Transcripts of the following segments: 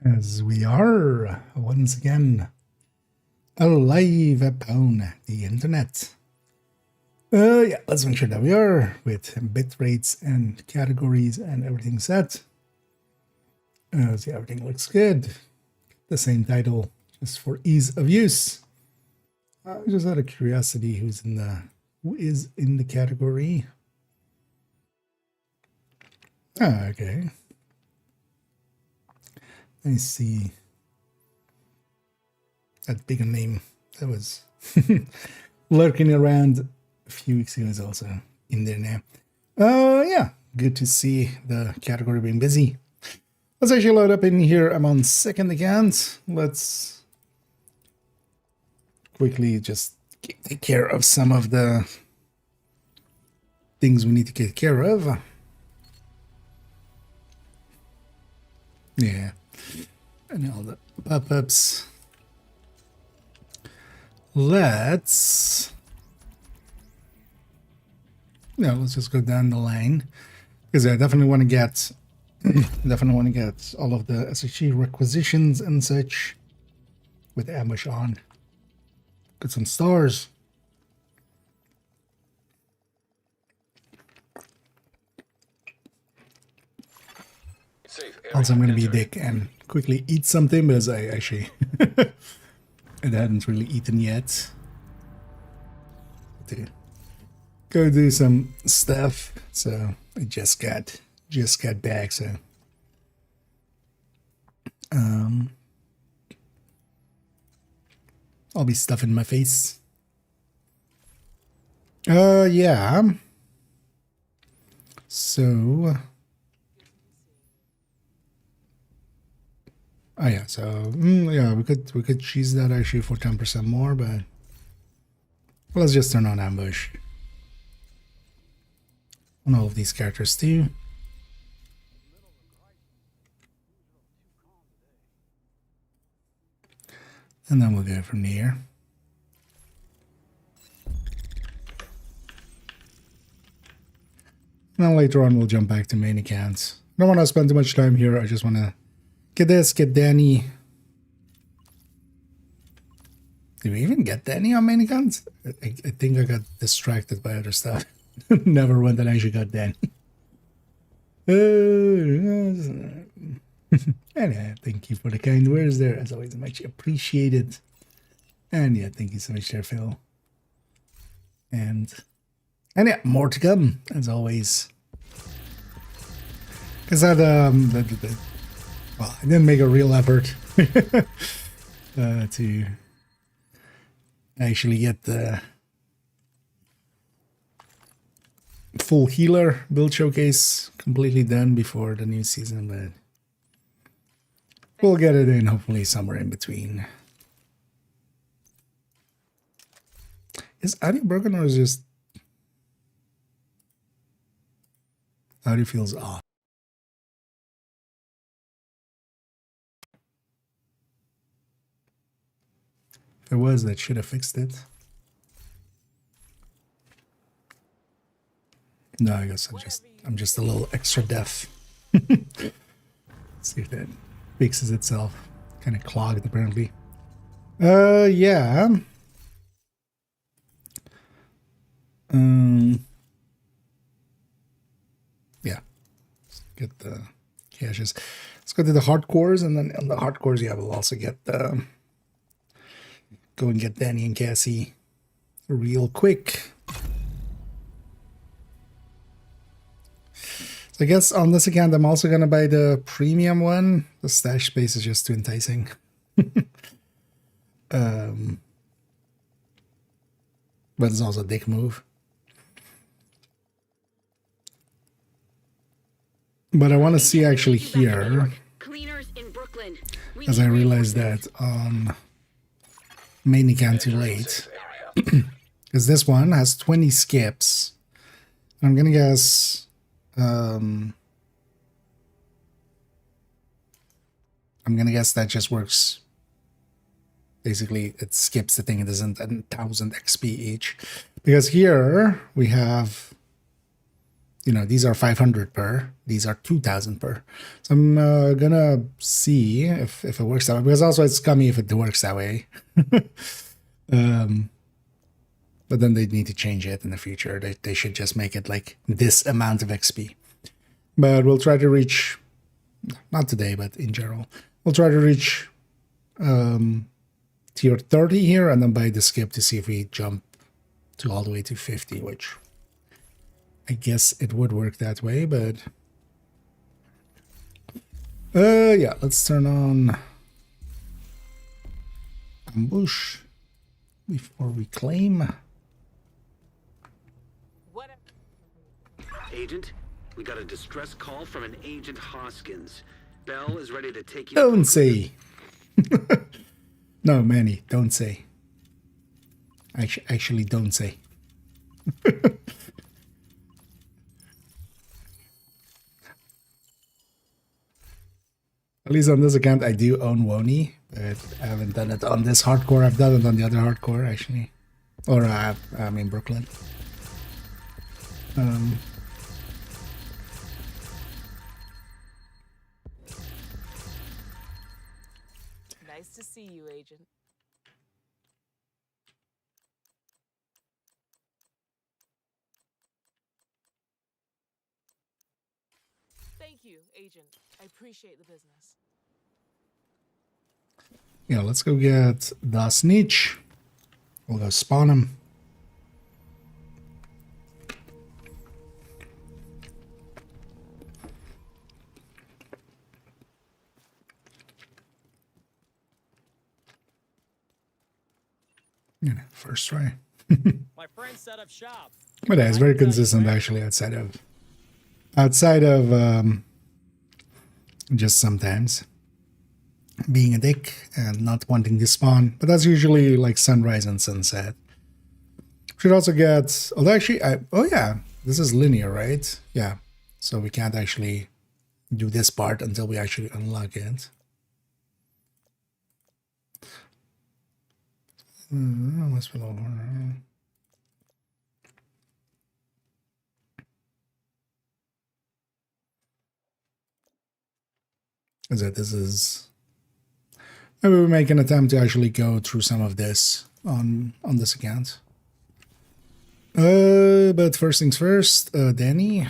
As we are once again alive upon the internet. Yeah, let's make sure that we are with bit rates and categories and everything set. See, everything looks good. The same title, just for ease of use. Just out of curiosity, who is in the category? Okay. I see that bigger name that was lurking around a few weeks ago is also in there now. Yeah, good to see the category being busy. Let's actually load up in here. I'm on second account. Let's quickly just take care of some of the things we need to get care of. Yeah, and all the pop-ups. Let's just go down the line, because I definitely want to get all of the SHG requisitions and such with ambush on. Get some stars. Also, I'm going to be a dick and quickly eat something, because I actually I hadn't really eaten yet. To go do some stuff, so I just got back. So I'll be stuffing my face. Yeah. So oh yeah, so yeah, we could cheese that actually for 10% more, but let's just turn on ambush on all of these characters too. And then we'll go from there. And then later on we'll jump back to main accounts. I don't want to spend too much time here. I just want to get Danny. Did we even get Danny on main accounts? I think I got distracted by other stuff. Never went and actually got Danny. Anyway, thank you for the kind words there. As always, much appreciated. And yeah, thank you so much there, Phil. And yeah, more to come, as always. Because that, well, I didn't make a real effort to actually get the full healer build showcase completely done before the new season, but we'll get it in hopefully somewhere in between. Is audio broken, or is just audio feels off? If it was, that should have fixed it. No, I guess I'm just a little extra deaf. See if that fixes itself. Kind of clogged apparently. Yeah. Yeah. Let's get the caches. Let's go to the hardcores, and then on the hardcores, yeah, we'll also get go and get Danny and Cassie real quick. So I guess on this account, I'm also gonna buy the premium one. The stash space is just too enticing. But it's also a dick move. But I want to see actually here, as I realized that on main account too late, because this one has 20 skips. And I'm gonna guess I'm gonna guess that just works. Basically, it skips the thing. It isn't 1,000 XP each, because here we have you know, these are 500 per, these are 2,000 per. So I'm gonna see if it works that way, because also it's scummy if it works that way. But then they need to change it in the future. They should just make it like this amount of XP. But we'll try to reach, not today, but in general, we'll try to reach tier 30 here, and then buy the skip to see if we jump to all the way to 50, which I guess it would work that way, but yeah, let's turn on ambush before we claim. Agent, we got a distress call from an Agent Hoskins. Bell is ready to take you. Don't say. No, Manny, don't say. Actually, don't say. At least on this account, I do own Woni, but I haven't done it on this hardcore. I've done it on the other hardcore, actually. Or I'm in Brooklyn. Nice to see you, Agent. Thank you, Agent. I appreciate the business. Yeah, let's go get the snitch. We'll go spawn him. Yeah, first try. My friend set up shop. But yeah, it's very consistent actually outside of just sometimes being a dick and not wanting to spawn. But that's usually like sunrise and sunset. Should also get, although actually, oh yeah, this is linear, right? Yeah, so we can't actually do this part until we actually unlock it. What's below? Is that this is? Maybe we make an attempt to actually go through some of this on this account. But first things first, Danny.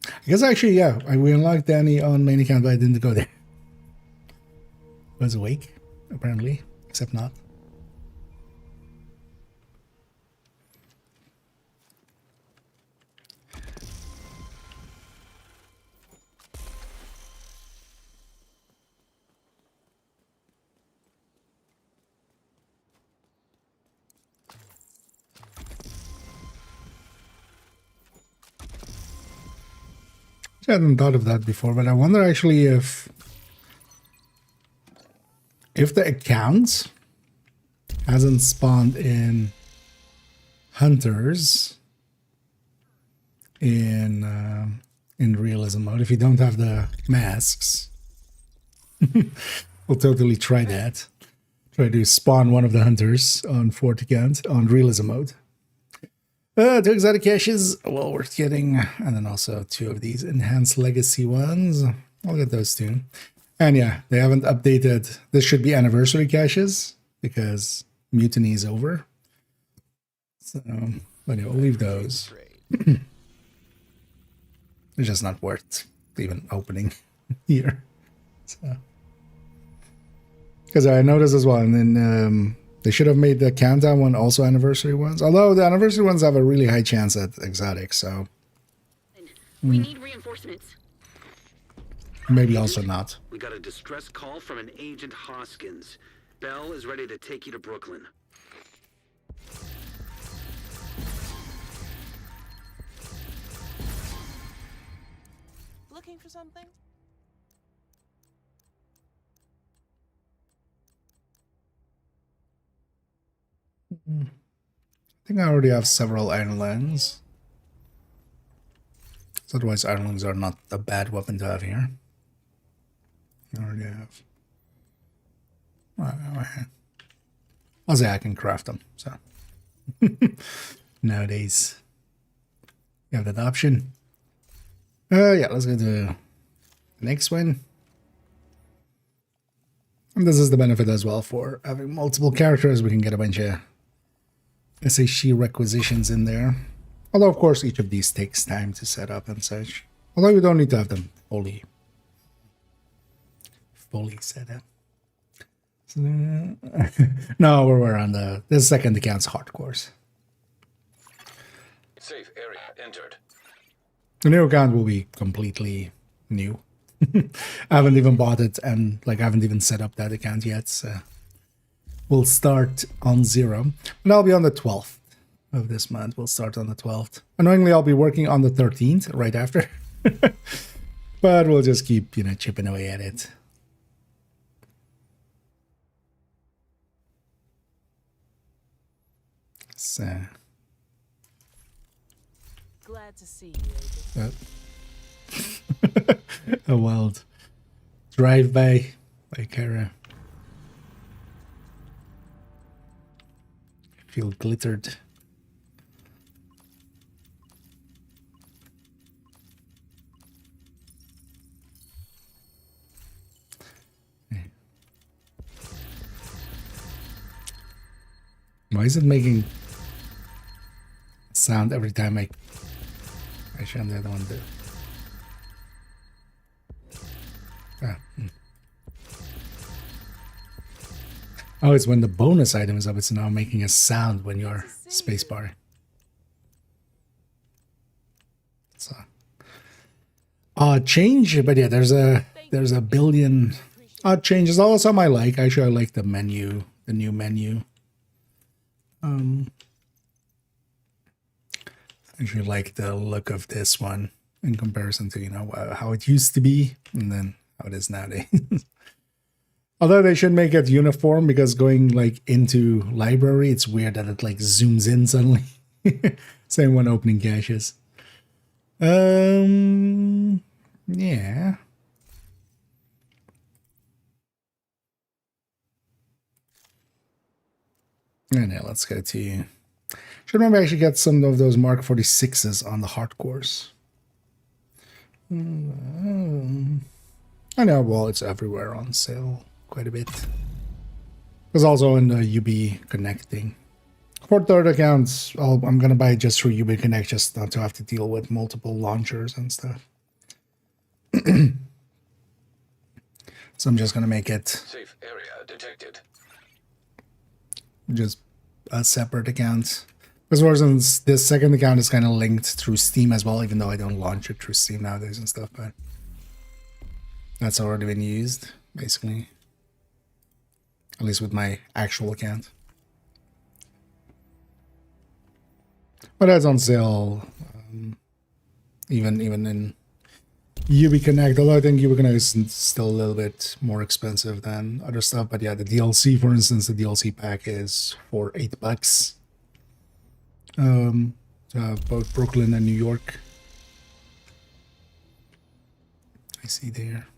I guess actually, yeah, we unlocked Danny on main account, but I didn't go there. I was awake, apparently, except not. I hadn't thought of that before, but I wonder actually if the account hasn't spawned in hunters in realism mode. If you don't have the masks, we'll totally try that. Try to spawn one of the hunters on Fort account on realism mode. 2 exotic caches, well worth getting, and then also 2 of these enhanced legacy ones. I'll get those too. And yeah, they haven't updated. This should be anniversary caches because Mutiny is over. So, but yeah, we'll leave those. It's just not worth even opening here. So, because I noticed as well, and then they should have made the countdown one also anniversary ones. Although the anniversary ones have a really high chance at exotic, so we need reinforcements. Maybe also not. We got a distress call from an Agent Hoskins. Bell is ready to take you to Brooklyn. Looking for something? I think I already have several iron lands. Otherwise, iron lands are not a bad weapon to have here. I already have. I'll say I can craft them, so. Nowadays. You have that option. Yeah, let's go to the next one. And this is the benefit as well for having multiple characters. We can get a bunch of SHC requisitions in there. Although, of course, each of these takes time to set up and such. Although you don't need to have them fully set up. So, no, we're on the second account's hardcores. Safe area entered. The new account will be completely new. I haven't even bought it, and like I haven't even set up that account yet. So we'll start on 0, and I'll be on the 12th of this month. We'll start on the 12th. Annoyingly, I'll be working on the 13th right after, but we'll just keep chipping away at it. So. Glad to see you, Agent. A wild drive-by by Kara. Feel glittered. Why is it making sound every time actually I'm the other one there. Oh, it's when the bonus item is up. It's now making a sound when you're spacebar. So, change, but yeah, there's a billion changes. Also, I like. Actually, I like the menu, the new menu. I actually like the look of this one in comparison to how it used to be, and then how it is nowadays. Although they should make it uniform, because going like into library, it's weird that it like zooms in suddenly. Same when opening caches. Yeah. And yeah, let's go to. Should maybe actually get some of those Mark 46s on the hardcores. I know, well, it's everywhere on sale quite a bit. There's also in the UB connecting. For third accounts, I'm gonna buy it just through UB Connect, just not to have to deal with multiple launchers and stuff. So I'm just gonna make it Safe area detected. just a separate account. Because for instance, this second account is kind of linked through Steam as well, even though I don't launch it through Steam nowadays and stuff, but that's already been used, basically. At least with my actual account. But that's on sale, even in UB Connect, although I think UB Connect is still a little bit more expensive than other stuff. But yeah, the DLC, for instance, the DLC pack is for $8. Both Brooklyn and New York. I see there.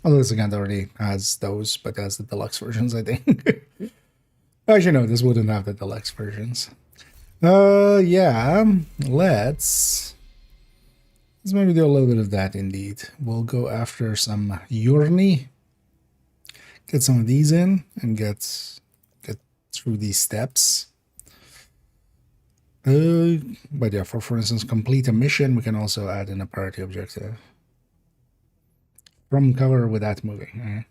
Although this account already has those, but has the deluxe versions, I think. Actually, no, this wouldn't have the deluxe versions. Yeah, let's maybe do a little bit of that indeed. We'll go after some Urni, get some of these in, and get through these steps. But yeah, for instance, complete a mission, we can also add in a priority objective. From cover without moving.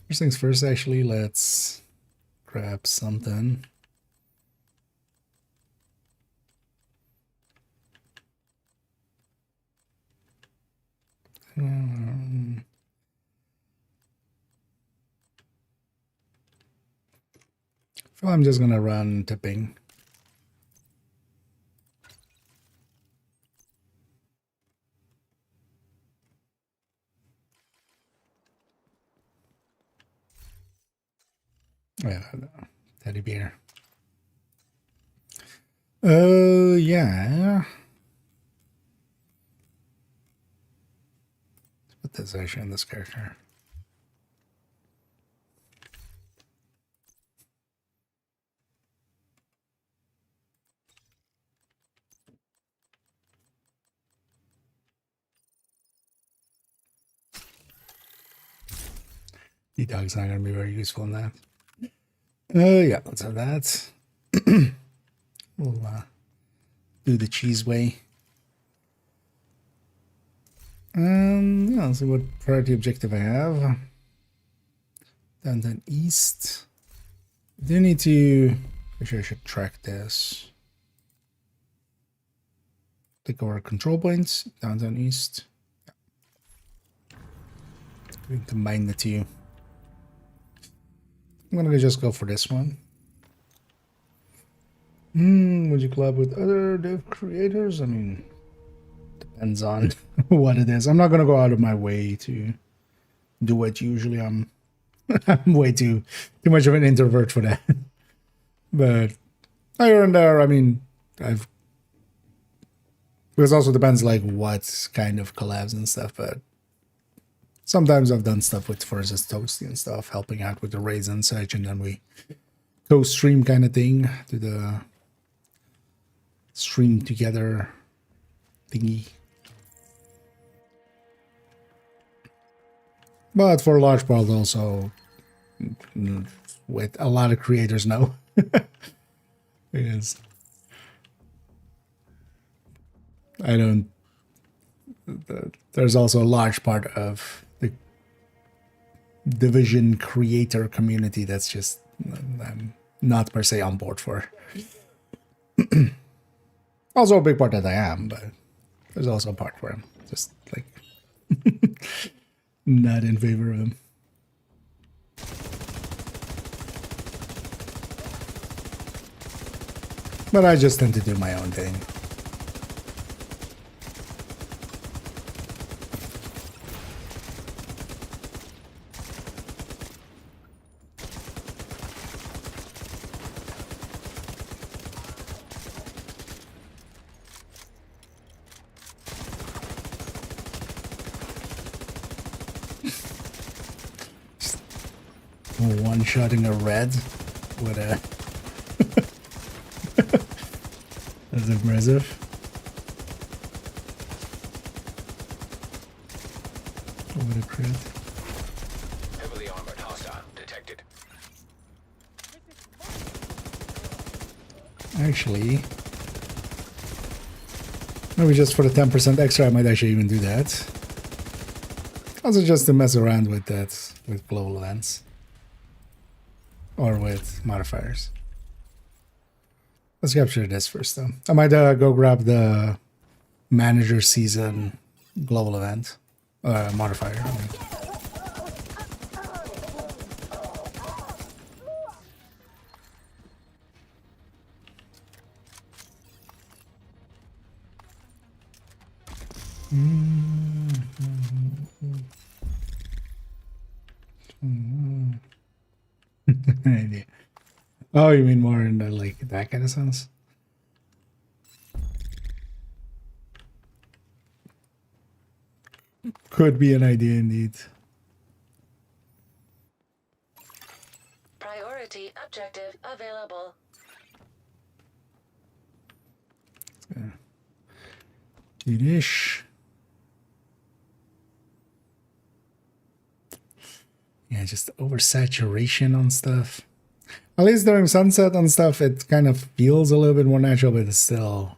First things first, actually, let's grab something. So I'm just gonna run tipping. Yeah, teddy bear. Yeah. Let's put this actually in this character. Dog's not going to be very useful in that. Yeah, let's have that. We'll do the cheese way. Yeah, let's see what priority objective I have. Downtown East. I do need to... Actually, I should track this. Take over control points. Downtown East. We can combine the two. I'm gonna just go for this one. Would you collab with other dev creators? I mean, depends on what it is. I'm not gonna go out of my way to do it. Usually, I'm way too much of an introvert for that. But here and there, I mean, because it also depends like what kind of collabs and stuff. But sometimes I've done stuff with Versus Toasty and stuff, helping out with the raids and such, and then we co-stream kind of thing, to the stream together thingy. But for a large part also, with a lot of creators now. Because I don't... There's also a large part of the Division creator community that's just I'm not per se on board for. Also a big part that I am, but there's also a part where I'm just like not in favor of him. But I just tend to do my own thing. One-shotting a red with a... That's aggressive. What a crit. Heavily armored hostile detected. Actually, maybe just for the 10% extra, I might actually even do that. Also just to mess around with that, with global events. Or with modifiers. Let's capture this first though. I might go grab the manager season global event. Modifier. I mean. Idea. Oh, you mean more in the, like that kind of sense? Could be an idea indeed. Priority objective available. Good-ish. Yeah, just oversaturation on stuff. At least during sunset and stuff, it kind of feels a little bit more natural, but it's still,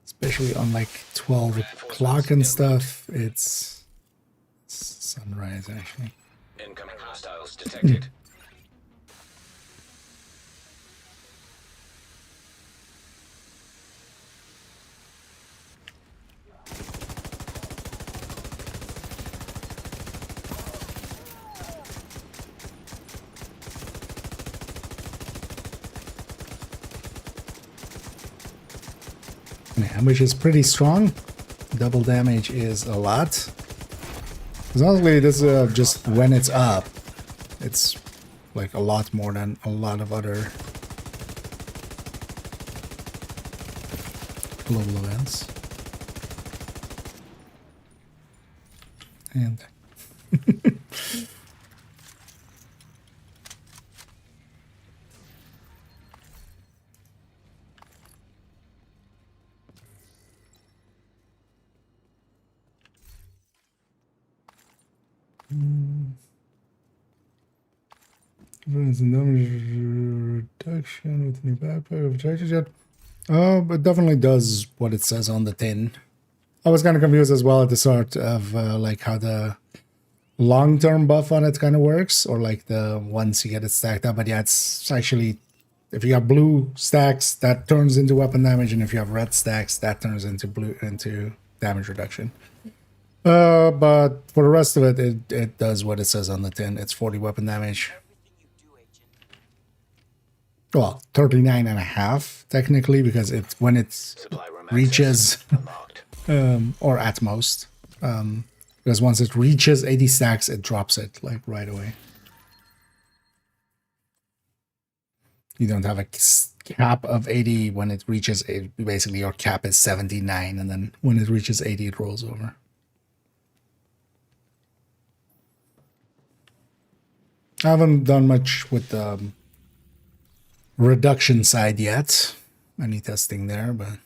especially on like 12 o'clock and stuff, it's sunrise actually. Incoming hostiles detected. Yeah, which is pretty strong. Double damage is a lot. Because honestly, this is just when it's up, it's like a lot more than a lot of other global events. And Difference in damage reduction with the new backpack of charges yet? Oh, it definitely does what it says on the tin. I was kind of confused as well at the start of like how the long-term buff on it kind of works, or like the once you get it stacked up. But yeah, it's actually, if you have blue stacks, that turns into weapon damage, and if you have red stacks, that turns into damage reduction. But for the rest of it, it does what it says on the tin. It's 40 weapon damage. Well, 39 and a half technically, because it's when it Supply room reaches access unlocked. or at most, because once it reaches 80 stacks, it drops it like right away. You don't have a cap of 80 when it reaches 80. Basically, your cap is 79, and then when it reaches 80, it rolls over. I haven't done much with the reduction side yet. Any testing there, but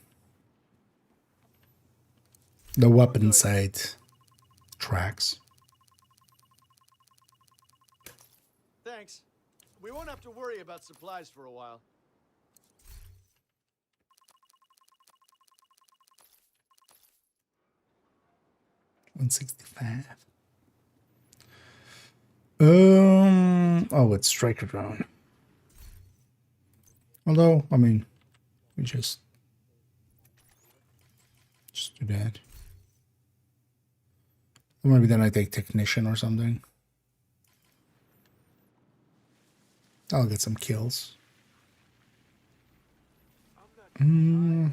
the weapon side tracks. Thanks. We won't have to worry about supplies for a while. $165. Oh, it's striker drone. Although, I mean, we just do that. Or maybe then I take technician or something. I'll get some kills. Yeah,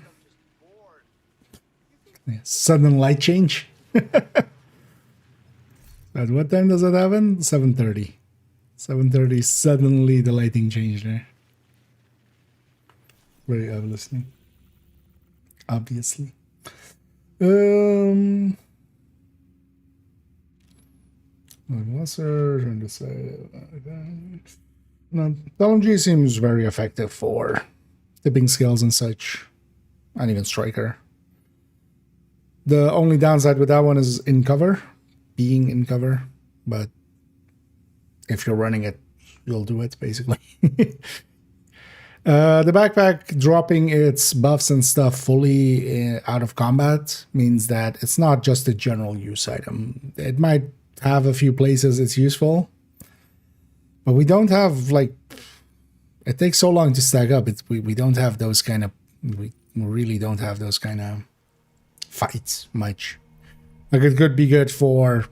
sudden light change. At what time does that happen? 7:30. 7:30, suddenly the lighting changed there. Very obviously. Obviously. Lesser trying to say. No, LMG seems very effective for tipping skills and such, and even striker. The only downside with that one is in cover, being in cover, but if you're running it, you'll do it basically. The backpack dropping its buffs and stuff fully out of combat means that it's not just a general use item. It might have a few places it's useful, but we don't have, like, it takes so long to stack up. We don't have those kind of, we really don't have those kind of fights much. Like, it could be good for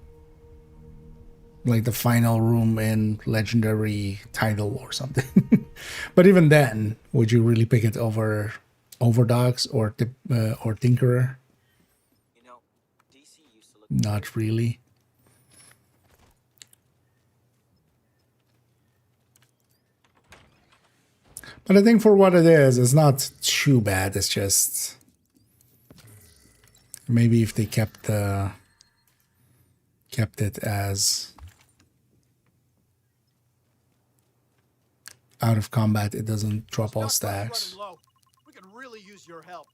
like the final room in legendary title or something. But even then, would you really pick it over dogs or tinkerer? You know, DC used to look Not really. But I think for what it is, it's not too bad. It's just maybe if they kept it as out of combat, it doesn't drop all stacks. Running low. We could really use your help.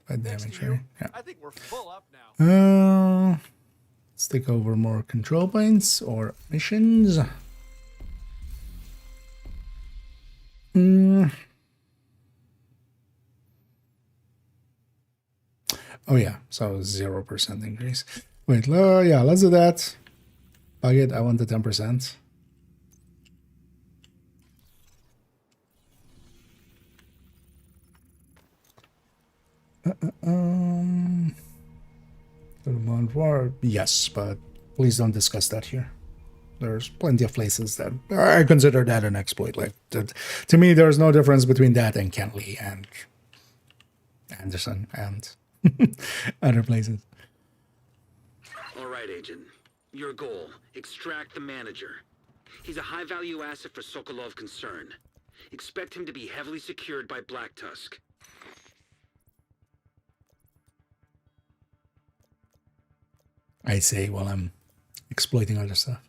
Bad Thanks damage, to you, right? Yeah. I think we're full up now. Let's take over more control points or missions. Oh yeah, so 0% increase. Wait, yeah, let's do that. Bug it, I want the 10%. Yes, but please don't discuss that here. There's plenty of places that I consider that an exploit. Like, to me, there's no difference between that and Kentley and Anderson and other places. All right, Agent. Your goal, extract the manager. He's a high-value asset for Sokolov Concern. Expect him to be heavily secured by Black Tusk. I say while I'm exploiting other stuff.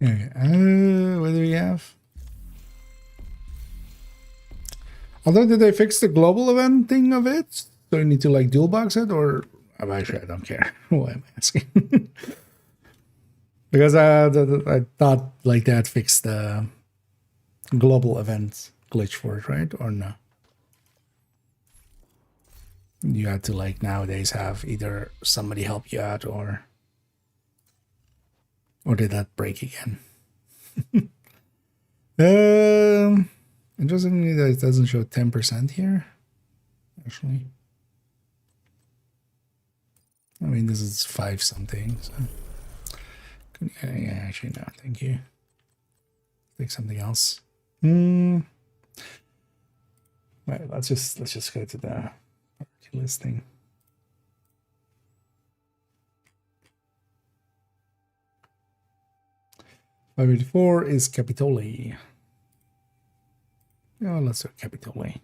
Okay, what do we have? Although, did they fix the global event thing of it? So you need to like dual box it, or actually I don't care. Why am I asking? Because I thought like that fixed the global event glitch for it, right? Or no? You had to like nowadays have either somebody help you out, or did that break again? Interestingly, that it doesn't show 10% here. Actually, I mean, this is 5 something. So, yeah, actually, no, thank you. Take something else. Right, let's just go to the listing. $584 is Capitoli. Oh, let's do Capitoli.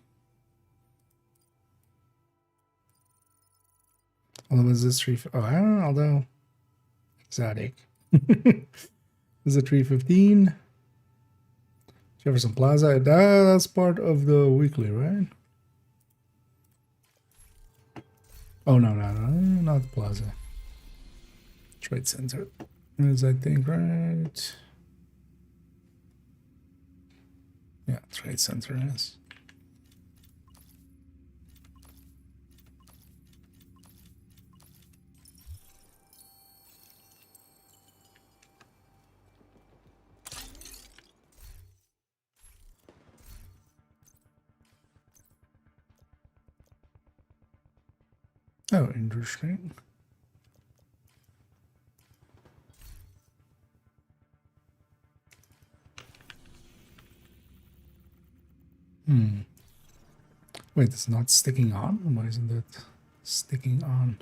Although is this 3? Oh, I don't know. Although exotic. This is a 315. Jefferson Plaza. That's part of the weekly, right? Oh no, not the Plaza. Trade Center. Is I think right. Yeah, Trade Center is. Oh, interesting. Wait, it's not sticking on? Why isn't it sticking on?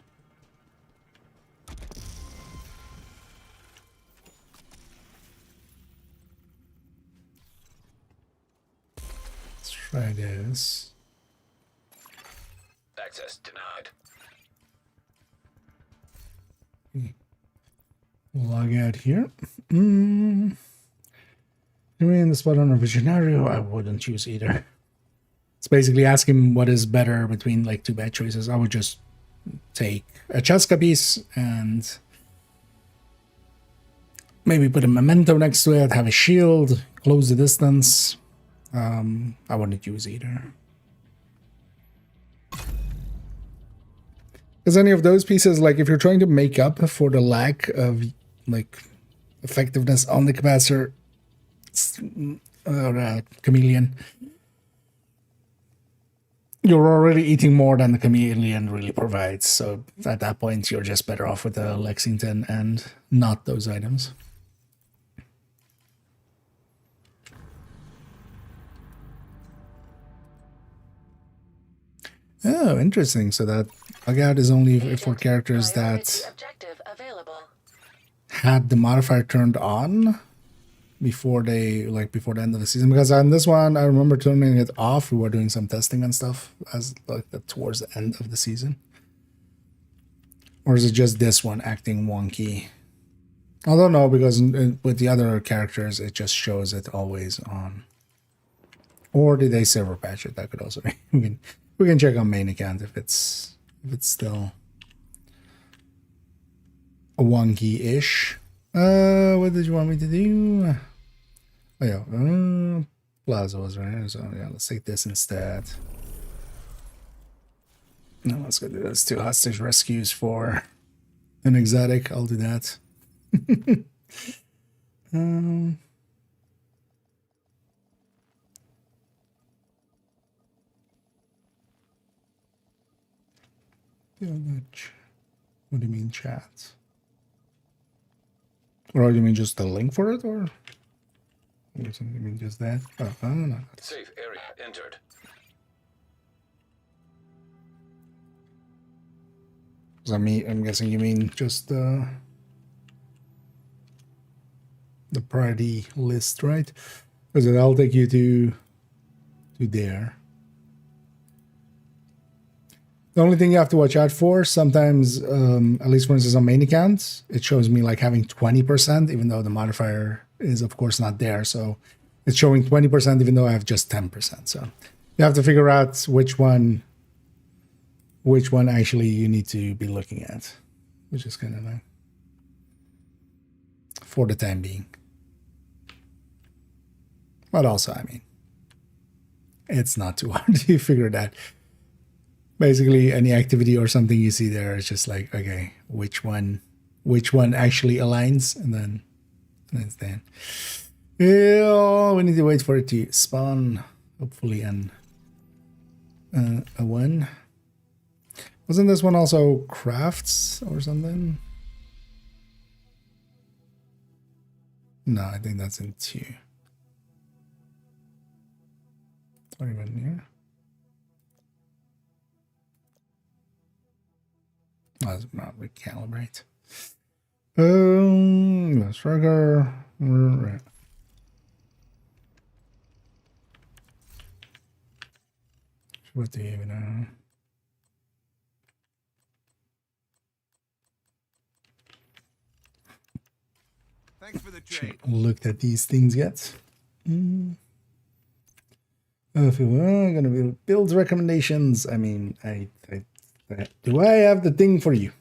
Let's try this. Access denied. Log out here. Doing the spot on a Visionario, I wouldn't use either. It's basically asking what is better between like 2 bad choices. I would just take a Chaska piece and maybe put a memento next to it, have a shield, close the distance. I wouldn't use either. Because any of those pieces, like if you're trying to make up for the lack of like effectiveness on the capacitor or chameleon, you're already eating more than the chameleon really provides. So at that point, you're just better off with the Lexington and not those items. Oh, interesting. So that logout is only for characters that had the modifier turned on before the end of the season. Because on this one, I remember turning it off. We were doing some testing and stuff as like towards the end of the season. Or is it just this one acting wonky? I don't know, because with the other characters, it just shows it always on. Or did they server patch it? That could also be. We can check on main account if it's still a wonky-ish. What did you want me to do? Oh yeah, Plaza was right. So yeah, let's take this instead. Now let's go do those 2 hostage rescues for an exotic. I'll do that. What do you mean chat? Or do you mean just the link for it, or you mean just that? Oh, no. Safe area entered. I'm guessing you mean just the priority list, right? Because that'll take you to there. The only thing you have to watch out for, sometimes, at least for instance on main accounts, it shows me like having 20%, even though the modifier is of course not there. So it's showing 20% even though I have just 10%. So you have to figure out which one actually you need to be looking at, which is kind of nice for the time being. But also, I mean, it's not too hard to figure that. Basically, any activity or something you see there is just like, okay, which one actually aligns, and then it's then. Yeah, we need to wait for it to spawn. Hopefully, a one. Wasn't this one also crafts or something? No, I think that's in 2. Or even here. Let's not recalibrate. Let's trigger. Right. What do you even know? Thanks for the trade. Looked at these things yet? If you are gonna be build recommendations, I mean, do I have the thing for you?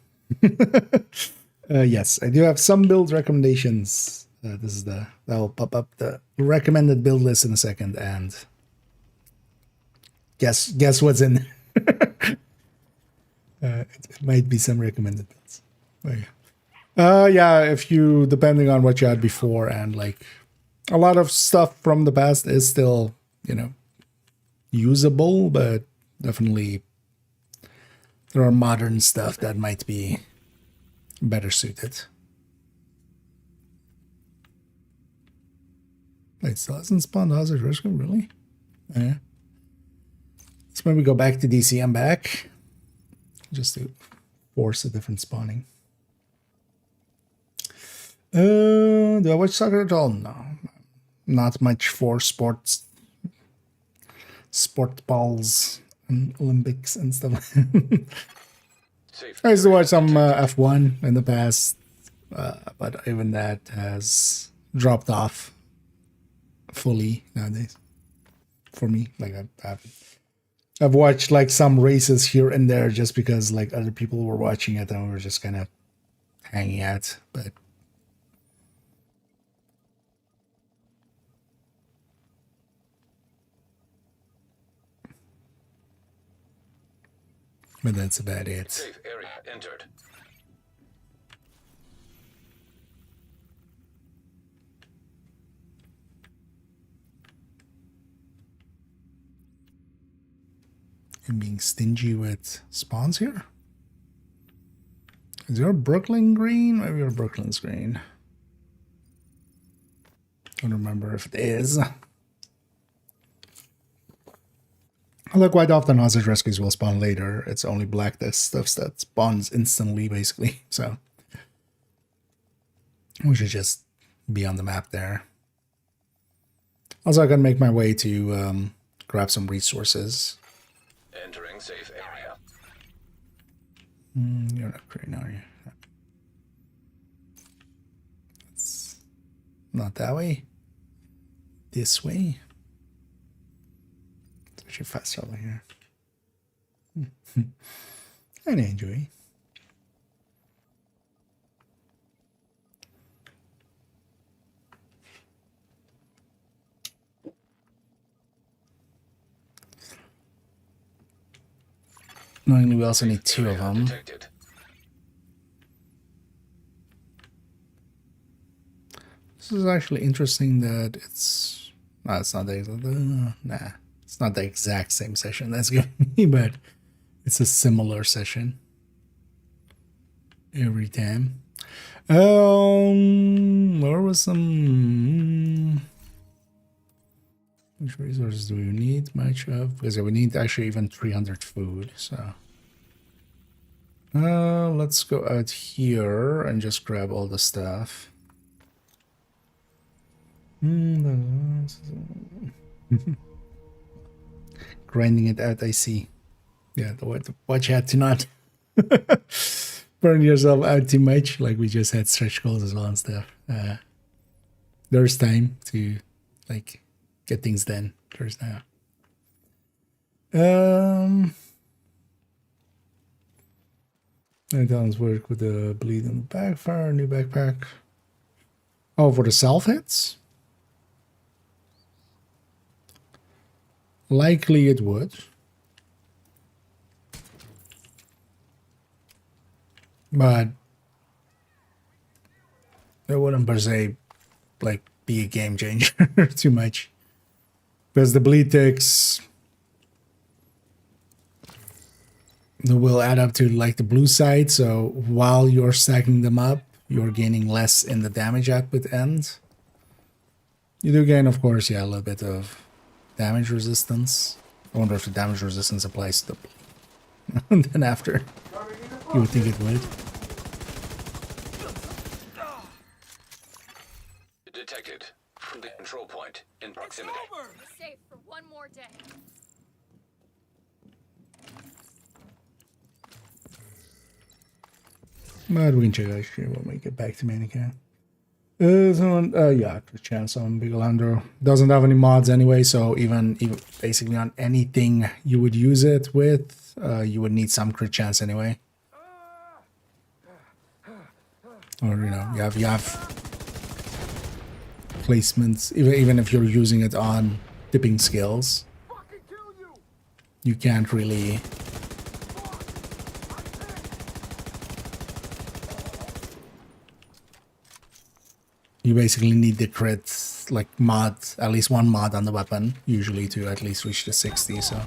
Yes, I do have some build recommendations. This is that'll pop up the recommended build list in a second, and guess what's in there. It might be some recommended builds. Yeah, if you, depending on what you had before, and like a lot of stuff from the past is still, usable, but definitely there are modern stuff that might be better suited. Wait, still hasn't spawned Hazard Rescue, really? Yeah. Let's maybe go back to DC. I'm back. Just to force a different spawning. Do I watch soccer at all? No. Not much for sport balls and Olympics and stuff. I used to watch some F1 in the past, but even that has dropped off fully nowadays for me. Like I've watched like some races here and there just because like other people were watching it and we were just kind of hanging out, but that's about it. Safe area entered. I'm being stingy with spawns here. Is your Brooklyn green? Maybe your Brooklyn's green. Don't remember if it is. Although quite often hostage rescues will spawn later. It's only black stuff that spawns instantly, basically. So we should just be on the map there. Also, I can make my way to grab some resources. Entering safe area. You're not green, are you? It's not that way. This way. Actually faster over here. And enjoy. Knowingly, we also need 2 of them. Detected. This is actually interesting that it's... No, it's not the... Nah. It's not the exact same session that's giving me, but it's a similar session every time. Where was some... Which resources do we need much of? Because we need actually even 300 food, so... let's go out here and just grab all the stuff. Grinding it out, I see. Yeah, watch out to not burn yourself out too much, like we just had stretch goals as well and stuff. there's time to like get things done. There's now. It does work with the bleed on the backfire, new backpack. Oh, for the self hits? Likely it would. But it wouldn't per se like be a game changer too much. Because the bleed ticks will add up to like the blue side, so while you're stacking them up, you're gaining less in the damage output end. You do gain, of course, yeah, a little bit of damage resistance. I wonder if the damage resistance applies to the bleed. And then after, you would think it would. Detected. The control point in proximity. We're safe for one more day. But we can check out stream when we get back to Manica. Yeah, the chance on Bigelandro doesn't have any mods anyway, so even basically on anything you would use it with, you would need some crit chance anyway. Or you know, you have placements, even if you're using it on dipping skills, you can't really. You basically need the crit, like mod, at least one mod on the weapon, usually to at least reach the 60, so.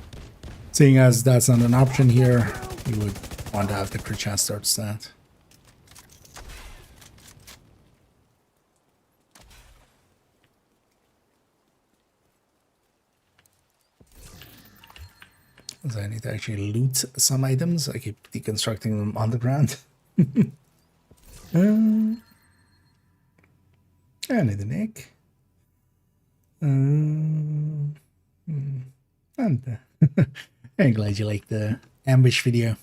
Seeing as that's not an option here, you would want to have the crit chance start stat. So I need to actually loot some items. I keep deconstructing them on the ground. I need a nick. And I'm glad you liked the ambush video.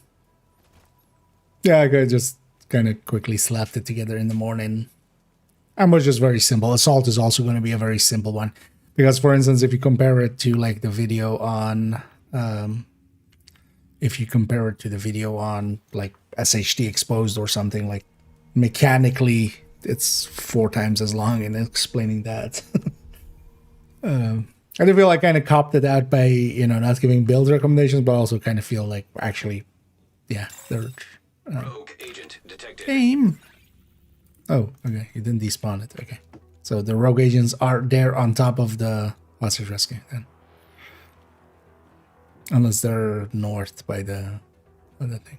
Yeah, I just kind of quickly slapped it together in the morning. Ambush is very simple. Assault is also going to be a very simple one. Because, for instance, if you compare it to like the video on... if you compare it to the video on like SHD Exposed or something, like mechanically... it's 4 times as long in explaining that. I do feel I kind of copped it out by, you know, not giving build recommendations, but also kind of feel like actually, yeah, they're... Rogue agent detected. Aim! Oh, okay, you didn't despawn it, okay. So the rogue agents are there on top of the hostage rescue then. Unless they're north by the other thing.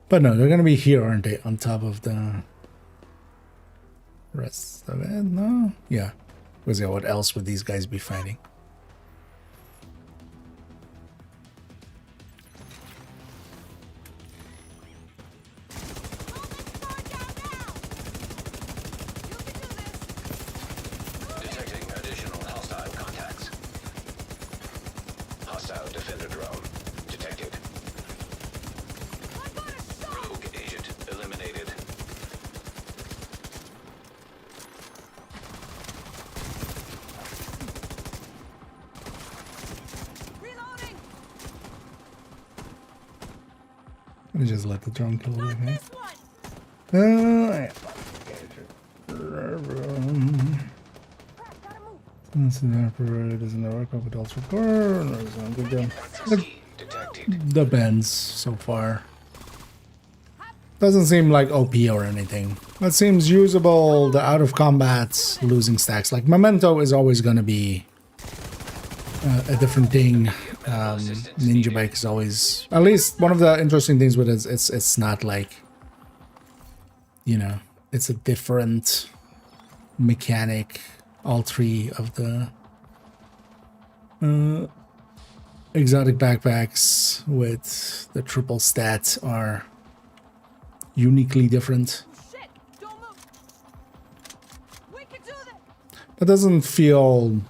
But no, they're gonna be here, aren't they? On top of the... rest of it? No? Yeah. Because yeah, what else would these guys be fighting? Detecting additional hostile contacts. Hostile defender drone detected. Rogue agent eliminated. Let me just let the drone kill it. Okay? The bends so far. Doesn't seem like OP or anything. That seems usable. The out of combat losing stacks. Like Memento is always going to be a different thing. Ninja Bike is always, at least one of the interesting things with it is it's not like, you know, it's a different mechanic. All 3 of the exotic backpacks with the triple stats are uniquely different. That doesn't feel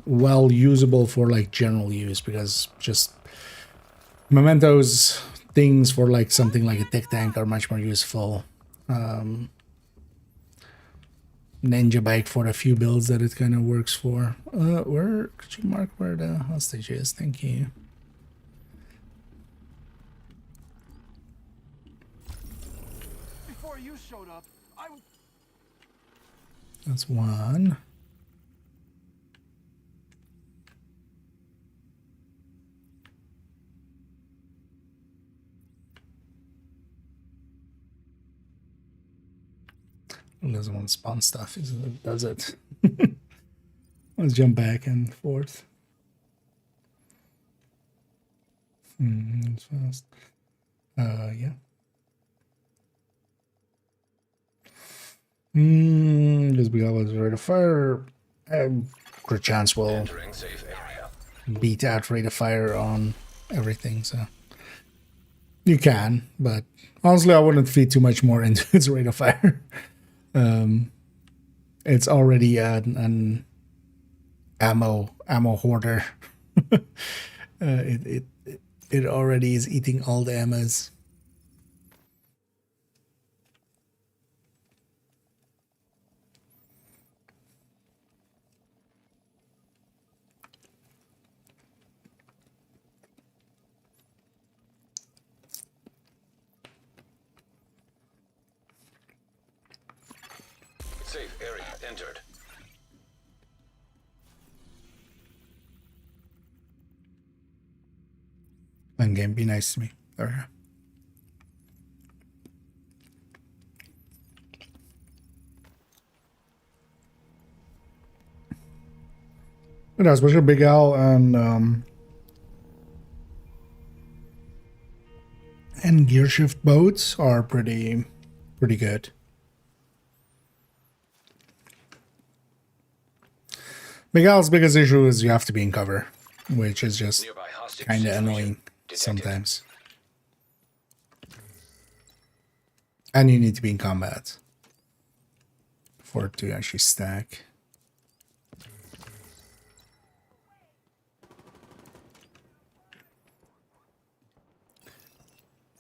well usable for like general use, because just mementos things for like something like a tech tank are much more useful. ninja bike for a few builds that it kind of works for. Where could you mark where the hostage is? Thank you. Before you showed up, I was... That's one. It doesn't want to spawn stuff, does it? Let's jump back and forth. Fast. Yeah. Just because it's rate of fire, good chance we'll Entering safe area. beat out rate of fire on everything, so you can, but honestly I wouldn't feed too much more into its rate of fire. It's already an ammo hoarder. It already is eating all the ammos. Safe area entered. Fun game, be nice to me. There we go. But especially Big Al and gear shift boats are pretty good. Big Al's biggest issue is you have to be in cover, which is just Nearby hostage kind of situation annoying detected. sometimes. And you need to be in combat for it to actually stack.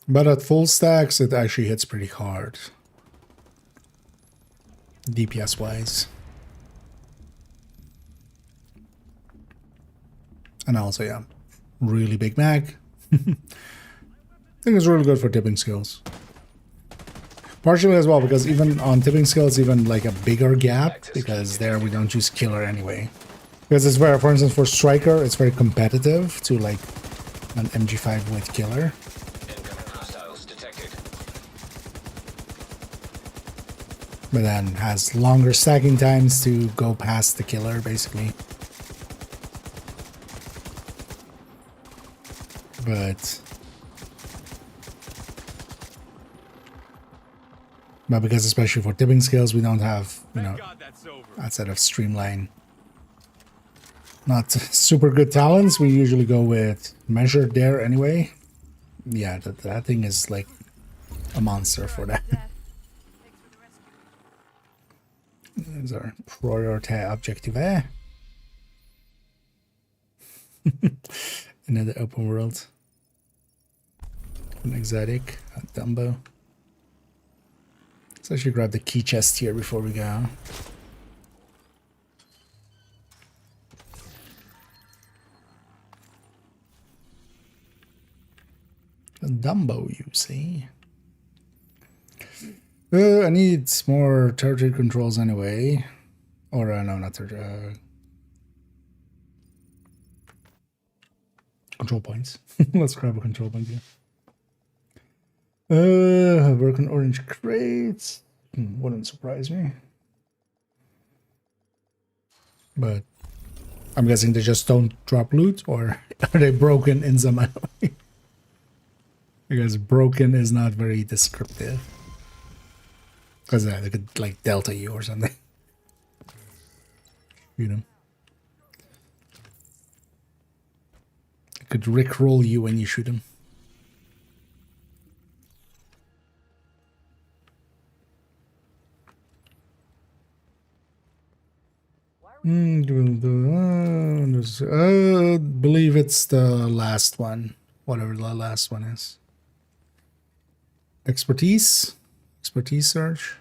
But at full stacks, it actually hits pretty hard. DPS wise. And also, yeah, really big mag. I think it's really good for tipping skills. Partially as well, because even on tipping skills, even like a bigger gap, because there we don't use killer anyway. Because it's very, for instance, for striker, it's very competitive to like an MG5 with killer. Incoming hostiles detected. But then has longer stacking times to go past the killer, basically. But because especially for tipping skills, we don't have, you know, outside of streamline, not super good talents. We usually go with measured there anyway. Yeah, that thing is like a monster for that. These are priority objective. Another open world. An exotic, a Dumbo. Let's actually grab the key chest here before we go. A Dumbo, you see. I need more territory controls anyway. Or, no, not territory. Control points. Let's grab a control point here. Work on orange crates. Wouldn't surprise me. But I'm guessing they just don't drop loot, or are they broken in some way? Because broken is not very descriptive. Because they could like delta you or something. You know. It could rickroll you when you shoot them. Believe it's the last one, whatever the last one is. Expertise search.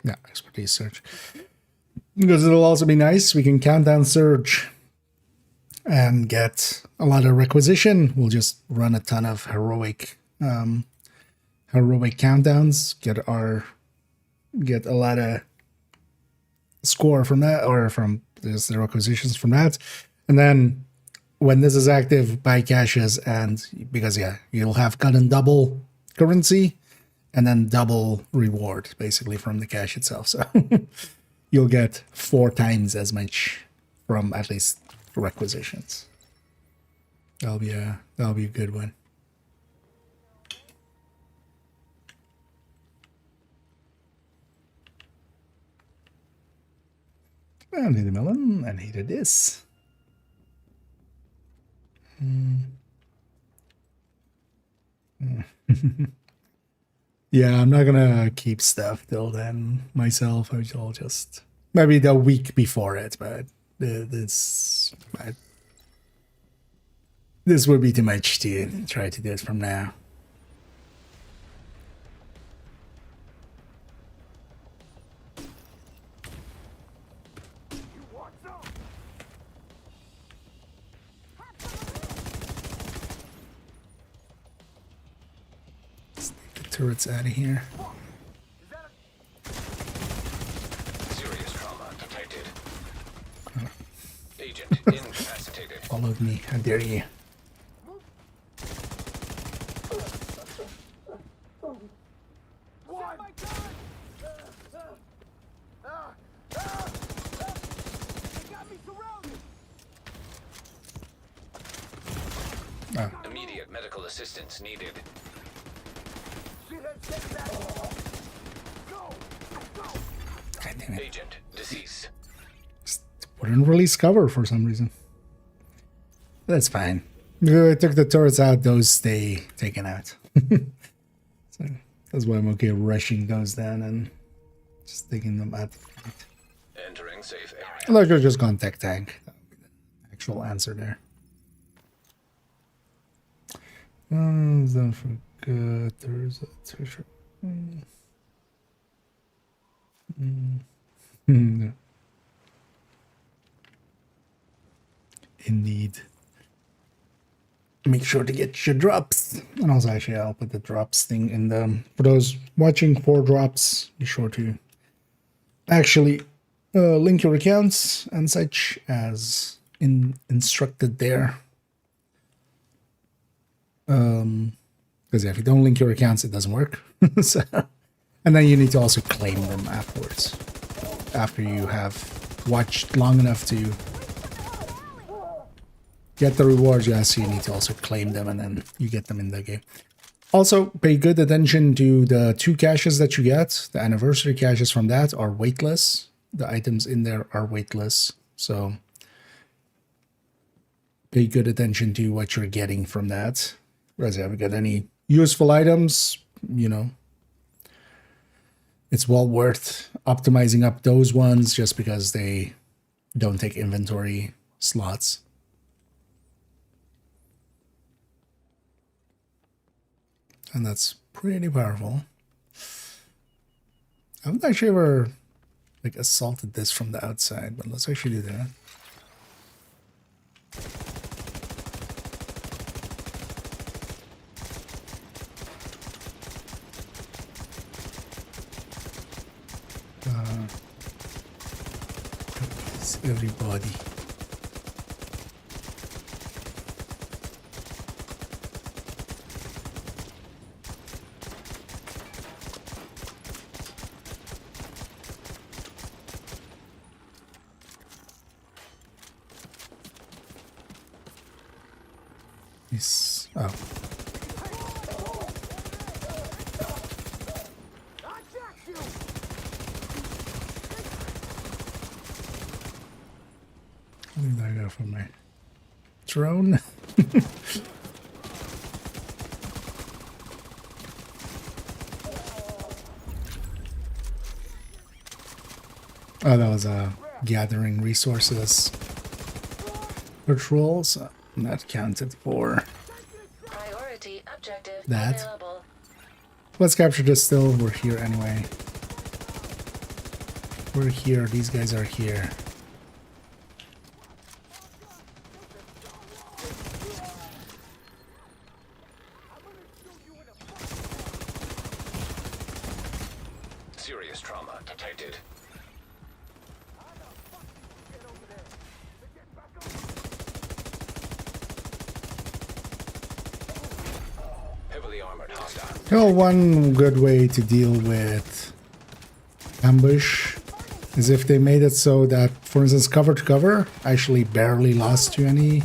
Yeah, expertise search. Because it'll also be nice. We can countdown search and get a lot of requisition. We'll just run a ton of heroic countdowns, get a lot of score from that, or from the requisitions from that. And then when this is active, buy caches, and because you'll have gotten double currency and then double reward basically from the cache itself. So you'll get 4 times as much from at least requisitions. That'll be a good one. I need a melon. I needed this. Yeah, I'm not gonna keep stuff till then myself. I'll just maybe the week before it, but this would be too much to try to do it from now. Turrets out of here. Serious trauma detected. Agent incapacitated. Followed me. How dare you? Immediate medical assistance needed. God damn it. Agent deceased. Wouldn't release cover for some reason. That's fine. I took the turrets out, those stay taken out. So that's why I'm okay rushing those down and just taking them out. Entering safe area. I like, I've just gone tech tank. That would be the actual answer there. Don't forget there's a treasure. Indeed. Make sure to get your drops. And also, actually, I'll put the drops thing in the... For those watching for drops, be sure to actually link your accounts and such as instructed there. Because if you don't link your accounts, it doesn't work. So, and then you need to also claim them afterwards. After you have watched long enough to get the rewards, yes, you need to also claim them, and then you get them in the game. Also, pay good attention to the 2 caches that you get. The anniversary caches from that are weightless. The items in there are weightless. So pay good attention to what you're getting from that. Whereas if you haven't got any useful items, you know, it's well worth optimizing up those ones just because they don't take inventory slots. And that's pretty powerful. I haven't actually ever like assaulted this from the outside, but let's actually do that. Everybody. Yes. Oh. What did I go for my drone? Oh, that was a gathering resources patrol, so that counted for Priority objective that. available. Let's capture this still. We're here anyway. We're here. These guys are here. Serious trauma detected. Heavily armored hostile. Well, one good way to deal with ambush is if they made it so that, for instance, cover to cover actually barely lost to any,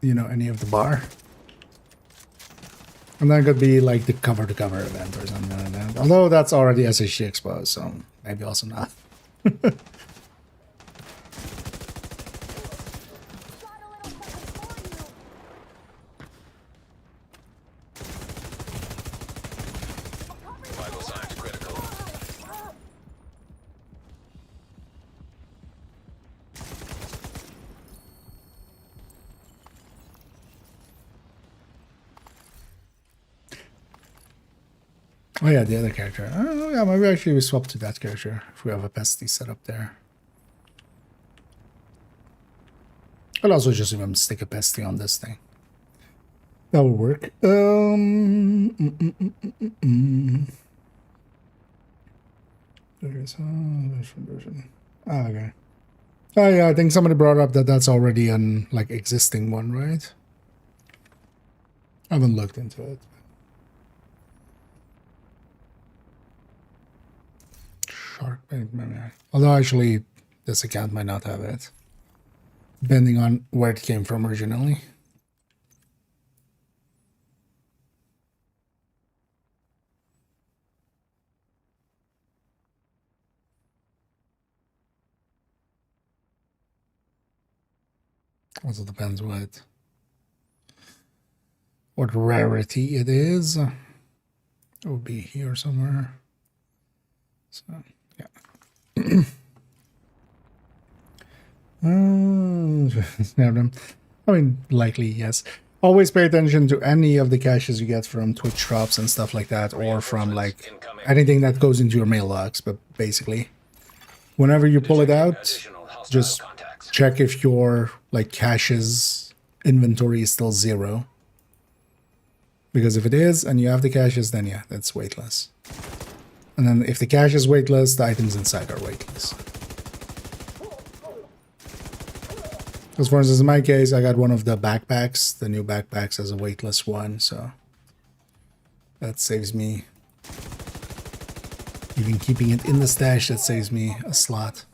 you know, any of the bar. And that could be like the cover to cover event or something like that. Although that's already SHD exposed, so maybe also not. Vital signs critical. Oh yeah, the other character. Oh yeah, maybe actually we swap to that character if we have a pesty set up there. I'll also just even stick a pesty on this thing. That will work. Version. Ah, okay. Oh yeah, I think somebody brought up that that's already an like existing one, right? I haven't looked into it. Shark bait, maybe. Although actually, this account might not have it, depending on where it came from originally. Also depends what rarity it is. It will be here somewhere. So yeah. I mean, likely yes. Always pay attention to any of the caches you get from Twitch drops and stuff like that, or from like anything that goes into your mailbox. But basically, whenever you pull it out, just check if your like caches inventory is still 0. Because if it is and you have the caches, then yeah, that's weightless. And then if the cache is weightless, the items inside are weightless. Because for instance, in my case, I got one of the backpacks, the new backpacks as a weightless one, so that saves me, even keeping it in the stash, that saves me a slot.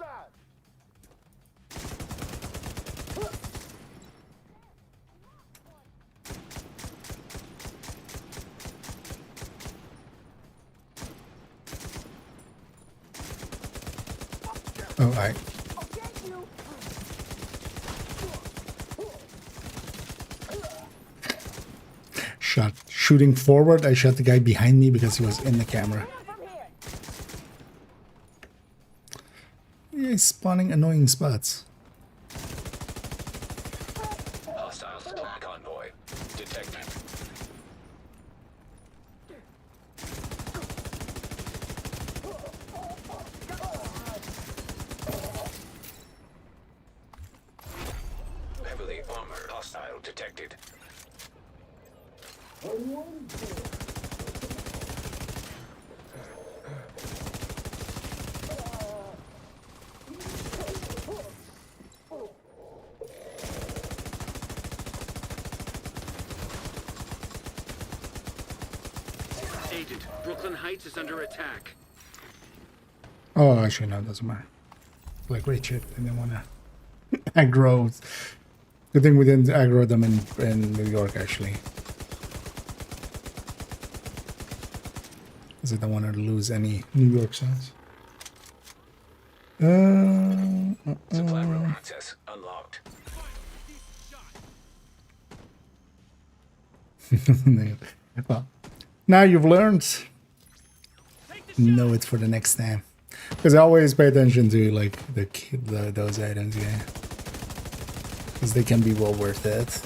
Oh, I. Shooting forward, I shot the guy behind me because he was in the camera. Yeah, he's spawning annoying spots. Hostiles attack convoy detected. Heavily armored hostile detected. Agent, Brooklyn Heights is under attack. Oh, actually, no, it doesn't matter. Like, wait, shit, I didn't want to aggro. Good thing we didn't aggro them in New York, actually. Because I don't want to lose any New York signs. Supply room access unlocked. Well, now you've learned. Know it for the next time. Because I always pay attention to like those items, yeah. Because they can be well worth it.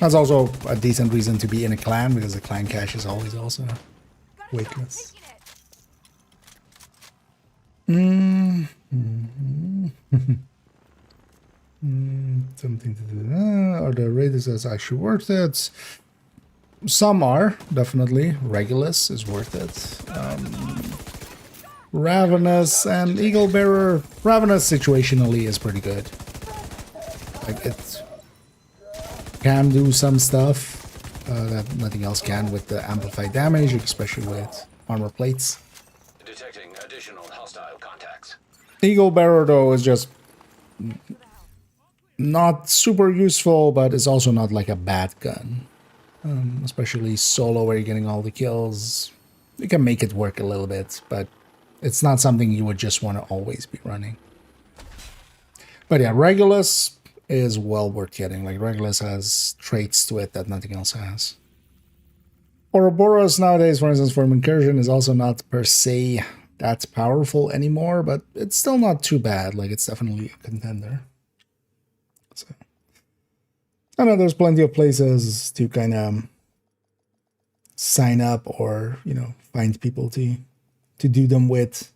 That's also a decent reason to be in a clan, because the clan cache is always also weightless. Taking it. Something to do. Are the raiders as actually worth it? Some are, definitely. Regulus is worth it. Ravenous and Eagle Bearer. Ravenous situationally is pretty good. Like, it can do some stuff that nothing else can with the amplified damage, especially with armor plates. Detecting additional hostile contacts. Eagle Bearer, though, is just not super useful, but it's also not like a bad gun. Especially solo where you're getting all the kills. You can make it work a little bit, but it's not something you would just want to always be running. But yeah, Regulus is well worth getting. Like, Regulus has traits to it that nothing else has. Ouroboros nowadays, for instance, for incursion is also not per se that powerful anymore, but it's still not too bad. Like, it's definitely a contender. So I know there's plenty of places to kind of sign up or, you know, find people to do them with.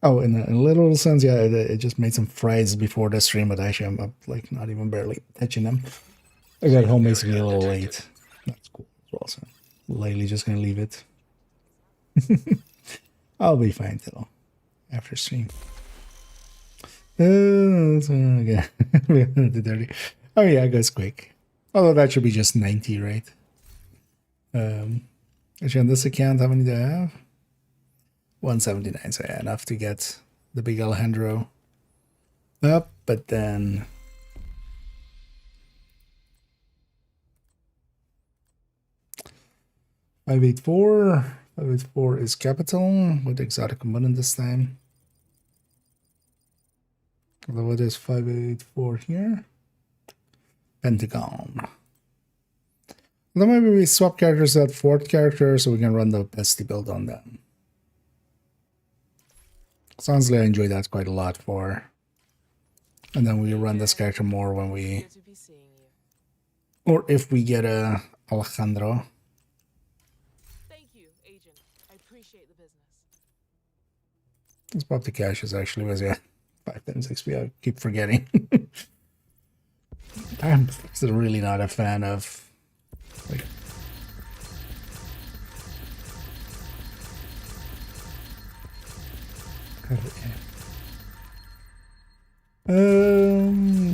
Oh, in a literal sense, yeah, it just made some fries before the stream, but actually I'm up, like, not even barely touching them. I got home basically a little late. That's cool as well, so lightly just gonna leave it. I'll be fine till after stream. Okay. Oh yeah, it goes quick. Although that should be just 90, right? Actually on this account, how many do I have? 179, so yeah, enough to get the big Alejandro up, but then 584 is capital with exotic component this time. Although what is 584 here? Pentagon. Then maybe we swap characters at fourth character so we can run the bestie build on them. Sounds like I enjoy that quite a lot for. And then we run this character more when we, Good to be seeing you. or if we get a Alejandro. Thank you, Agent. I appreciate the business. Let's pop the caches actually, was yeah. 5 times XP, I keep forgetting. I'm still really not a fan of, like,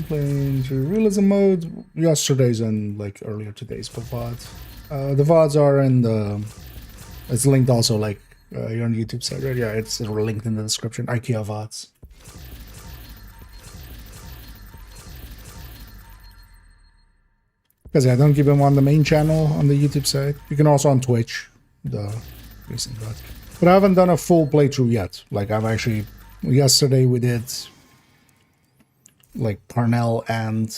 playing through realism mode yesterday's and like earlier today's VODs. The VODs are in the, it's linked also, like you're on the YouTube site, right? Yeah, it's linked in the description. IKEA VODs. Because I don't keep them on the main channel on the YouTube side. You can also on Twitch, the recent VOD. But I haven't done a full playthrough yet. Like, I've actually, yesterday we did like Parnell and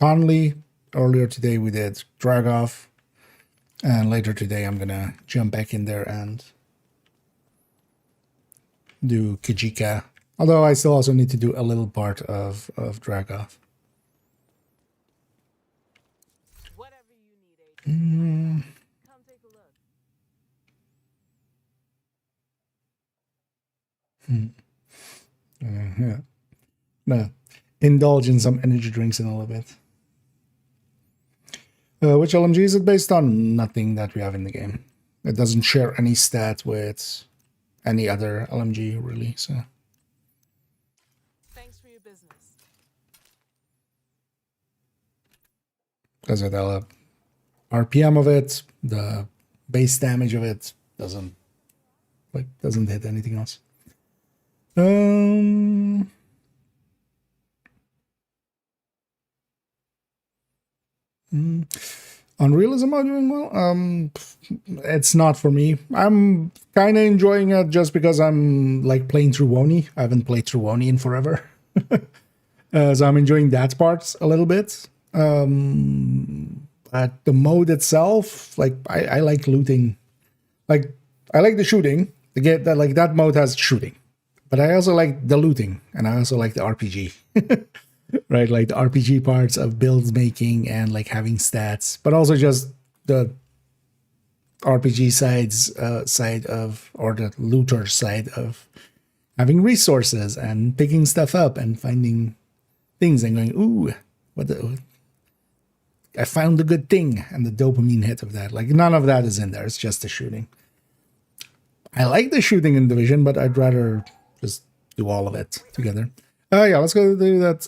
Conley. Earlier today we did Dragov. And later today I'm gonna jump back in there and do Kajika. Although I still also need to do a little part of Dragov. Whatever you need, Agent. Come take a look. Yeah. No. Indulge in some energy drinks in a little bit. Which LMG is it based on? Nothing that we have in the game. It doesn't share any stat with any other LMG, really, so. Thanks for your business. Because the RPM of it, the base damage of it, doesn't hit anything else. On realism, I'm doing well. It's not for me. I'm kind of enjoying it just because I'm like playing through Woni. I haven't played through Woni in forever, so I'm enjoying that part a little bit. But the mode itself, like I like looting. Like I like the shooting. To get that, like that mode has shooting, but I also like the looting and I also like the RPG. right? Like the RPG parts of build making and like having stats, but also just the RPG side of, or the looter side of having resources and picking stuff up and finding things and going, ooh, I found a good thing, and the dopamine hit of that. Like none of that is in there. It's just the shooting. I like the shooting in Division, but I'd rather just do all of it together. Yeah, let's go do that.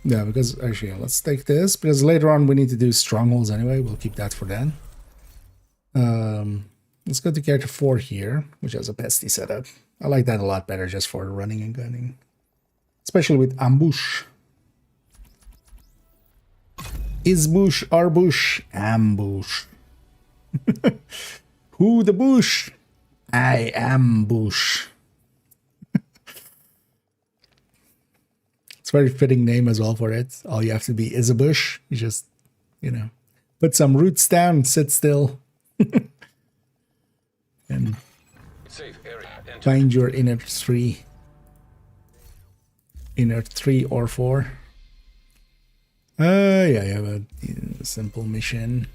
Yeah, because actually, let's take this because later on we need to do strongholds anyway. We'll keep that for then. Let's go to character 4 here, which has a pesty setup. I like that a lot better just for running and gunning, especially with ambush. Is bush, our bush, ambush. Who the bush? I am bush. It's a very fitting name as well for it. All you have to be is a bush. You just, you know, put some roots down, sit still, and Safe area. Enter. find your inner three or 4. Yeah, but simple mission.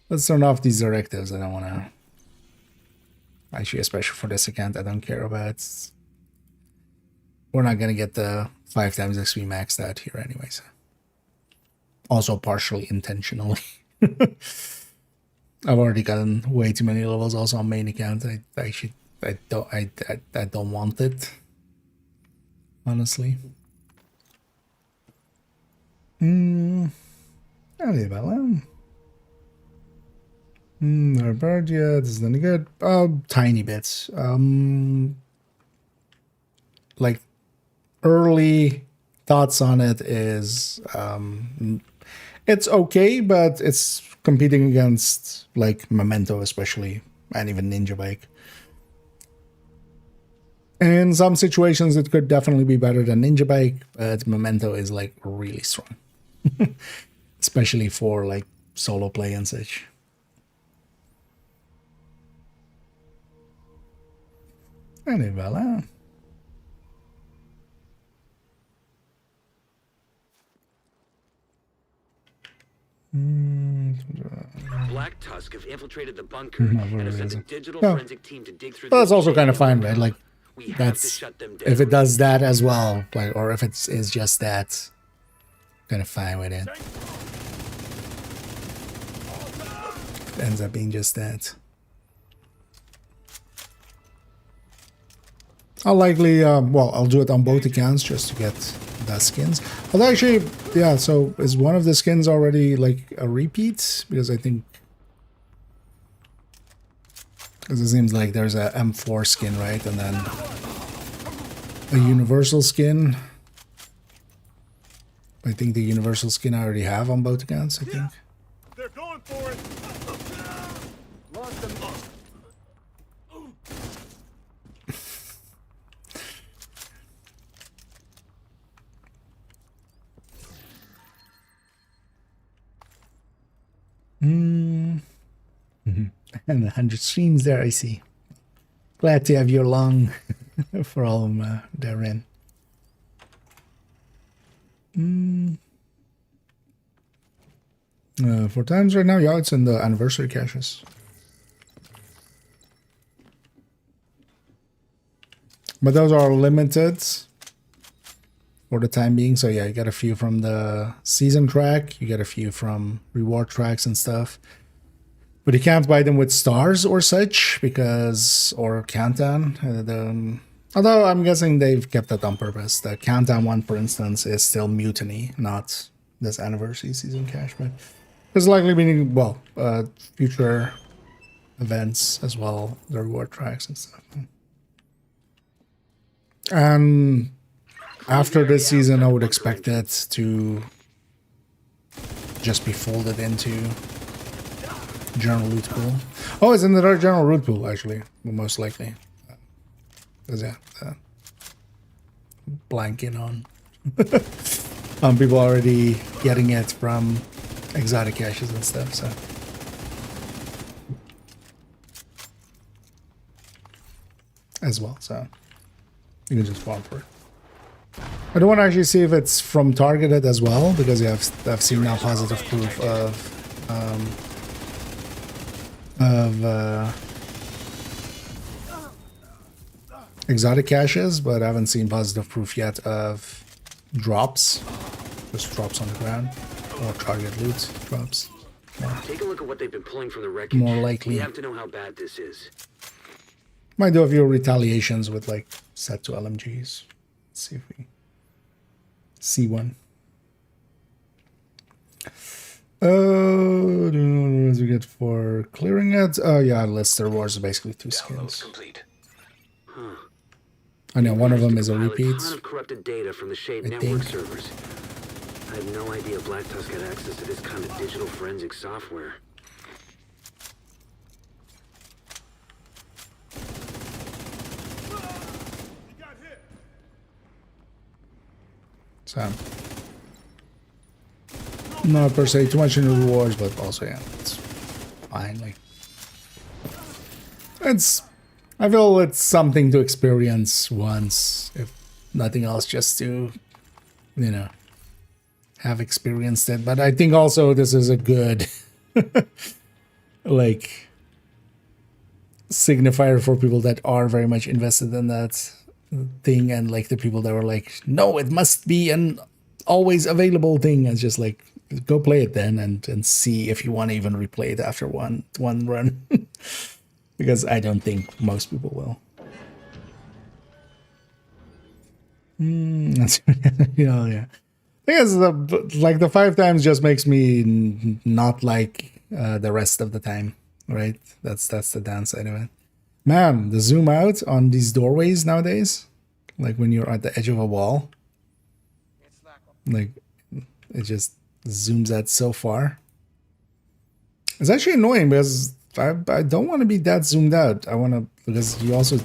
Let's turn off these directives. I don't want to. Actually, especially for this account, I don't care about. We're not going to get the 5 times XP maxed out here anyways. Also partially intentionally. I've already gotten way too many levels also on main account. I don't want it. Honestly. Bird, yeah, this is not good. Tiny bits. Like early thoughts on it is it's okay, but it's competing against like Memento especially, and even Ninja Bike. In some situations it could definitely be better than Ninja Bike, but Memento is like really strong. Especially for like solo play and such. Allez, voilà. Black Tusk have infiltrated the bunker and have sent a digital forensic team to dig through. But that's also kind of fine, right? Like we have to that's shut them down. if it does that as well, like, or if it's is just that, kind of fine with it. It ends up being just that. I'll likely, well, I'll do it on both accounts just to get the skins. Although actually, yeah, so is one of the skins already like a repeat? Because I think, because it seems like there's a M4 skin, right? And then a universal skin. I think the universal skin I already have on both accounts, I think. They're going for it. Lost them. And 100 streams there, I see. Glad to have you along for all of them therein. For times right now, yeah, it's in the anniversary caches. But those are limited for the time being. So yeah, you get a few from the season track, you get a few from reward tracks and stuff. But you can't buy them with stars or such, because, or countdown. Although I'm guessing they've kept that on purpose. The countdown one, for instance, is still Mutiny, not this anniversary season cache. But there's likely been, well, future events as well, the reward tracks and stuff. And after this season, I would expect it to just be folded into general loot pool. Oh, it's in the general loot pool, actually, most likely. Because yeah, blanking on people already getting it from exotic caches and stuff. So as well, so you can just farm for it. I don't want to actually see if it's from targeted as well, because yeah, I've seen now positive proof of exotic caches, but I haven't seen positive proof yet of drops. Just drops on the ground, or target loot drops. Take a look at what they've been pulling from the wreckage. More likely. We have to know how bad this is. Might do a few retaliations with like set to LMGs. Let's see if we see one. What do we get for clearing it? Oh yeah, Lister Wars is basically 2 Download skins. complete. I know one of them is a Compile repeat. A ton of corrupted data from the Shade I network think. servers. I had no idea Black Tusk had access to this kind of digital forensic software. So not per se too much in the rewards, but also yeah, it's fine. Like it's, I feel it's something to experience once, if nothing else, just to, you know, have experienced it. But I think also this is a good like signifier for people that are very much invested in that thing, and like the people that were like, no, it must be an always available thing. It's just like, go play it then and see if you want to even replay it after one run. Because I don't think most people will. That's, you know, yeah. I guess like the 5 times just makes me not like the rest of the time, right? That's the downside of it. Man, the zoom out on these doorways nowadays, like when you're at the edge of a wall, like it just zooms out so far. It's actually annoying because I don't want to be that zoomed out. I want to, because you also,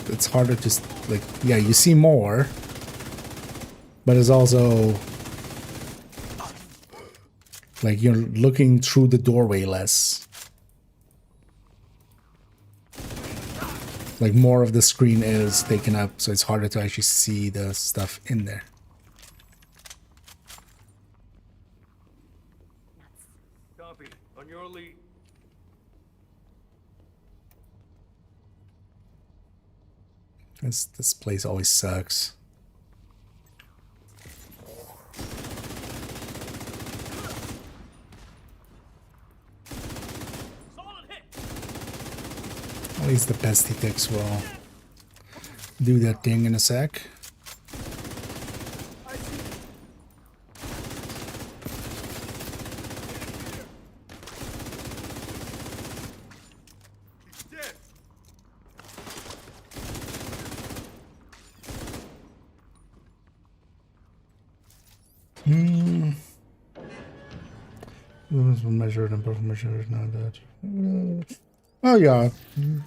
it's harder to, like, yeah, you see more, but it's also like you're looking through the doorway less. Like more of the screen is taken up, so it's harder to actually see the stuff in there. Copy. On your lead. This place always sucks. At least the pesty ticks will do that thing in a sec. Measured and perfect measured, not that. Oh yeah,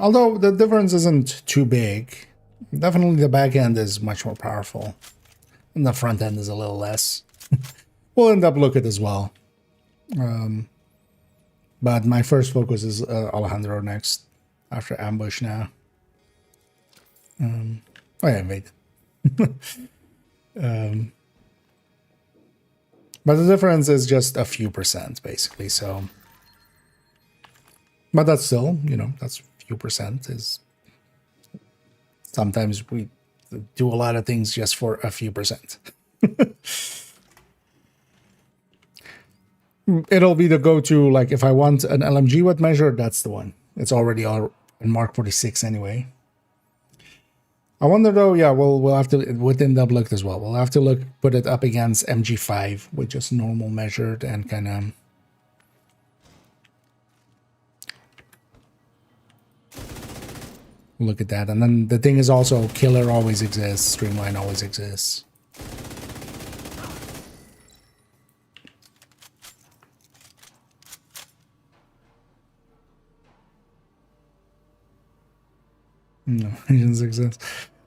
although the difference isn't too big. Definitely the back end is much more powerful, and the front end is a little less. We'll end up looking as well. But my first focus is Alejandro next, after Ambush now. Oh yeah, wait. But the difference is just a few percent, basically, so... But that's still, you know, that's a few percent is... Sometimes we do a lot of things just for a few percent. It'll be the go-to, like, if I want an LMG with measure, that's the one. It's already all in Mark 46 anyway. I wonder though, yeah, we'll have to, within the look as well, we'll have to put it up against MG5 with just normal measured and kind of... Look at that. And then the thing is also, killer always exists, streamline always exists. No, engines exist.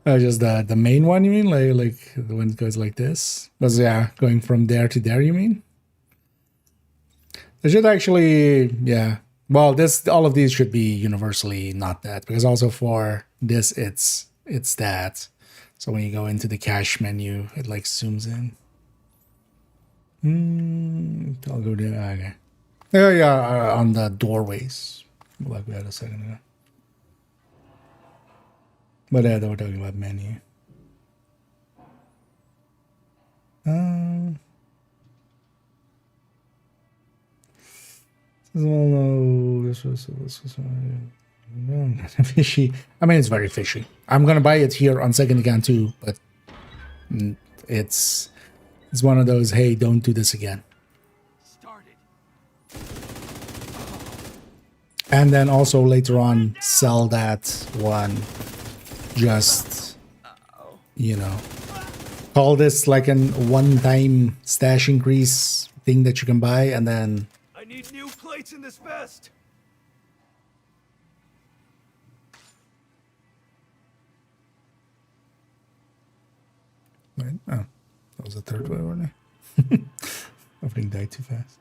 Just the main one, you mean? Like the one that goes like this? But yeah, going from there to there, you mean? They should actually, yeah. Well, all of these should be universally not that, because also for this, it's that. So when you go into the cache menu, it like zooms in. I'll go there. Okay. Yeah, on the doorways, like we had a second ago. But yeah, they were talking about menu. This was fishy. I mean, it's very fishy. I'm gonna buy it here on second account too, but it's one of those. Hey, don't do this again. And then also later on, sell that one. Just, you know, call this like an one-time stash increase thing that you can buy, and then I need new plates in this vest. right? Oh, that was the third way, wasn't it? Everything died too fast.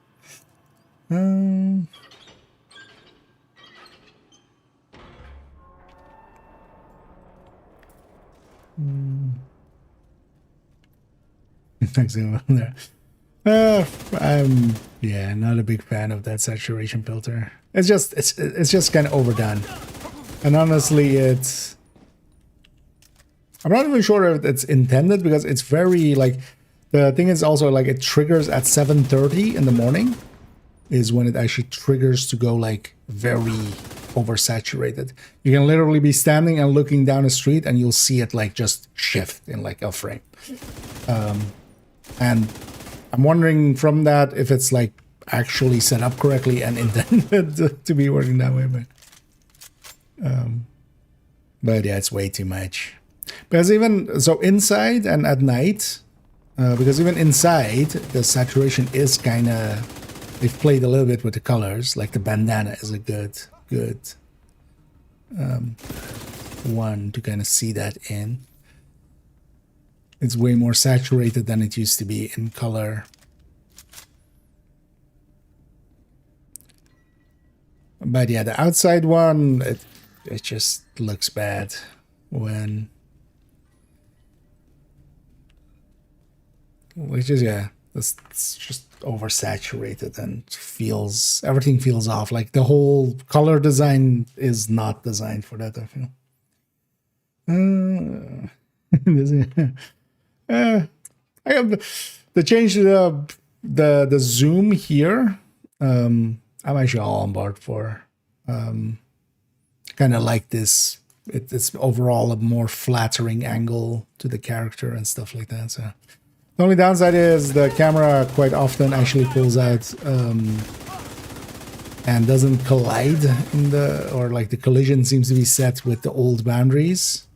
Next thing on there. I'm not a big fan of that saturation filter. It's just kind of overdone, and honestly, I'm not even sure if it's intended, because it's very like, the thing is also like it triggers at 7:30 in the morning is when it actually triggers to go like very oversaturated. You can literally be standing and looking down the street and you'll see it like just shift in like a frame. And I'm wondering from that if it's like actually set up correctly and intended to be working that way, but yeah, it's way too much. Because even so inside and at night, because even inside the saturation is kind of, they've played a little bit with the colors. Like the bandana is a good one to kind of see that in. It's way more saturated than it used to be in color. But yeah, the outside one, it just looks bad when, which is, yeah, it's just oversaturated and everything feels off. Like the whole color design is not designed for that, I feel. I have the change to the zoom here. I'm actually all on board for. Kind of like this. It's overall a more flattering angle to the character and stuff like that. So the only downside is the camera quite often actually pulls out and doesn't collide in or like the collision seems to be set with the old boundaries.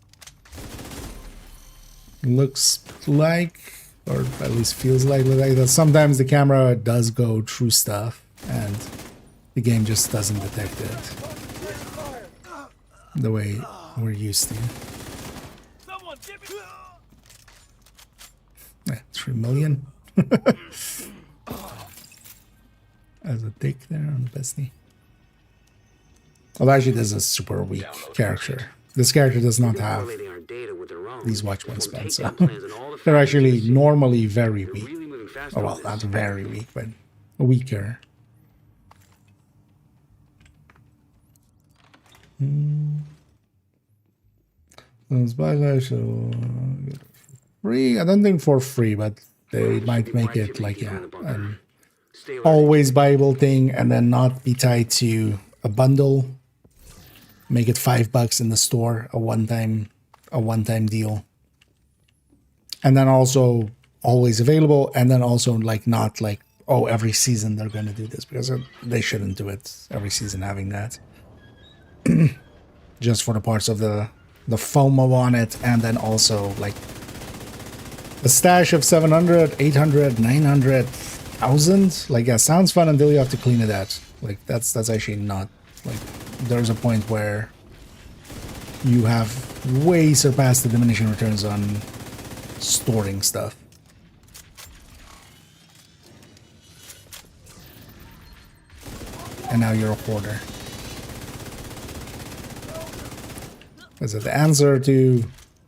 Looks like, or at least feels like that. Sometimes the camera does go through stuff and the game just doesn't detect it the way we're used to. Yeah, 3 million as a take there on the bestie. Well, actually, this is a super weak character. This character does not have these watch wingspan, so they're actually normally very weak. Oh, well, not very weak, but weaker. Free? I don't think for free, but they might make it like, yeah, an always buyable thing, and then not be tied to a bundle. Make it $5 in the store, a one-time deal, and then also always available, and then also like not like, oh, every season they're going to do this, because they shouldn't do it every season having that. Just for the parts of the FOMO on it, and then also like a stash of 700, 800, 900, 1,000. Like, yeah, sounds fun until you have to clean it out. Like that's actually not, like, there's a point where you have way surpassed the diminishing returns on storing stuff. And now you're a hoarder. Is it the answer to,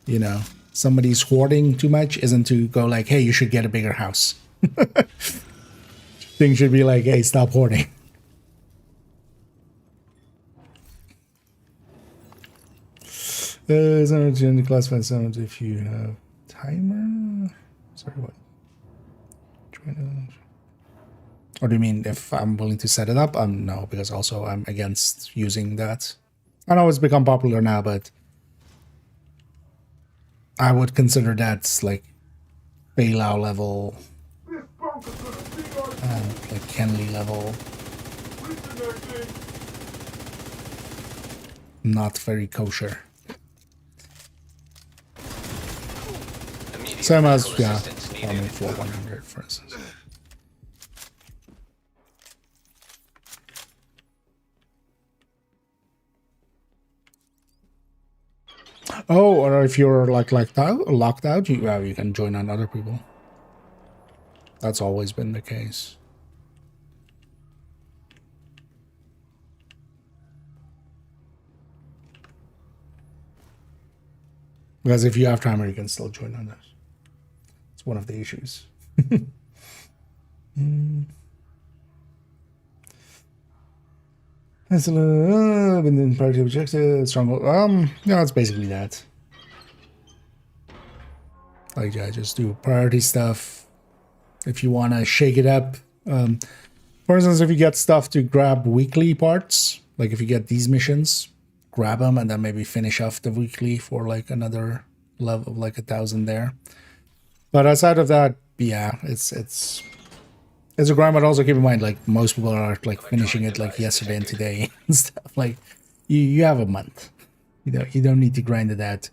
you know, somebody's hoarding too much isn't to go like, hey, you should get a bigger house. Things should be like, hey, stop hoarding. Someone in the classify someone if you have timer. Sorry, what? Or do you mean if I'm willing to set it up? No, because also I'm against using that. I know it's become popular now, but I would consider that like Bailout level and like Kenley level. Not very kosher. Immediate Same as, medical yeah, assistance needed. farming for 100, for instance. Oh, or if you're like locked out, you can join on other people. That's always been the case. Because if you have timer, you can still join on this. It's one of the issues. Been in priority objective, stronghold. Yeah, it's basically that. Like, yeah, just do priority stuff. If you want to shake it up, for instance, if you get stuff to grab weekly parts, like if you get these missions, grab them and then maybe finish off the weekly for like another level of like 1,000 there. But outside of that, yeah, it's a grind. But also keep in mind, like most people are like finishing it like yesterday and today and stuff. Like you have a month. You don't need to grind it out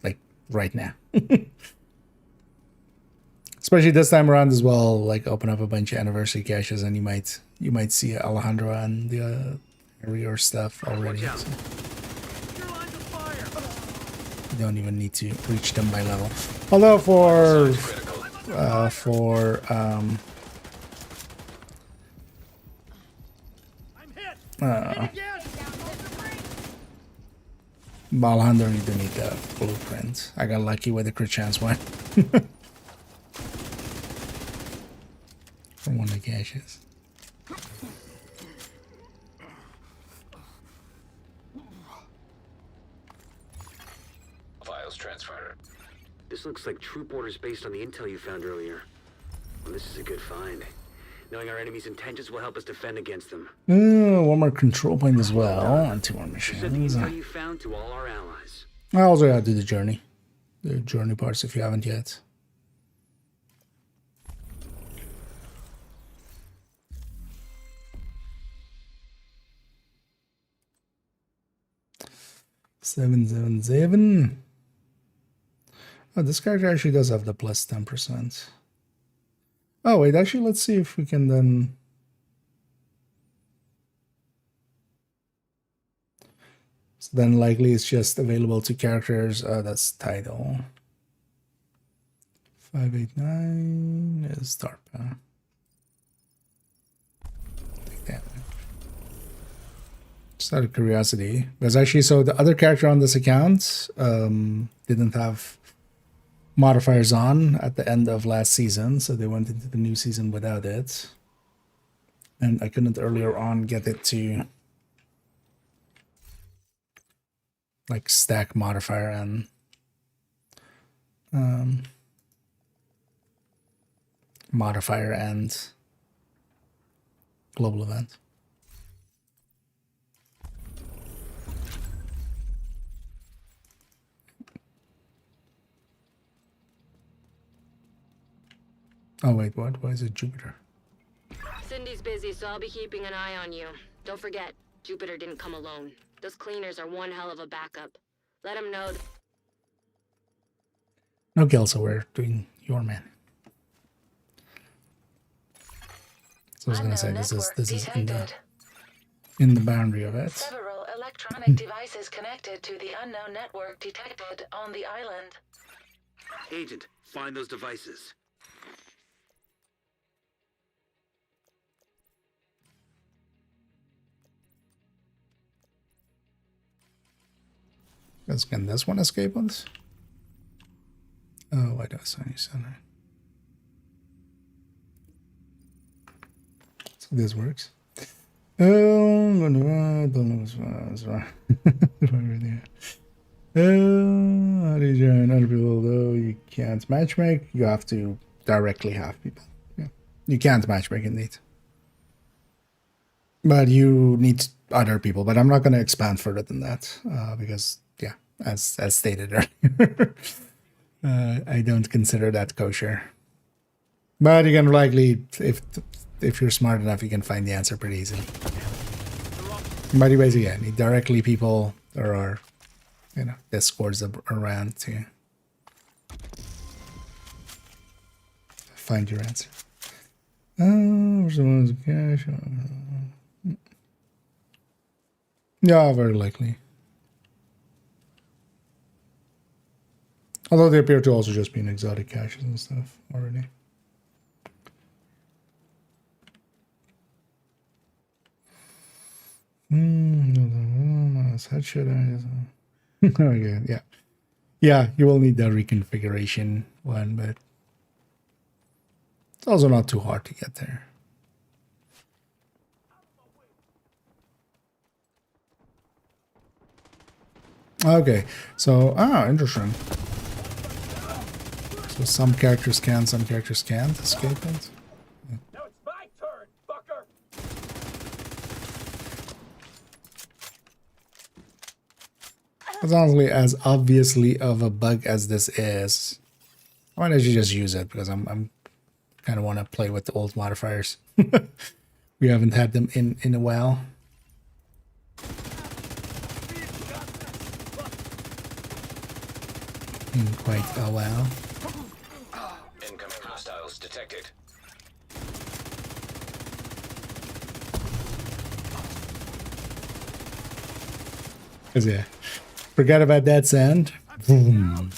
like right now. Especially this time around as well. Like open up a bunch of anniversary caches, and you might see Alejandro and the area stuff already. So you don't even need to reach them by level. Although for Alejandro, you do need the blueprint. I got lucky with the crit chance one. From one of the caches. Files transferred. This looks like troop orders based on the intel you found earlier. Well, this is a good find. Knowing our enemy's intentions will help us defend against them. One more control point as well, and 2 more Send the missions. intel you found to all our allies. I also gotta do the journey parts if you haven't yet. $777. Oh, this character actually does have the plus 10%. Oh wait, actually, let's see if we can then. So then likely it's just available to characters. That's title. 589 is DARPA. Take that. Just out of curiosity, because actually, so the other character on this account didn't have modifiers on at the end of last season, so they went into the new season without it. And I couldn't earlier on get it to like stack modifier and modifier and global event. Oh wait, what? Why is it Jupiter? Cindy's busy, so I'll be keeping an eye on you. Don't forget, Jupiter didn't come alone. Those cleaners are one hell of a backup. Let him know. No, Kelso, we're doing your man. So I was gonna say this is in the boundary of it. Several electronic devices connected to the unknown network detected on the island. Agent, find those devices. Can this one escape us? by those. So this works. Don't know what's wrong. How do you join other people though? You can't matchmake. You have to directly have people. Yeah. You can't matchmake indeed. But you need other people. But I'm not going to expand further than that because, yeah, as stated earlier, I don't consider that kosher. But you can likely, if you're smart enough, you can find the answer pretty easily. But anyways, yeah, need directly people there are, you know, discords around to find your answer. Where's the ones cash? Yeah, very likely. Although they appear to also just be in exotic caches and stuff already. Headshot. Okay, yeah. Yeah, you will need the reconfiguration one, but it's also not too hard to get there. Okay, so, interesting. So some characters can, some characters can't escape it. Yeah. Now it's my turn, fucker. It's honestly as obviously of a bug as this is. Why don't you just use it? Because I'm kind of want to play with the old modifiers. We haven't had them in a while. In quite a while. Incoming hostiles detected. Cause yeah, forget about that sound. Boom.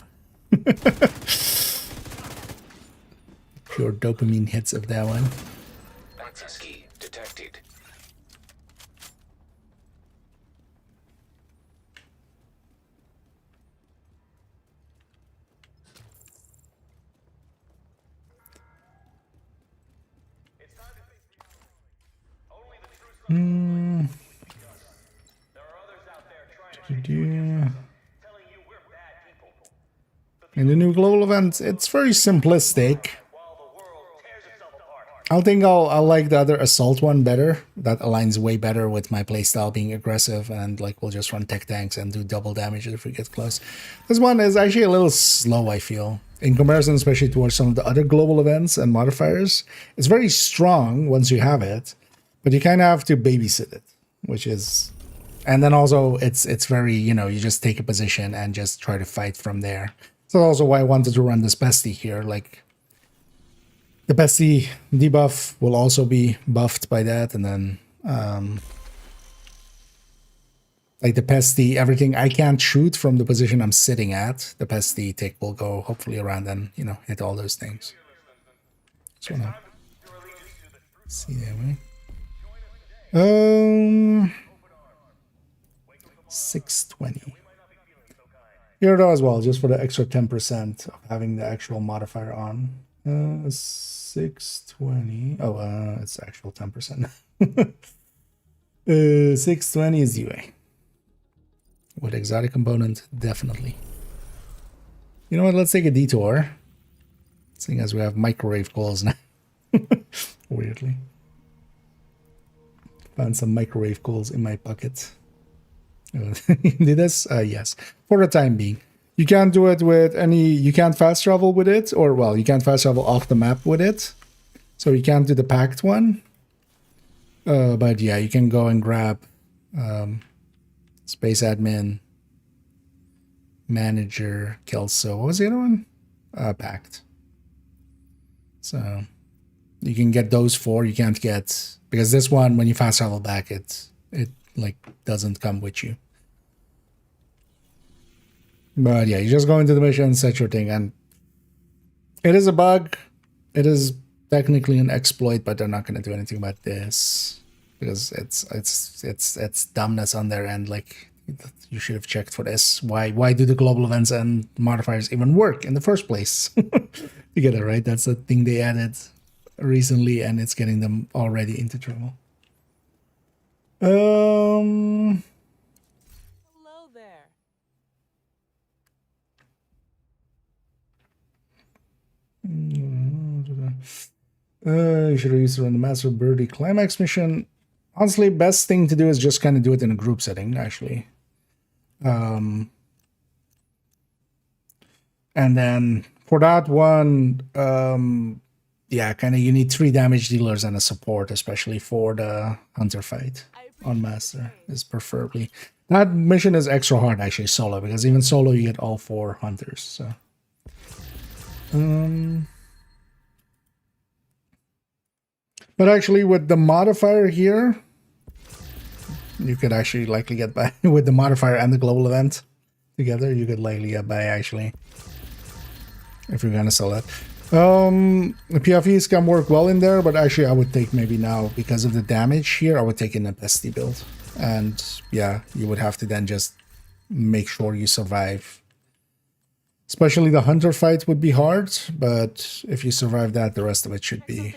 Pure dopamine hits of that one. Access key detected. In the new global event, it's very simplistic. I think I'll like the other assault one better. That aligns way better with my playstyle being aggressive and like we'll just run tech tanks and do double damage if we get close. This one is actually a little slow, I feel. In comparison, especially towards some of the other global events and modifiers. It's very strong once you have it, but you kind of have to babysit it, which is... And then also it's very, you know, you just take a position and just try to fight from there. So that's also why I wanted to run this bestie here. Like, the bestie debuff will also be buffed by that, and then like the pesty, everything I can't shoot from the position I'm sitting at, the pesty tick will go hopefully around and, you know, hit all those things. Just wanna see that way. 620. Here though as well, just for the extra 10% of having the actual modifier on. 620. Oh, it's actual 10%. 620 is UA. With exotic component, definitely. You know what? Let's take a detour. Seeing as we have microwave calls now. Weirdly. Found some microwave calls in my pocket. Did this? Yes. For the time being. You can't do it with any... You can't fast travel with it. Or, well, you can't fast travel off the map with it. So you can't do the packed one. But yeah, you can go and grab Space Admin, Manager, Kelso. What was the other one? Packed. So you can get those four. You can't get... Because this one, when you fast travel back, it like doesn't come with you. But yeah, you just go into the mission, set your thing, and it is a bug. It is technically an exploit, but they're not going to do anything about this because it's dumbness on their end. Like, you should have checked for this. Why do the global events and modifiers even work in the first place? You get it, right? That's the thing they added recently, and it's getting them already into trouble. Hello there. You should have used it on the Master Birdie Climax mission. Honestly, best thing to do is just kind of do it in a group setting, actually. And then for that one, yeah, kind of you need 3 damage dealers and a support, especially for the hunter fight on Master, is preferably. That mission is extra hard, actually, solo, because even solo you get all 4 hunters, so. But actually, with the modifier here, you could actually likely get by with the modifier and the global event together. You could likely get by, actually, if you're gonna sell that. The PFEs can work well in there, but actually, I would take maybe now, because of the damage here, I would take in a bestie build, and yeah, you would have to then just make sure you survive. Especially the hunter fight would be hard, but if you survive that, the rest of it shouldn't be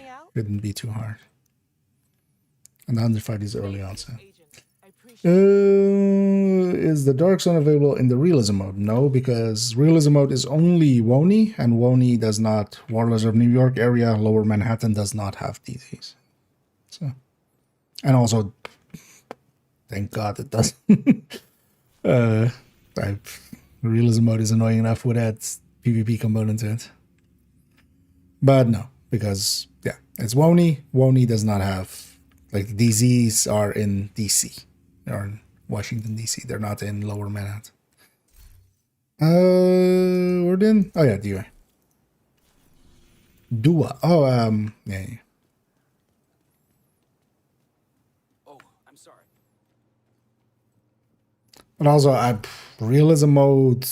too hard. And the hunter fight is early on, so. Is the Dark Zone available in the realism mode? No, because realism mode is only WONI, and WONI does not. Warlords of New York area, Lower Manhattan does not have DZs. So, and also, thank God it doesn't. Realism mode is annoying enough with that PvP component to it. But no, because, yeah, it's WONI. WONI does not have, like, DZs are in DC. They're in Washington, D.C. They're not in Lower Manhattan. We're in... Oh, yeah, DUA. Dua. Oh, yeah. Oh, I'm sorry. But also, realism mode...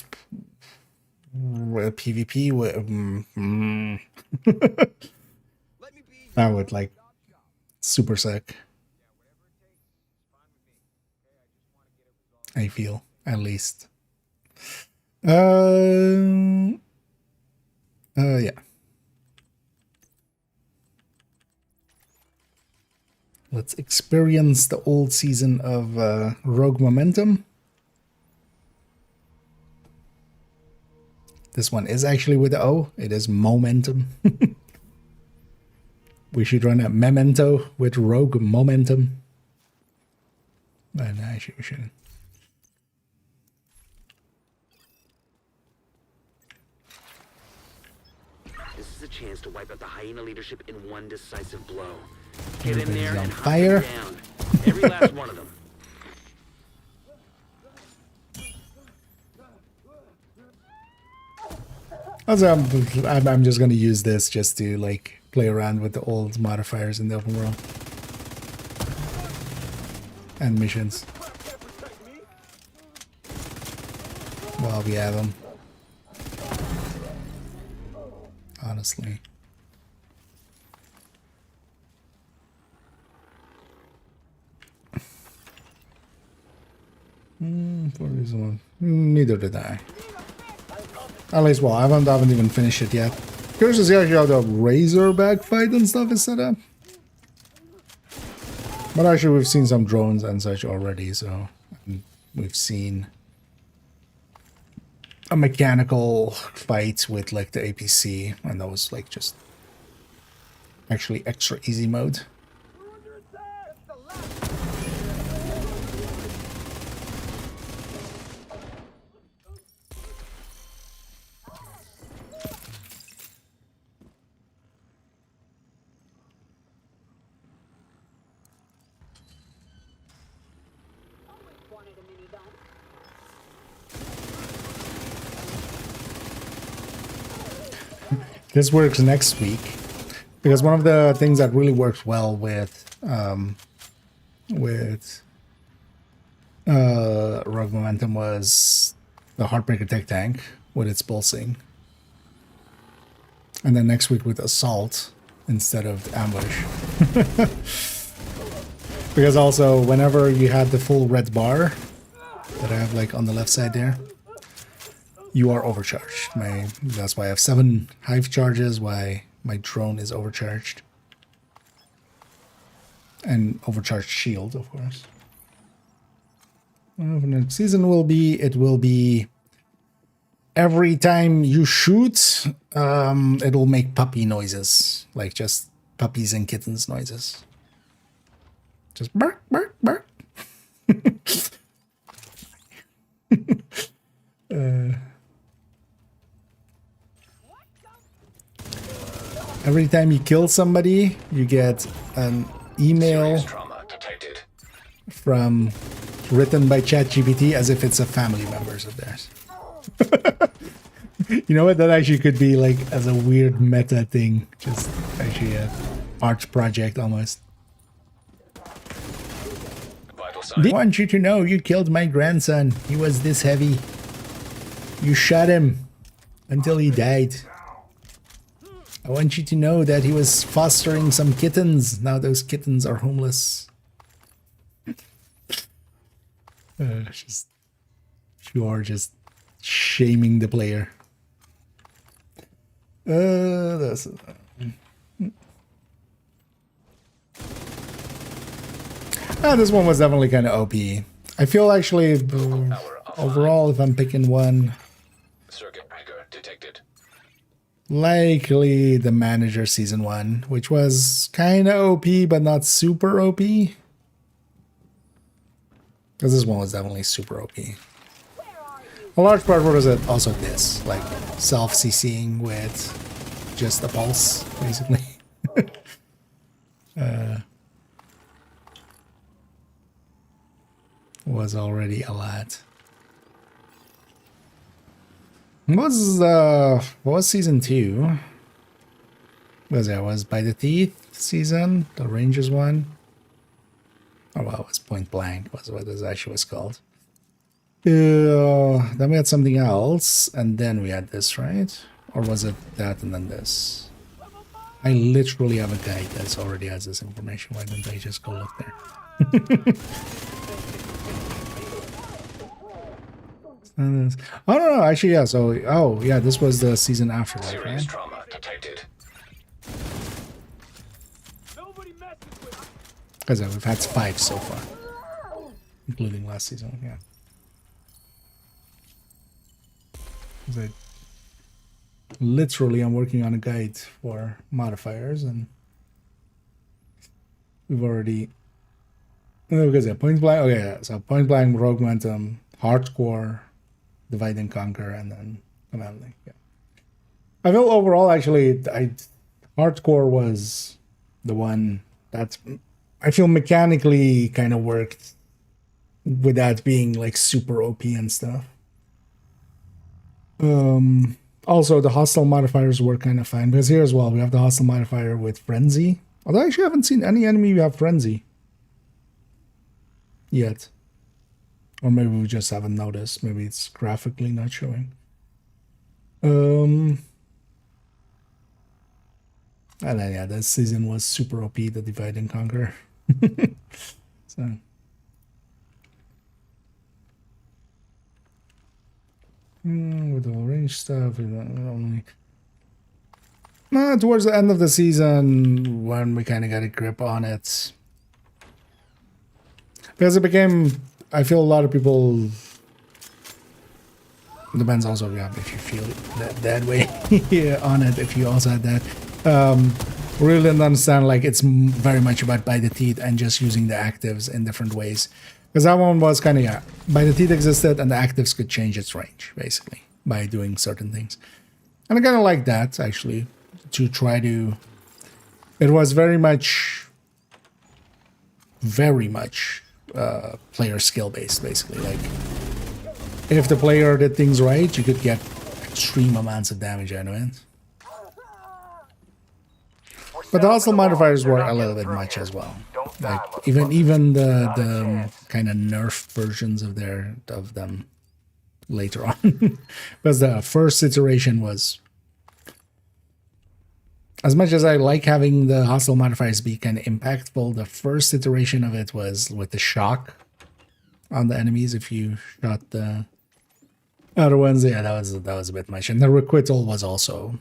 PvP... That would, like... Super sick. I feel, at least. Yeah. Let's experience the old season of Rogue Momentum. This one is actually with the O. It is Momentum. We should run a Memento with Rogue Momentum. But actually we shouldn't. This is a chance to wipe out the hyena leadership in one decisive blow. Get in there and hunt fire. them down. Every last one of them. Also, I'm just gonna use this just to like play around with the old modifiers in the open world and missions while we have them. Honestly. For this one, neither did I. At least, well, I haven't even finished it yet. Curious to see actually how the Razorback fight and stuff is set up. But actually, we've seen some drones and such already, so we've seen a mechanical fight with like the APC, and that was like just actually extra easy mode. This works next week because one of the things that really works well with Rogue Momentum was the Heartbreaker Tech Tank with its pulsing, and then next week with Assault instead of Ambush. Because also whenever you had the full red bar, that I have like on the left side there, you are overcharged. That's why I have 7 hive charges, why my drone is overcharged. And overcharged shield, of course. Well, the next season will be every time you shoot, it'll make puppy noises, like just puppies and kittens noises. Just bark, bark, bark. Every time you kill somebody, you get an email Trauma detected. from written by ChatGPT as if it's a family members of theirs. You know what? That actually could be like as a weird meta thing, just actually a art project almost. Vital sign. I want you to know you killed my grandson. He was this heavy. You shot him until he died. I want you to know that he was fostering some kittens. Now those kittens are homeless. Just, you are just shaming the player. This one was definitely kind of OP. I feel actually overall, if I'm picking one, Circuit breaker detected. likely the manager season 1, which was kind of OP but not super OP. Because this one was definitely super OP. A large part was it also this, like self-CCing with just a pulse, basically. Was already a lot. What was season 2? Was By the Teeth season, the Rangers one? Oh well, it was Point Blank, was what this actually was called. Then we had something else, and then we had this, right? Or was it that and then this? I literally have a guide that already has this information. Why didn't I just go look there? Oh no, actually, yeah. So, oh yeah, this was the season after that, Serious right? trauma detected. Because we've had 5 so far, including last season. Yeah. 'Cause literally, I'm working on a guide for modifiers, and we've already. Oh, because yeah, Point Blank. Okay, yeah, so Point Blank, Rogue Momentum, Hardcore, Divide and Conquer, and then Command Link. Yeah. I feel overall, actually, Hardcore was the one that I feel mechanically kind of worked without being like super OP and stuff. Also, the hostile modifiers were kind of fine because here as well we have the hostile modifier with Frenzy. Although I actually haven't seen any enemy who have Frenzy yet. Or maybe we just haven't noticed. Maybe it's graphically not showing. And then yeah, this season was super OP, the Divide and Conquer. So with all range stuff, only towards the end of the season when we kind of got a grip on it, because it became. I feel a lot of people. Depends also, yeah, if you feel that way yeah, on it. If you also had that, really didn't understand. Like it's very much about By the Teeth and just using the actives in different ways. Because that one was kind of, yeah, By the Teeth existed and the actives could change its range, basically, by doing certain things. And I kind of like that, actually, to try to... It was very much player skill-based, basically. Like, if the player did things right, you could get extreme amounts of damage out of it. But the hostile modifiers were a little bit much as well. Like even the kind of nerf versions of them later on, because the first iteration was, as much as I like having the hostile modifiers be kind of impactful, the first iteration of it was with the shock on the enemies if you shot the other ones. Yeah, that was a bit much. And the requital was also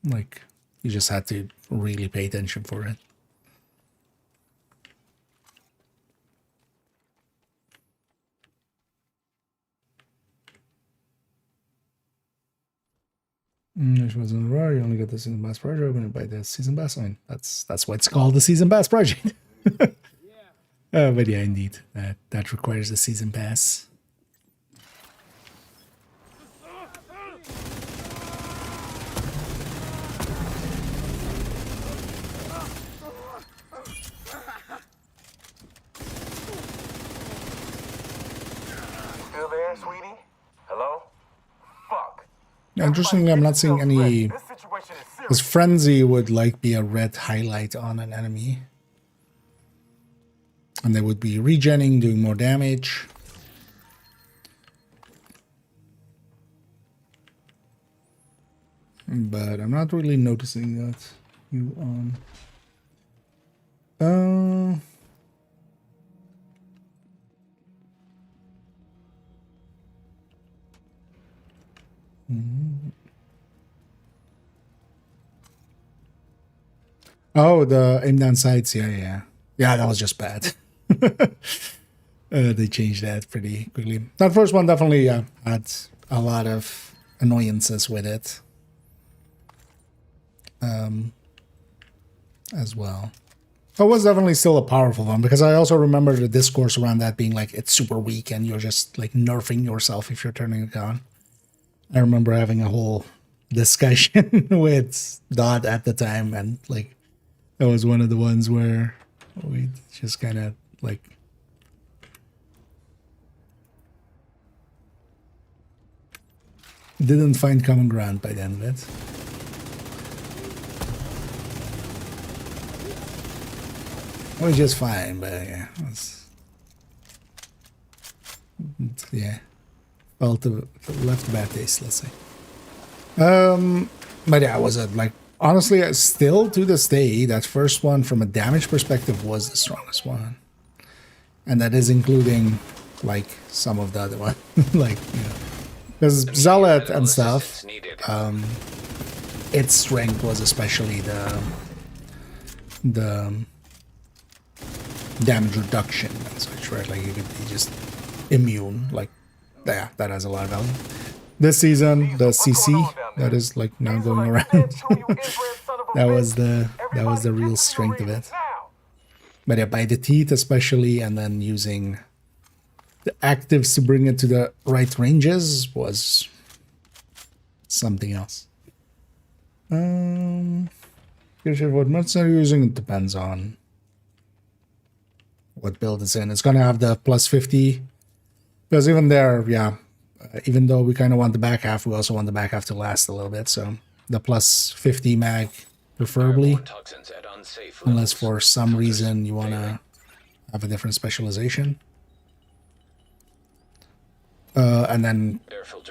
like you just had to really pay attention for it. Which was in a row. You only get the season pass project when you buy the season pass. I mean, that's why it's called the season pass project. But yeah, indeed, that requires a season pass. Still there, sweetie? Hello? Fuck. Interestingly, I'm not seeing any. This situation is serious. Because frenzy would like be a red highlight on an enemy. And they would be regenning, doing more damage. But I'm not really noticing that. You on. Oh, the aim down sights. Yeah, that was just bad. They changed that pretty quickly. That first one definitely had a lot of annoyances with it. As well. It was definitely still a powerful one, because I also remember the discourse around that being like, it's super weak and you're just like nerfing yourself if you're turning it on. I remember having a whole discussion with Dodd at the time, and like that was one of the ones where we just kind of like didn't find common ground by the end of it. It was just fine, but yeah, felt left a bad taste, let's say. But yeah, was it like, honestly, still to this day, that first one from a damage perspective was the strongest one, and that is including like some of the other one, like, you know, because Zealot and stuff, its strength was especially the damage reduction and such, right? Like you could be just immune, like, yeah, that has a lot of value. This season, the CC that is like now going around, that was the real strength of it. But yeah, by the teeth especially, and then using the actives to bring it to the right ranges was something else. What mods are you using? It depends on what build it's in. It's gonna have the plus 50, because even there, yeah, even though we kind of want the back half, we also want the back half to last a little bit. So the plus 50 mag preferably, unless for some reason you want to have a different specialization. And then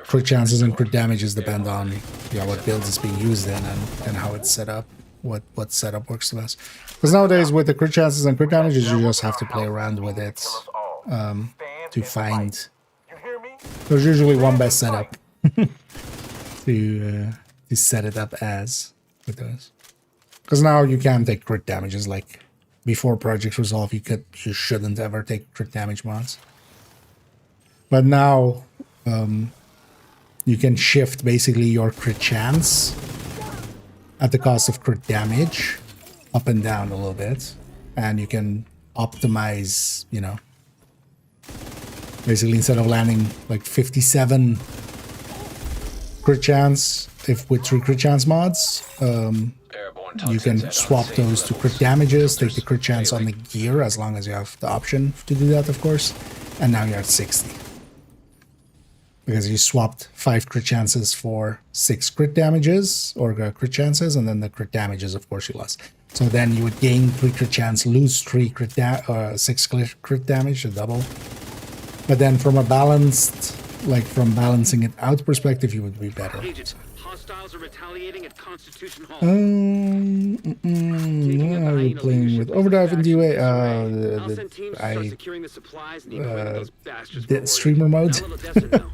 crit chances and crit damages depend on, yeah, what build it's being used in and how it's set up, what setup works the best. Because nowadays with the crit chances and crit damages, you just have to play around with it to find. There's usually one best setup to set it up as with those. Because now you can take crit damages. Like before Project Resolve, you shouldn't ever take crit damage mods. But now you can shift basically your crit chance at the cost of crit damage up and down a little bit, and you can optimize, you know, basically instead of landing like 57 crit chance, if with 3 crit chance mods, you can swap those to crit damages, take the crit chance on the gear, as long as you have the option to do that, of course, and now you're at 60. Because you swapped 5 crit chances for 6 crit damages, or crit chances, and then the crit damages, of course, you lost. So then you would gain 3 crit chance, lose 6 crit damage, a double. But then from a balanced, like from balancing it out perspective, you would be better. Agent, hostiles are retaliating at Constitution Hall. Taking out the Are you hyena playing leadership with is a Overdrive in faction DUA? disarray. I'll send teams to start I securing the supplies and equipment those bastards did were streamer ordered. mode. Now let Odessa know.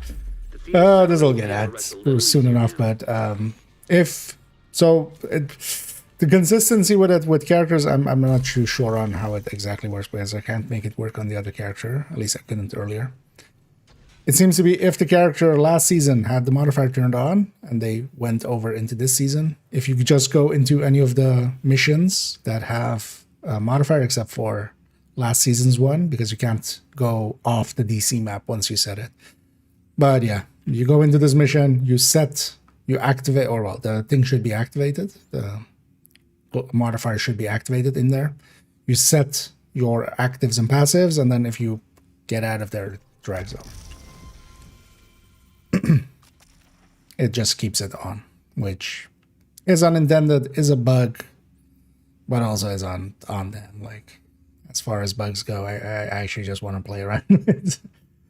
The Theater This will will get be able to at rest a little soon easier enough, now. but if so, the consistency with it with characters, I'm not too sure on how it exactly works because I can't make it work on the other character. At least I couldn't earlier. It seems to be if the character last season had the modifier turned on and they went over into this season, if you could just go into any of the missions that have a modifier except for last season's one, because you can't go off the DC map once you set it. But yeah, you go into this mission, you activate, or well, the thing should be activated. The modifier should be activated in there. You set your actives and passives, and then if you get out of there, it drags on. It just keeps it on, which is unintended, is a bug, but also is on them. Like, as far as bugs go, I actually just want to play around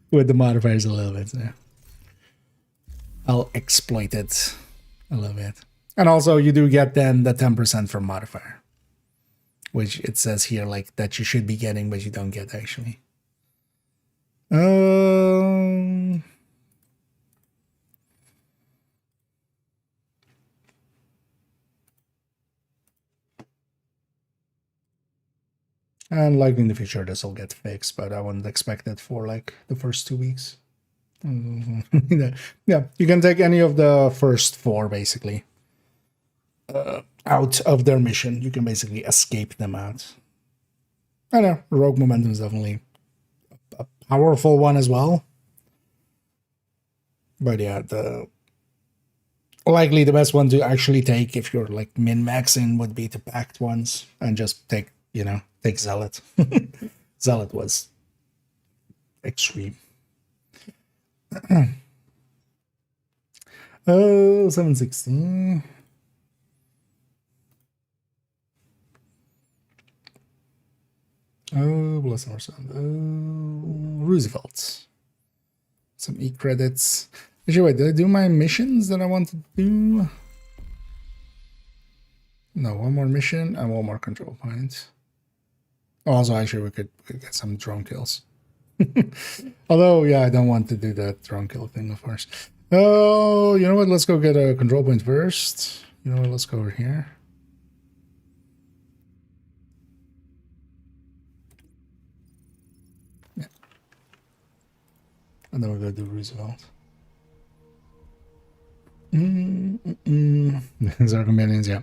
with the modifiers a little bit. So I'll exploit it a little bit. And also, you do get then the 10% from modifier, which it says here like that you should be getting, but you don't get actually. And likely in the future this will get fixed, but I wouldn't expect it for like the first 2 weeks. Yeah, you can take any of the first 4 basically out of their mission. You can basically escape them out. I know, Rogue Momentum is definitely a powerful one as well. But yeah, likely the best one to actually take if you're like min-maxing would be the packed ones and just take, take Zealot. Zealot was extreme. 716. Oh, bless our son. Oh, Roosevelt. Some E-credits. Actually, wait, did I do my missions that I want to do? No, one more mission and one more control point. Also, actually, we could get some drone kills. Although, yeah, I don't want to do that drone kill thing, of course. Oh, you know what? Let's go get a control point first. You know what? Let's go over here. Yeah. And then we're going to do Roosevelt. These are companions, yeah.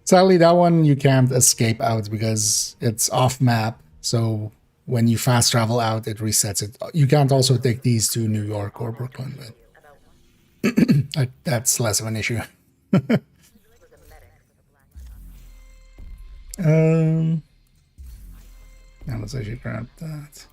Sadly, that one you can't escape out because it's off map. So when you fast travel out, it resets it. You can't also take these to New York or Brooklyn, but that's less of an issue. Now let's actually grab that.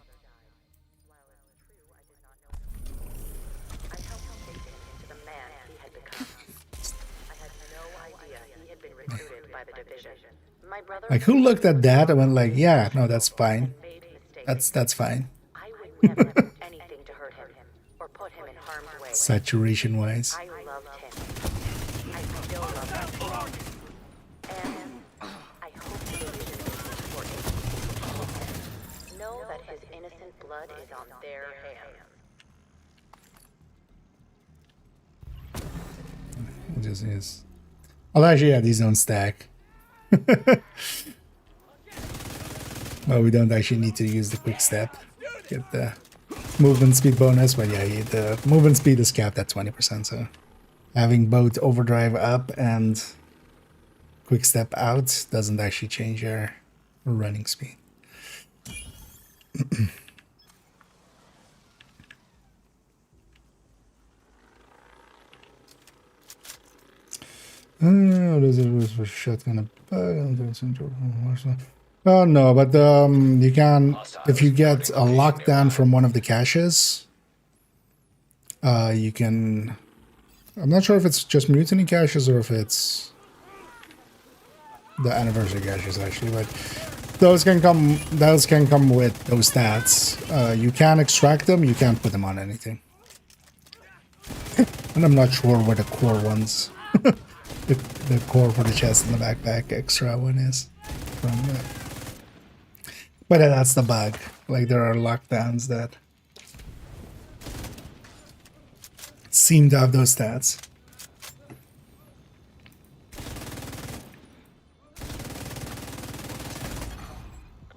Like, who looked at that and went like, yeah, no, that's fine. That's fine. I would never do anything to hurt him or put him in harm's way. Saturation wise. I loved him. I still love him. And I hope the division for him. Know that his innocent blood is on their hands. It just is. Although actually, yeah, these don't stack. Well, we don't actually need to use the quick step. Get the movement speed bonus, but yeah, the movement speed is capped at 20%, so having both overdrive up and quick step out doesn't actually change your running speed. What is it for shotgun? Oh no, but you can, if you get a lockdown from one of the caches, you can. I'm not sure if it's just mutiny caches or if it's the anniversary caches actually, but those can come. Those can come with those stats. You can extract them. You can't put them on anything. And I'm not sure where the core ones. The core for the chest and the backpack extra one is. from. Yeah. But that's the bug. Like there are lockdowns that seem to have those stats.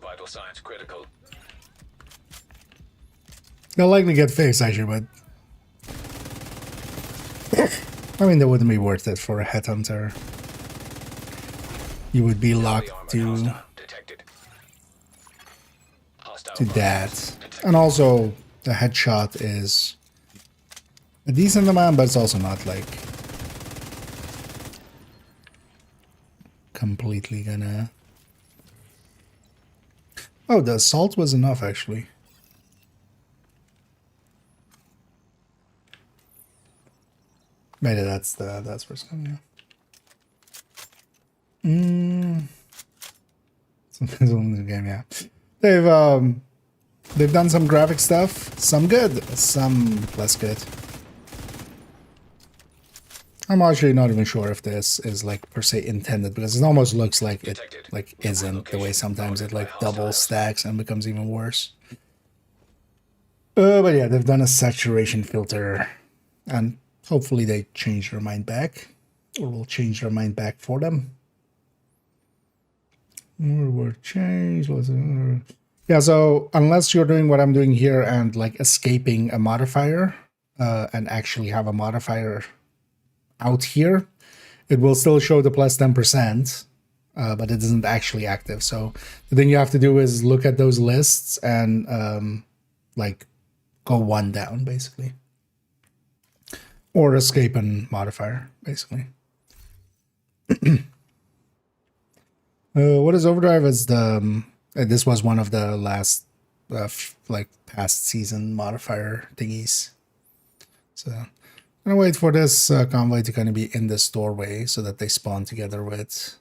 Vital signs critical. They'll likely get fixed actually, but I mean that wouldn't be worth it for a headhunter. You would be locked to that. And also the headshot is a decent amount, but it's also not like completely gonna... Oh, the assault was enough actually. Maybe that's where it's coming. This one's a game, yeah. They've done some graphic stuff, some good, some less good. I'm actually not even sure if this is like per se intended, because it almost looks like it like isn't, the way sometimes it like double stacks and becomes even worse. But yeah, they've done a saturation filter, and hopefully they change their mind back, or will change their mind back for them. More word change. Yeah, so unless you're doing what I'm doing here and like escaping a modifier and actually have a modifier out here, it will still show the plus 10%, but it isn't actually active. So the thing you have to do is look at those lists and like go one down basically, or escape and modifier basically. What is overdrive is the this was one of the last like past season modifier thingies. So I'm gonna wait for this convoy to kind of be in this doorway so that they spawn together with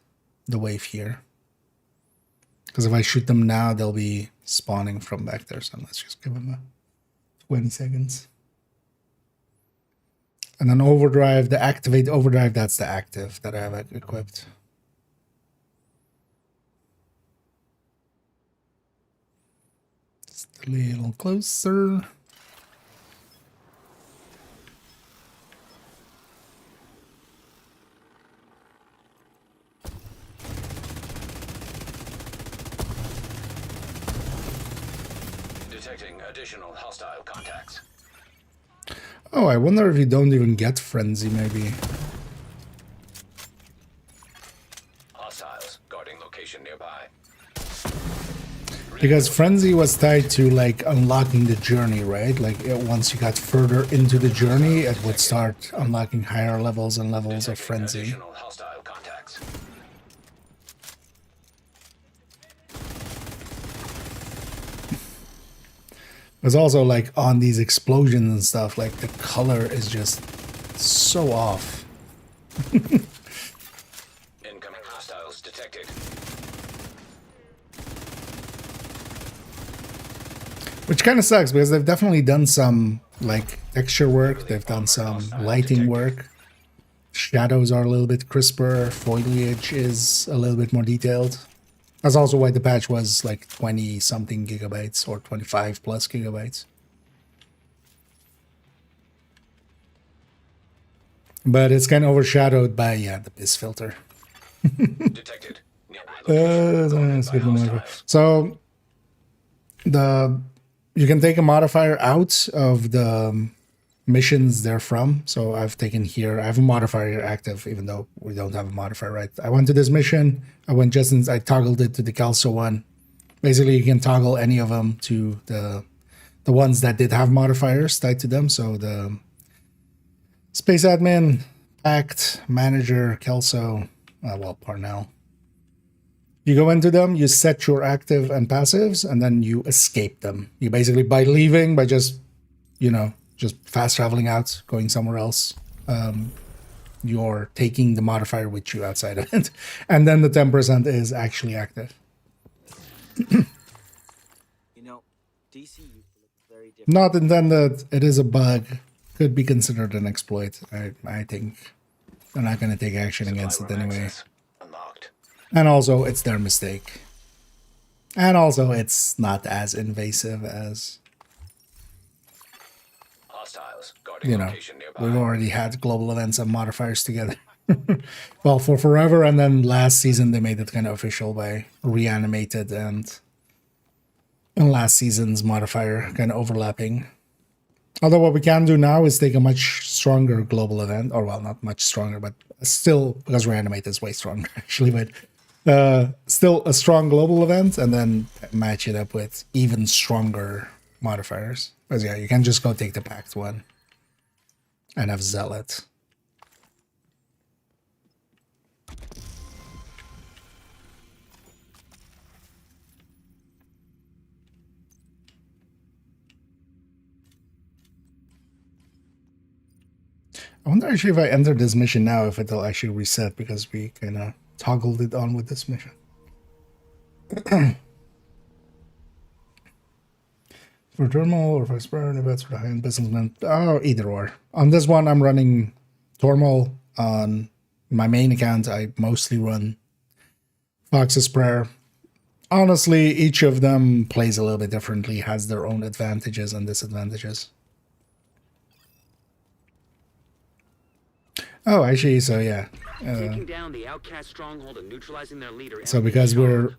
the wave here. Because if I shoot them now, they'll be spawning from back there. So let's just give them 20 seconds. And then overdrive, the activate overdrive, that's the active that I have equipped. Just a little closer. Detecting additional hostile contacts. Oh, I wonder if you don't even get frenzy, maybe. Hostiles guarding location nearby. Because frenzy was tied to like unlocking the journey, right? Like once you got further into the journey, it would start unlocking higher levels and levels of frenzy. Additional hostile contacts. It's also like on these explosions and stuff, like the color is just so off. Incoming hostiles detected. Which kind of sucks because they've definitely done some like texture work, they've done some lighting work. Shadows are a little bit crisper, foliage is a little bit more detailed. That's also why the patch was like 20 something gigabytes or 25 plus gigabytes. But it's kind of overshadowed by, yeah, the BIS filter. Detected. So you can take a modifier out of the missions they're from. So I've taken here, I have a modifier active, even though we don't have a modifier, right? I went to this mission, I toggled it to the Kelso one. Basically, you can toggle any of them to the ones that did have modifiers tied to them. So the Space Admin, Pact, Manager, Kelso, well, Parnell. You go into them, you set your active and passives, and then you escape them. You basically, by leaving, by just, you know, just fast traveling out, going somewhere else, you're taking the modifier with you outside of it. And then the 10% is actually active. You know, DC used to look very different. Not intended, it is a bug. Could be considered an exploit. I think they're not going to take action against it anyway. Unlocked. And also, it's their mistake. And also, it's not as invasive as, Hostiles guarding you know, location nearby. we've already had global events and modifiers together. Well, for forever, and then last season they made it kind of official by reanimated and last season's modifier kind of overlapping. Although what we can do now is take a much stronger global event, or well, not much stronger, but still, because reanimate is way stronger actually, but still a strong global event, and then match it up with even stronger modifiers. Because yeah, you can just go take the packed one and have Zealot. I wonder actually if I enter this mission now, if it'll actually reset, because we kind of toggled it on with this mission. For Thermal or for Spur, events for the high-end businessman. Oh, either or. On this one, I'm running Thermal. On my main account, I mostly run Fox's Prayer. Honestly, each of them plays a little bit differently, has their own advantages and disadvantages. Oh, actually, so yeah. Taking down the outcast stronghold and neutralizing their leader. So because we're...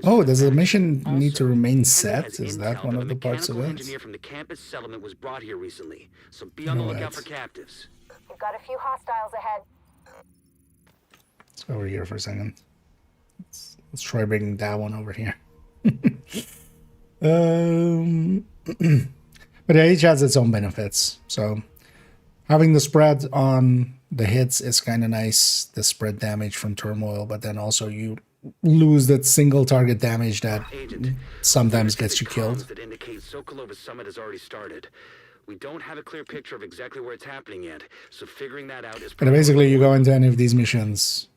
Oh, does the mission need to remain set? set? Is that one of the parts of it? Engineer from the campus settlement was brought here recently, so be on the lookout for captives. We've got a few hostiles ahead. Let's go over here for a second. Let's try bringing that one over here. But yeah, each has its own benefits. So having the spread on the hits is kind of nice, the spread damage from turmoil, but then also you lose that single target damage that sometimes gets you killed. That indicate Sokolova's summit has already started. We don't have a clear picture of exactly where it's happening yet, so figuring that out is... But basically, you go into any of these missions,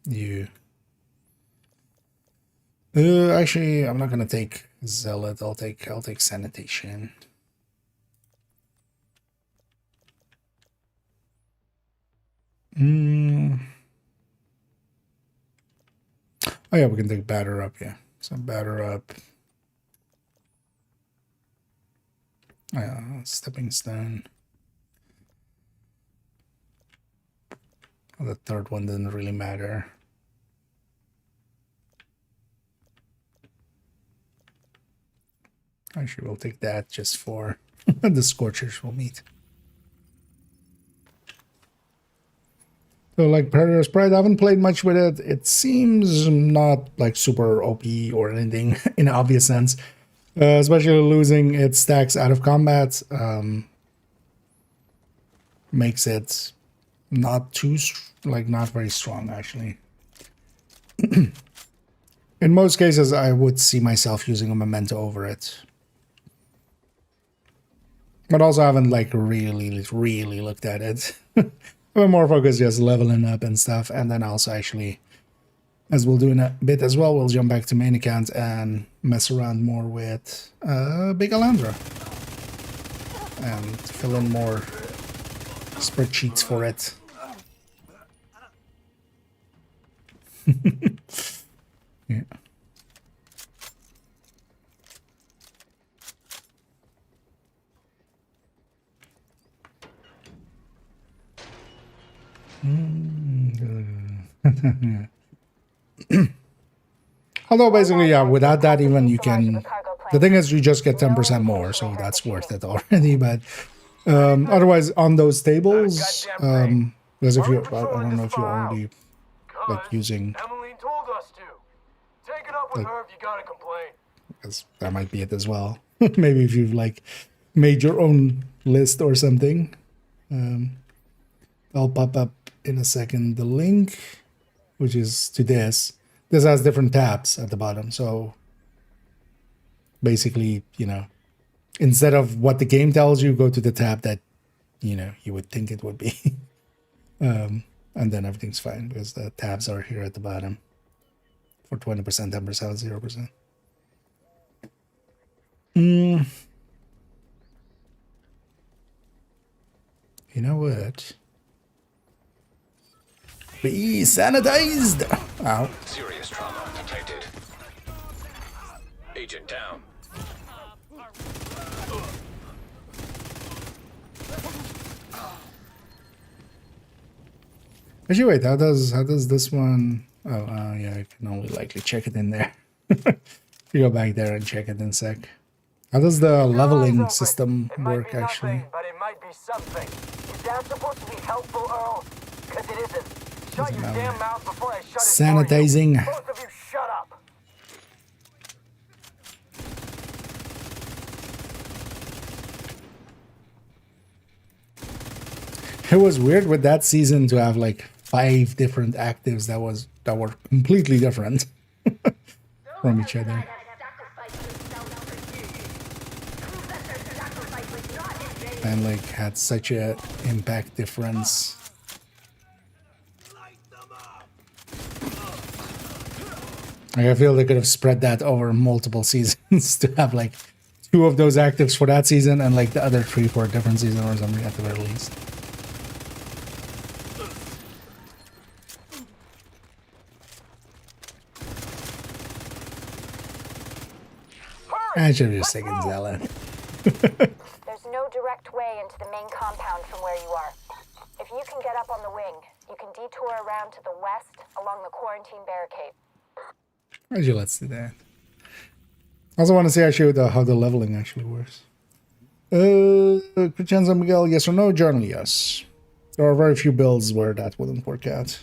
you... actually, I'm not gonna take Zealot. I'll take Sanitation. Oh yeah, we can take Batter Up, yeah. So Batter Up. Stepping Stone. Oh, the third one didn't really matter. Actually, we'll take that just for the Scorchers we'll meet. So like Predator's Pride, I haven't played much with it. It seems not like super OP or anything in an obvious sense. Especially losing its stacks out of combat makes it not very strong actually. In most cases, I would see myself using a memento over it. But also I haven't like really looked at it. I'm more focused just leveling up and stuff, and then also actually, as we'll do in a bit as well, we'll jump back to main account and mess around more with Big Alandra. And fill in more spreadsheets for it. Yeah. Although basically, yeah, without that even you can... The thing is, you just get 10% more, so that's worth it already. But otherwise, on those tables, because if you... I don't know if you're already like using... Emmeline told us to. Take it up with her if you gotta complain. Because that might be it as well. Maybe if you've like made your own list or something. I'll pop up in a second the link, which is to this. This has different tabs at the bottom, so basically, you know, instead of what the game tells you, go to the tab that, you know, you would think it would be. And then everything's fine because the tabs are here at the bottom for 20%, 10%, 0%. You know what? Be sanitized! Ow. Serious trauma detected. Agent down. Actually, wait. How does this one? Oh, yeah. I can only likely check it in there. You go back there and check it in a sec. How does the leveling system It might work be actually? nothing, but it might be something. Is that supposed to be helpful, Earl? Because it isn't. Shut your damn mouth before I shut it for you. Sanitizing. Both of you shut up. It was weird with that season to have like 5 different actives that were completely different from each other. And like had such a impact difference. Like, I feel they could have spread that over multiple seasons to have like 2 of those actives for that season and like the other 3 for a different season or something at the very least. I should have just taken Zella. There's no direct way into the main compound from where you are. If you can get up on the wing, you can detour around to the west along the quarantine barricade. Actually, let's do that. I also want to see actually how the leveling actually works. Christianza Miguel, yes or no? Journal, yes. There are very few builds where that wouldn't work out.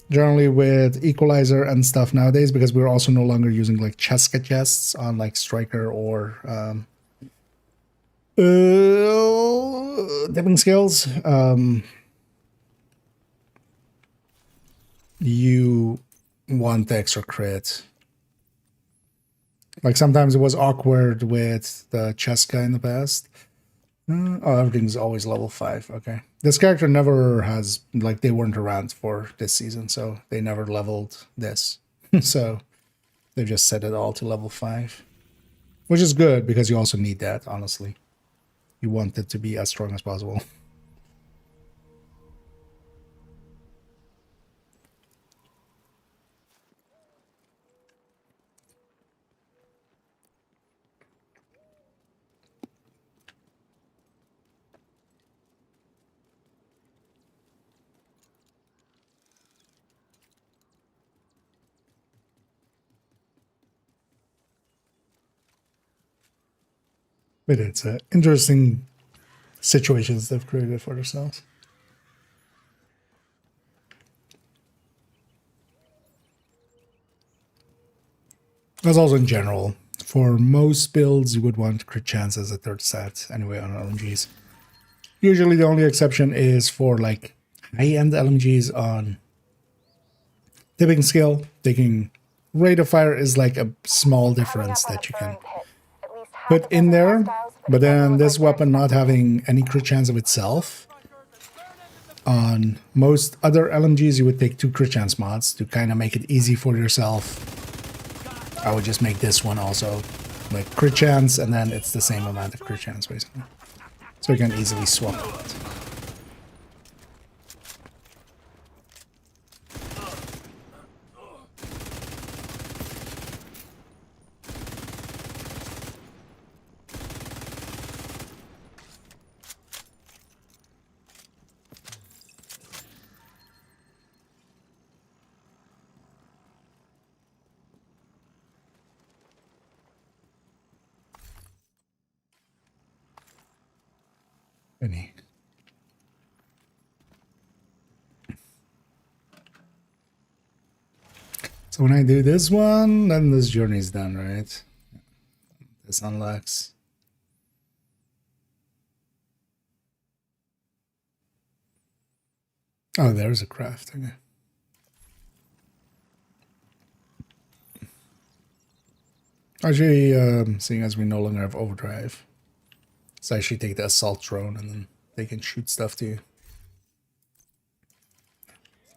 Generally with equalizer and stuff nowadays, because we're also no longer using like Cheska chests on like Striker or dipping scales. You want the extra crit. Like sometimes it was awkward with the Cheska in the past. Oh, everything's always level 5. Okay. This character never has, like, they weren't around for this season, so they never leveled this. So they've just set it all to level 5. Which is good, because you also need that, honestly. You want it to be as strong as possible. But it's interesting situations they've created for themselves. That's also in general. For most builds, you would want crit chance as a third set anyway on LMGs. Usually the only exception is for like high-end LMGs on tipping scale. Taking rate of fire is like a small difference that you can put in there, but then this weapon not having any crit chance of itself. On most other LMGs, you would take 2 crit chance mods to kind of make it easy for yourself. I would just make this one also like crit chance, and then it's the same amount of crit chance basically. So you can easily swap it. Any. So when I do this one, then this journey's done, right? This unlocks. Oh, there's a craft. Okay. Actually, seeing as we no longer have overdrive, let's actually take the assault drone and then they can shoot stuff to you.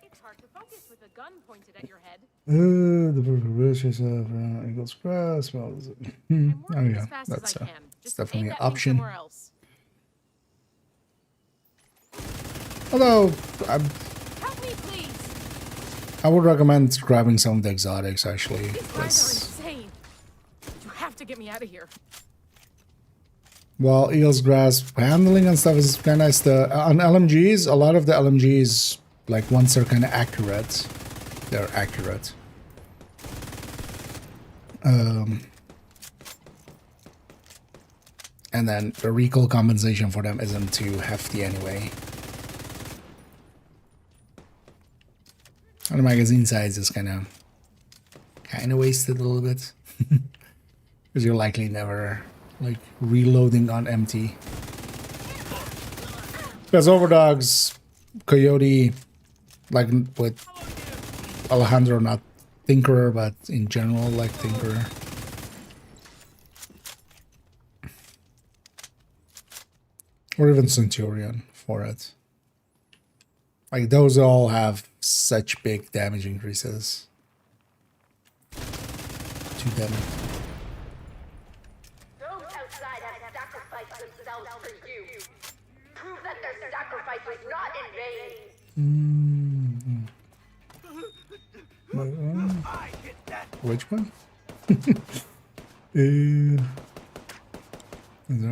It's hard to focus with a gun pointed at your head. The British Eagles Cross. Well, is it? Oh yeah, that's definitely an option. Else. Although, Help me, please. I would recommend grabbing some of the exotics actually. These guys are insane. You have to get me out of here. Well, Eel's grasp handling and stuff is kind of nice. On LMGs, a lot of the LMGs, like once they're kind of accurate, they're accurate. And then the recoil compensation for them isn't too hefty anyway. And the magazine size is kind of wasted a little bit. Because you're likely never like reloading on empty. Because Overdogs, Coyote, like with Alejandro, not Tinkerer, but in general like Tinkerer. Or even Centurion for it. Like those all have such big damage increases to them. Those outside have sacrificed themselves for you. Prove that their sacrifice was not in vain. Which one?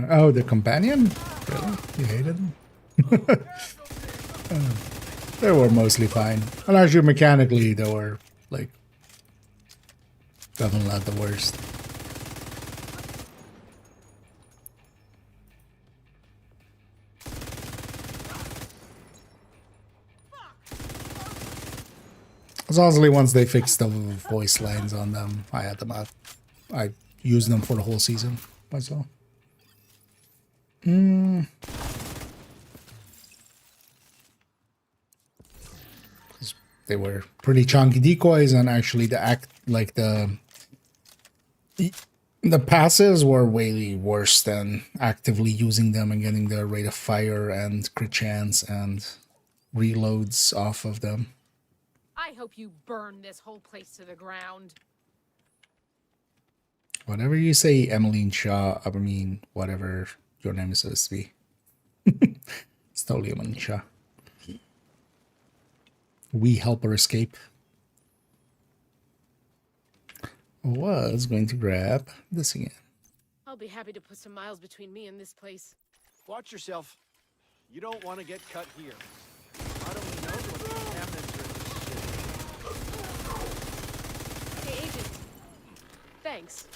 Oh, the companion? Really? You hated them? They were mostly fine. And actually, mechanically, they were, like, definitely not the worst. It's honestly, once they fixed the voice lines on them, I had them out. I used them for the whole season myself. They were pretty chunky decoys, and actually the passes were way worse than actively using them and getting the rate of fire and crit chance and reloads off of them. I hope you burn this whole place to the ground. Whatever you say, Emmeline Shaw, I mean, whatever your name is supposed to be. It's totally Emmeline Shaw. We help her escape. Was going to grab this again. I'll be happy to put some miles between me and this place. Watch yourself. You don't want to get cut here. I don't know what the contaminants are in this shit. Hey, Agent. Thanks.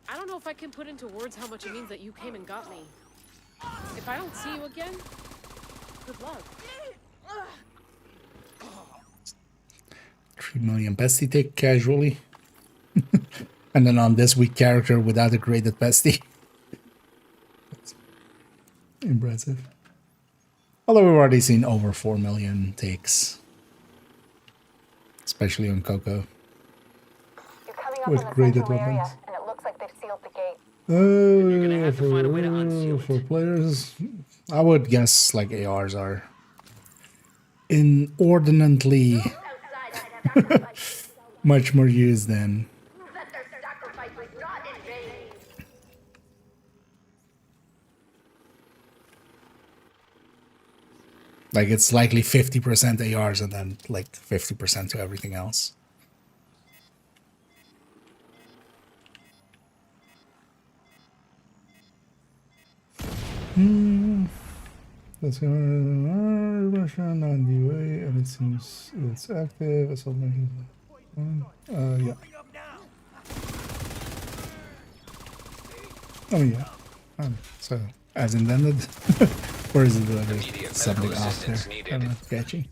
I don't know if I can put into words how much it means that you came and got me. If I don't see you again, good luck. 3 million bestie take casually. And then on this weak character without a graded bestie. That's impressive. Although we've already seen over 4 million takes. Especially on Coco. You're coming up With on the graded central area, weapons. and it looks like they've sealed the gate. You're gonna have to find a way to unseal For it. players, I would guess like ARs are inordinately much more used than. Prove that their sacrifice was not in vain. Like it's likely 50% ARs and then like 50% to everything else. That's our version on the way, and it seems it's active. It's yeah. Oh yeah. So as intended, or is it Immediate something medical off there? assistance I needed. don't know. Catchy.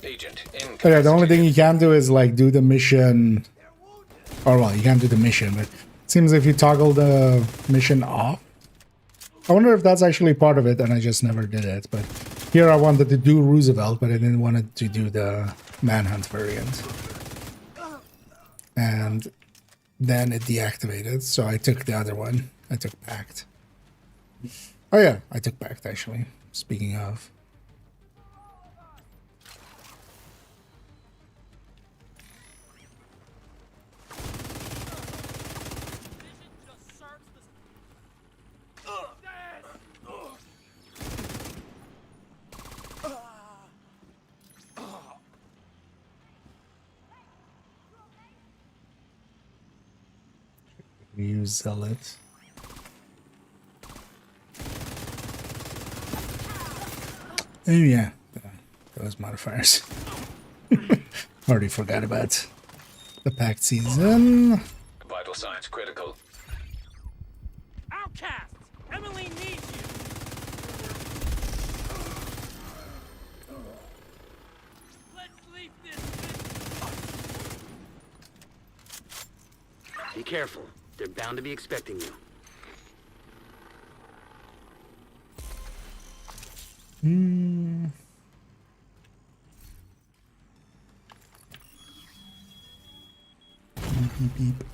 Agent Oh, yeah, the only thing incapacitated. you can do is like do the mission. Or well, you can't do the mission, but it seems if you toggle the mission off. I wonder if that's actually part of it, and I just never did it. But here I wanted to do Roosevelt, but I didn't want to do the Manhunt variant. And then it deactivated, so I took the other one. I took Pact. Oh yeah, I took Pact actually. Speaking of. Use Zealot. Oh yeah, those modifiers. Already forgot about the packed season. Vital signs critical. Outcasts! Emily needs you! Let's leave this. Be careful. They're bound to be expecting you.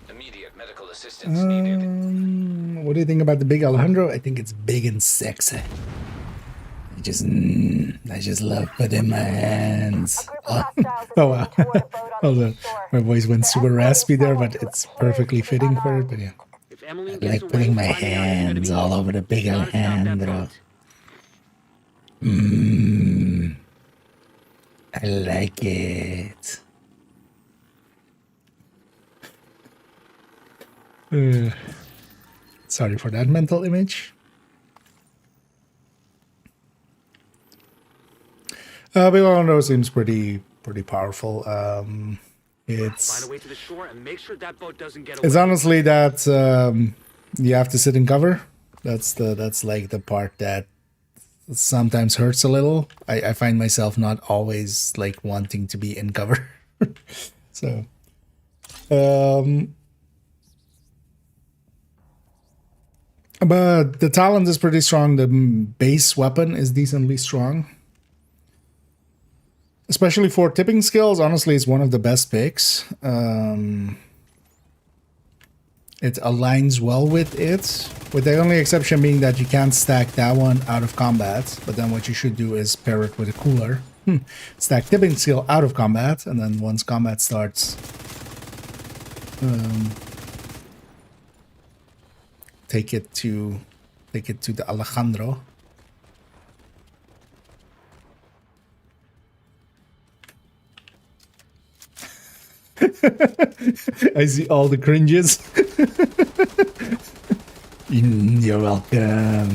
Immediate medical assistance needed. What do you think about the big Alejandro? I think it's big and sexy. I just love putting my hands. Oh wow. Hold on. My voice went super raspy there, but it's perfectly fitting for it. But yeah. If Emily I gets like putting my away, find out you're gonna hands be- all over the big Gotta stop that Alejandro. boat. I like it. Sorry for that mental image. Big Alejandro seems pretty powerful. Find It's a way to the shore and make sure that boat doesn't get It's away. honestly that you have to sit in cover. That's like the part that sometimes hurts a little. I find myself not always like wanting to be in cover. So but the talent is pretty strong. The base weapon is decently strong. Especially for tipping skills, honestly, it's one of the best picks. It aligns well with it, with the only exception being that you can't stack that one out of combat, but then what you should do is pair it with a cooler. Stack tipping skill out of combat, and then once combat starts, take it to the Alejandro. I see all the cringes. You're welcome.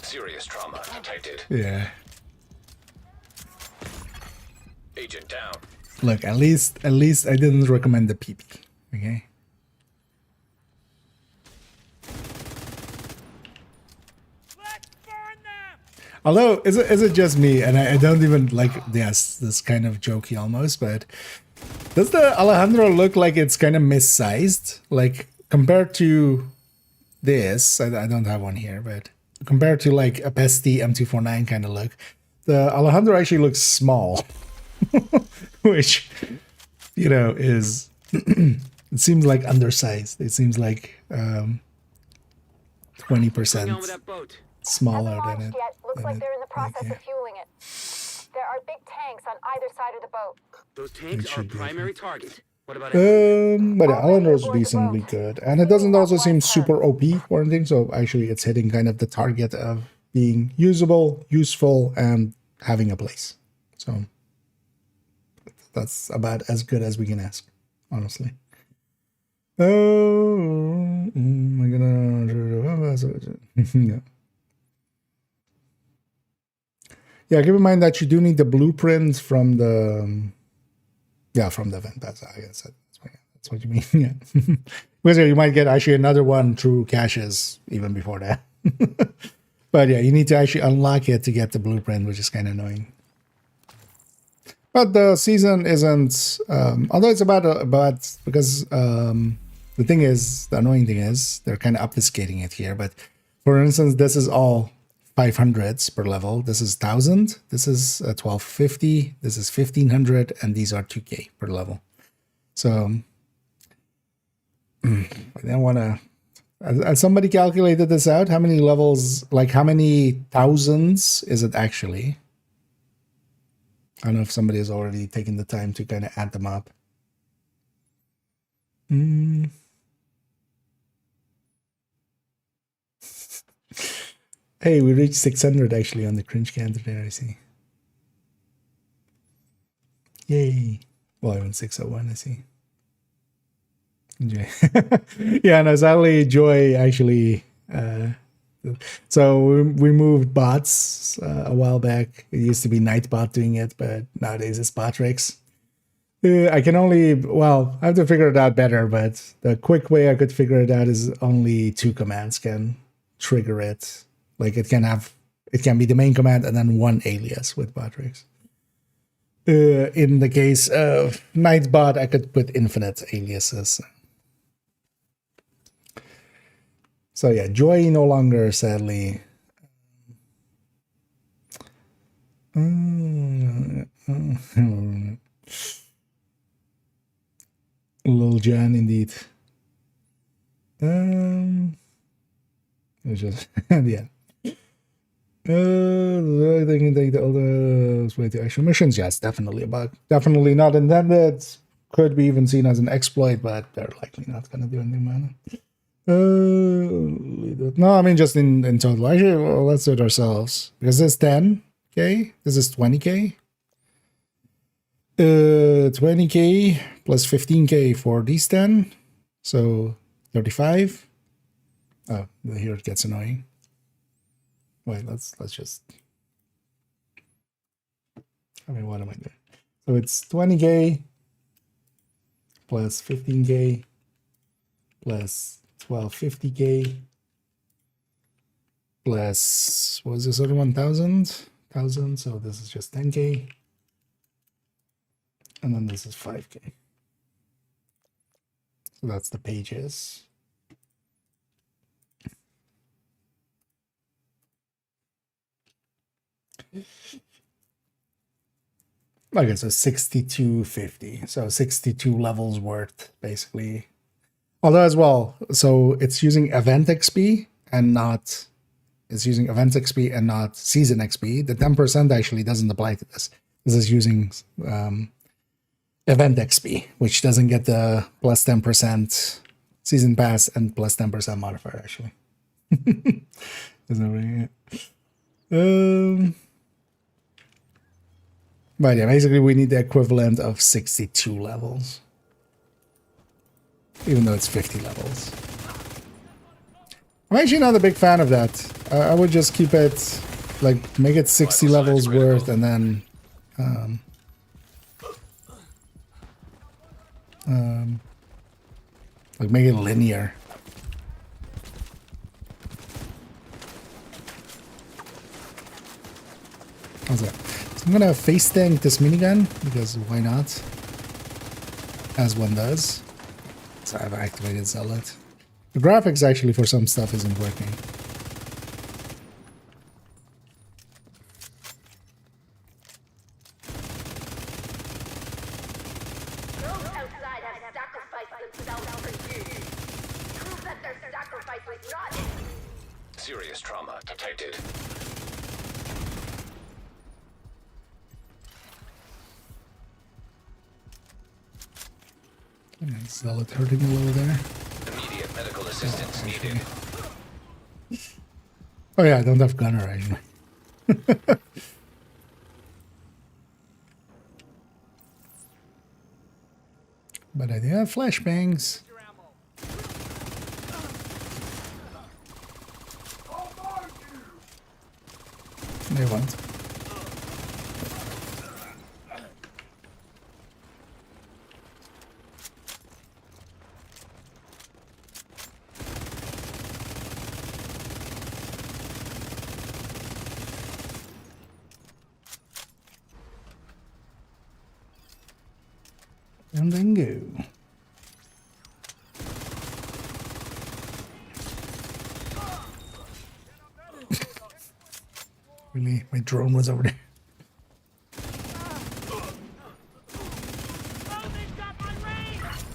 Serious trauma detected. Yeah. Agent down. Look, at least I didn't recommend the PP. Okay. Let's burn them! Although, is it just me? And I don't even like this kind of jokey almost, but does the Alejandro look like it's kind of missized? Like compared to this, I don't have one here, but compared to like a Pesti M249 kind of look, the Alejandro actually looks small, which, you know, is it seems like undersized. It seems like 20% Hang on with that boat. smaller than it. Looks like they're in the process okay. of fueling it. There are big tanks on either side of the boat. Those tanks It are should be primary target. What about Emily? But yeah, Alejandro's decently good, and it doesn't also seem super OP or anything. So actually, it's hitting kind of the target of being usable, useful, and having a place. So that's about as good as we can ask, honestly. Oh, I'm gonna. Yeah. Yeah, keep in mind that you do need the blueprint from the. Yeah, from the event. That's I guess that's what you mean. Yeah, because you might get actually another one through caches even before that. But yeah, you need to actually unlock it to get the blueprint, which is kind of annoying. But the season isn't. Although it's about because the thing is, the annoying thing is they're kind of obfuscating it here. But for instance, this is all 500s per level. This is 1000. This is 1250. This is 1500, and these are 2k per level. So I don't want to. Has somebody calculated this out? How many levels? Like how many thousands is it actually? I don't know if somebody has already taken the time to kind of add them up. Hey, we reached 600 actually on the cringe counter there, I see. Yay. Well, I went 601, I see. Joy. Yeah, no, sadly, Joy actually. So we moved bots a while back. It used to be Nightbot doing it, but nowadays it's Botrix. I can only, well, I have to figure it out better, but the quick way I could figure it out is only 2 commands can trigger it. Like it can be the main command and then 1 alias with Botrix. In the case of Nightbot, I could put infinite aliases. So yeah, Joy no longer, sadly. Lil Jan, indeed. It's just yeah. They can take the other way to actual missions. Yes, definitely a bug. Definitely not intended. Could be even seen as an exploit, but they're likely not going to do anything about it. No, I mean just in total. Actually, well, let's do it ourselves because this is 10k. This is 20k. 20k plus 15k for these 10, so 35. Oh, here it gets annoying. Wait, let's just. I mean, what am I doing? So it's 20k plus 15k plus 1250k plus what was this other 1,000? So this is just 10k, and then this is 5k. So that's the pages. Okay, so 6250. So 62 levels worth, basically. Although as well, so it's using event XP and not, it's using event XP and not season XP. The 10% actually doesn't apply to this. This is using event XP, which doesn't get the plus 10% season pass and plus 10% modifier, actually. Isn't really but yeah, basically we need the equivalent of 62 levels. Even though it's 50 levels. I'm actually not a big fan of that. I would just keep it, like, make it 60 levels worth and then like make it linear. How's that? So I'm gonna face tank this minigun because why not? As one does. So I've activated Zealot. The graphics actually for some stuff isn't working. Those outside have sacrificed themselves for you. Prove that their sacrifice was not. Serious trauma detected. Zealot hurting a little there. Immediate medical assistance needed. Oh yeah, I don't have gunner actually. But I do have flashbangs. They won't. And then go. Really? My drone was over there.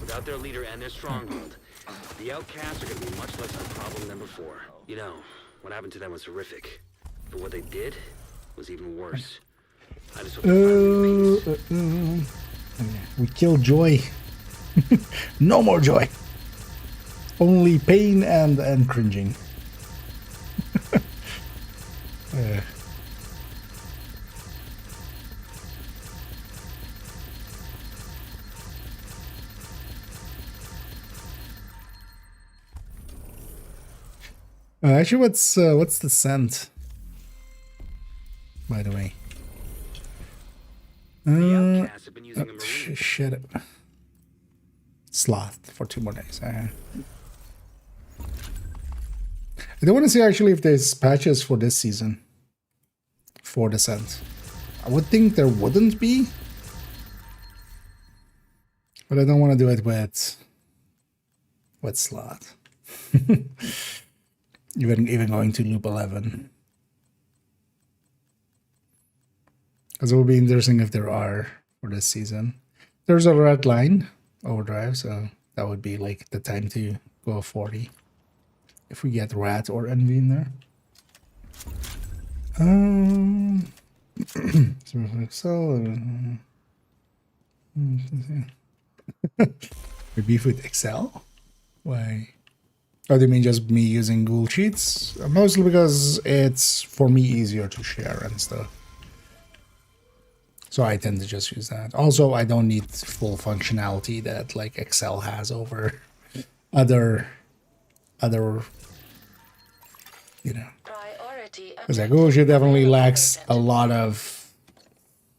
Without their leader and their stronghold, the outcasts are going to be much less of a problem than before. You know, what happened to them was horrific. But what they did was even worse. I just hope they find peace. We killed Joy. No more Joy. Only pain and cringing. Actually, what's the scent? By the way. The outcasts have been using a marine. Shit. Sloth for 2 more days. I don't want to see actually if there's patches for this season for the scent. I would think there wouldn't be, but I don't want to do it with Sloth. even going to loop 11. Because it will be interesting if there are for this season. There's a red line overdrive, so that would be like the time to go 40. If we get rat or envy in there. Excel. We beef with Excel? Why? Oh, do you mean just me using Google Sheets? Mostly because it's for me easier to share and stuff. So I tend to just use that. Also, I don't need full functionality that like Excel has over other you know. Because like Google Sheet definitely lacks a lot of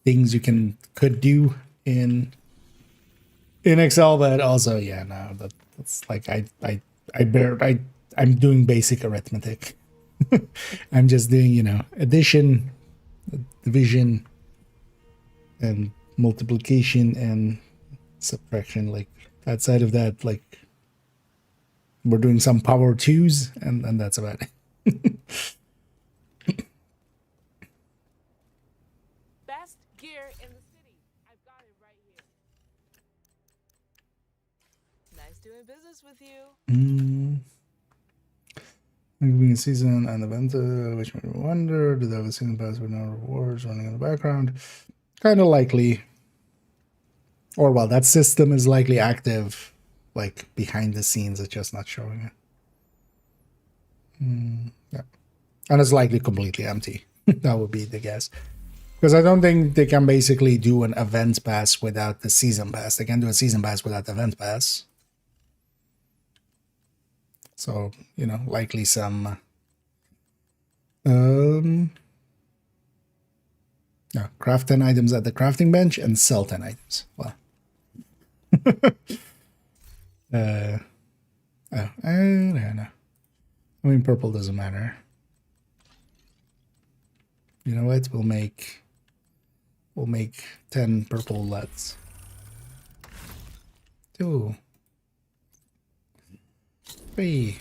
things you could do in Excel, but also yeah, no, that's like I'm doing basic arithmetic. I'm just doing, you know, addition, division, and multiplication and subtraction. Like outside of that, like we're doing some power twos, and that's about it. Best gear in the city. I've got it right here. Nice doing business with you. Being season and event, which made me wonder, did I have a season pass with no rewards running in the background? Kind of likely. Or well, that system is likely active, like behind the scenes, it's just not showing it. Yeah. And it's likely completely empty. That would be the guess. Because I don't think they can basically do an event pass without the season pass. They can do a season pass without the event pass. So, you know, likely some craft 10 items at the crafting bench and sell 10 items. Well. I don't know. I mean, purple doesn't matter. You know what? We'll make 10 purple LUTs. 2, 3,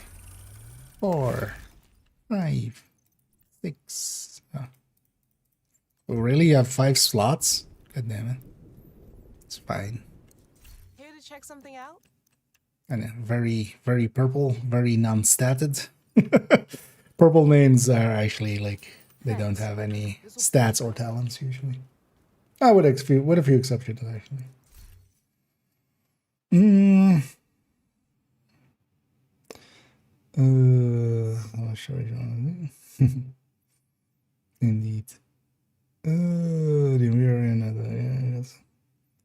4, 5, 6. Oh. We really have 5 slots? God damn it. It's fine. Here to check something out? And very, very purple, very non-statted. Purple names are actually like, they don't have any stats or talents usually. With a few exceptions actually. I'll show you. Indeed. We are in another. Yes.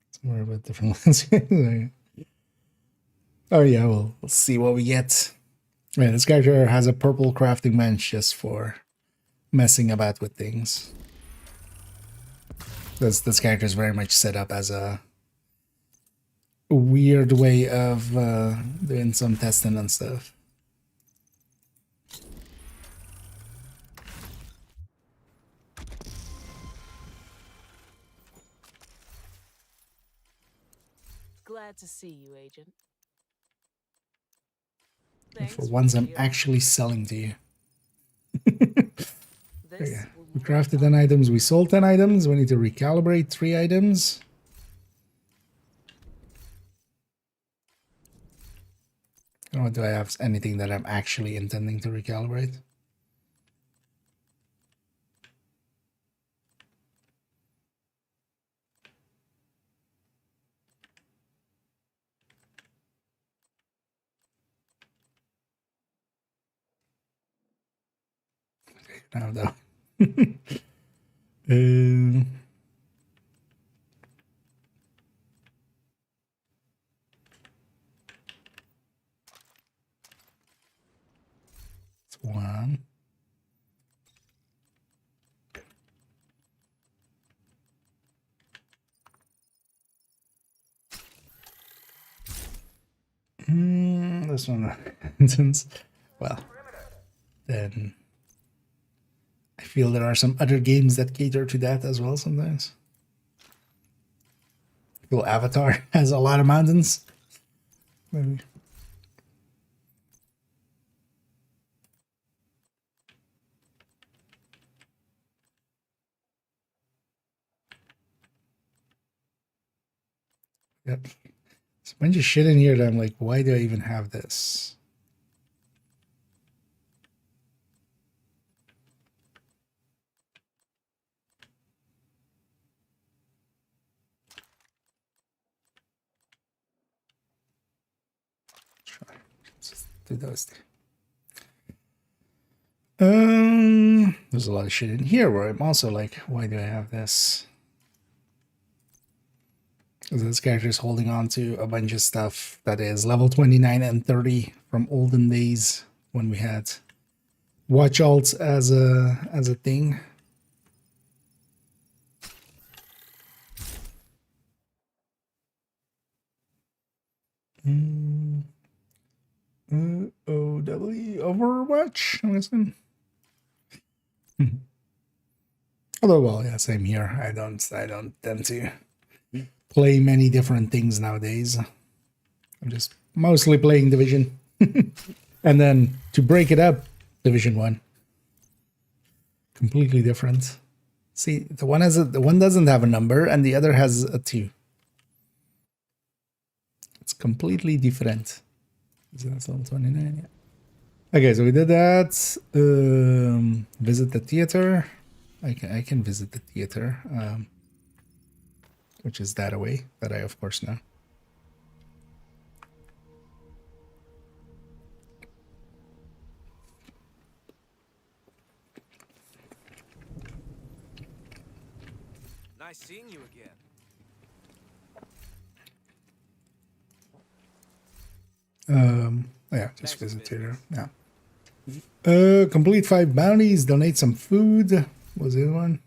It's more about different ones. Oh yeah, we'll see what we get. Yeah, this character has a purple crafting bench just for messing about with things. This character is very much set up as a weird way of doing some testing and stuff. Glad to see you, Agent. And for once, I'm actually selling to you. Yeah. We crafted 10 items, we sold 10 items, we need to recalibrate 3 items. Or do I have anything that I'm actually intending to recalibrate? Now though. one. This one, since, well, then I feel there are some other games that cater to that as well sometimes. I feel Avatar has a lot of mountains. Maybe. Yep. There's a bunch of shit in here that I'm like, why do I even have this? Let's do those things. There's a lot of shit in here where I'm also like, why do I have this? Because this character is holding on to a bunch of stuff that is level 29 and 30 from olden days when we had watch alts as a thing. OW Overwatch, I'm guessing. Although, well, yeah, same here. I don't tend to play many different things nowadays. I'm just mostly playing Division. And then to break it up, Division 1. Completely different. See, the one doesn't have a number and the other has a 2. It's completely different. So that's level 29, yeah. Okay, so we did that. Visit the theater. I can visit the theater. Which is that away, that I of course know. Nice seeing you again. Yeah, just visit theater. Yeah. Complete 5 bounties, donate some food. What was the other one?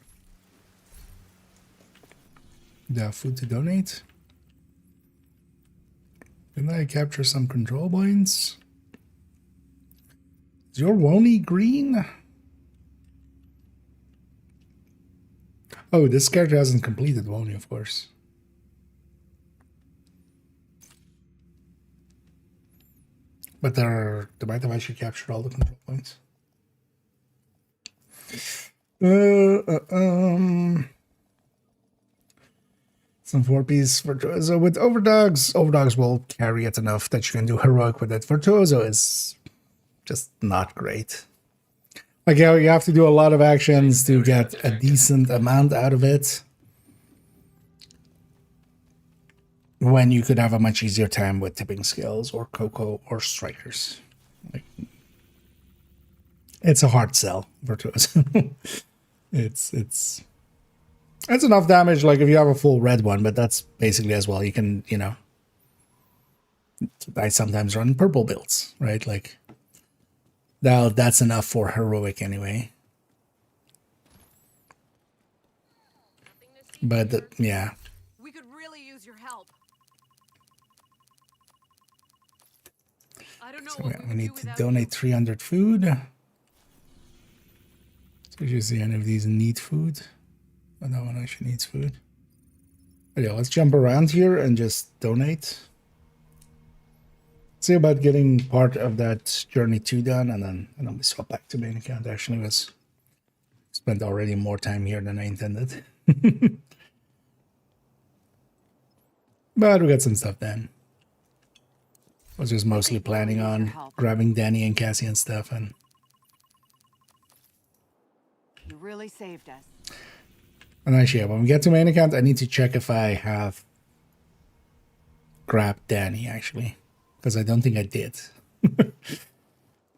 The food to donate. Didn't I capture some control points? Is your Wony green? Oh, this character hasn't completed Wony, of course. But there might have actually captured all the control points. Some 4-piece Virtuoso with Overdogs. Overdogs will carry it enough that you can do heroic with it. Virtuoso is just not great. Like, you have to do a lot of actions to get a decent amount out of it, when you could have a much easier time with tipping skills or Coco or strikers. Like, it's a hard sell, Virtuoso. It's enough damage, like if you have a full red one, but that's basically as well. You can, you know, I sometimes run purple builds, right? Like, now that's enough for heroic anyway. But yeah. We could really use your help. I don't know. So we need to donate 300 food. So you see any of these need food? Oh, that one actually needs food. But yeah, let's jump around here and just donate. See about getting part of that journey 2 done, and then we swap back to main account. Actually, was spent already more time here than I intended. But we got some stuff done. I was just mostly planning on grabbing Danny and Cassie and stuff, and you really saved us. And actually, yeah, when we get to main account, I need to check if I have grabbed Danny, actually. Because I don't think I did. I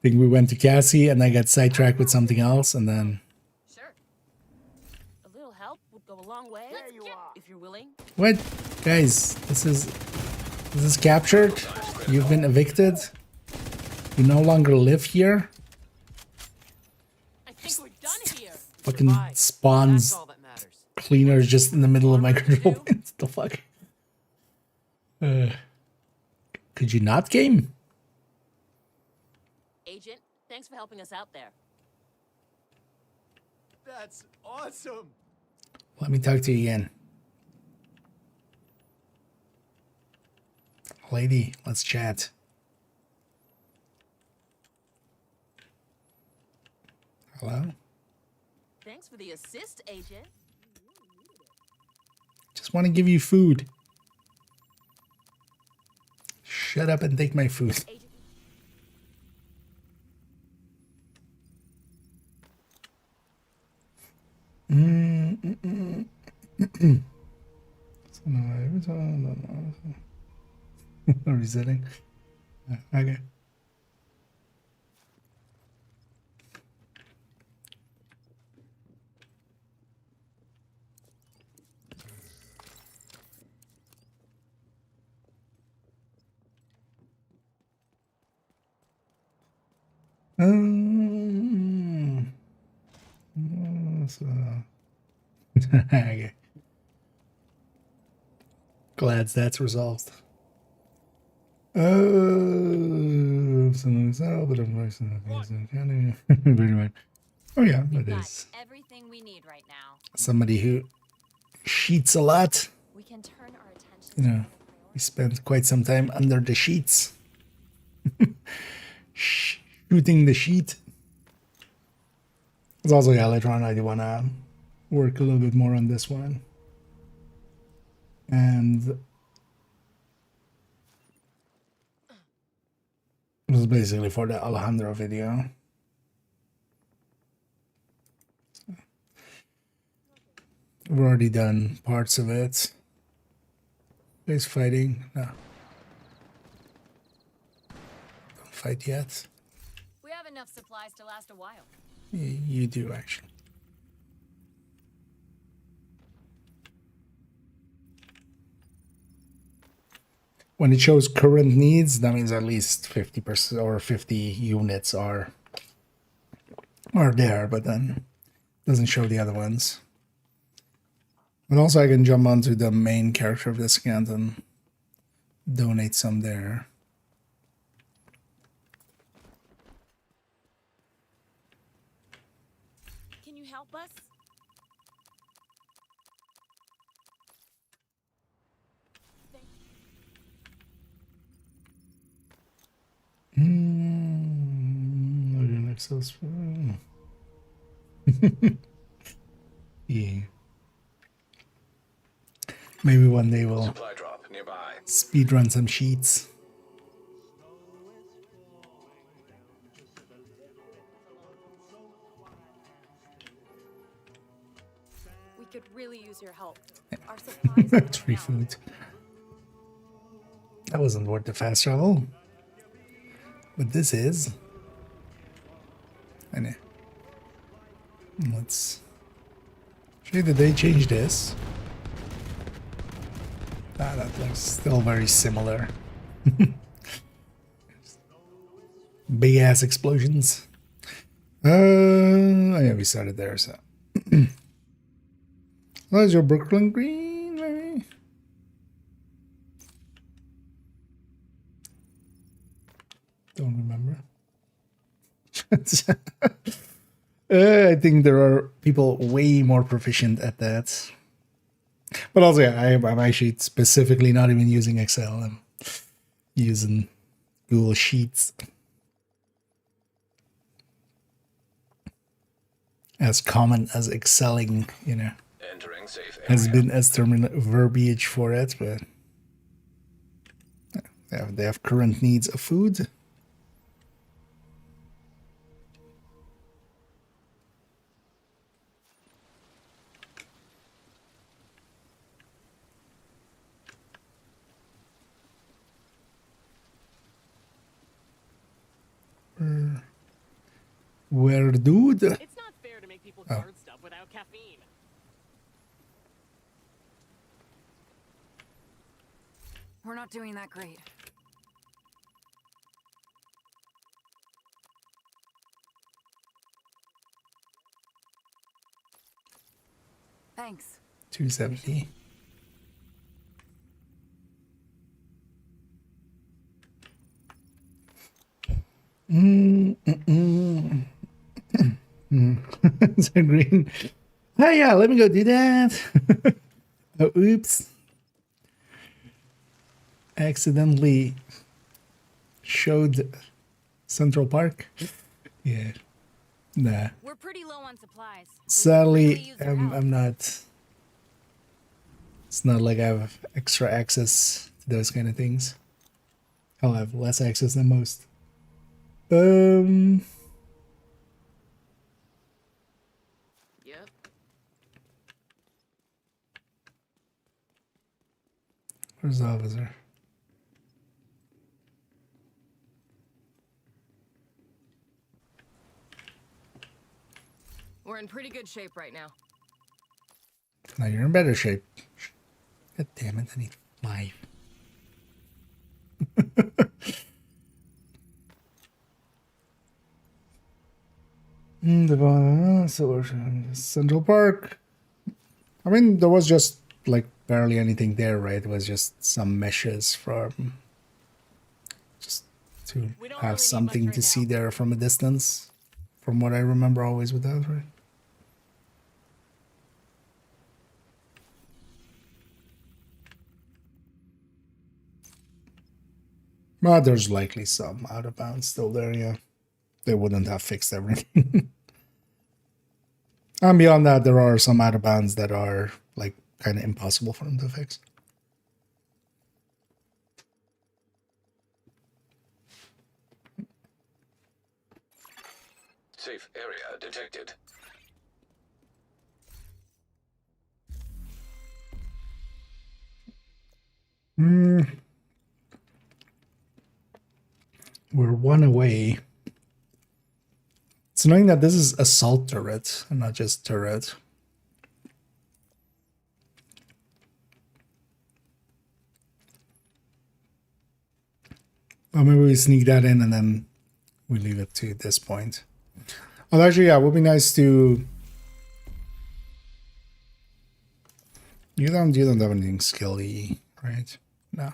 think we went to Cassie, and I got sidetracked with something else, and then... Sure. A little help would go a long way. There you are. If you're willing. What? Guys, this is captured? You've been evicted? You no longer live here? fucking Survive. That's spawns all that matters. cleaners just in the middle of my control points. The fuck? Could you not game? Agent, thanks for helping us out there. That's awesome. Let me talk to you again. Lady, let's chat. Hello? Thanks for the assist, Agent. Just want to give you food. Shut up and take my food. Resetting. Okay. Okay. Glad that's resolved. Oh, yeah, it is. Everything we need right now. Somebody who sheets a lot. We can turn our attention. You know, we spent quite some time under the sheets. Shooting the sheet. It's also, yeah, later on I do want to work a little bit more on this one. And it was basically for the Alejandro video. We've already done parts of it. Who's fighting? No. Don't fight yet. We have enough supplies to last a while. You do, actually. When it shows current needs, that means at least 50% or 50 units are there, but then it doesn't show the other ones. But also I can jump onto the main character of this account and donate some there. Can you help us? Yeah. Maybe one day we'll Supply drop nearby. speed run some sheets. We could really use your help. Our supplies are It's free food. That wasn't worth the fast travel. But this is. I know. Let's show you that they changed this. Ah, that looks still very similar. Big ass explosions. Oh yeah, we started there, so. Where's your Brooklyn Green, maybe? Don't remember. I think there are people way more proficient at that. But also, yeah, I'm actually specifically not even using Excel. I'm using Google Sheets. As common as excelling, you know, Entering safe area. has been as terminal verbiage for it, but they have current needs of food. Where, dude? It's not fair to make people guard stuff without caffeine. We're not doing that great. Thanks. 270. It's a green. Oh yeah, let me go do that. Oh, oops. Accidentally showed Central Park. Yeah. Nah. We're pretty low on supplies. Sadly, I'm not. It's not like I have extra access to those kind of things. I'll have less access than most. Yep. Where's the officer? We're in pretty good shape right now. Now you're in better shape. God damn it, I need 5. So Central Park. I mean, there was just like barely anything there, right? It was just some meshes from just to have something to see there from a distance. From what I remember, always with that, right? Well, there's likely some out of bounds still there, yeah. They wouldn't have fixed everything. And beyond that, there are some out of bounds that are like kind of impossible for them to fix. Safe area detected. We're 1 away. It's annoying that this is assault turret and not just turret. Or maybe we sneak that in and then we leave it to this point. Well, actually, yeah, it would be nice to... You don't have anything skilly, right? No.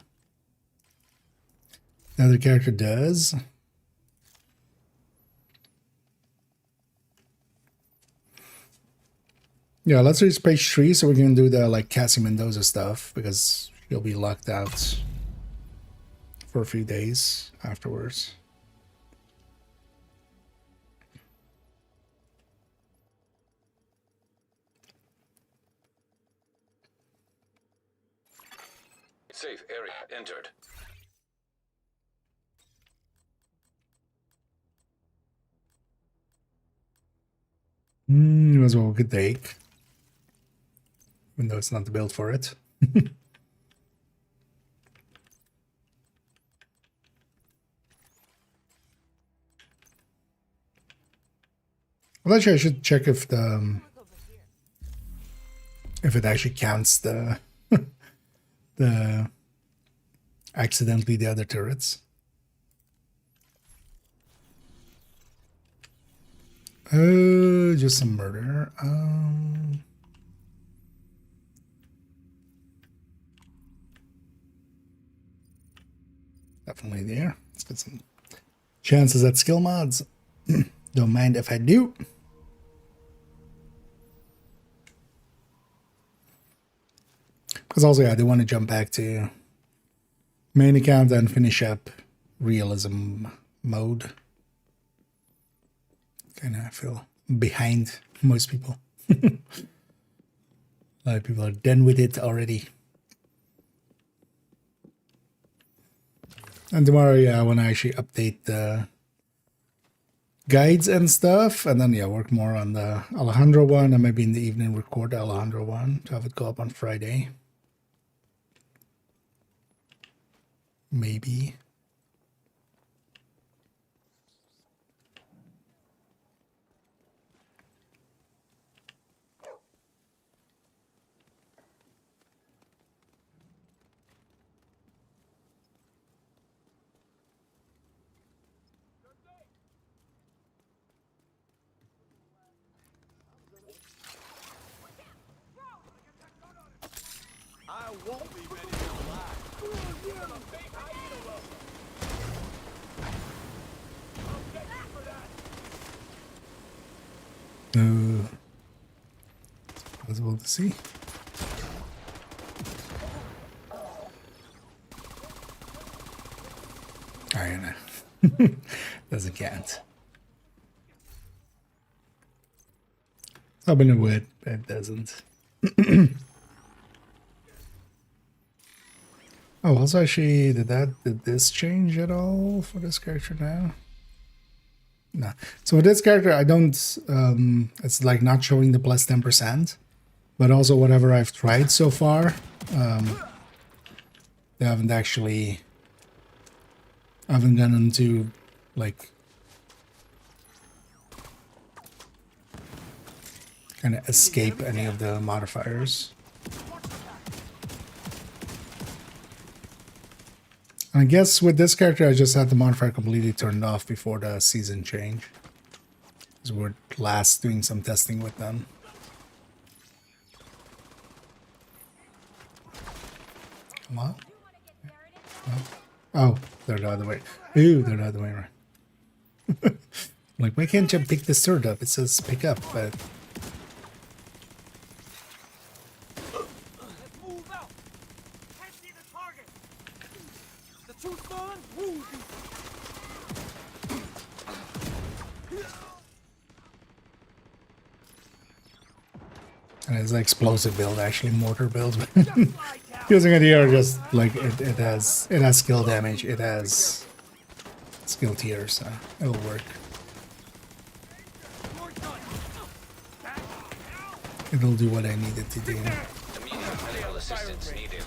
The other character does. Yeah, let's reach page 3 so we can do the like Cassie Mendoza stuff because she'll be locked out for a few days afterwards. Safe area entered. As well, we could take. Even though it's not the build for it. Well, actually, I should check if the if it actually counts the the accidentally the other turrets. Just some murder. Definitely there. Let's get some chances at skill mods. Don't mind if I do. Because also, yeah, I do want to jump back to main account and finish up realism mode. Kind of feel behind most people. A lot of people are done with it already. And tomorrow, yeah, I want to actually update the guides and stuff. And then, yeah, work more on the Alejandro one. And maybe in the evening record the Alejandro one to have it go up on Friday. Maybe. Possible to see. Oh, yeah, no. Doesn't count. Hoping it would, but it doesn't. Oh, also actually, did this change at all for this character now? No. So with this character, I don't, it's like not showing the plus 10%, but also whatever I've tried so far, they haven't actually, I haven't gone into, like, kind of escape any of the modifiers. I guess with this character, I just had the modifier completely turned off before the season change. Because we're last doing some testing with them. What? Oh, they're the other way. Ooh, they're the other way around. Like, why can't you pick the sword up? It says pick up, but... And it's an explosive build, actually, mortar build. Using it here, just like it has skill damage, it has skill tiers, so it'll work. It'll do what I need it to do. Immediate medical assistance needed.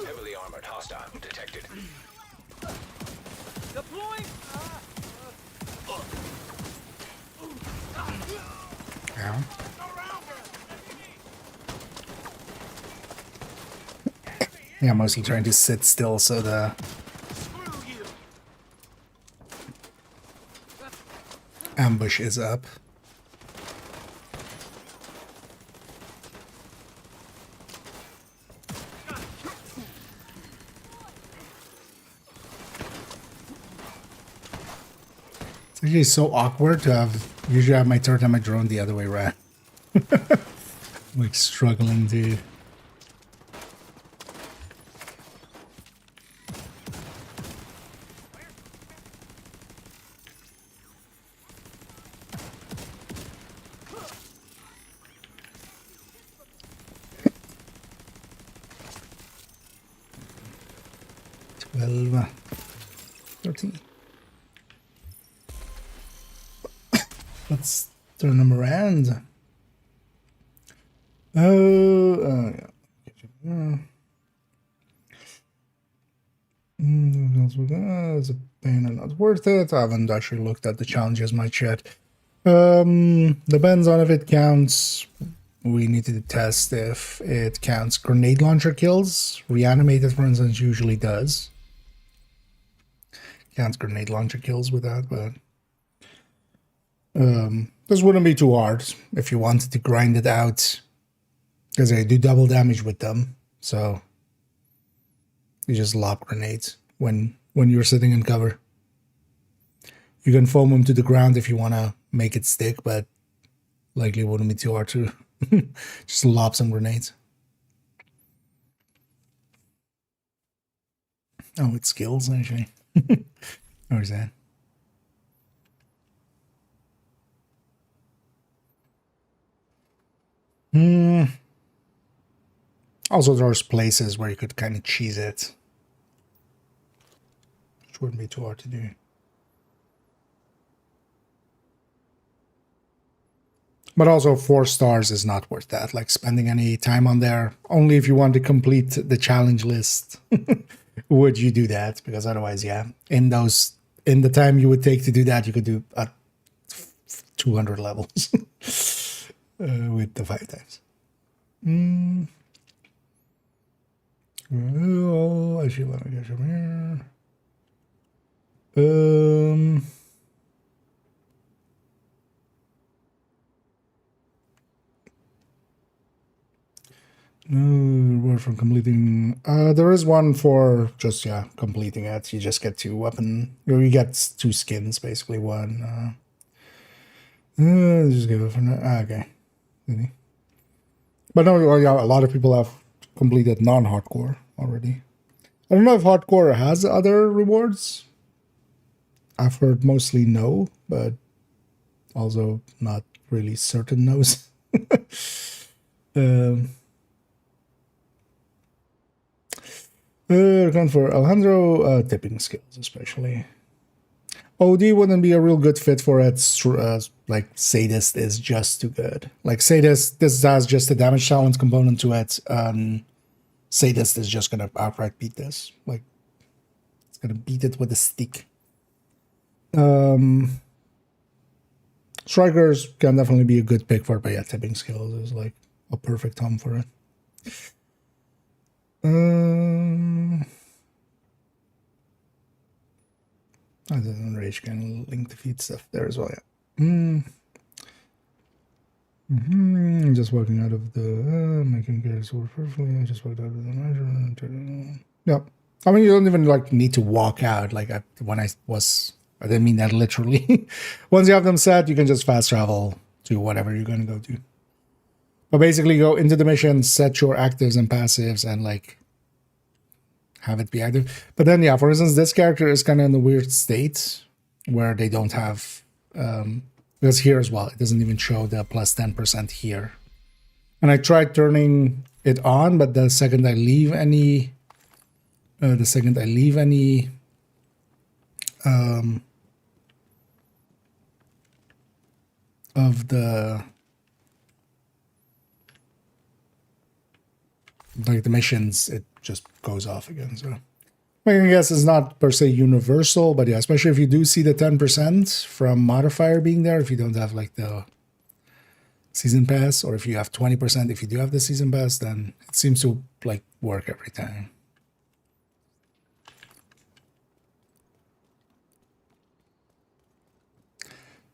Heavily armored hostile detected. Deploying. Yeah. Yeah, I'm mostly trying to sit still so the ambush is up. It's actually so awkward to have, usually I have my turret and my drone the other way around. Like struggling to... Well, 13. Let's turn them around. Oh, yeah. It's a pain and not worth it. I haven't actually looked at the challenges much yet. Depends on if it counts. We need to test if it counts grenade launcher kills. Reanimated, for instance, usually does. Counts grenade launcher kills with that, but this wouldn't be too hard if you wanted to grind it out, because they do double damage with them. So you just lob grenades when you're sitting in cover. You can foam them to the ground if you want to make it stick, but likely wouldn't be too hard to just lob some grenades. Oh, it's skills actually. Where's that? Also, there's places where you could kind of cheese it, which wouldn't be too hard to do. But also 4 stars is not worth that, like spending any time on there. Only if you want to complete the challenge list would you do that, because otherwise, yeah, in the time you would take to do that, you could do 200 levels with the 5 times. Oh, actually, let me get from here. Reward from completing. There is one for just completing it. You just get 2 weapon. Or you get 2 skins, basically. One Just give it for now. Okay. But no, well, yeah, a lot of people have completed non-hardcore already. I don't know if hardcore has other rewards. I've heard mostly no, but also not really certain no's. Account for Alejandro, tipping skills especially. OD wouldn't be a real good fit for it. Like Sadist is just too good. Like Sadist, this has just a damage challenge component to it. Sadist is just gonna outright beat this. Like it's gonna beat it with a stick. Strikers can definitely be a good pick for it, but yeah, tipping skills is like a perfect home for it. I didn't rage can link defeat stuff there as well, yeah. Just walking out of the making characters work perfectly. I just walked out of the measure. Yeah. I mean, you don't even like need to walk out. Like I didn't mean that literally. Once you have them set, you can just fast travel to whatever you're going to go to. But basically go into the mission, set your actives and passives, and like have it be active. But then, yeah, for instance, this character is kind of in a weird state where they don't have, because here as well, it doesn't even show the plus 10% here. And I tried turning it on, but the second I leave any, of the like the missions, it just goes off again. So I guess it's not per se universal, but yeah, especially if you do see the 10% from modifier being there, if you don't have like the season pass, or if you have 20% if you do have the season pass, then it seems to like work every time.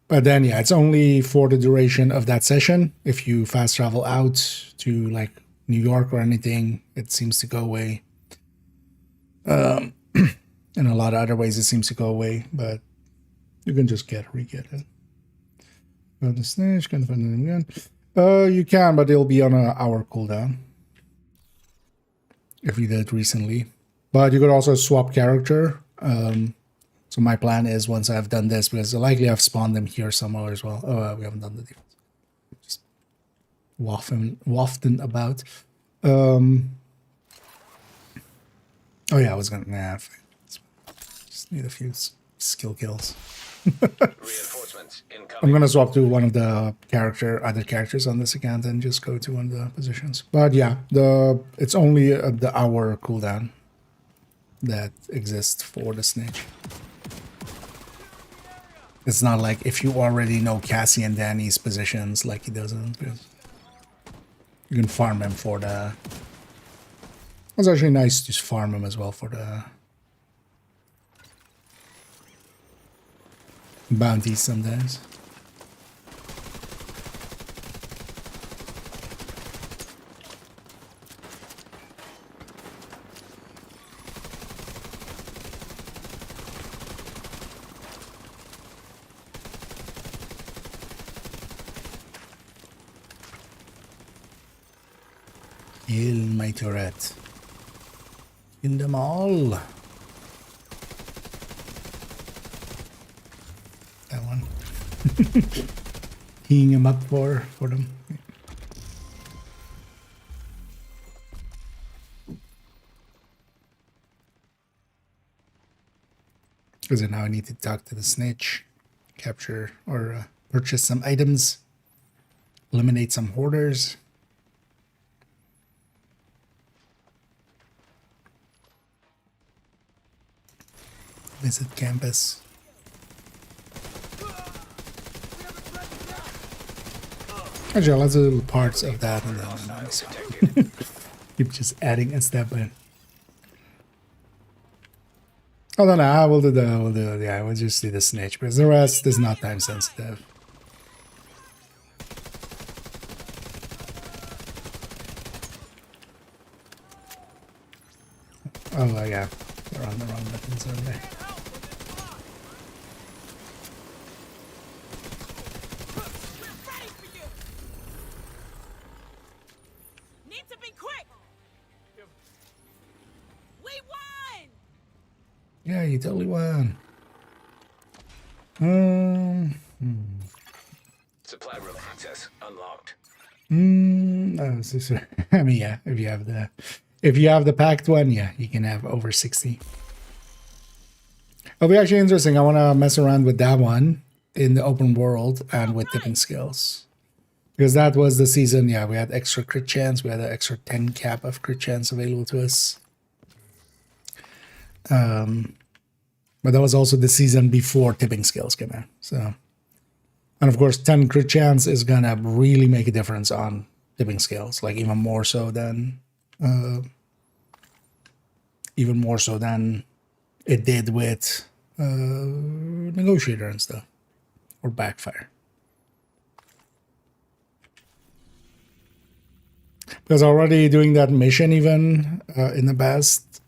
But then, yeah, it's only for the duration of that session. If you fast travel out to like New York or anything, it seems to go away. In a lot of other ways, it seems to go away, but you can just re-get it. Go the snitch, can find it again. You can, but it'll be on an hour cooldown if you did it recently. But you could also swap character. So my plan is once I've done this, because likely I've spawned them here somewhere as well. Oh, we haven't done the defense. Just wafting about. Oh yeah, I was gonna. Nah, just need a few skill kills. Reinforcements incoming. I'm gonna swap to one of the other characters on this account and just go to one of the positions. But yeah, it's only the hour cooldown that exists for the snitch. It's not like if you already know Cassie and Danny's positions, like he doesn't. You can farm him for the... It's actually nice to farm him as well for the bounties sometimes. Kill my turret. Kill them all. That one. Teeing him up for them. Because now I need to talk to the snitch, capture or purchase some items, eliminate some hoarders. Visit campus. Actually, lots of little parts of that, and then keep just adding a step in. Oh no, no, we'll do yeah, we'll just do the snitch because the rest is not time sensitive. Oh yeah, they're on the wrong buttons over there. Yeah, you totally won. Supply room access unlocked. Oh, I mean, yeah, if you have the packed one, yeah, you can have over 60. It'll be actually interesting. I want to mess around with that one in the open world and with tipping skills. Because that was the season, yeah, we had extra crit chance. We had an extra 10 cap of crit chance available to us. But that was also the season before tipping skills came out. So, and of course, 10 crit chance is going to really make a difference on tipping skills. Like even more so than it did with Negotiator and stuff. Or Backfire. Because already doing that mission even in the past,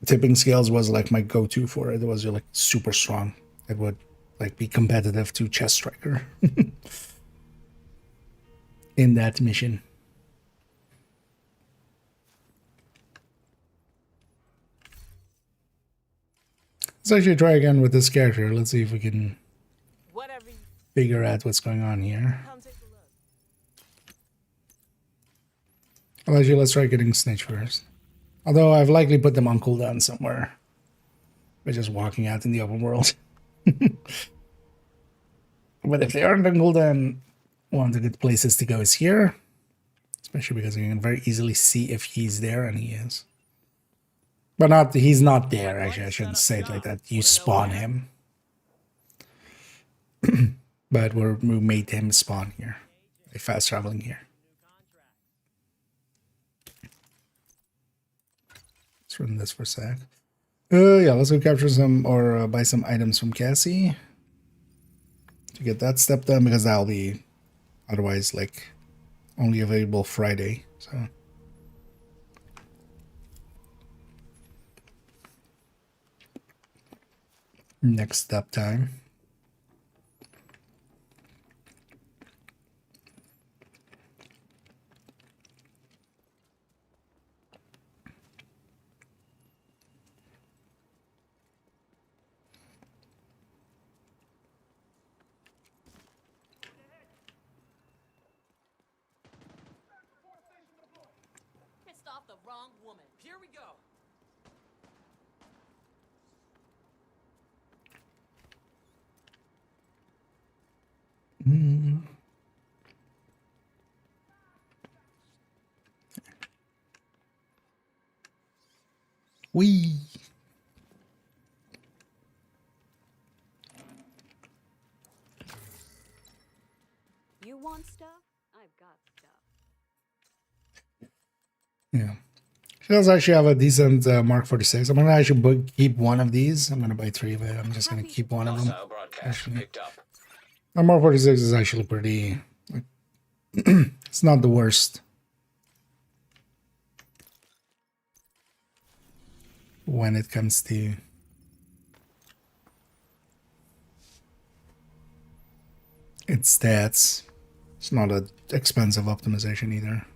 tipping skills was like my go-to for it. It was like super strong. It would like be competitive to Chest Striker in that mission. Let's actually try again with this character. Let's see if we can figure out what's going on here. Well, actually, let's try getting Snitch first. Although I've likely put them on cooldown somewhere. By just walking out in the open world. But if they aren't on cooldown, one of the good places to go is here. Especially because you can very easily see if he's there, and he is. But he's not there, actually. I shouldn't say it like that. You spawn him. But we made him spawn here. Like fast traveling here. Let's run this for a sec. Yeah, let's go capture some or buy some items from Cassie. To get that step done, because that'll be otherwise like only available Friday. So next step time. The wrong woman. Here we go. Wee. You want stuff? I've got stuff. Yeah. She does actually have a decent Mark 46. I'm going to actually keep one of these. I'm going to buy 3 of it. I'm just going to keep one of them. Actually. The Mark 46 is actually pretty... Like, it's not the worst. When it comes to... its stats. It's not an expensive optimization either.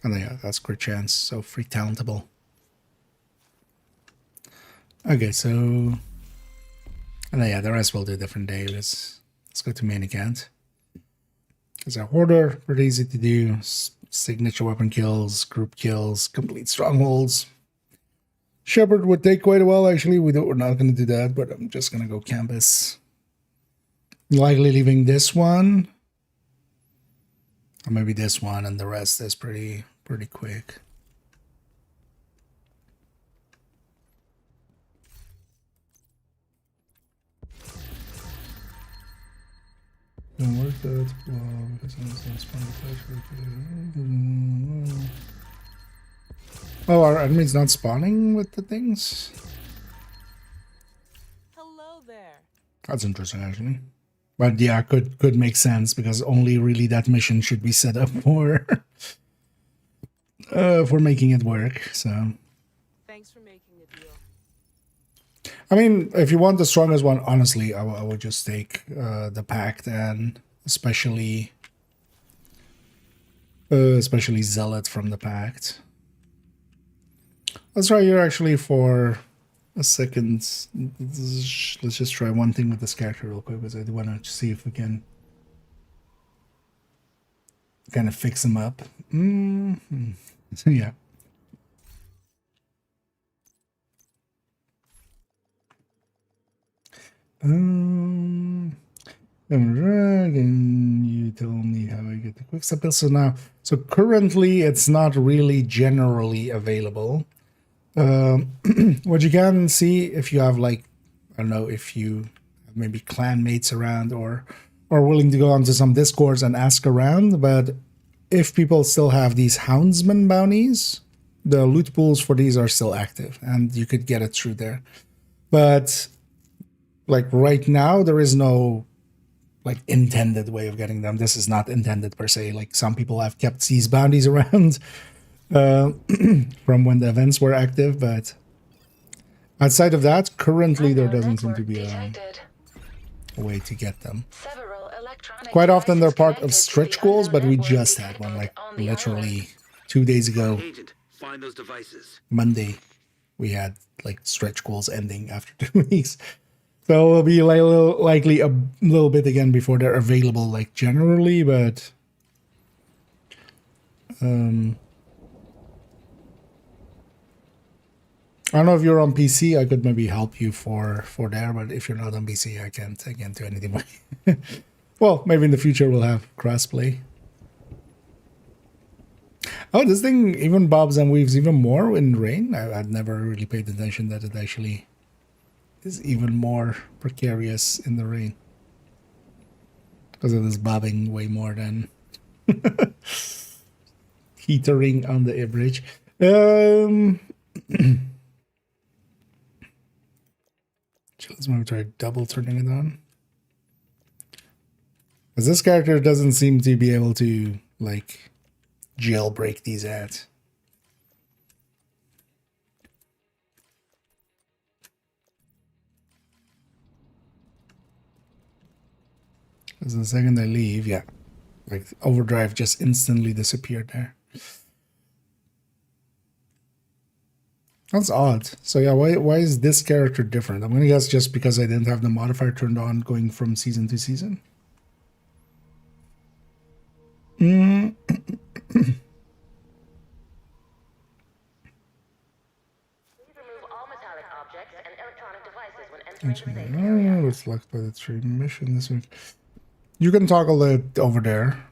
And yeah, that's crit chance, so free talentable. Okay, so... and yeah, the rest we'll do a different day. Let's go to main account. As a hoarder, pretty easy to do. Signature weapon kills, group kills, complete strongholds. Shepherd would take quite a while, actually. We're not going to do that, but I'm just going to go campus. Likely leaving this one. Or maybe this one, and the rest is pretty quick. Don't work that well because I'm not spawning the oh, our enemy's not spawning with the things? Hello there. That's interesting, actually. But yeah, could make sense because only really that mission should be set up for making it work. So Thanks for making the deal. I mean, if you want the strongest one, honestly, I would just take the Pact and especially Zealot from the Pact. Let's try here actually for a second. Let's just try one thing with this character real quick, because I want to see if we can kind of fix him up. Yeah. Can you tell me how I get the quick step build? So currently it's not really generally available. What you can see if you have, like, I don't know, if you have maybe clan mates around or are willing to go onto some discords and ask around, but if people still have these houndsman bounties, the loot pools for these are still active and you could get it through there. But like right now there is no like intended way of getting them. This is not intended per se. Like some people have kept these bounties around from when the events were active, but outside of that, currently there doesn't seem to be a way to get them. Quite often they're part of stretch goals, but we just had one, like literally 2 days ago. Agent, find those devices. Monday, we had like stretch goals ending after 2 weeks. So it'll be like likely a little bit again before they're available, like generally, but I don't know if you're on PC. I could maybe help you for there, but if you're not on PC, I can't do anything more. Well, maybe in the future we'll have crossplay. Oh, this thing even bobs and weaves even more in rain. I'd never really paid attention that it actually is even more precarious in the rain, because it is bobbing way more than heatering on the bridge. Let's maybe try double turning it on, because this character doesn't seem to be able to like jailbreak these ads. Because the second I leave, yeah, like overdrive just instantly disappeared there. That's odd. So yeah, why is this character different? I'm gonna guess just because I didn't have the modifier turned on going from season to season. It's locked by the trade mission this week. You can toggle it over there.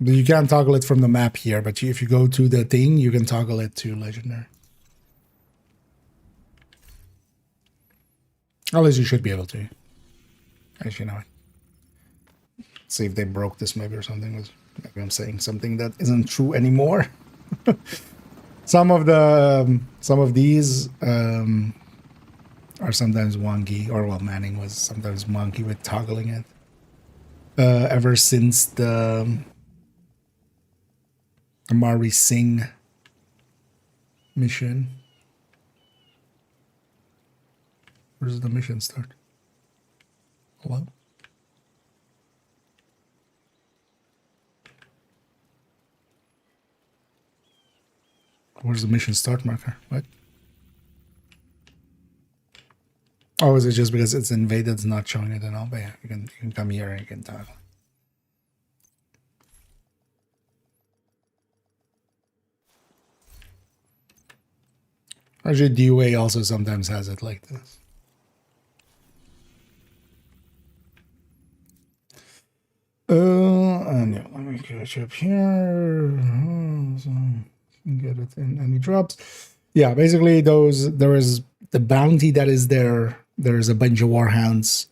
You can't toggle it from the map here, but if you go to the thing, you can toggle it to legendary. At least you should be able to. Actually, no. See if they broke this maybe or something. Maybe I'm saying something that isn't true anymore. Some of these are sometimes wonky, or well, Manning was sometimes wonky with toggling it. Ever since the Amari Singh mission. Where does the mission start? Hello? Where's the mission start marker? What? Oh, is it just because it's invaded, it's not showing it at all? But yeah, you can come here and you can toggle. Actually, DUA also sometimes has it like this. And yeah, let me catch up here. So get it in any drops. Yeah, basically there is the bounty that is there. There's a bunch of warhounds.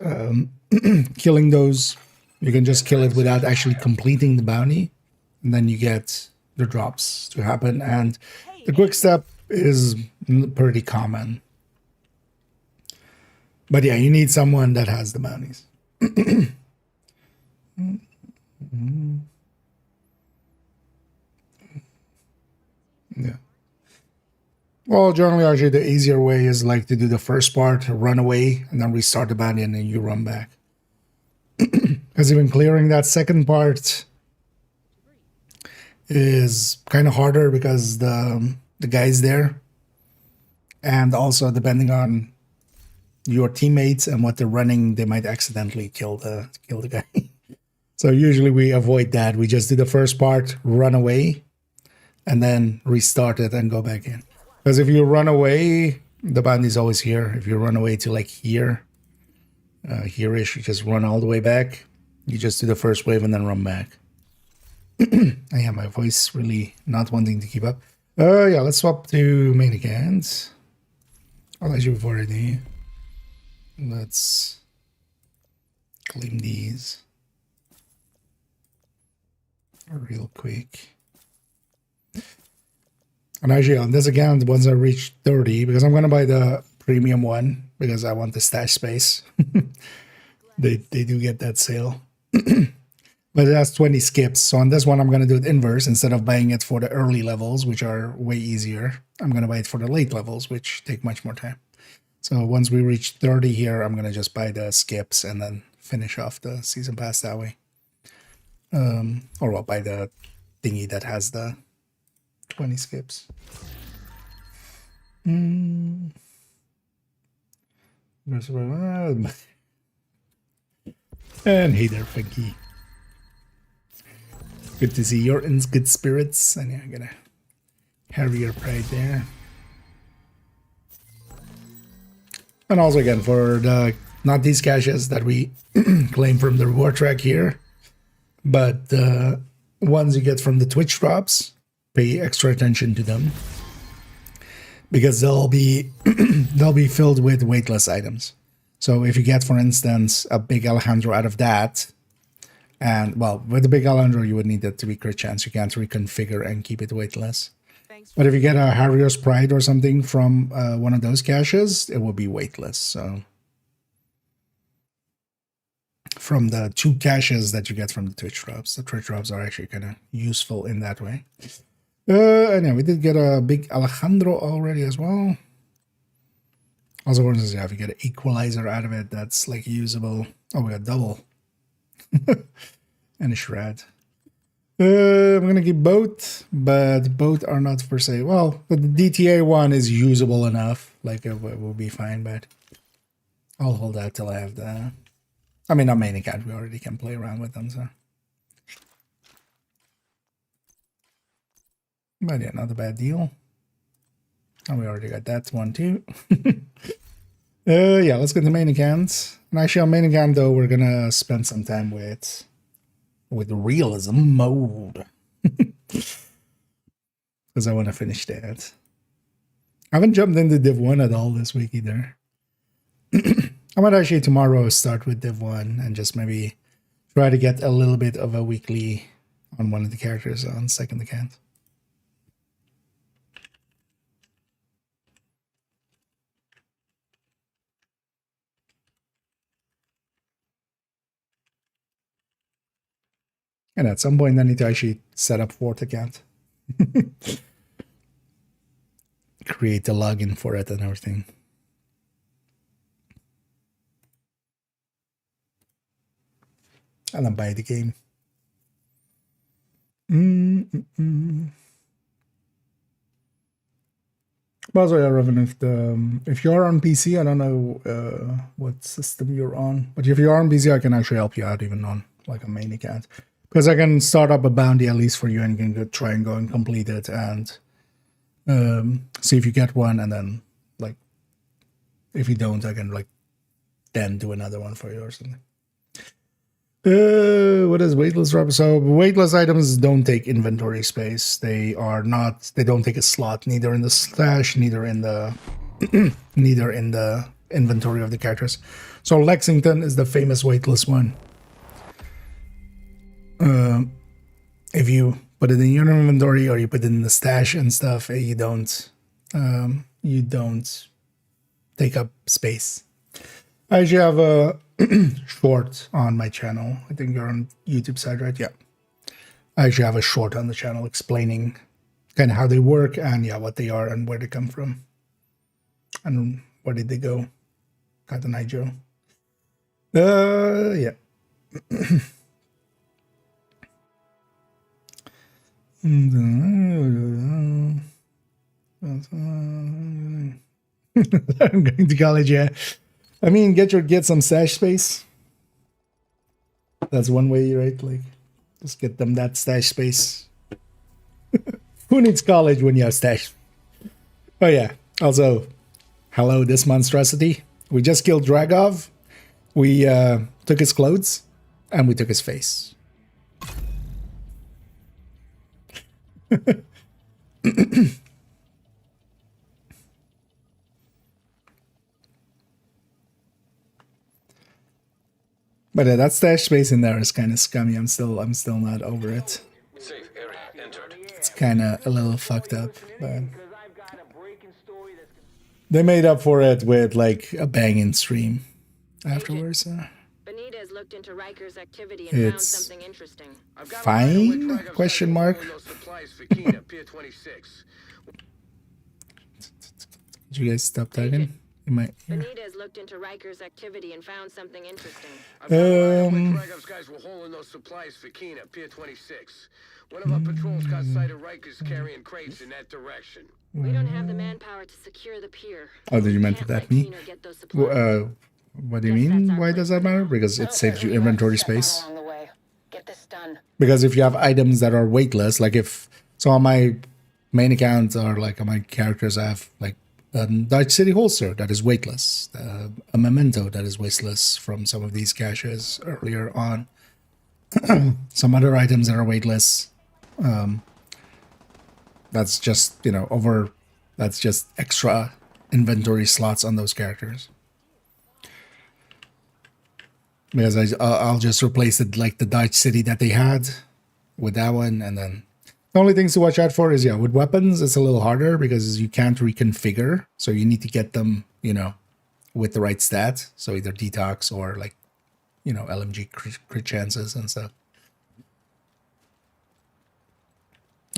Killing those, you can just kill it without actually completing the bounty, and then you get the drops to happen. And the quick step is pretty common. But yeah, you need someone that has the bounties. Yeah. Well, generally, actually, the easier way is like to do the first part, run away, and then restart the bounty, and then you run back. Because even clearing that second part is kind of harder because the guy's there, and also depending on your teammates and what they're running, they might accidentally kill the guy. So usually we avoid that. We just do the first part, run away, and then restart it and go back in. Because if you run away, the bounty's always here. If you run away to like here, here-ish, you just run all the way back. You just do the first wave and then run back. I have my voice really not wanting to keep up. Yeah, let's swap to main accounts. I'll let you before I do. Let's claim these real quick. And actually on this account, once I reach 30, because I'm going to buy the premium one because I want the stash space. They do get that sale. But it has 20 skips. So on this one, I'm going to do it inverse. Instead of buying it for the early levels, which are way easier, I'm going to buy it for the late levels, which take much more time. So once we reach 30 here, I'm going to just buy the skips and then finish off the season pass that way. Or I'll buy the thingy that has the 20 skips. And hey there, Funky. Good to see you're in good spirits. And yeah, I'm gonna Harrier Pride there. And also again, for the not these caches that we claim from the reward track here, but the ones you get from the Twitch drops, pay extra attention to them. Because they'll be they'll be filled with weightless items. So if you get, for instance, a big Alejandro out of that, and well, with the big Alejandro, you would need that to be crit chance. You can't reconfigure and keep it weightless. But if you get a Harrier's Pride or something from one of those caches, it will be weightless. So from the 2 caches that you get from the Twitch drops, the Twitch drops are actually kind of useful in that way. Anyway, we did get a big Alejandro already as well. Also, for instance, if you get an equalizer out of it, that's like usable. Oh, we got double. And a shred. I'm gonna keep both, but both are not for sale. Well, but the DTA one is usable enough. Like it will be fine, but I'll hold that till I have the. I mean, not main account. We already can play around with them, so. But yeah, not a bad deal. And we already got that one too. Yeah, let's get the main account. And actually on main account though, we're gonna spend some time with realism mode. Because I want to finish that. I haven't jumped into Div 1 at all this week either. I might actually tomorrow start with Div 1 and just maybe try to get a little bit of a weekly on one of the characters on second account. And at some point I need to actually set up fourth account. Create the login for it and everything. And then buy the game. But also, yeah, Revan, if you're on PC, I don't know what system you're on, but if you're on PC, I can actually help you out even on like a main account. Because I can start up a bounty at least for you and you can go try and go and complete it and see if you get one, and then like if you don't, I can like then do another one for you or something. What is weightless drop? So weightless items don't take inventory space. They don't take a slot, neither in the stash, neither in the neither in the inventory of the characters. So Lexington is the famous weightless one. If you put it in your inventory or you put it in the stash and stuff, you don't take up space. I actually have a short on my channel. I think you're on YouTube side, right? Yeah. I actually have a short on the channel explaining kind of how they work and yeah, what they are and where they come from. And where did they go? Got the night, Joe. Yeah. I'm going to college, yeah. I mean, get some stash space. That's one way, right? Like, just get them that stash space. Who needs college when you have stash? Oh yeah. Also, hello, this monstrosity. We just killed Dragov. We took his clothes, and we took his face. But that stash space in there is kind of scummy. I'm still not over it. Safe area entered. It's kind of a little fucked up, but they made up for it with like a banging stream afterwards. Benitez looked into Riker's activity and found It's something interesting. fine? Question mark. Did you guys stop talking? You might. Benitez looked into Riker's activity and found something interesting. Dragov's guys were hauling those supplies for Kina, Pier 26. One of our patrols got sight of Rikers carrying crates in that direction. We don't have the manpower to secure the pier. Oh, did you meant that me? What do you mean? Why does that matter? Because it saves you inventory space. Get this done. Because if you have items that are weightless, like if so on my main account or like on my characters, I have like a Dutch City holster that is weightless, a memento that is weightless from some of these caches earlier on, some other items that are weightless. That's just, you know, that's just extra inventory slots on those characters. Because I'll just replace it like the Dutch City that they had with that one, and then the only things to watch out for is, yeah, with weapons, it's a little harder because you can't reconfigure. So you need to get them, you know, with the right stat. So either detox or like, you know, LMG crit chances and stuff.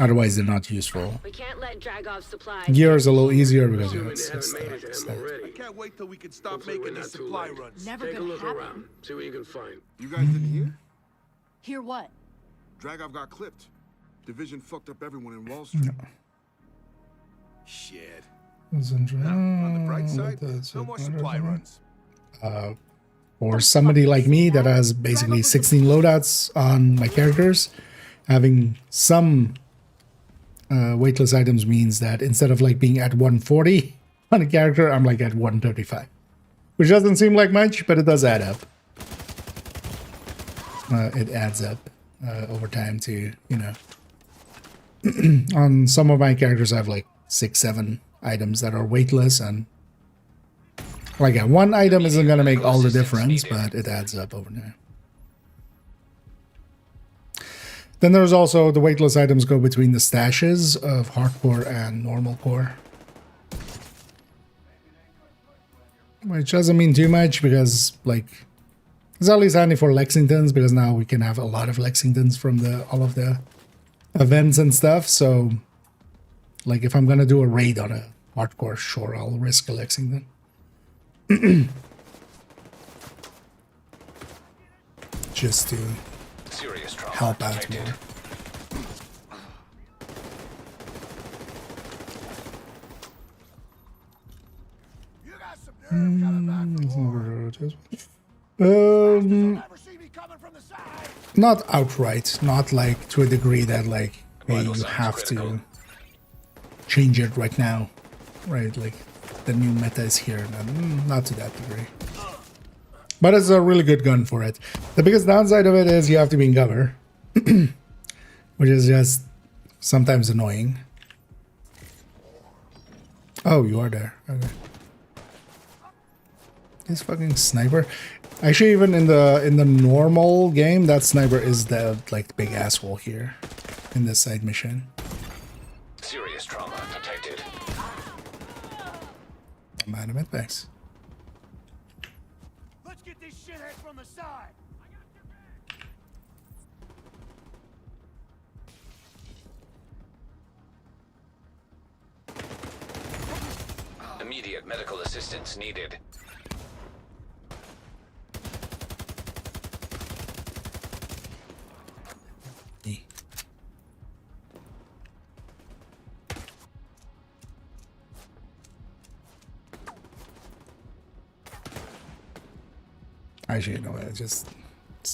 Otherwise, they're not useful. We can't let Dragov's supplies. Gear is a little easier because you know, it's I can't wait till we can stop making these supply runs. Never Take a gonna look happen. around. See what you can find. You guys didn't hear? Hear what? Dragov got clipped. Division fucked up everyone in Wall Street. Shit. On the bright side, No more supply runs. Or somebody like me that has basically 16 loadouts on my characters, having some weightless items means that instead of like being at 140 on a character, I'm like at 135, which doesn't seem like much, but it does add up. It adds up over time to, you know. On some of my characters, I have like 6-7 items that are weightless, and like one item isn't gonna make all the difference, but it adds up over time. Then there's also the weightless items go between the stashes of hardcore and normal core, which doesn't mean too much because like it's at least handy for Lexingtons because now we can have a lot of Lexingtons from all of the events and stuff. So like if I'm gonna do a raid on a hardcore, sure, I'll risk a Lexington. Just to help out more. Not outright, not like to a degree that like, hey, you have to change it right now, right? Like the new meta is here, not to that degree. But it's a really good gun for it. The biggest downside of it is you have to be in cover, which is just sometimes annoying. Oh, you are there. Okay. This fucking sniper. Actually, even in the normal game, that sniper is the like big asshole here in this side mission. Serious trauma detected. I'm out of it, thanks. Let's get this shithead from the side. Immediate medical assistance needed. Actually, you know what? Just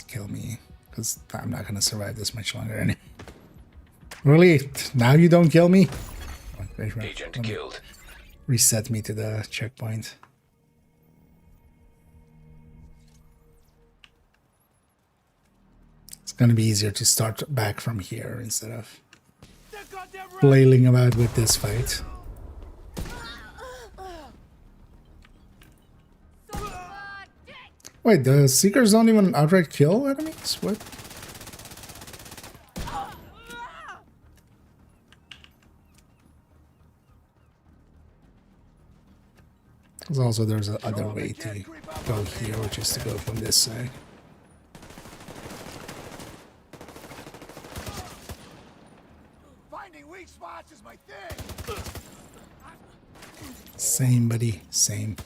kill me, because I'm not gonna survive this much longer anyway. Really? Now you don't kill me? Agent killed. Reset me to the checkpoint. It's gonna be easier to start back from here instead of flailing about with this fight. Wait, the Seekers don't even outright kill enemies? What? Because also there's another way to go here, which is to go from this side. Finding weak spots is my thing. Same, buddy. Same.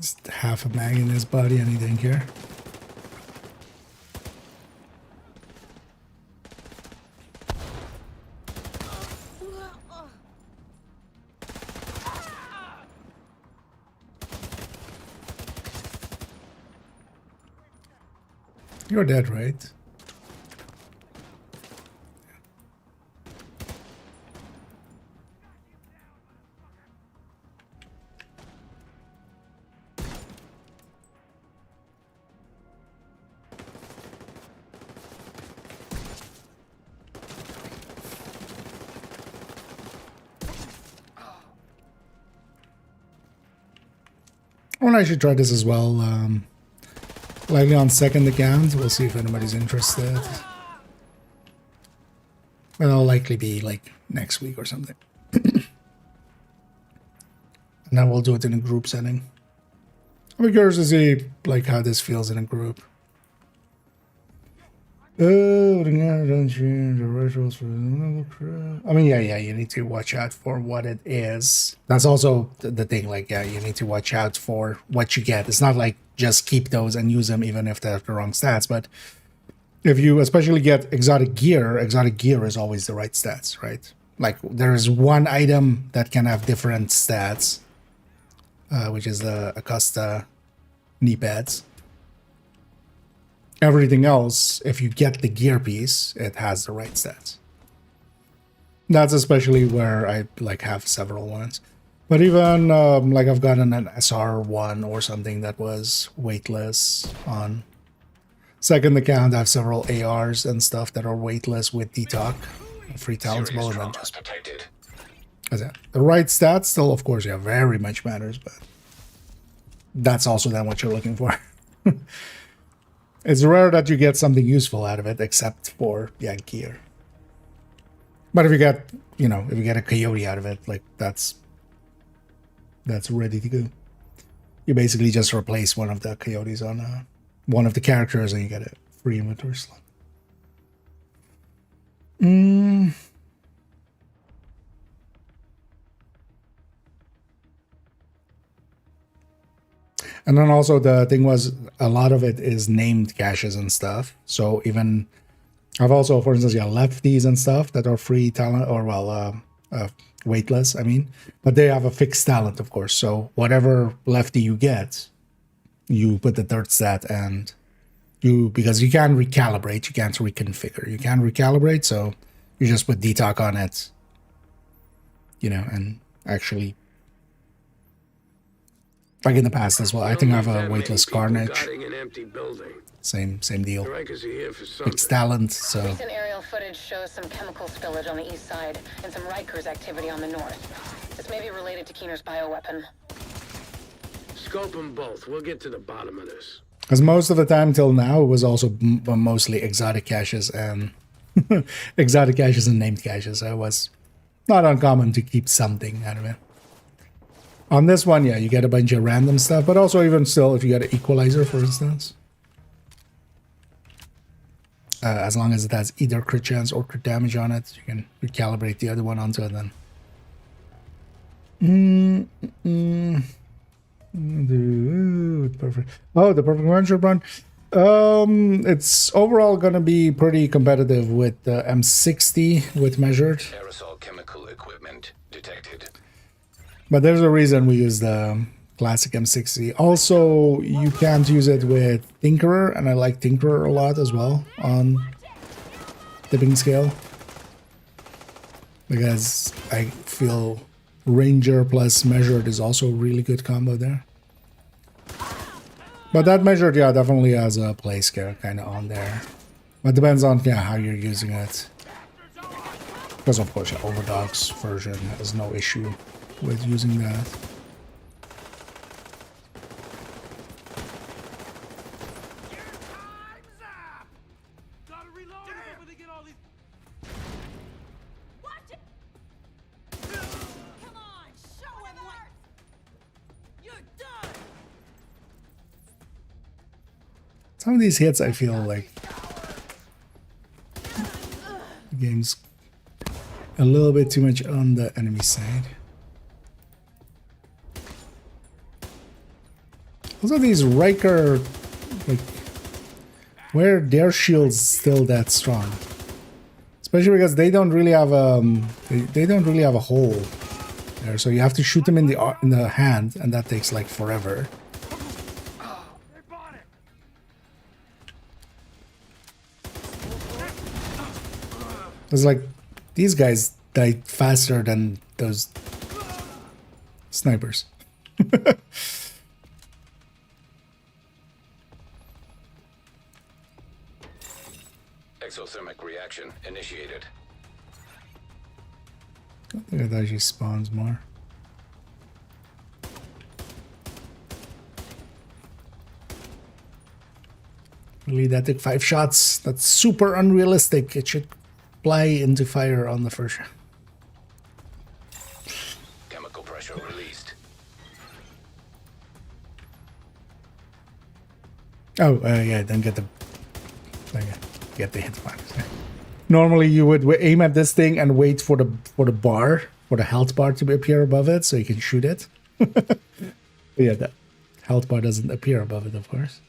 Just half a mag in his body and he didn't care. You're dead, right? Well, I should try this as well. Likely on second account. We'll see if anybody's interested. But it'll likely be like next week or something. And then we'll do it in a group setting. I'm curious to see like how this feels in a group. Oh, don't change the rituals for another crew. I mean, yeah, you need to watch out for what it is. That's also the thing, like, yeah, you need to watch out for what you get. It's not like just keep those and use them even if they're the wrong stats, but if you especially get exotic gear is always the right stats, right? Like, there's one item that can have different stats, which is the Acosta knee pads. Everything else, if you get the gear piece, it has the right stats. That's especially where I like have several ones. But even like I've gotten an SR1 or something that was weightless on second account. I have several ARs and stuff that are weightless with detox, free talents bow, and then just protected. The right stats still, of course, yeah, very much matters, but that's also then what you're looking for. It's rare that you get something useful out of it, except for, yeah, gear. But if you get, you know, if you get a coyote out of it, like, that's ready to go. You basically just replace one of the coyotes on one of the characters and you get a free inventory slot. And then also the thing was, a lot of it is named caches and stuff. So even I've also, for instance, lefties and stuff that are free talent, or well, weightless, I mean, but they have a fixed talent, of course. So whatever lefty you get, you put the third stat, and because you can't recalibrate, you can't reconfigure, you can't recalibrate, so you just put detox on it, you know, and actually, like in the past as well, I think I have a weightless Carnage. Same deal. Fixed talent, so. Recent aerial footage shows some chemical spillage on the east side and some Rikers activity on the north. This may be related to Keener's bioweapon. Scope them both. We'll get to the bottom of this. Because most of the time till now, it was also mostly exotic caches and exotic caches and named caches. So it was not uncommon to keep something out of it. On this one, yeah, you get a bunch of random stuff, but also even still, if you get an equalizer, for instance, as long as it has either crit chance or crit damage on it, you can recalibrate the other one onto it then. Perfect. Oh, the perfect one-shot run. It's overall gonna be pretty competitive with the M60 with measured. Aerosol chemical equipment detected. But there's a reason we use the classic M60. Also, you can't use it with Tinkerer, and I like Tinkerer a lot as well on tipping scale. Because I feel Ranger plus measured is also a really good combo there. But that measured, yeah, definitely has a play scale kind of on there. But depends on, yeah, how you're using it. Because of course, yeah, Overdog's version has no issue with using that. Some of these hits, I feel like the game's a little bit too much on the enemy side. Also, these Riker, like, where their shield's still that strong, especially because they don't really have they don't really have a hole there, so you have to shoot them in the hand, and that takes like forever. It's like these guys die faster than those snipers. Exothermic reaction initiated. I think it actually spawns more. Really, that took 5 shots. That's super unrealistic. It should fly into fire on the first shot. Chemical pressure released. Oh, yeah, then get the hit marks. Normally, you would aim at this thing and wait for the health bar to appear above it, so you can shoot it. Yeah, that health bar doesn't appear above it, of course.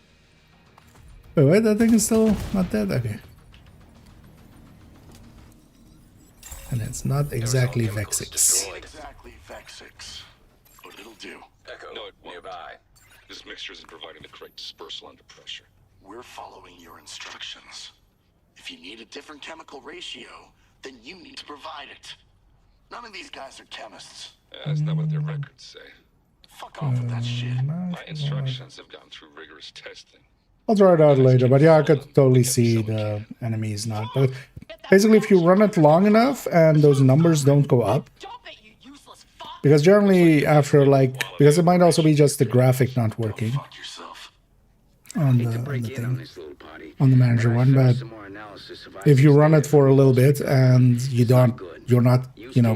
Oh, wait, that thing is still not dead. Okay. And it's not exactly Vexix. Exactly Vexix, but it'll do. Echo nearby. This mixture isn't providing the correct dispersal under pressure. We're following your instructions. If you need a different chemical ratio, then you need to provide it. None of these guys are chemists. That's not what their records say. Fuck off with that shit. My instructions have gone through rigorous testing. I'll try it out later, but yeah, I could totally see the enemies not. But basically, if you run it long enough and those numbers don't go up, because generally after because it might also be just the graphic not working on the thing, on the manager one. But if you run it for a little bit and you're not,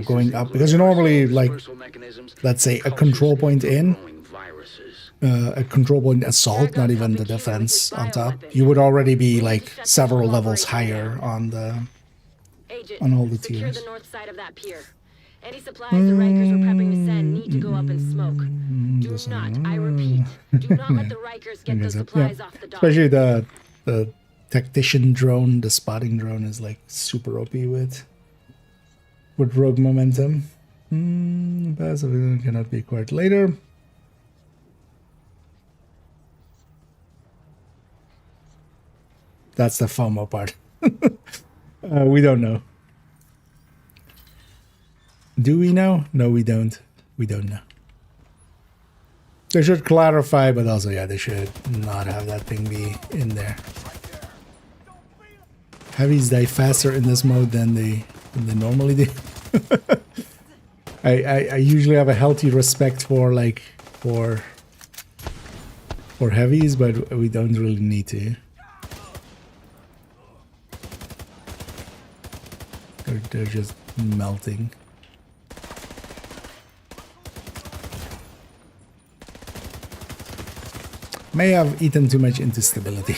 going up, because you normally let's say a control point in. A control point assault, not even the defense on top, you would already be like several levels higher on all the tiers. The north side of that pier. Any supplies the Rikers are prepping to send need to go up in smoke. Do not, I repeat, do not let the Rikers get those supplies off the dock. Especially the tactician drone, the spotting drone is like super OP with rogue momentum. Passive cannot be acquired later. That's the FOMO part. We don't know. Do we know? No, we don't. We don't know. They should clarify, but also, yeah, they should not have that thing be in there. Heavies die faster in this mode than they normally do. I usually have a healthy respect for heavies, but we don't really need to. They're just melting. May have eaten too much into stability.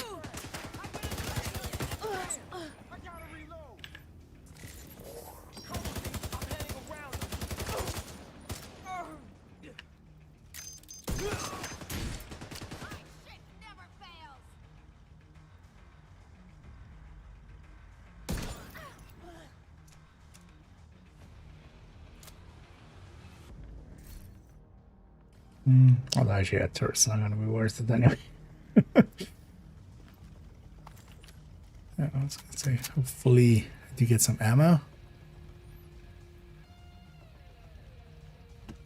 Although actually, yeah, turret's not gonna be worth it anyway. Yeah, I was gonna say, hopefully, do you get some ammo?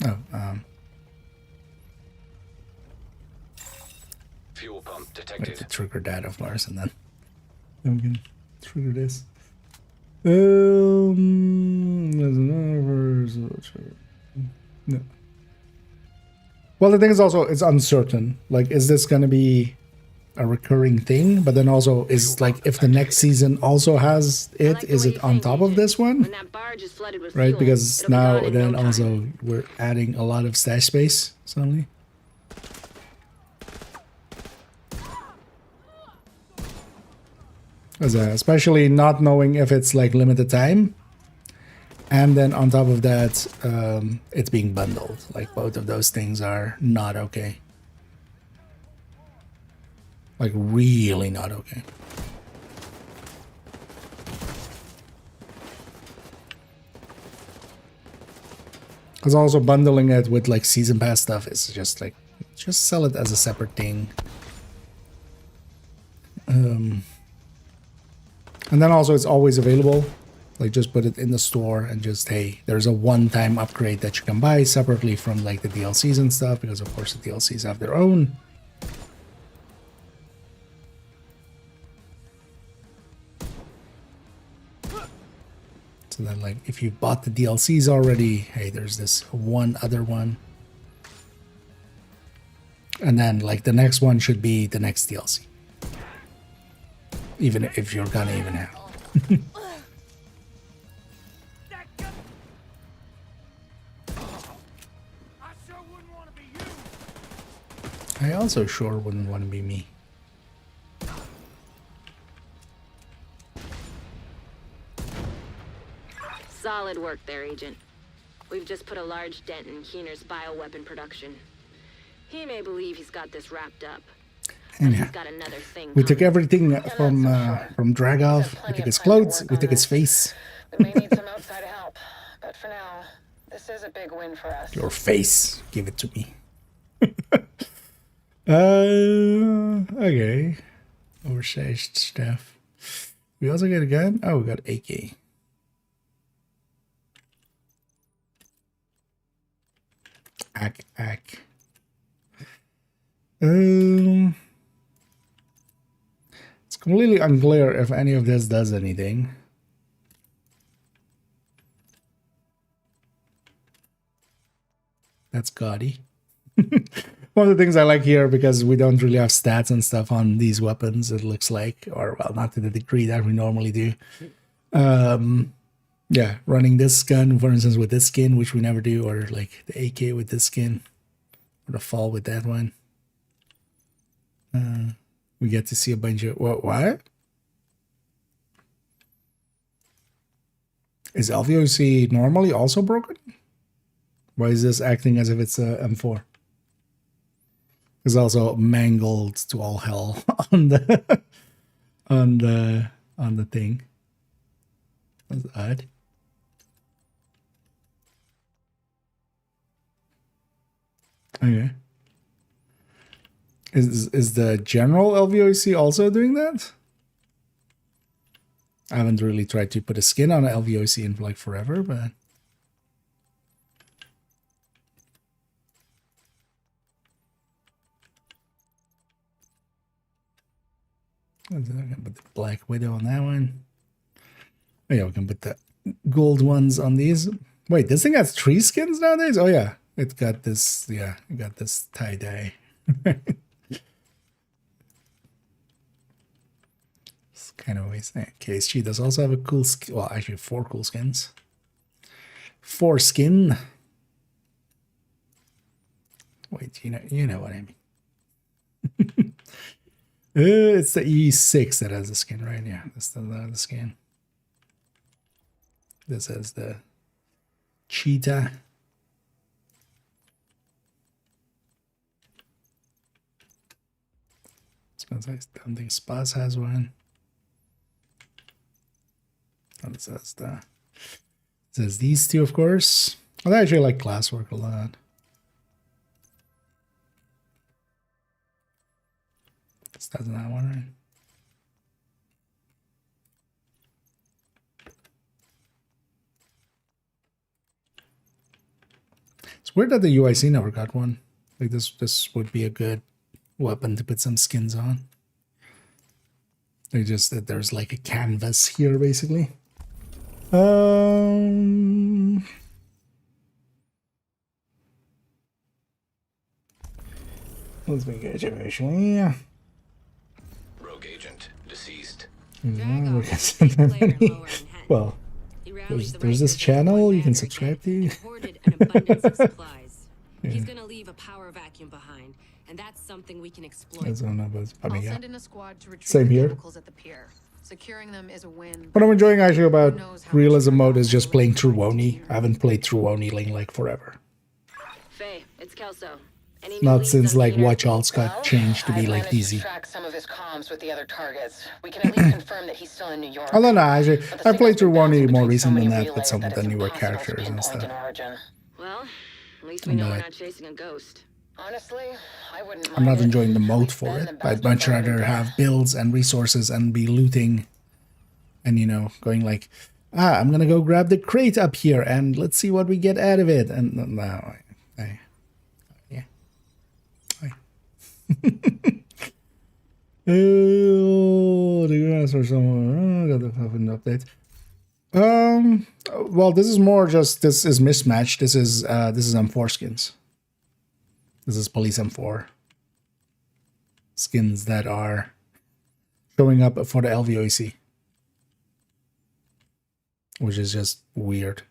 Oh, Fuel pump wait detected. to trigger that, of course, and then we can trigger this. There's another. No. Well, the thing is also, it's uncertain. Like, is this gonna be a recurring thing? But then also, is like, if the next season also has it, is it on top of this one? When that barge is flooded with Right, fuel, because it'll be now gone in then no time. also we're adding a lot of stash space suddenly. Especially not knowing if it's like limited time, and then on top of that, it's being bundled. Like both of those things are not okay. Like really not okay. Because also bundling it with like season pass stuff is just like, just sell it as a separate thing. And then also it's always available. Like just put it in the store and just, hey, there's a one-time upgrade that you can buy separately from like the DLCs and stuff, because of course the DLCs have their own. So then like if you bought the DLCs already, hey, there's this one other one. And then like the next one should be the next DLC. Even if you're gonna even have. I also sure wouldn't want to be me. Solid work there, Agent. We've just put a large dent in Keener's bioweapon production. He may believe he's got this wrapped up. And He's got another thing we took coming. everything from Dragov. We took his clothes. We took his face. We may need some outside help, but for now, this is a big win for us. Your face. Give it to me. Okay. Oversized stuff. We also get a gun. Oh, we got AK. Ack. It's completely unclear if any of this does anything. That's gaudy. One of the things I like here, because we don't really have stats and stuff on these weapons, it looks like, or well, not to the degree that we normally do. Yeah, running this gun, for instance, with this skin, which we never do, or like the AK with this skin, or the fall with that one. We get to see a bunch of what? Is LVOC normally also broken? Why is this acting as if it's a M4? It's also mangled to all hell on the on the thing. That's odd. Okay. Is the general LVOC also doing that? I haven't really tried to put a skin on an LVOC in like forever, but I can put the Black Widow on that one. Oh yeah, we can put the gold ones on these. Wait, this thing has 3 skins nowadays? Oh yeah, it got this. Yeah, it got this tie-dye. It's kind of always KSG does also have a cool skin. Well, actually 4 cool skins. 4 skin. Wait, you know what I mean. It's the E6 that has the skin, right? Yeah, that's the skin. This has the cheetah. I don't think Spas has one. And it says these two, of course. I actually like Glasswork a lot. That's not one, right? It's weird that the UIC never got one. Like this would be a good weapon to put some skins on. They just that there's like a canvas here basically. Let's engage eventually. Yeah. Rogue agent deceased. Well, there's this channel you can subscribe to. He's gonna leave a power vacuum behind, and that's something we can exploit. I don't know, but I mean, I'll yeah. send in a squad to retrieve Same the here. chemicals at the pier. Securing them is a win. What I'm enjoying actually about realism mode is just playing through Woni. I haven't played through Woni in like forever. Faye, it's Kelso. Not since like Watch Alts got changed to be like easy. Track some of his comms with the other targets. We can at least confirm that he's still in New York. I don't know, actually. I played through Woni more recent than that with some of the newer characters and stuff. Well, at least we know we're not chasing a ghost. Honestly, I wouldn't I'm mind not enjoying the mode for it. I'd much rather have builds and resources and be looting and, you know, going like, I'm going to go grab the crate up here and let's see what we get out of it. And no, yeah. Oh, do you answer someone? Got the fucking update. Well, this is more just, this is mismatched. This is M4 skins. This is Police M4 skins that are showing up for the LVOC, which is just weird.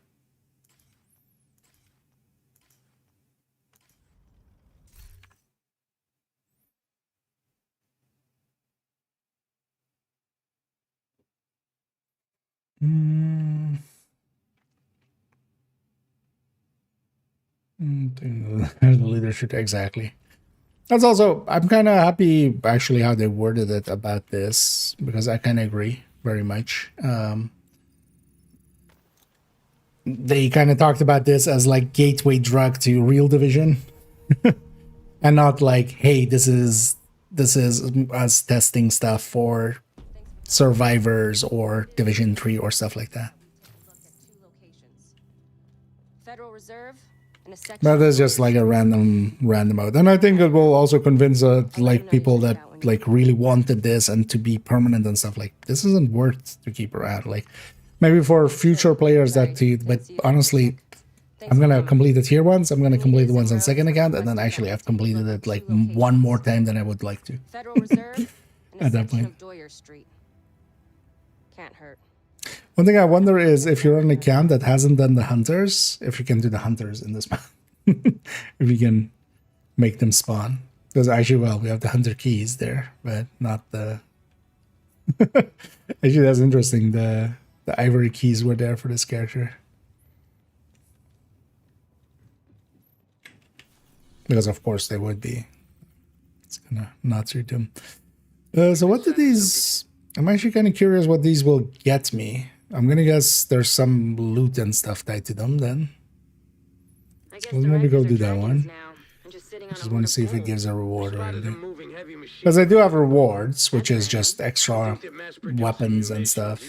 The leadership, exactly. That's also, I'm kind of happy actually how they worded it about this, because I kind of agree very much. They kind of talked about this as like gateway drug to real Division, and not like, hey, this is us testing stuff for Survivors or Division 3 or stuff like that. Federal Reserve. That is just like a random mode, and I think it will also convince like people that like really wanted this and to be permanent and stuff. Like, this isn't worth to keep around. Like, maybe for future players that too, but honestly, I'm gonna complete the tier ones. I'm gonna complete the ones on second account, and then actually I've completed it like one more time than I would like to. Federal Reserve At that point. Can't hurt. One thing I wonder is if you're on an account that hasn't done the hunters, if you can do the hunters in this map. If you can make them spawn. Because actually, well, we have the hunter keys there, but not the... Actually, that's interesting. The ivory keys were there for this character. Because of course they would be. It's gonna not suit them. So what did these... I'm actually kind of curious what these will get me. I'm gonna guess there's some loot and stuff tied to them then. Let's maybe go do that one. Just want to see if it gives a reward or anything. Because I do have rewards, which is just extra weapons and stuff.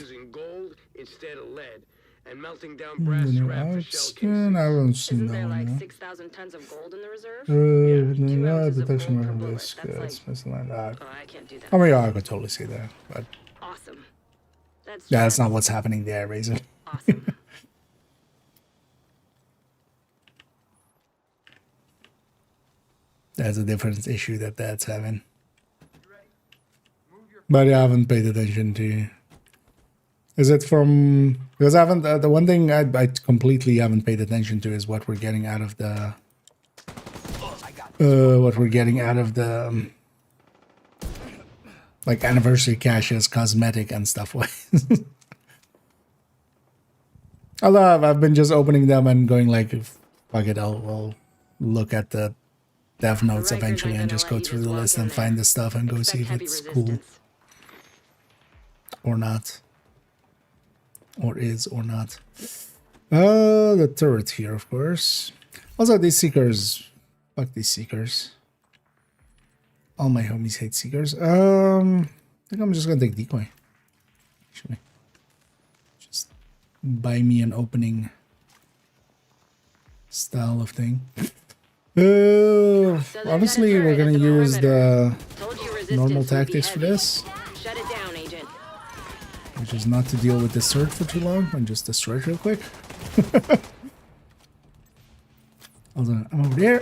And melting down brass scraps to shell I haven't seen that like one. 6,000 tons of gold in the reserve? Detection weapon risk. That's I can't do that. mean, yeah, I could totally see that, but Awesome. yeah, that's not what's happening there, Razor. Awesome. That's a different issue that's having. But I haven't paid attention to. Is it from? Because I haven't. The one thing I completely haven't paid attention to is what we're getting out of the. What we're getting out of the. Like anniversary caches, cosmetic and stuff. Although I've been just opening them and going like, fuck it, I'll look at the dev notes eventually and just go through the list and find the stuff and go see if it's cool or not, or is or not. The turret here, of course. Also, these seekers, fuck these seekers. All my homies hate seekers. I think I'm just gonna take decoy. Actually, just buy me an opening style of thing. Honestly, we're gonna use the normal tactics for this, Shut it down, Agent. which is not to deal with the surge for too long and just destroy it real quick. Hold on, I'm over there.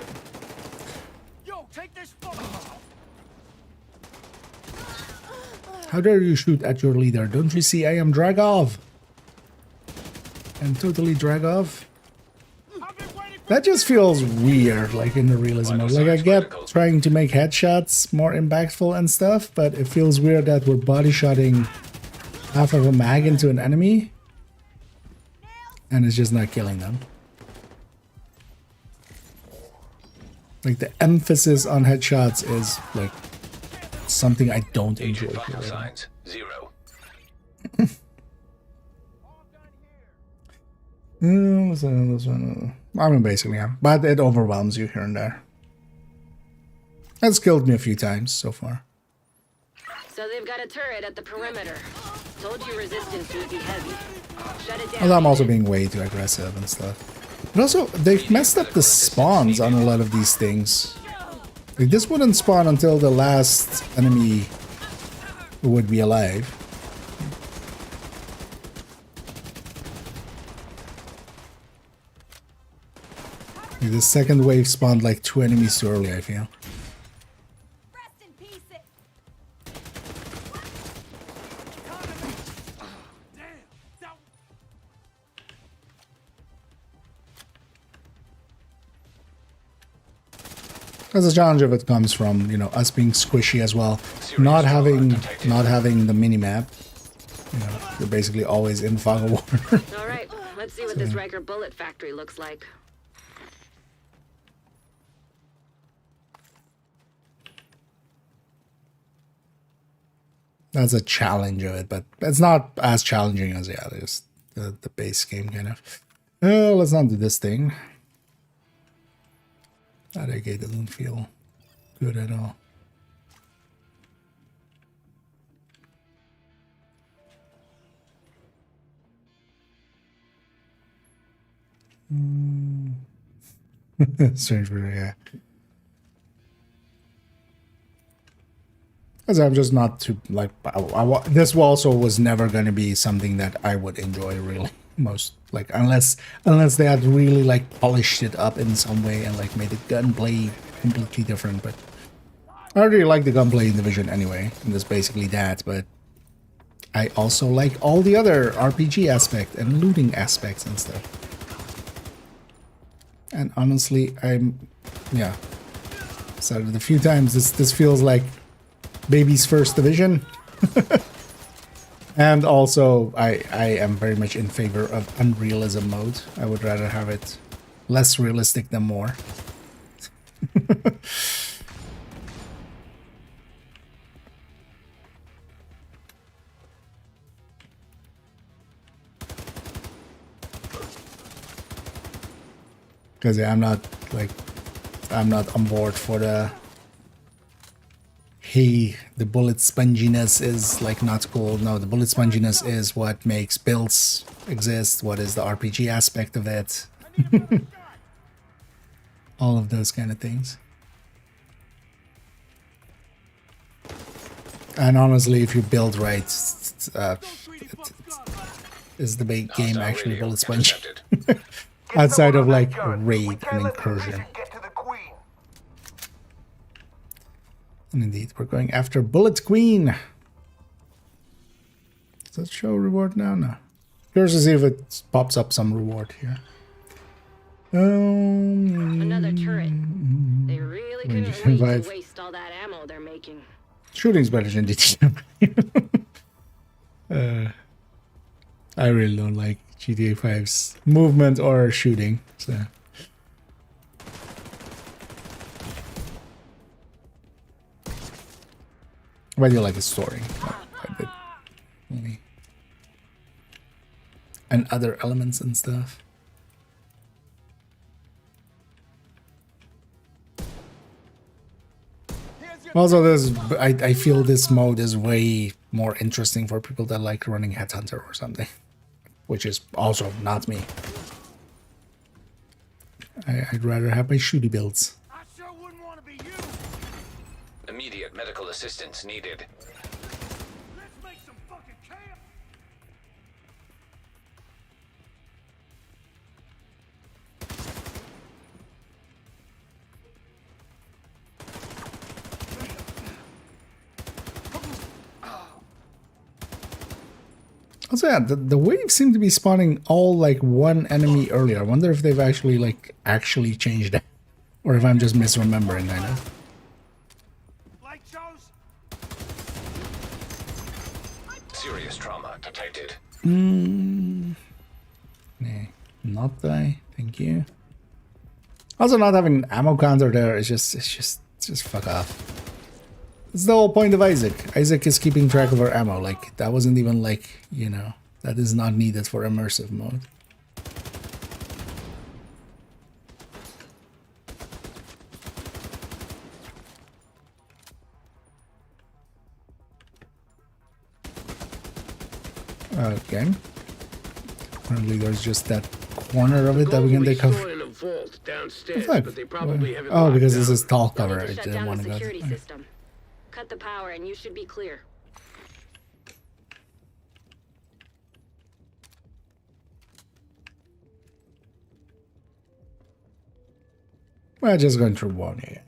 Yo, take this. How dare you shoot at your leader? Don't you see I am Dragov? I'm totally Dragov. That just feels weird, like in the realism mode. Like I get trying to make headshots more impactful and stuff, but it feels weird that we're body shotting half of a mag into an enemy and it's just not killing them. Like the emphasis on headshots is like something I don't enjoy. Vital signs 0. I mean, basically, yeah. But it overwhelms you here and there. That's killed me a few times so far. So they've got a turret at the perimeter. Told you resistance would be heavy. Shut it down. Although I'm also being way too aggressive and stuff. But also, they've messed up the spawns on a lot of these things. Like, this wouldn't spawn until the last enemy would be alive. Like, the second wave spawned like 2 enemies too early, I feel. Because the challenge of it comes from, you know, us being squishy as well. Not having the mini-map. You know, you're basically always in fog of war. Alright, let's see what this Riker bullet factory looks like. That's a challenge of it, but it's not as challenging as the base game kind of. Let's not do this thing. That AK doesn't feel good at all. Strange, yeah. Because I'm just not too like this also was never going to be something that I would enjoy really most, like unless they had really like polished it up in some way and like made the gunplay completely different. But I really like the gunplay in Division anyway, and that's basically that. But I also like all the other RPG aspect and looting aspects and stuff. And honestly, said it a few times, this feels like baby's first Division. And also I am very much in favor of unrealism mode. I would rather have it less realistic than more. Because yeah, I'm not on board for the hey, the bullet sponginess is like not cool. No, the bullet sponginess is what makes builds exist. What is the RPG aspect of it? All of those kind of things. And honestly, if you build right, is the big game actually bullet sponge? Outside of like raid and incursion. And indeed, we're going after Bullet Queen. Does that show reward now? No. Curious to see if it pops up some reward here. Another turret. They really couldn't wait to waste all that ammo they're making. Shooting's better than GTA. I really don't like GTA 5's movement or shooting. So. But I do like the story. Maybe. And other elements and stuff. Here's Also, this I feel this mode is way more interesting for people that like running Headhunter or something, which is also not me. I'd rather have my shooty builds. Immediate medical assistance needed. Also, yeah, the waves seem to be spawning all like one enemy earlier. I wonder if they've actually changed that, or if I'm just misremembering. I know. Serious trauma detected. Nah, not die. Thank you. Also, not having ammo counter there is just fuck off. It's the whole point of Isaac. Isaac is keeping track of our ammo. Like, that wasn't even like, you know, that is not needed for immersive mode. Okay. Apparently there's just that corner of it that we can take off. Oh, because this is tall cover. I didn't want to go there. Cut the power and you should be clear. We're just going through one here.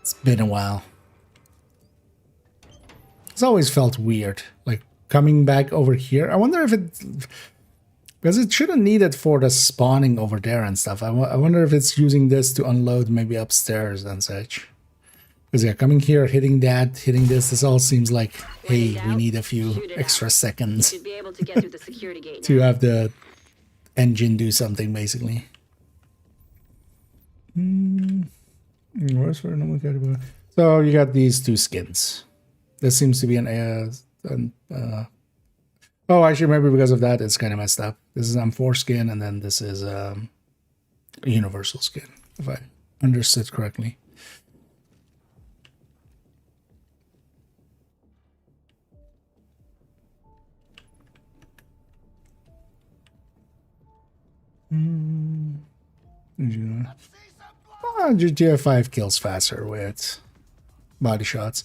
It's been a while. It's always felt weird, like coming back over here. I wonder if it, because it shouldn't need it for the spawning over there and stuff. I wonder if it's using this to unload maybe upstairs and such. Because yeah, coming here, hitting that, hitting this all seems like, hey, we need a few extra seconds Should be able to get through the security gate to have the engine do something, basically. Where's for normal category? So you got these two skins. This seems to be oh, actually, maybe because of that, it's kind of messed up. This is M4 skin, and then this is a universal skin, if I understood correctly. GTA 5 kills faster with body shots.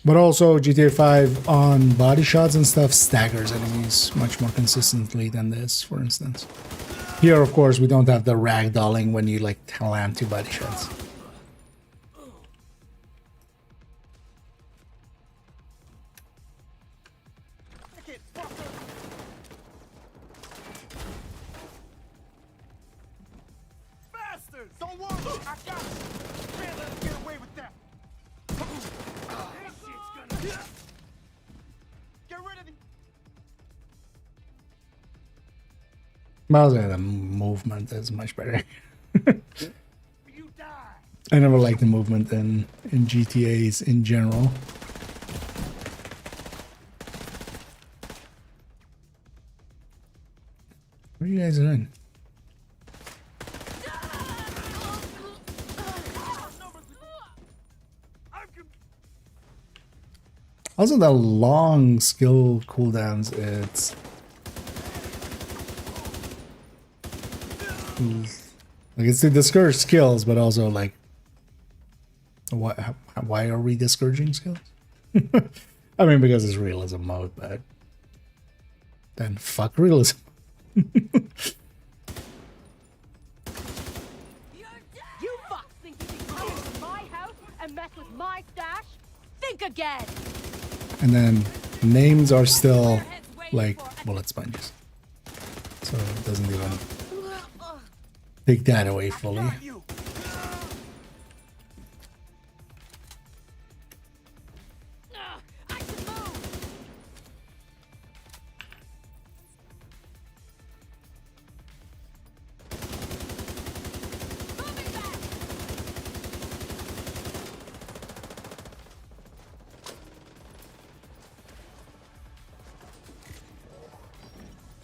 But also GTA 5 on body shots and stuff staggers enemies much more consistently than this, for instance. Here, of course, we don't have the ragdolling when you like land two body shots. Don't worry, I got you. Can't let him get away with that. Get rid of the... Well, yeah, the movement is much better. I never liked the movement in GTAs in general. What are you guys doing? Also, the long skill cooldowns, it's... like, it's to discourage skills, but also, like... Why are we discouraging skills? I mean, because it's realism mode, but... then fuck realism. You fucks think you can come into my house and mess with my stash? Think again! And then names are still like bullet sponges. So it doesn't even take that away fully.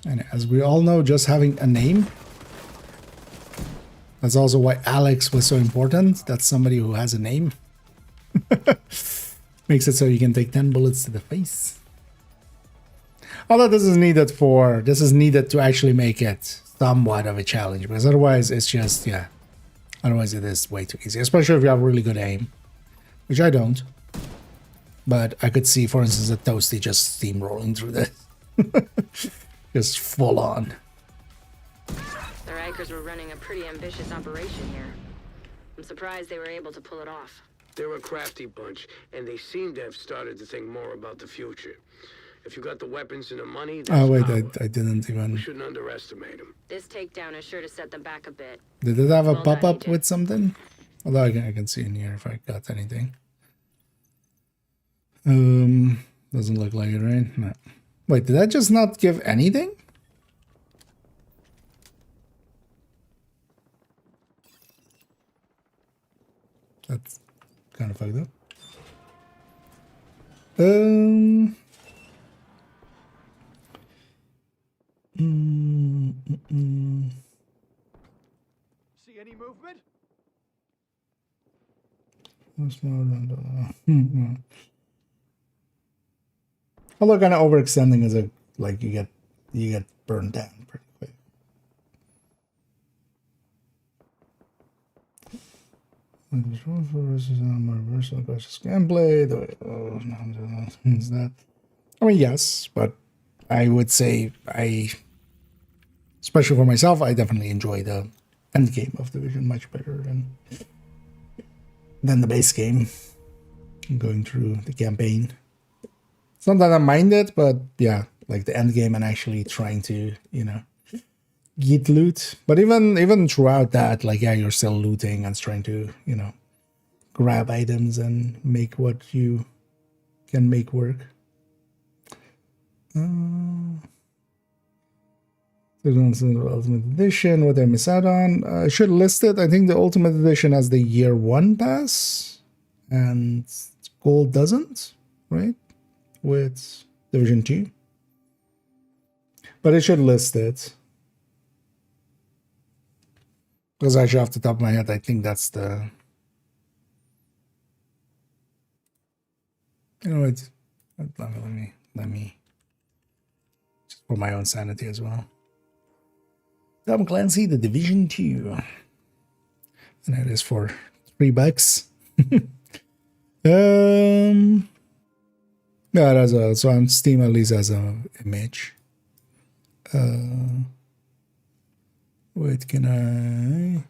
And as we all know, just having a name That's also why Alex was so important. That's somebody who has a name. Makes it so you can take 10 bullets to the face. Although this is needed to actually make it somewhat of a challenge, because otherwise it's just, yeah. Otherwise it is way too easy, especially if you have really good aim, which I don't. But I could see, for instance, a Toasty just steamrolling through this. Just full on. The Rikers were running a pretty ambitious operation here. I'm surprised they were able to pull it off. They're a crafty bunch, and they seem to have started to think more about the future. If you got the weapons and the money, Oh wait, I didn't even. We shouldn't underestimate them. This takedown is sure to set them back a bit. Did it have a Well done, pop-up Agent. with something? Although I can see in here if I got anything. Doesn't look like it, right? No. Wait, did that just not give anything? That's kind of fucked up. See any movement? Although kind of overextending is like you get burned down pretty quick. Reversal versus gameplay. Is that? I mean, yes, but I would say especially for myself, I definitely enjoy the end game of Division much better than the base game. Going through the campaign. It's not that I mind it, but yeah, like the end game and actually trying to, get loot. But even throughout that, like, yeah, you're still looting and trying to, grab items and make what you can make work. Ultimate Edition, what I miss out on. I should list it. I think the Ultimate Edition has the Year 1 pass, and Gold doesn't, right? With Division 2. But it should list it. Because actually off the top of my head, I think that's the... Let me... Just for my own sanity as well. Tom Clancy, The Division 2. And it is for $3. Yeah, it has so on Steam at least as a image. Wait, can I?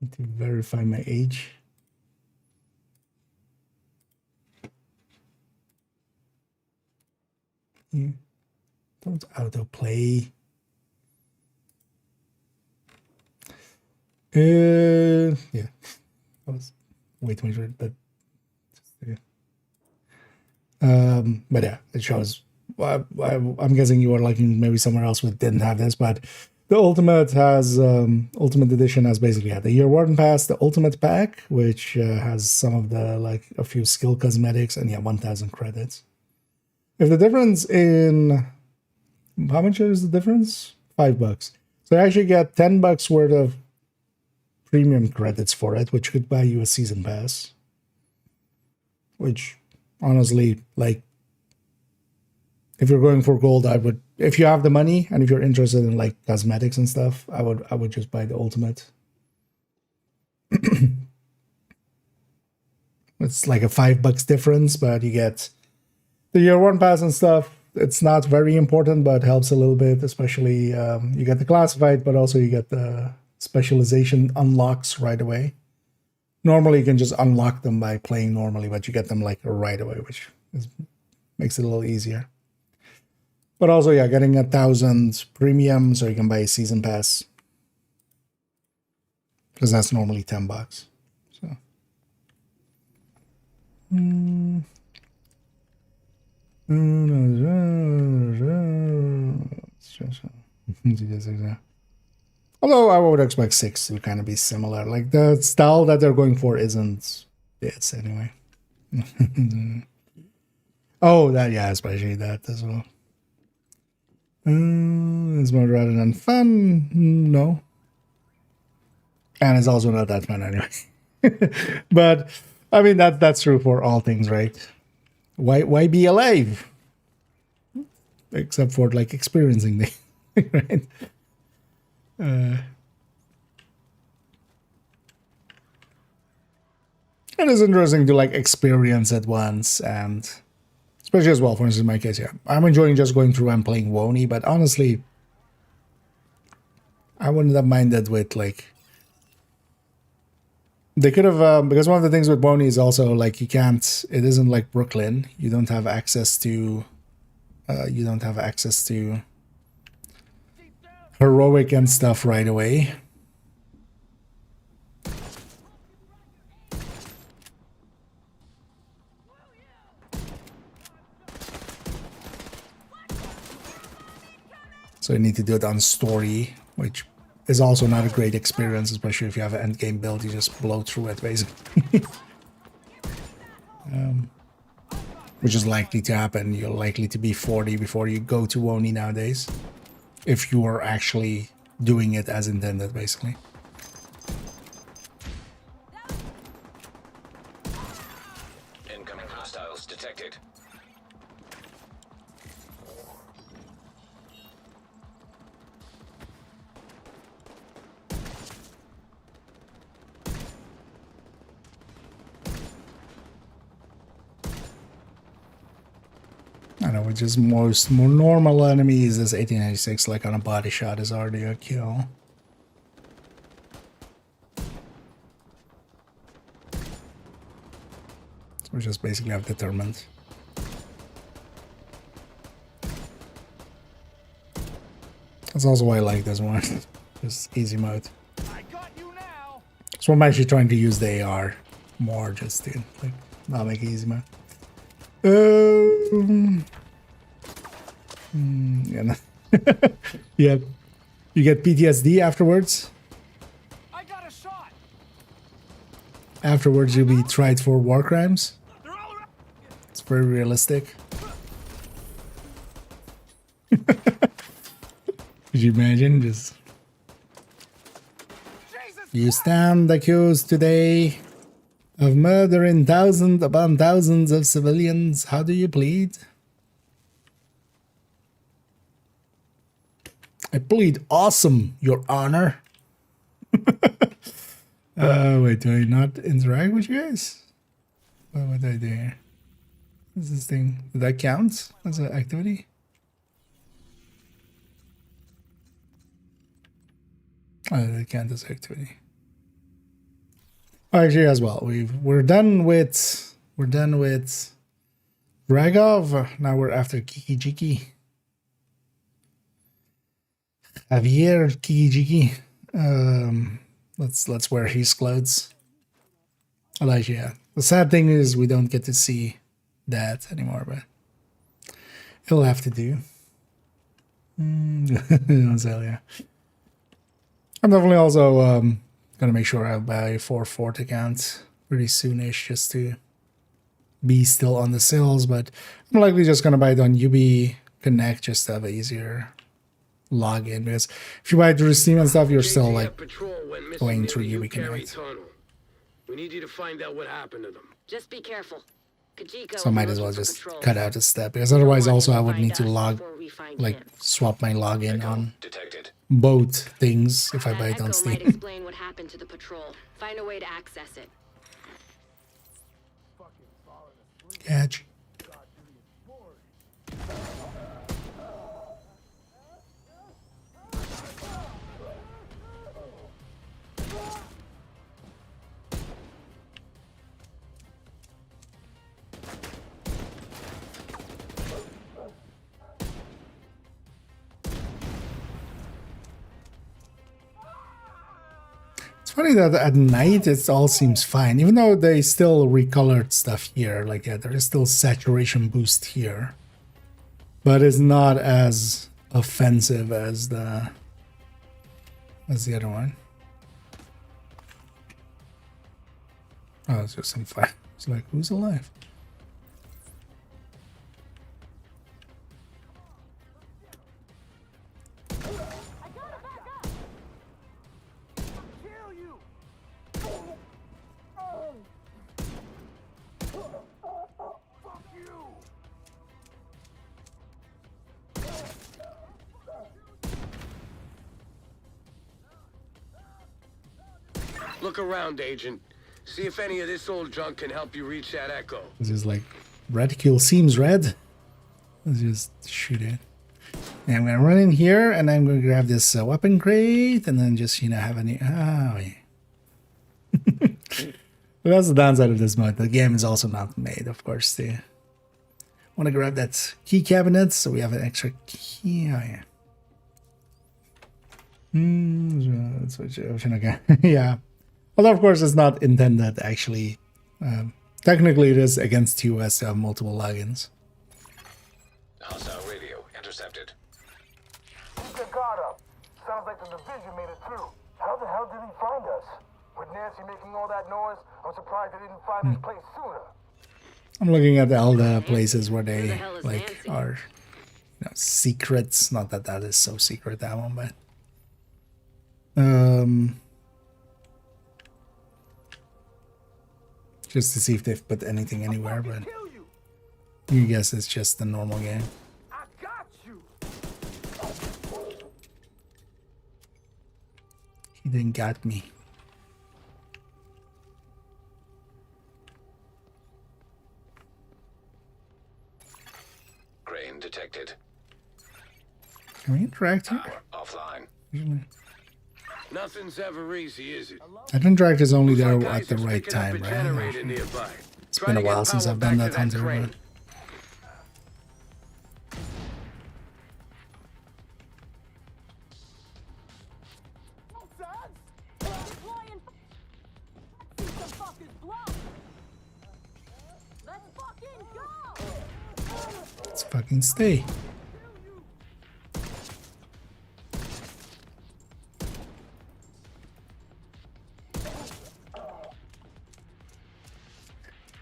Need to verify my age. Yeah. Don't autoplay. Yeah. I was way too much for it, but but yeah, it shows. I'm guessing you are liking maybe somewhere else that didn't have this, but the Ultimate has Ultimate Edition has basically the Year 1 pass, the Ultimate pack, which has some of the like a few skill cosmetics, and yeah, 1,000 credits. If the difference in how much is the difference? $5. So you actually get $10 worth of premium credits for it, which could buy you a season pass. Which, honestly, like, if you're going for gold, I would, if you have the money and if you're interested in like cosmetics and stuff, I would just buy the Ultimate. It's like a $5 difference, but you get the Year 1 pass and stuff. It's not very important, but helps a little bit, especially you get the classified, but also you get the specialization unlocks right away. Normally, you can just unlock them by playing normally, but you get them like right away, which makes it a little easier. But also, yeah, getting 1,000 premium, so you can buy a season pass. Because that's normally $10. So. Although I would expect 6 to kind of be similar. Like the style that they're going for isn't bits anyway. Oh, that, yeah, especially that as well. It's more rather than fun. No. And it's also not that fun anyway. But I mean that's true for all things, right? Why be alive? Except for like experiencing the right? And it's interesting to like experience it once, and especially as well, for instance, in my case, yeah. I'm enjoying just going through and playing Wony, but honestly, I wouldn't have minded with like they could have because one of the things with Wony is also like it isn't like Brooklyn. You don't have access to heroic and stuff right away. So you need to do it on story, which is also not a great experience, especially if you have an end game build. You just blow through it basically. Which is likely to happen. You're likely to be 40 before you go to Wony nowadays, if you are actually doing it as intended, basically. Incoming hostiles detected. I know, which is more normal enemies, this 1896 like on a body shot is already a kill. So we just basically have determined. That's also why I like this one. Just easy mode. So I'm actually trying to use the AR more just to like not make it easy mode. Yeah. Yeah. You get PTSD afterwards. I got a shot. Afterwards, you'll be tried for war crimes. It's very realistic. Could you imagine? Just you stand accused today of murdering thousands upon thousands of civilians. How do you plead? I plead awesome, Your Honor. Wait, do I not interact with you guys? What would I do here? What's this thing? Did that count as an activity? Oh, that count as activity. Actually, as well, we're done with Dragov. Now we're after Kiki Jiki. Javier Kiki Jiki. Let's wear his clothes. Elijah, yeah. The sad thing is we don't get to see that anymore, but he'll have to do. So, yeah. I'm definitely also gonna make sure I buy a 4-4 account pretty soonish just to be still on the sales, but I'm likely just gonna buy it on UB Connect just to have an easier login, because if you buy it through Steam and stuff, you're still like going through UB Connect. We need you to find out what happened to them. Just be careful. Kajiko So I might as well just cut out a step, because otherwise also I would need to swap my login on both things if I buy it on Echo Steam. might explain what happened to the patrol. Find a way to access it. Catch. Funny that at night it all seems fine, even though they still recolored stuff here. Like, yeah, there is still saturation boost here, but it's not as offensive as the other one. Oh, it's just some fire. It's like, who's alive? Look around, Agent. See if any of this old junk can help you reach that echo. This is like, reticule seems red. Let's just shoot it. And I'm gonna run in here, and I'm gonna grab this weapon crate, and then just, you know, have any. Oh yeah. But that's the downside of this mod. The game is also not made, of course. They want to grab that key cabinet, so we have an extra key. Oh yeah. Switch option again. Yeah. Although, of course, it's not intended, actually. Technically, it is against TOS to have multiple logins. Hostile radio intercepted. Good guard up. Sounds like the division made it through. How the hell did he find us? With Nancy making all that noise, I'm surprised they didn't find this place sooner. I'm looking at all the places where they, like, are, you know, secrets. Not that that is so secret, that one, but... just to see if they've put anything anywhere, but I guess it's just the normal game. I got you. He didn't got me. Crane detected. Can we interact here? Offline. Usually. Nothing's ever easy, is it? That interact is only there at the right time, right? It's been a while since I've done that hunter, but... Let's fucking stay.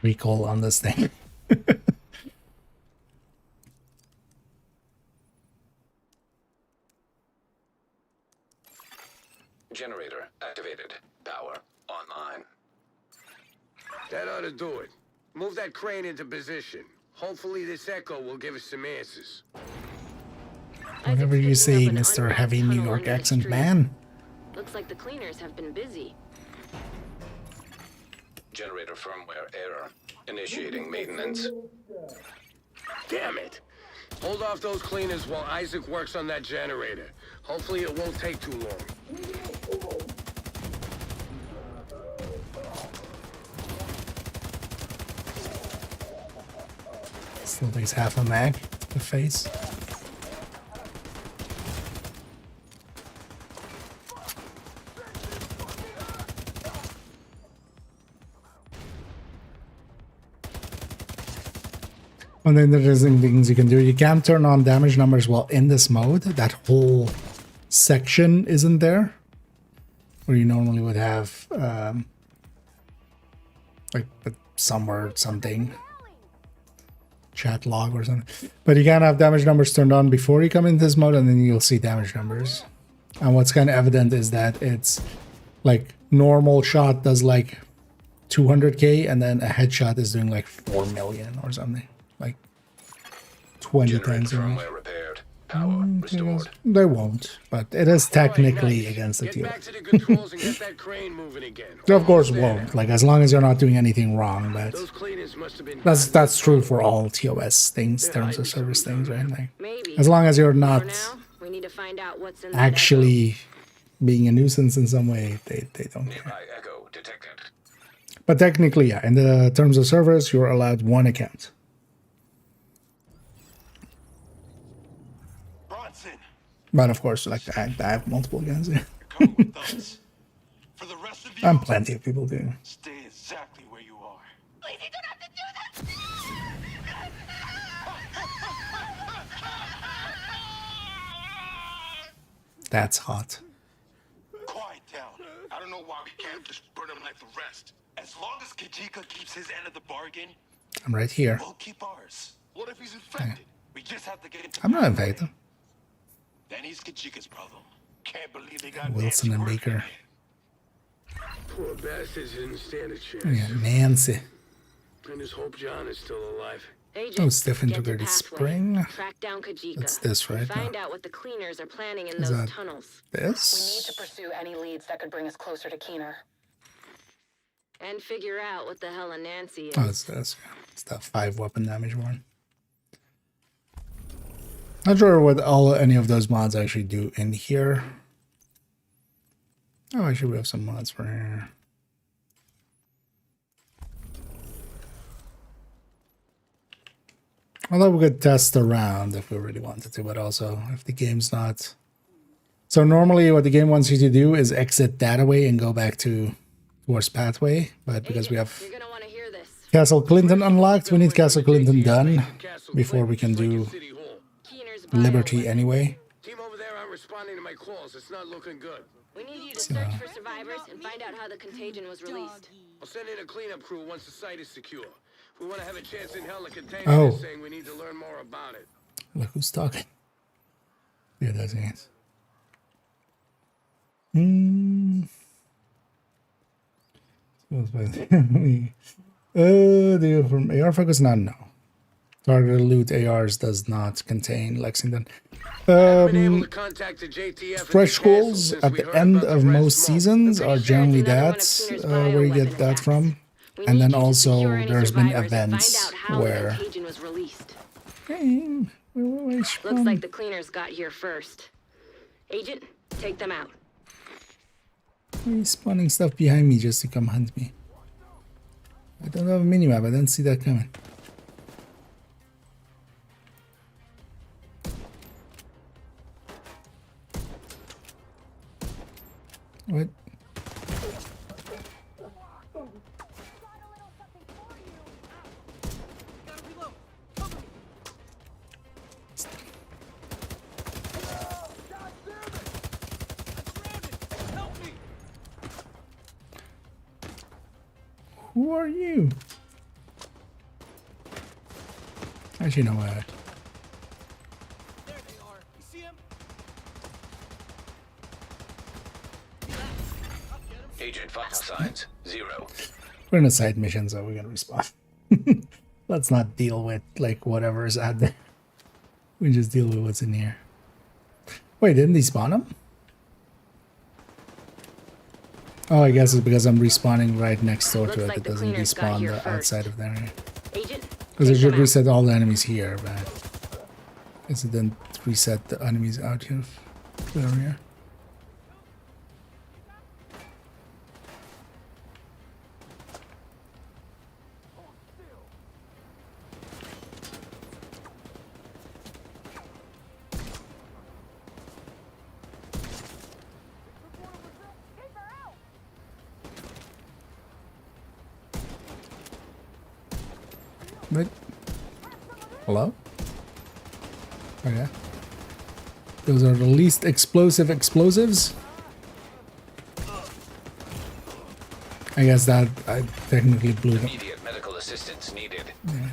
Recall on this thing. Generator activated. Power online. That ought to do it. Move that crane into position. Hopefully this echo will give us some answers. Whatever you say, Mr. Heavy New York accent man. Looks like the cleaners have been busy. Generator firmware error. Initiating maintenance. Damn it! Hold off those cleaners while Isaac works on that generator. Hopefully it won't take too long. Still takes half a mag to the face. And then there's things you can do. You can turn on damage numbers while in this mode. That whole section isn't there, where you normally would have like somewhere something chat log or something. But you can have damage numbers turned on before you come into this mode, and then you'll see damage numbers. And what's kind of evident is that it's like normal shot does like 200k, and then a headshot is doing like 4 million or something. Like 20 times. Firmware repaired. Power restored. They won't, but it is technically against the Get TOS. back to the controls and get that crane moving again. They of course won't. Like, as long as you're not doing anything wrong, but Those cleaners must have been that's true for all TOS things, terms of service things, right? Like, as long as you're not We need to find out what's in actually being a nuisance in some way, they don't care. Nearby echo detected. But technically, yeah, in the terms of service, you're allowed one account. But of course, like, I have multiple guns. Yeah. And plenty of people do. Stay exactly where you are. Please, you don't have to do that! That's hot. Quiet down. I don't know why we can't just burn them like the rest. As long as Kajika keeps his end of the bargain, I'm right here. we'll keep ours. What if he's infected? We just have to get into I'm not infected. Then he's Kajika's problem. Can't believe they got Wilson and Baker. Poor bastards didn't stand a chance. Yeah, Nancy. I just hope John is still alive. Agent, Oh, Steph get to integrated pathway. spring. Track down Kajika. That's this, right? Find out what the cleaners are planning in Is those that tunnels. We need this? to pursue any leads that could bring us closer to Keener. And figure out what the hell a Nancy is. Oh, it's this. It's that 5 weapon damage one. Not sure what any of those mods actually do in here. Oh, actually we have some mods for here. Although we could test around if we really wanted to, but also if the game's not. So normally what the game wants you to do is exit that way and go back towards pathway, but because we have Castle Clinton unlocked, we need Castle Clinton done before we can do Liberty anyway. Team over there aren't responding to my calls. It's not looking good. We need you to search for survivors and find out how the contagion was released. I'll send in a cleanup crew once the site is secure. If we want to have a chance in hell to contain Oh. this thing, we need to learn more about it. Look who's talking. Yeah, that's it. Do you from AR focus? No. Targeted loot ARs does not contain Lexington. Fresh goals at the end of most seasons are generally that where you get that from. And then also there's been events where Looks like the cleaners got here first. Agent, take them out. he's spawning stuff behind me just to come hunt me. I don't have a minimap, I didn't see that coming. What? Who are you? Actually, no way. There they are. You see him? Agent vital signs 0. We're in a side mission, so we're gonna respawn. Let's not deal with like whatever is out there. We just deal with what's in here. Wait, didn't they spawn them? Oh, I guess it's because I'm respawning right next door to it. It doesn't respawn the outside of there. Because it should reset all the enemies here, but I guess it didn't reset the enemies out here. Clear here. Wait. Hello? Okay. Those are the least explosive explosives. I guess that I technically blew them. Immediate medical assistance needed. Yeah.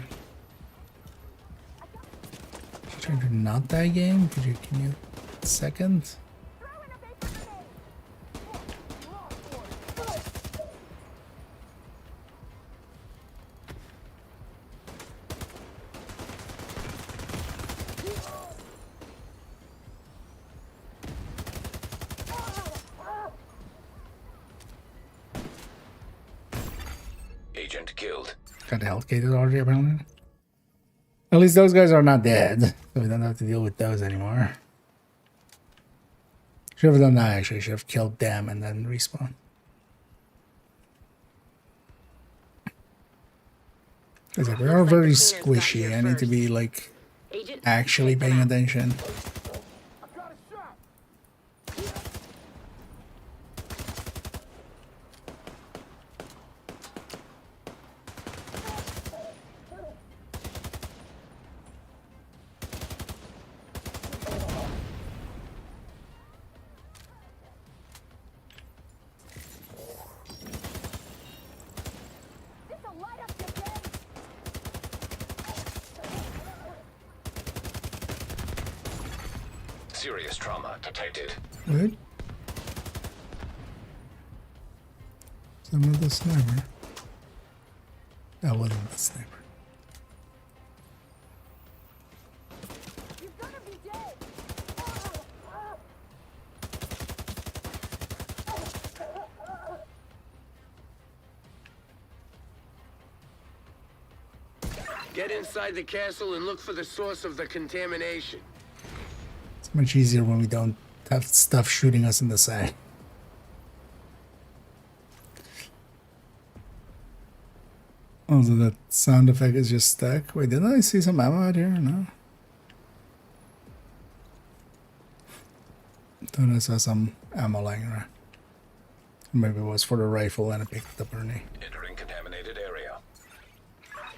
Should I try to not die game? Could you give me a second? Agent killed. Got health gated already apparently. At least those guys are not dead, so we don't have to deal with those anymore. Should have done that actually. Should have killed them and then respawn. Because they are very squishy. I need to be like actually paying attention. Serious trauma detected. Wait. Is that another sniper? That wasn't the sniper. Get inside the castle and look for the source of the contamination. It's much easier when we don't have stuff shooting us in the side. Oh, so that sound effect is just stuck. Wait, didn't I see some ammo out here? No. Thought I saw some ammo lying around. Maybe it was for the rifle and I picked it up early. Entering contaminated area.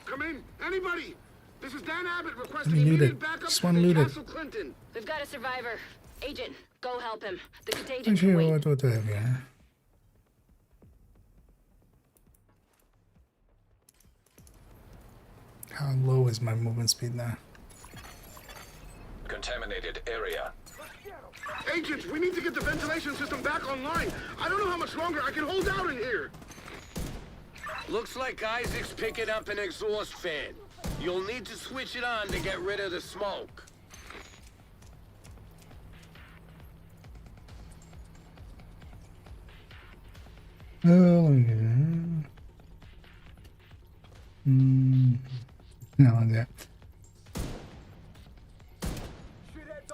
Come in, anybody! This is Dan Abbott Let requesting me loot immediate it. backup Just want to in loot it. Castle Clinton. We've got a survivor. Agent, go help him. The contagion Actually, can wait. what do I have here? How low is my movement speed now? Contaminated area. Agents, we need to get the ventilation system back online. I don't know how much longer I can hold out in here. Looks like Isaac's picking up an exhaust fan. You'll need to switch it on to get rid of the smoke. No, yeah.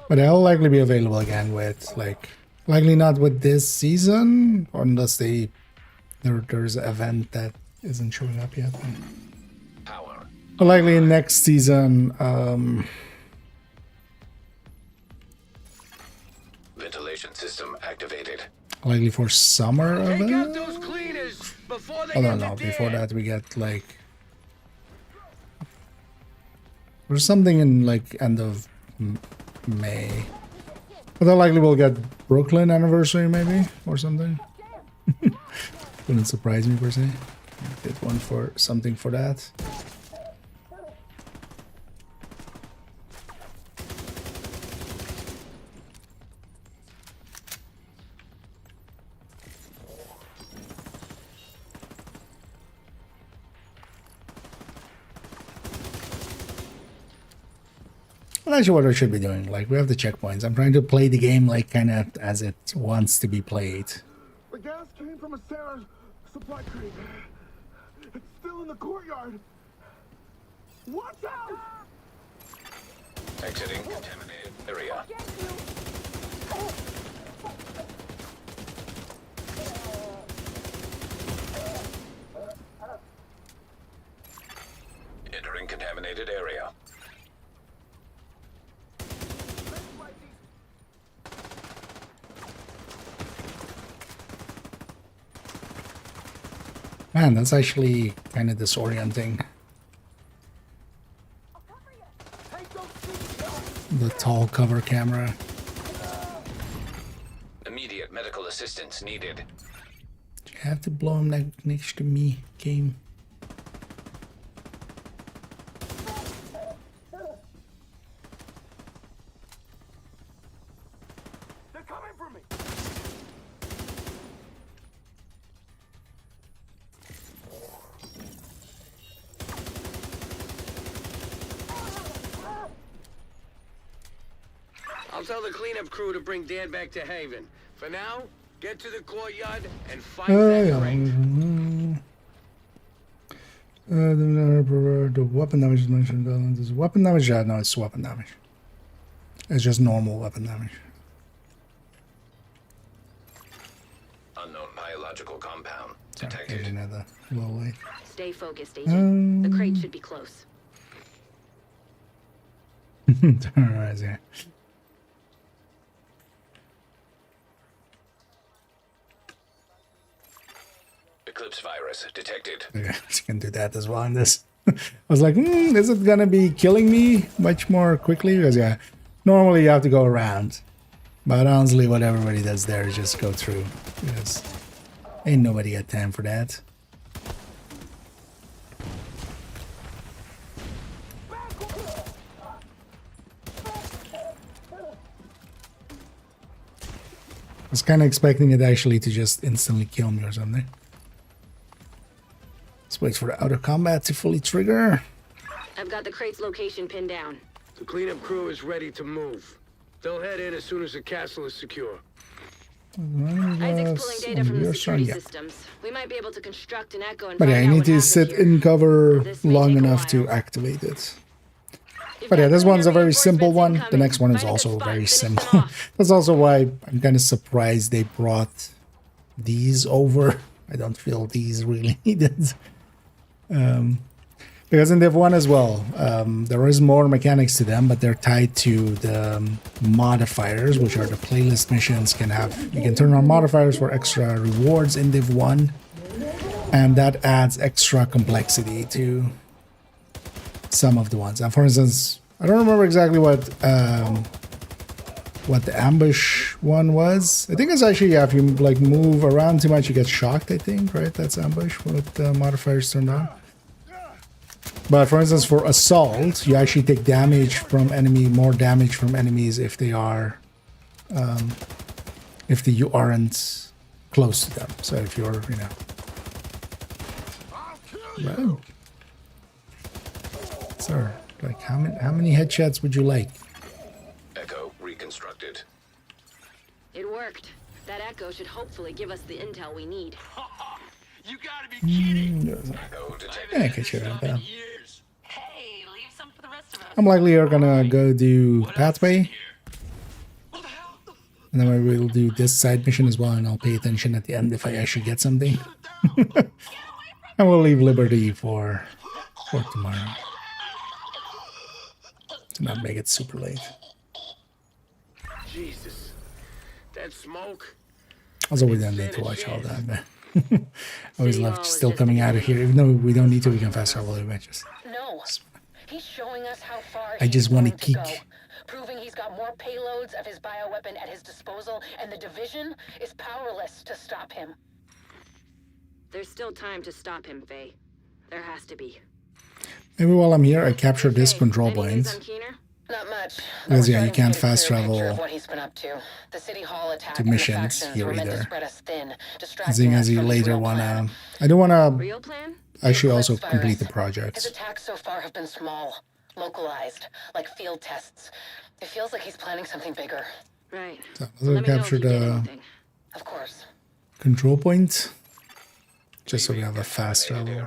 But they'll likely be available again with, like, likely not with this season, unless there's an event that isn't showing up yet. Power. But likely next season, Ventilation system activated. likely for summer Take out event. those cleaners before they Oh no, get no, to before there. that we get like there's something in like end of May. But then likely we'll get Brooklyn anniversary maybe or something. Wouldn't surprise me per se. Did one for something for that. Well, actually what I should be doing, like we have the checkpoints. I'm trying to play the game like kind of as it wants to be played. The gas came from a Sarah supply crate. It's still in the courtyard. Watch out! Exiting contaminated area. Entering contaminated area. Man, that's actually kind of disorienting. The tall cover camera. Immediate medical assistance needed. You have to blow him like next to me, game. They're coming for me. I'll tell the cleanup crew to bring Dan back to Haven. For now, get to the courtyard and fight that crate. The weapon damage is mentioned. Is weapon damage? Yeah, no, it's weapon damage. It's just normal weapon damage. Unknown biological compound detected. Another low light. Stay focused, Agent. The crate should be close. Alright, yeah. Eclipse virus detected. Yeah, you can do that as well in this. I was like, is it gonna be killing me much more quickly? Because yeah, normally you have to go around. But honestly, what everybody does there is just go through. Because ain't nobody got time for that. I was kind of expecting it actually to just instantly kill me or something. Let's wait for the outer combat to fully trigger. I've got the crate's location pinned down. The cleanup crew is ready to move. They'll head in as soon as the castle is secure. Isaac's pulling data from the security systems. We might be able to construct an echo and But yeah, find you out need what to happened sit here. in cover long take a enough to activate it. But yeah, this one's a very simple one. The next one is also very simple. That's also why I'm kind of surprised they brought these over. I don't feel these really needed. Because in Div 1 as well, there is more mechanics to them, but they're tied to the modifiers, which are the playlist missions. You can turn on modifiers for extra rewards in Div 1, and that adds extra complexity to some of the ones. And for instance, I don't remember exactly what the ambush one was. I think it's actually, yeah, if you like move around too much, you get shocked, I think, right? That's ambush with the modifiers turned on. But for instance, for assault, you actually take damage from more damage from enemies if they are, if you aren't close to them. So if you're, Wow. Sir, like how many headshots would you like? Echo reconstructed. It worked. That echo should hopefully give us the intel we need. You gotta be kidding. Yeah, I can share that. I'm likely you're gonna go do pathway. And then maybe we'll do this side mission as well, and I'll pay attention at the end if I actually get something. And we'll leave Liberty for tomorrow. To not make it super late. Jesus. That smoke. Also, we don't need to watch all that, but I always love still coming out of here. Even though we don't need to, we can fast travel adventures. No. He's showing us how far I just want to to go, peek. proving he's got more payloads of his bioweapon at his disposal, and the division is powerless to stop him. There's still time to stop him, Faye. There has to be. Maybe while I'm here, I capture this control point. Not much. Because yeah, you can't fast travel What he's been up to. The city hall attack to and the missions factions here were meant to either. spread us thin, Seeing distracting as us you from his later real wanna, plan. I don't wanna Real plan? actually also Eclipse complete the virus. project. His attacks so far have been small, localized, like field tests. It feels like he's planning something bigger. Right. So let's capture the Of course. control point, just so we have a fast travel.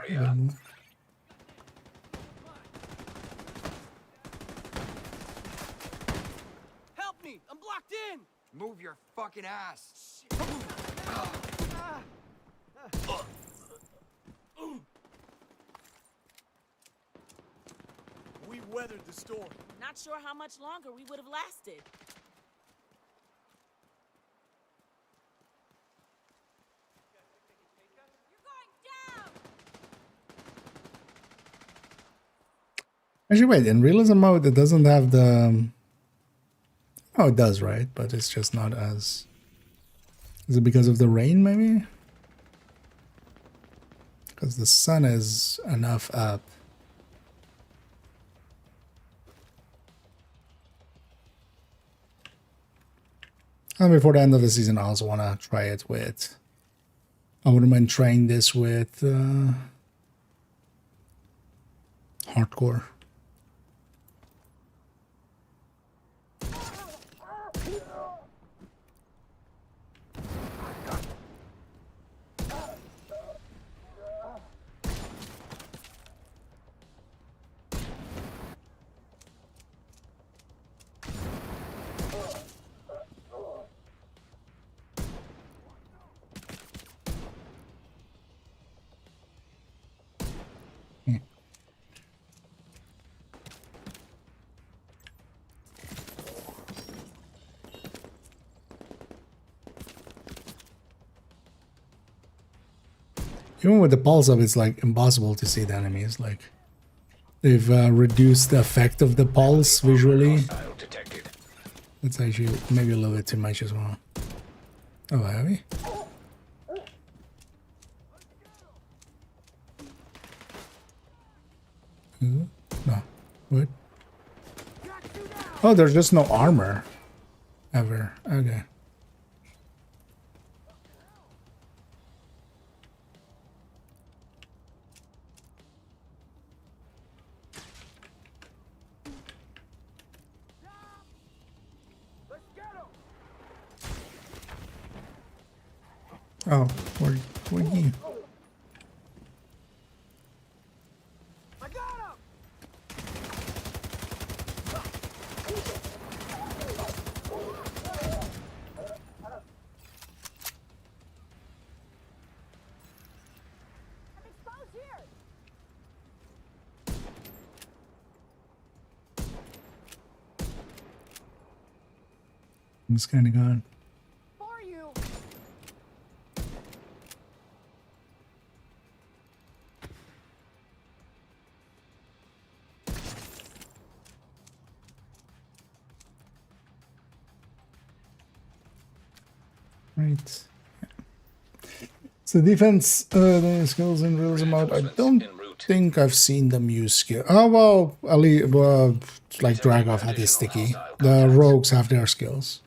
Help me! I'm blocked in! Move your fucking ass! We weathered the storm. Not sure how much longer we would have lasted. Actually, wait, in realism mode, it doesn't have the... Oh, it does, right? But it's just not as... Is it because of the rain, maybe? Because the sun is enough up. And before the end of the season, I also want to try it with... I wouldn't mind trying this with... hardcore. Even with the pulse up, it's like impossible to see the enemies. Like they've reduced the effect of the pulse visually. That's actually maybe a little bit too much as well. Oh, heavy. No. What? Oh, there's just no armor. Ever. Okay. Oh, where you? It's kind of gone. Right. So defense, the skills and realism out. I don't think I've seen them use skill. Oh well, Ali, like Dragov had his sticky. The rogues have their skills.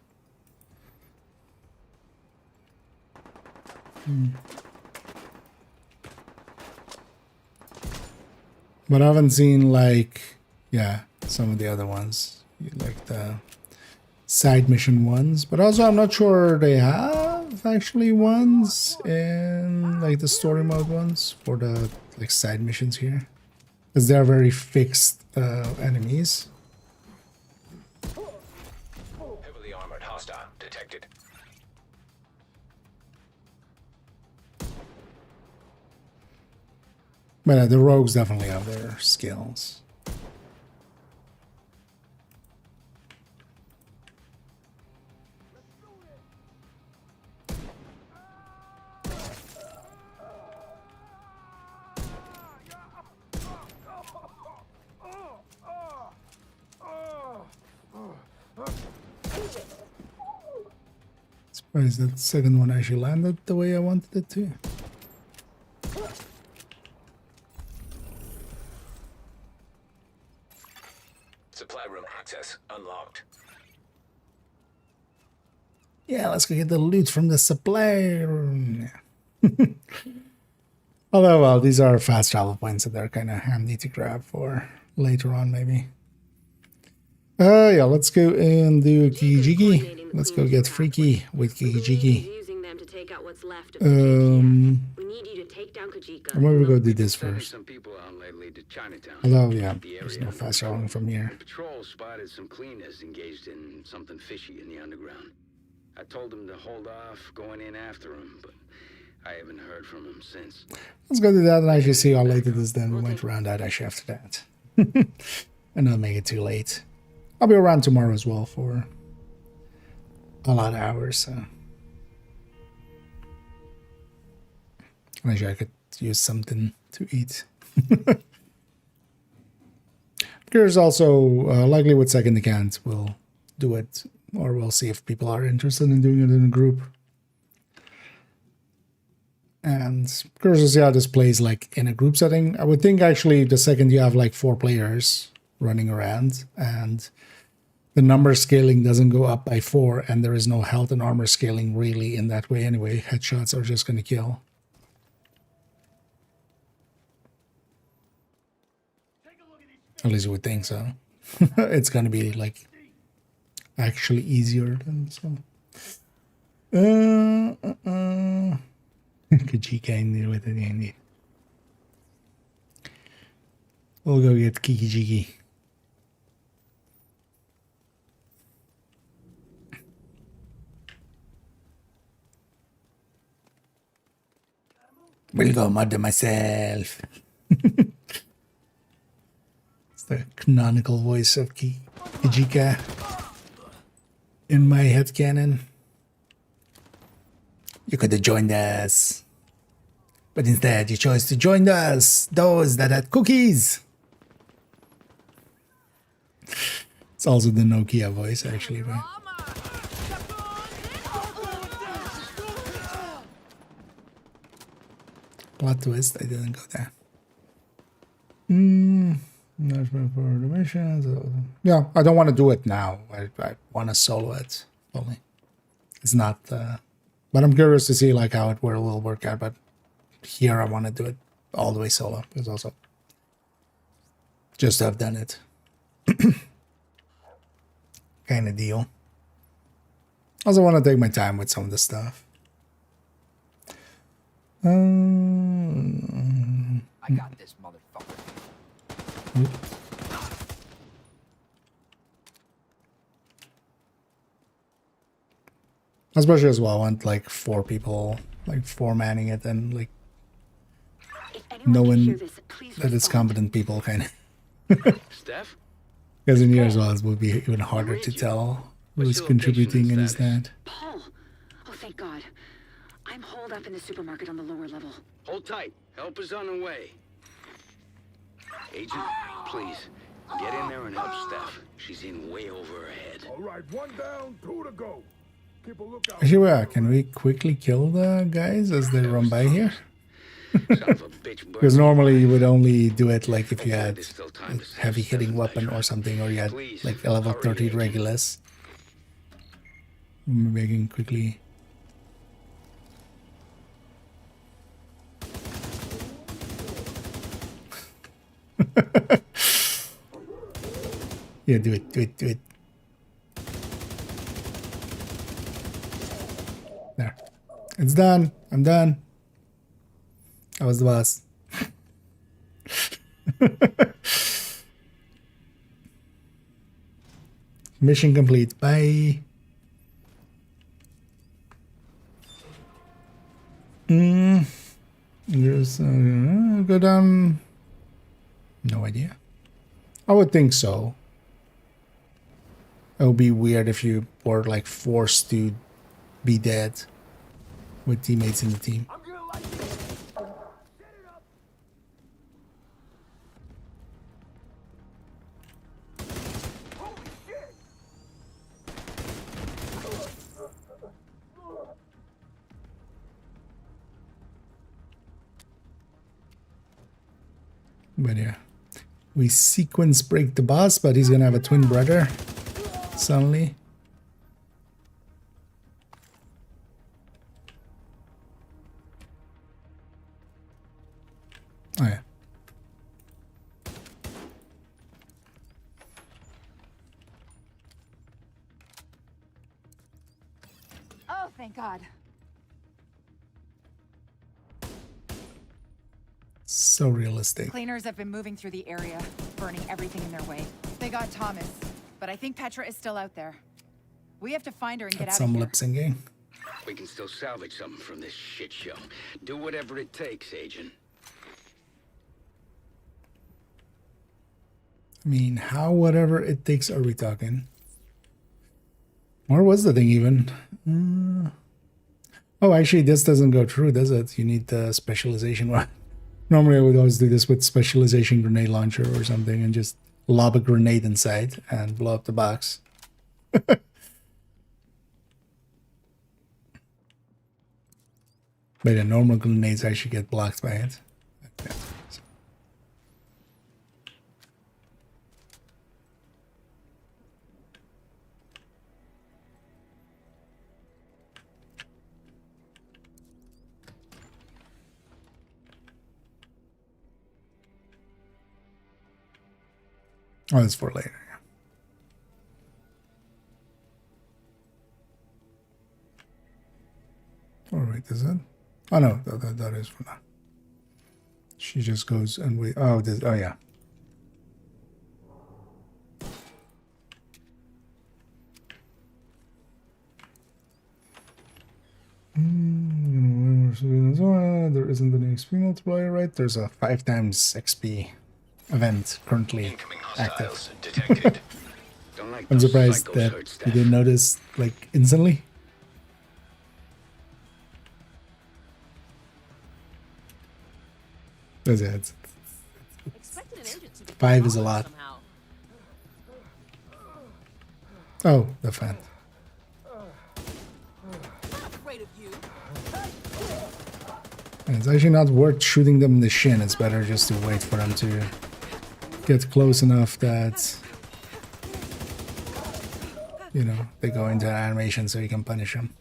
But I haven't seen like, yeah, some of the other ones, like the side mission ones. But also I'm not sure they have actually ones in like the story mode ones for the like side missions here, because they're very fixed enemies. Heavily armored hostile detected. But the rogues definitely have their skills. Surprised that second one actually landed the way I wanted it to. Supply room access unlocked. Yeah, let's go get the loot from the supply room. Although, well, these are fast travel points, so they're kind of handy to grab for later on, maybe. Yeah, let's go and do Kiki-Jiki. Let's go get freaky with Kiki-Jiki. Or maybe we'll go do this first. Although, yeah, there's no fast traveling from here. The patrol spotted some cleaners engaged in something fishy in the underground. I told them to hold off going in after him, but I haven't heard from him since. Let's go do that and actually see how late it is then. We went around that actually after that. And not make it too late. I'll be around tomorrow as well for a lot of hours, so. Actually, I could use something to eat. There's also likely with second account we'll do it, or we'll see if people are interested in doing it in a group. And curious to see how this plays like in a group setting. I would think actually the second you have like 4 players running around and the number scaling doesn't go up by 4 and there is no health and armor scaling really in that way anyway. Headshots are just going to kill. At least you would think so. It's going to be like actually easier than so. Kajika in there with it, Andy. We'll go get Kiki-Jiki. We'll go murder myself. It's the canonical voice of Kajika in my headcanon. You could have joined us. But instead, you chose to join us, those that had cookies. It's also the Nokia voice, actually. But plot twist, I didn't go there. Management for the missions. Yeah, I don't want to do it now. I want to solo it only. It's not, but I'm curious to see like how it will work out. But here I want to do it all the way solo. Because also just have done it. Kind of deal. Also want to take my time with some of the stuff. I got this, motherfucker. Especially as well, I want like 4 people, like 4 manning it, and like knowing that it's competent people, kind of. Steph? Because in here as well, it would be even harder to tell who's contributing and who's not. Paul! Oh, thank God. I'm holed up in the supermarket on the lower level. Hold tight. Help is on the way. Agent, please, get in there and help Steph. She's in way over her head. All right, 1 down, 2 to go. Keep a lookout. Actually, can we quickly kill the guys as they run by here? Because normally you would only do it like if you had a heavy hitting weapon or something, or you had like a level 30 Regulus. Maybe I can quickly. Yeah, do it. There. It's done. I'm done. I was the boss. Mission complete. Bye. Just go down. No idea. I would think so. It would be weird if you were like forced to be dead with teammates in the team. But yeah, we sequence break the boss, but he's gonna have a twin brother suddenly. Oh yeah. Oh, thank God. So realistic. Cleaners have been moving through the area, burning everything in their way. They got Thomas, but I think Petra is still out there. We have to find her and get Got out some of here. lip syncing. We can still salvage something from this shit show. Do whatever it takes, Agent. I mean, how whatever it takes are we talking? Where was the thing even? Oh, actually, this doesn't go through, does it? You need the specialization one. Normally, I would always do this with specialization grenade launcher or something and just lob a grenade inside and blow up the box. But the normal grenades actually get blocked by it. Okay. Oh, that's for later. All right, is it? Oh no, that is for now. She just goes and we. Oh, this. Oh yeah. There isn't any XP multiplier, right? There's a 5 times XP event currently active. I'm surprised that you didn't notice like instantly. That's it. It's 5 is a lot. Oh, the fan. And it's actually not worth shooting them in the shin. It's better just to wait for them to get close enough that, you know, they go into an animation so you can punish them.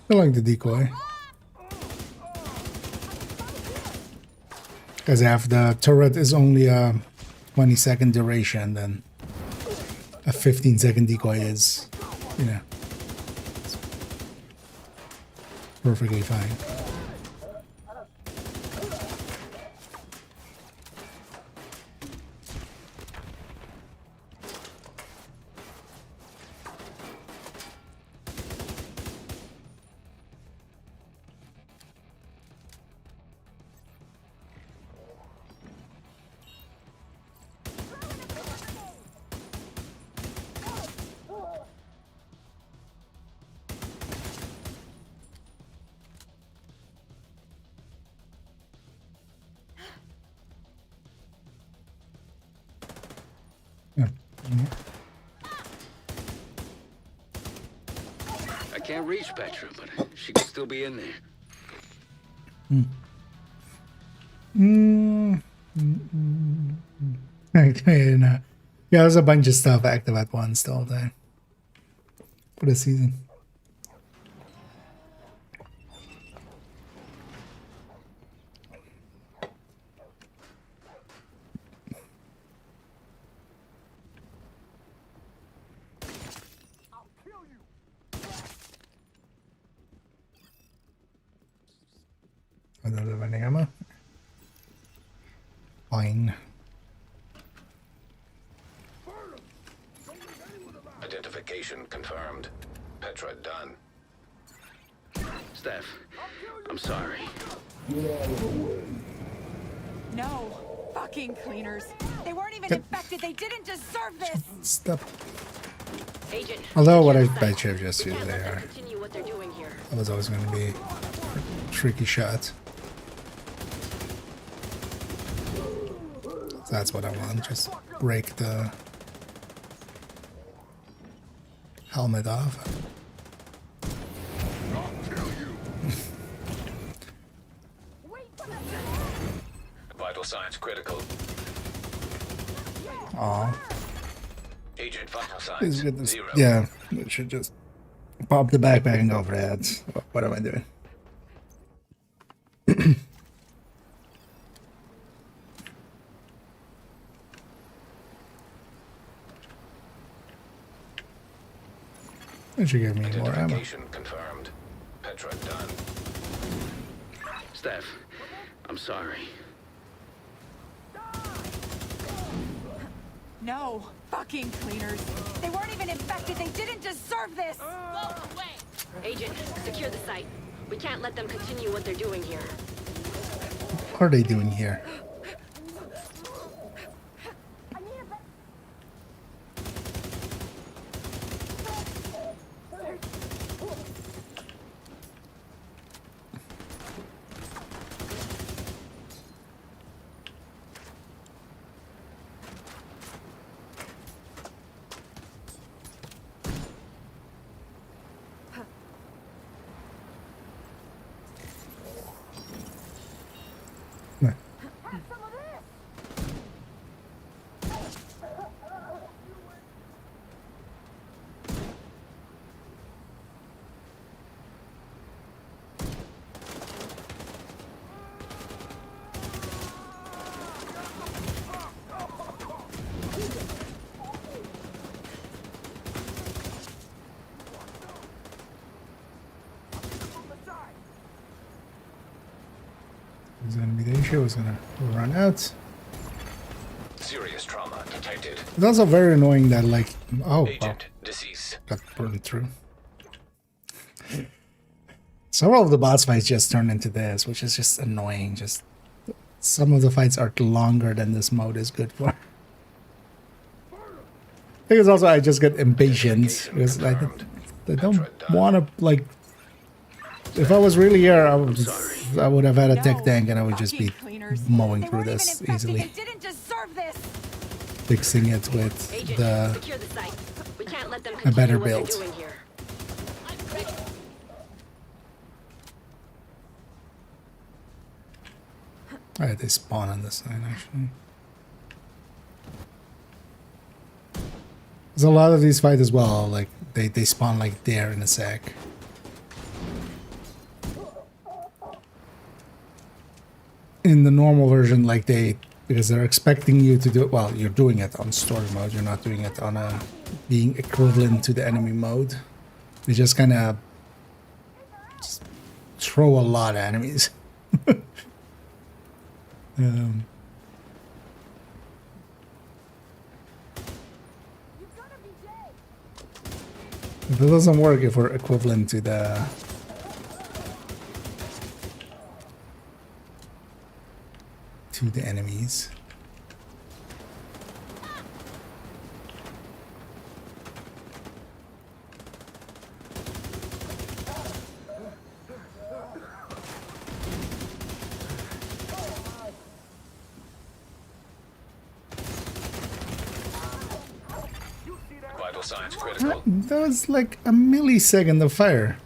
I like the decoy. Because if the turret is only a 20-second duration, then a 15-second decoy is, you know, perfectly fine. I can't reach Petra, but she could still be in there. Okay, no. Yeah, there's a bunch of stuff active at once the whole time for the season. Another running ammo. Fine. Identification confirmed. Petra done. Steph, I'm sorry. No. Fucking cleaners. They weren't even infected. They didn't deserve this. Stop. Agent, Although what I should have just used there. continue what they're doing here. That was always going to be a tricky shot. That's what I want. Just break the helmet off. Vital signs critical. Aw. Agent vital Please signs get this. 0. Yeah, it should just pop the backpack and go for that. What am I doing? It should give me more ammo. Identification confirmed. Petra done. Steph, I'm sorry. No. Fucking cleaners. They weren't even infected. They didn't deserve this. Go away. Agent, secure the site. We can't let them continue what they're doing here. What are they doing here? Is gonna be the issue. It's gonna run out. Serious trauma detected. It's also very annoying that, like, oh, wow, Agent deceased. got burned through. Several of the boss fights just turned into this, which is just annoying. Just some of the fights are longer than this mode is good for. I think it's also I just get impatient because I don't want to, like. If I was really here, I would have had a tech tank and I would just be mowing through this easily. They didn't deserve this. Fixing it with Secure the site. We can't let them a better continue what they're build. doing here. Alright, they spawn on this side actually. There's a lot of these fights as well, like they spawn like there in a sec. in the normal version, like because they're expecting you to do it. Well, you're doing it on story mode. You're not doing it on a being equivalent to the enemy mode. They just kind of throw a lot of enemies. It doesn't work if we're equivalent to the enemies. Vital signs critical. That was like a millisecond of fire.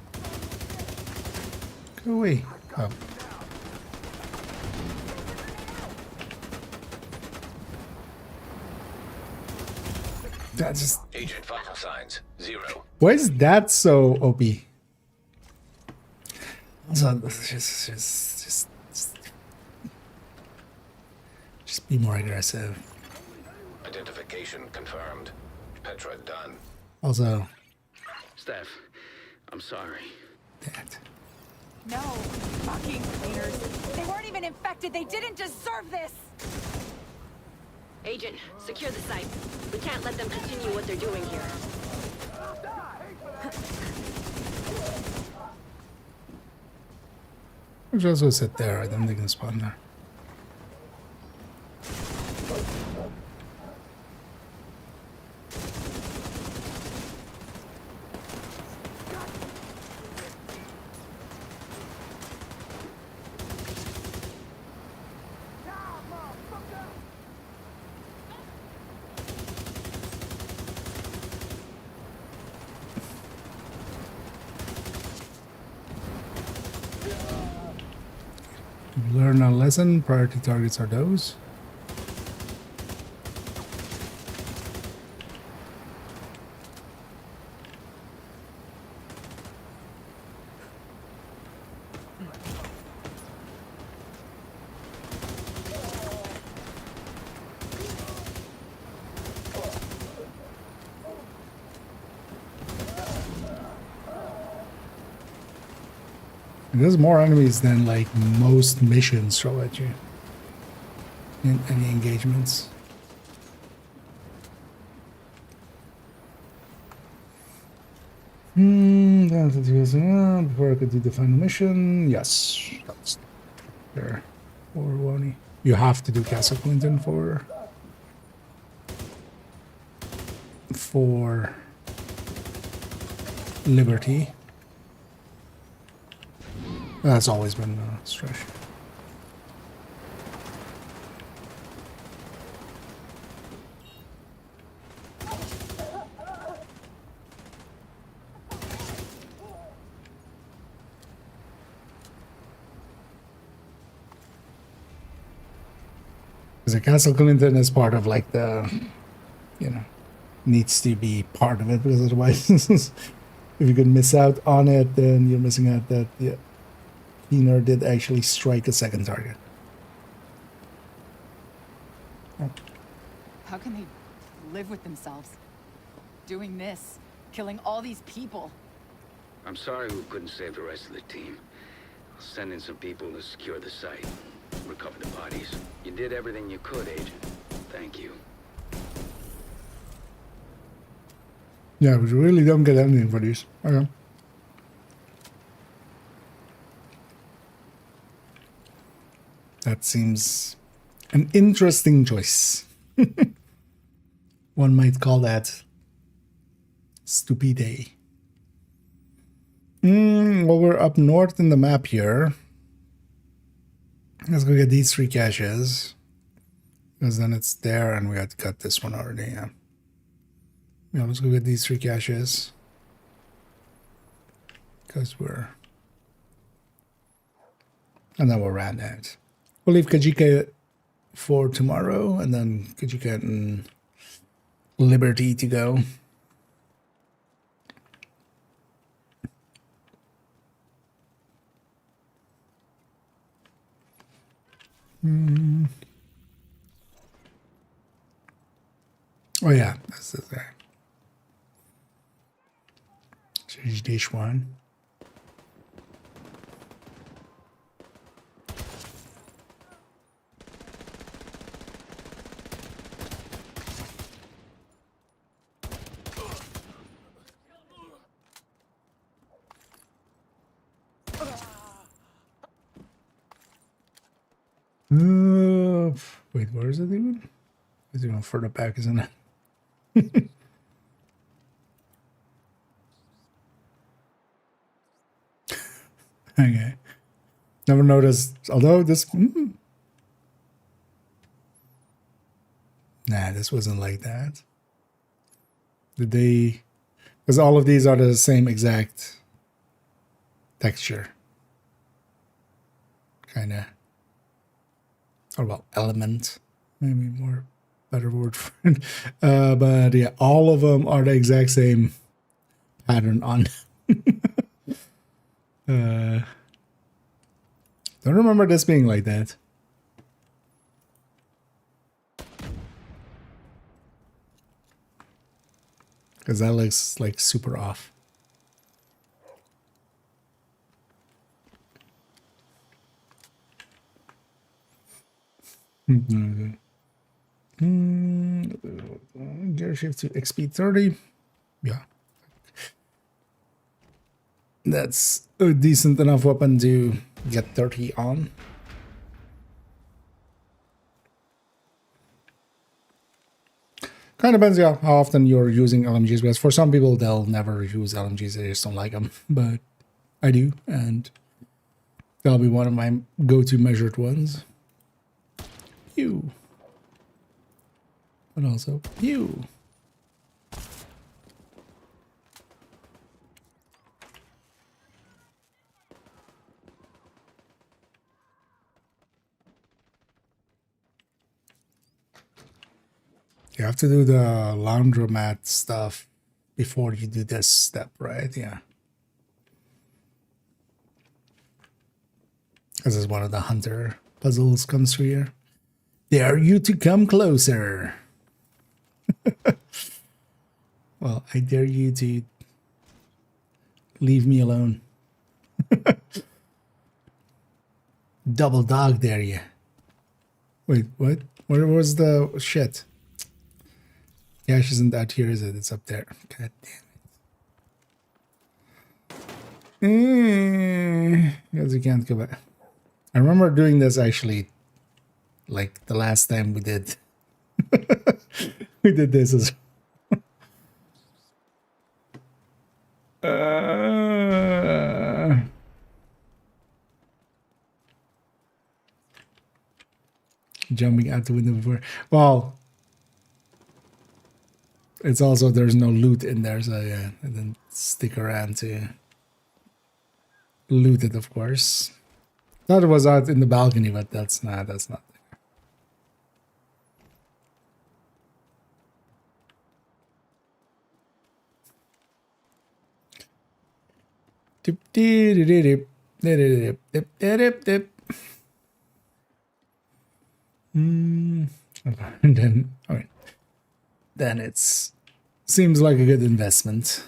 Go away. Oh. That's just... Agent vital signs 0. Why is that so OP? Also, just be more aggressive. Identification confirmed. Petra done. Also, Steph, I'm sorry. No, fucking cleaners. They weren't even infected. They didn't deserve this. Agent, secure the site. We can't let them continue what they're doing here. I'll just go sit there. I don't think they can spawn there. Learn a lesson. Priority targets are those. There's more enemies than like most missions throw at you in any engagements. Before I could do the final mission, yes, that's there. Or Wani, you have to do Castle Clinton for Liberty. That's always been a stretch. Because the Castle Clinton is part of like the, needs to be part of it, because otherwise, if you could miss out on it, then you're missing out that, yeah. Keener did actually strike a second target. How can they live with themselves? Doing this, killing all these people. I'm sorry we couldn't save the rest of the team. I'll send in some people to secure the site, recover the bodies. You did everything you could, Agent. Thank you. Yeah, we really don't get anything for these. Okay. That seems an interesting choice. One might call that stupide. Well, we're up north in the map here. Let's go get these 3 caches. Because then it's there and we had got this one already, yeah. Yeah, let's go get these 3 caches. Because we're... And then we'll round out. We'll leave Kajika for tomorrow, and then Kajika and Liberty to go. Oh yeah, that's the thing. Change dish one. Wait, where is it even? It's even further back, isn't it? Okay. Never noticed. Although this, nah, this wasn't like that. Did they? Because all of these are the same exact texture, kind of. Or well, element, maybe more better word for it. But yeah, all of them are the exact same pattern on. Don't remember this being like that. Because that looks like super off. Gear shift to XP 30. Yeah. That's a decent enough weapon to get 30 on. Kind of depends, yeah, how often you're using LMGs, because for some people, they'll never use LMGs, they just don't like them. But I do, and that'll be one of my go-to measured ones. Pew. But also, pew. You have to do the laundromat stuff before you do this step, right? Yeah. This is one of the hunter puzzles comes through here. Dare you to come closer. Well, I dare you to leave me alone. Double dog dare you. Wait, what? Where was the shit? Cash isn't out here, is it? It's up there. God damn it. Because we can't go back. I remember doing this actually, like the last time we did. We did this as jumping out the window before. Well, it's also there's no loot in there, so yeah, I didn't stick around to loot it, of course. Thought it was out in the balcony, but that's not there. Dip, dip, dip, dip, dip, dip, dip. And then, all right. Then it's seems like a good investment.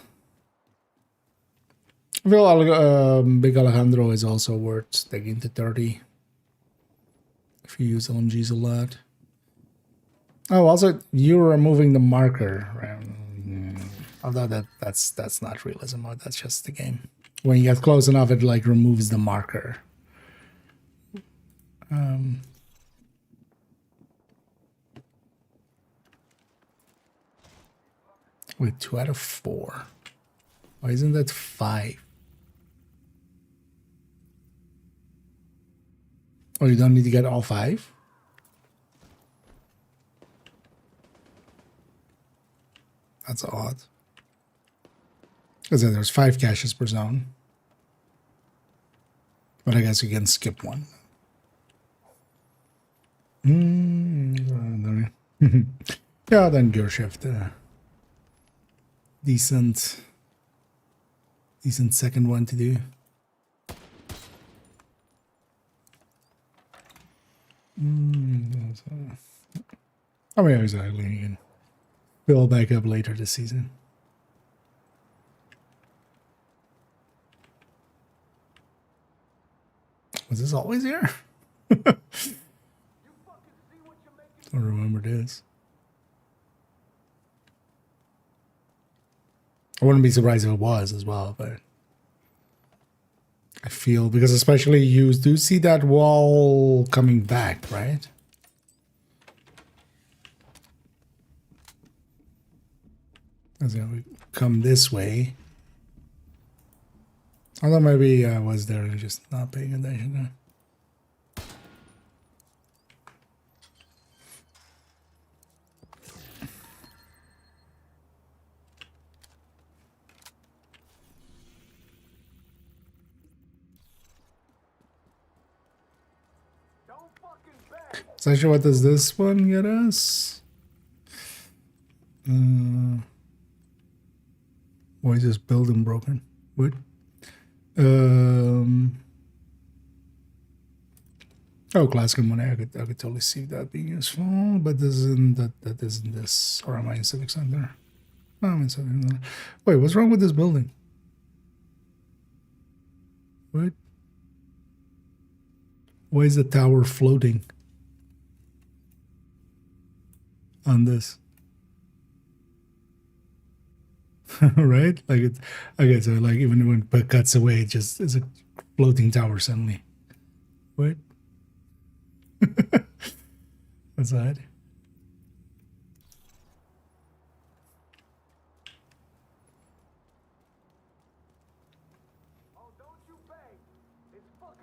I feel Big Alejandro is also worth taking to 30 if you use LMGs a lot. Oh, also you're removing the marker. Although that's not realism mode. That's just the game. When you get close enough, it like removes the marker. Wait, 2 out of 4. Why isn't that 5? Oh, you don't need to get all 5? That's odd. Because there's 5 caches per zone. But I guess you can skip one. Yeah, then gear shift. Decent second one to do. I mean, exactly. You can fill back up later this season. Was this always here? Don't remember this. I wouldn't be surprised if it was as well, but I feel, because especially you do see that wall coming back, right? As we come this way. Although maybe I was there and just not paying attention. So actually, what does this one get us? Why is this building broken? What? Oh, classic money. I could totally see that being useful, but this isn't that isn't this. Or am I in Civic Center? No, I'm in Civic Center. Wait, what's wrong with this building? What? Why is the tower floating on this? Right? Like it's okay, so like even when it cuts away, it just is a floating tower suddenly. What? What's that?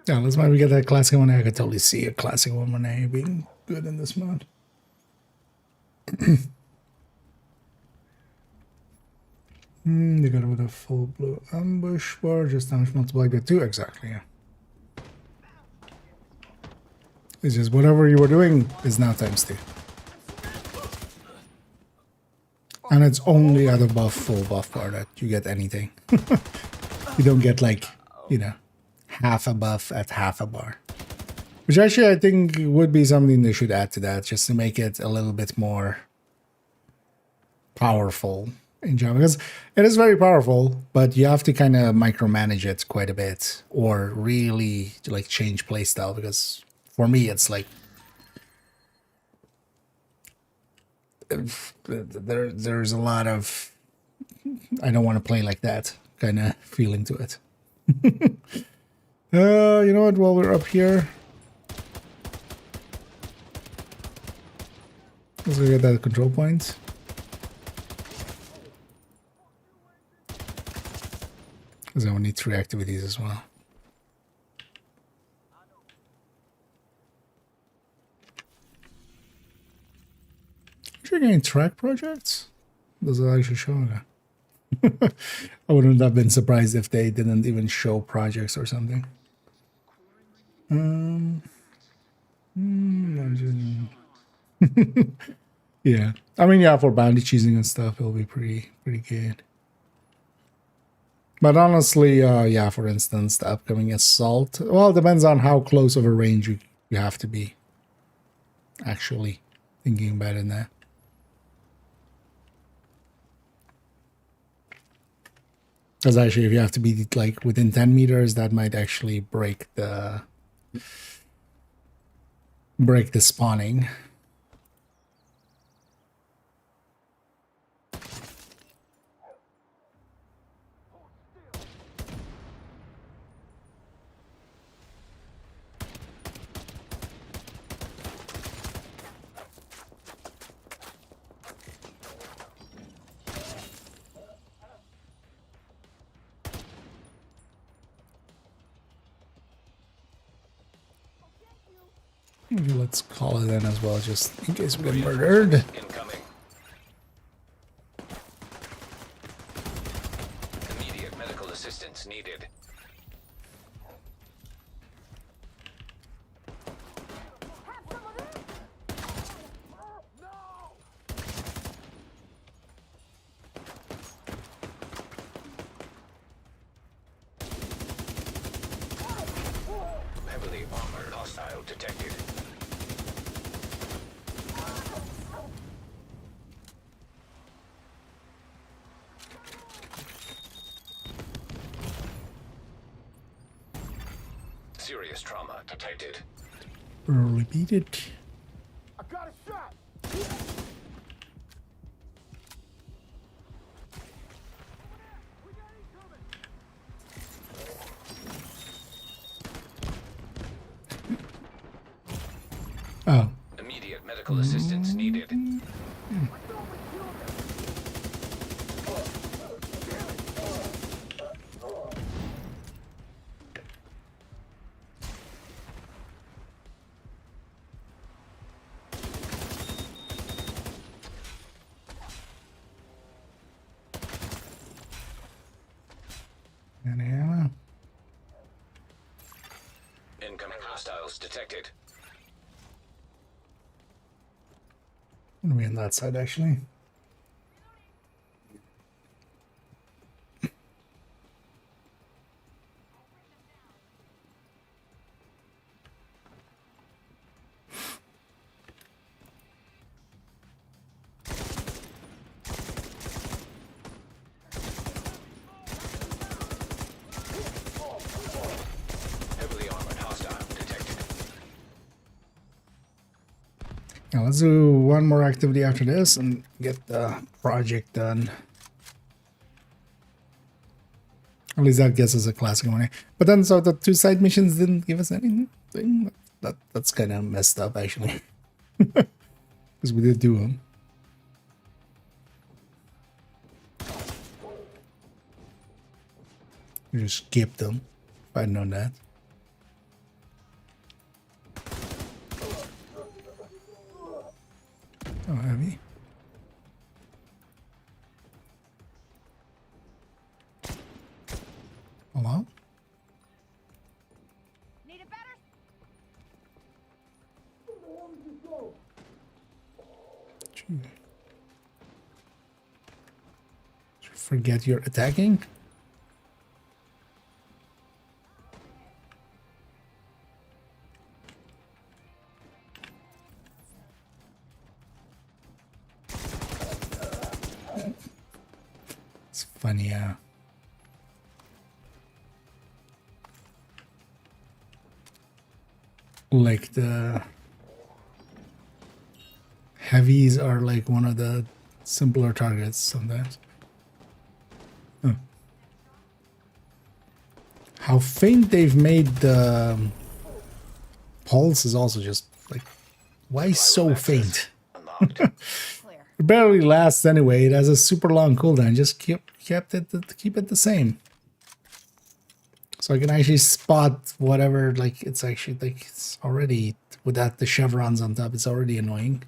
Yeah, let's maybe get that classic one. I could totally see a classic 1-1A being good in this mod. They got it with a full blue ambush bar, just damage multiplied by 2. Exactly, yeah. It's just whatever you were doing is now times 2. And it's only at a full buff bar that you get anything. You don't get like, you know, half a buff at half a bar. Which actually I think would be something they should add to that, just to make it a little bit more powerful in Java. Because it is very powerful, but you have to kind of micromanage it quite a bit, or really like change playstyle, because for me it's like there's a lot of I don't want to play like that kind of feeling to it. You know what, while we're up here, let's go get that control point. Because I will need 3 activities as well. Actually getting track projects? Does it actually show that? I wouldn't have been surprised if they didn't even show projects or something. Yeah. I mean, yeah, for bounty cheesing and stuff, it'll be pretty good. But honestly, yeah, for instance, the upcoming Assault, well, it depends on how close of a range you have to be. Actually, thinking about it now. Because actually, if you have to be like within 10 meters, that might actually break the spawning. Maybe let's call it in as well, just in case we get murdered. Incoming. Immediate medical assistance needed. Heavily armored hostile detected. Serious trauma detected. Repeat it. I got a shot. Oh. Immediate medical assistance needed. And ammo. Incoming hostiles detected. I'm gonna be on that side actually. Heavily armored hostile detected. Now let's do one more activity after this and get the project done. At least that gets us a classic one. But then, so the 2 side missions didn't give us anything. That's kind of messed up, actually. Because we did do them. We just skipped them. If I'd known that. Oh, heavy. Hello? Need it better? Did you forget you're attacking? It's funny, yeah. Like the heavies are like one of the simpler targets sometimes. Huh. How faint they've made the pulse is also just like, why so faint? It barely lasts anyway. It has a super long cooldown. Just keep it the same. So I can actually spot whatever, like it's actually like it's already without the chevrons on top, it's already annoying.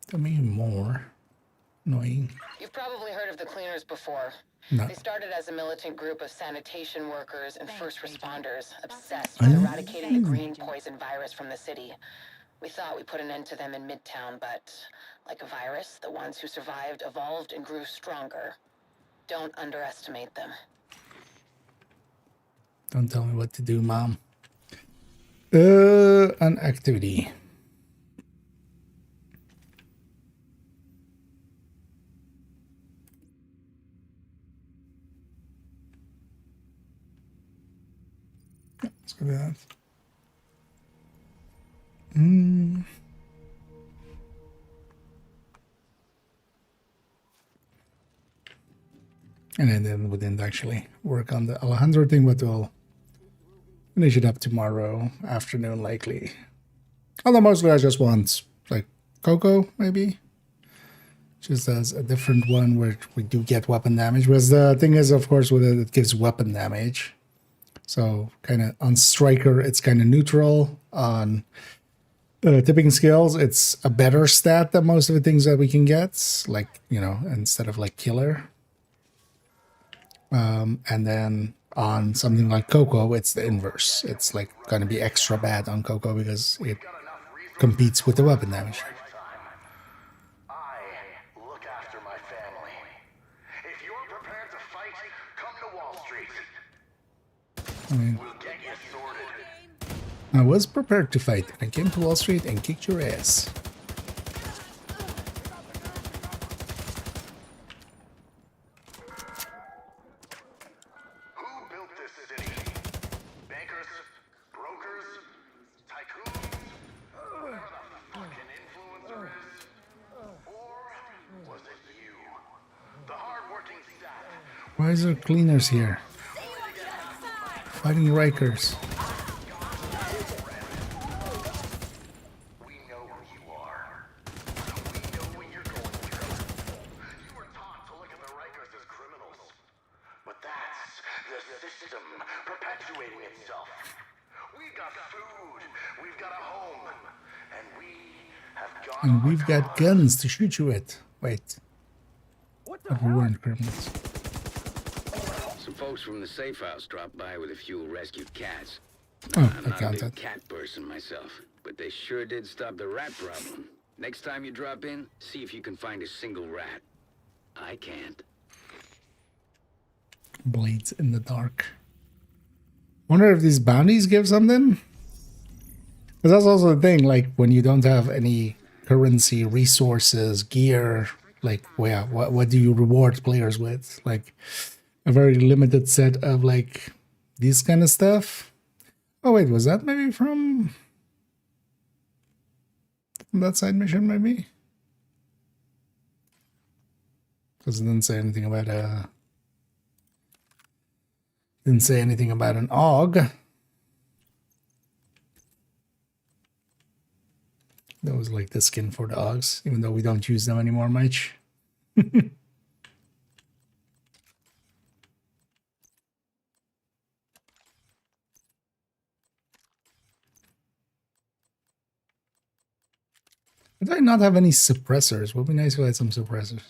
Tell me more annoying. You've probably heard of the cleaners before. No. They started as a militant group of sanitation workers and first responders obsessed with eradicating the green poison virus from the city. We thought we put an end to them in Midtown, but like a virus, the ones who survived evolved and grew stronger. Don't underestimate them. Don't tell me what to do, Mom. An activity. Let's go to that. And then we didn't actually work on the Alejandro thing, but we'll finish it up tomorrow afternoon, likely. Although mostly I just want, like, Coco, maybe? Just as a different one where we do get weapon damage. Because the thing is, of course, with it gives weapon damage. So, kind of on Striker, it's kind of neutral. On tipping skills, it's a better stat than most of the things that we can get. Like, you know, instead of, like, Killer. And then on something like Coco, it's the inverse. It's like going to be extra bad on Coco because it competes with the weapon damage. I look after my family. If you're prepared to fight, come to Wall Street. I mean, We'll get you sorted. I was prepared to fight. I came to Wall Street and kicked your ass. Who built this city? Bankers, Why is there cleaners here? Fighting Rikers. And we've got guns to shoot you with. Wait. But we weren't criminals. Some folks from the safe house dropped by with a few rescued cats. Oh, I'm I not a big counted. cat person myself, but they sure did stop the rat problem. Next time you drop in, see if you can find a single rat. I can't. Blades in the dark. Wonder if these bounties give something? Because that's also the thing, like when you don't have any currency, resources, gear, like, well, yeah, what do you reward players with? Like a very limited set of like these kind of stuff. Oh wait, was that maybe from that side mission maybe? Because it didn't say anything about didn't say anything about an AUG. That was like the skin for the AUGs, even though we don't use them anymore much. Do I not have any suppressors? Would be nice if I had some suppressors.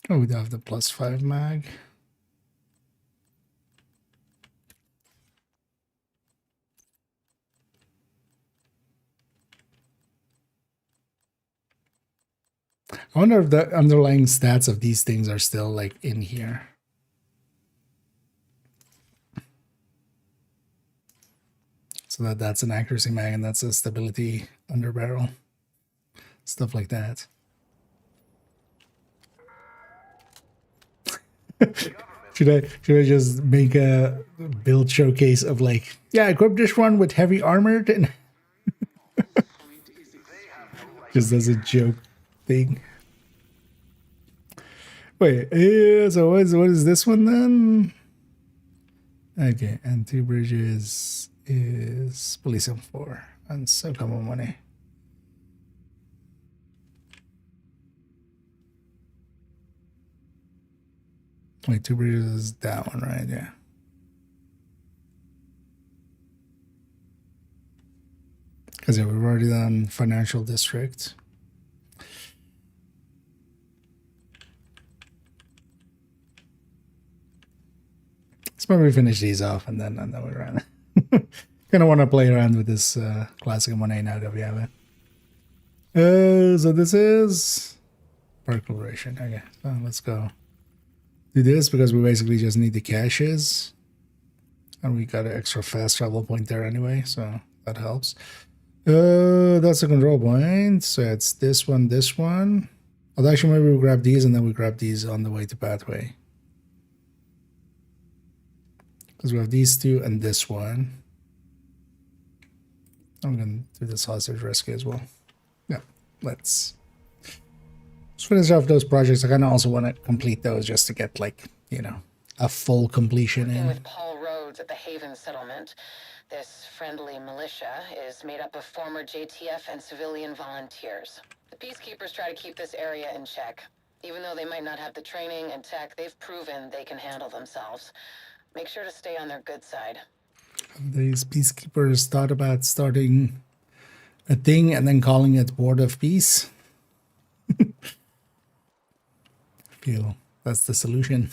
Oh, we do have the +5 mag. I wonder if the underlying stats of these things are still like in here. So that's an accuracy mag and that's a stability under barrel. Stuff like that. Should I just make a build showcase of like, yeah, equip this one with heavy armor and just as a joke thing. Wait, so what is this one then? Okay, and 2 bridges is Policing 4 and so come on money. Wait, 2 bridges is that one, right? Yeah. Because yeah, we've already done Financial District. Let's probably finish these off and then we're around. Kind of want to play around with this classic M1A now that we have it. So this is Percoloration. Okay, so let's go do this because we basically just need the caches. And we got an extra fast travel point there anyway, so that helps. That's a control point. So it's this one, this one. Although actually maybe we'll grab these and then we grab these on the way to pathway. Because we have these two and this one. I'm going to do this hostage rescue as well. Yeah, let's finish off those projects. I kind of also want to complete those just to get, like, you know, a full completion in. With Paul Rhodes at the Haven settlement, this friendly militia is made up of former JTF and civilian volunteers. The peacekeepers try to keep this area in check. Even though they might not have the training and tech, they've proven they can handle themselves. Make sure to stay on their good side. Have these peacekeepers thought about starting a thing and then calling it Board of Peace? I feel that's the solution.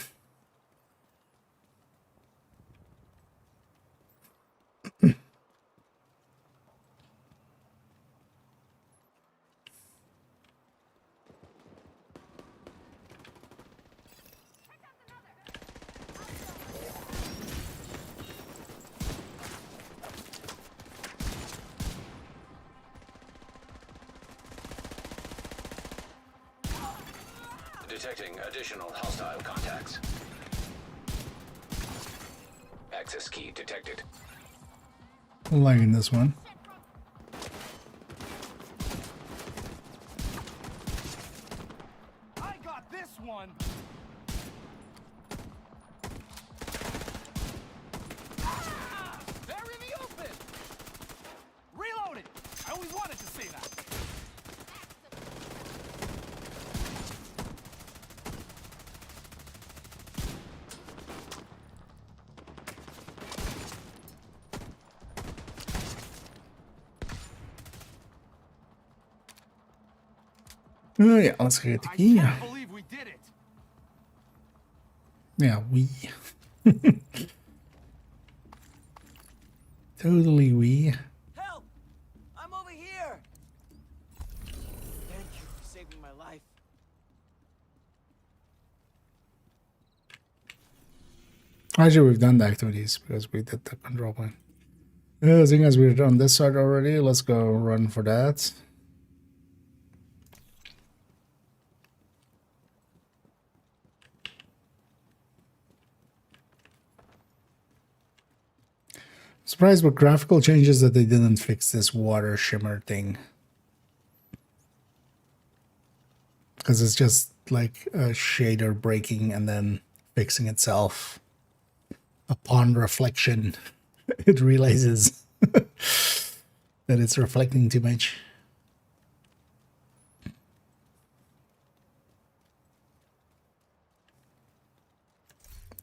Detecting additional hostile contacts. Access key detected. I'm liking this one. Oh yeah, let's get the key. I can't believe we did it. Yeah, we. Totally we. Help! I'm over here. Thank you for saving my life. Actually, we've done the activities because we did the control point. Seeing as we're on this side already, let's go run for that. Surprised with graphical changes that they didn't fix this water shimmer thing. Because it's just like a shader breaking and then fixing itself. Upon reflection, it realizes that it's reflecting too much.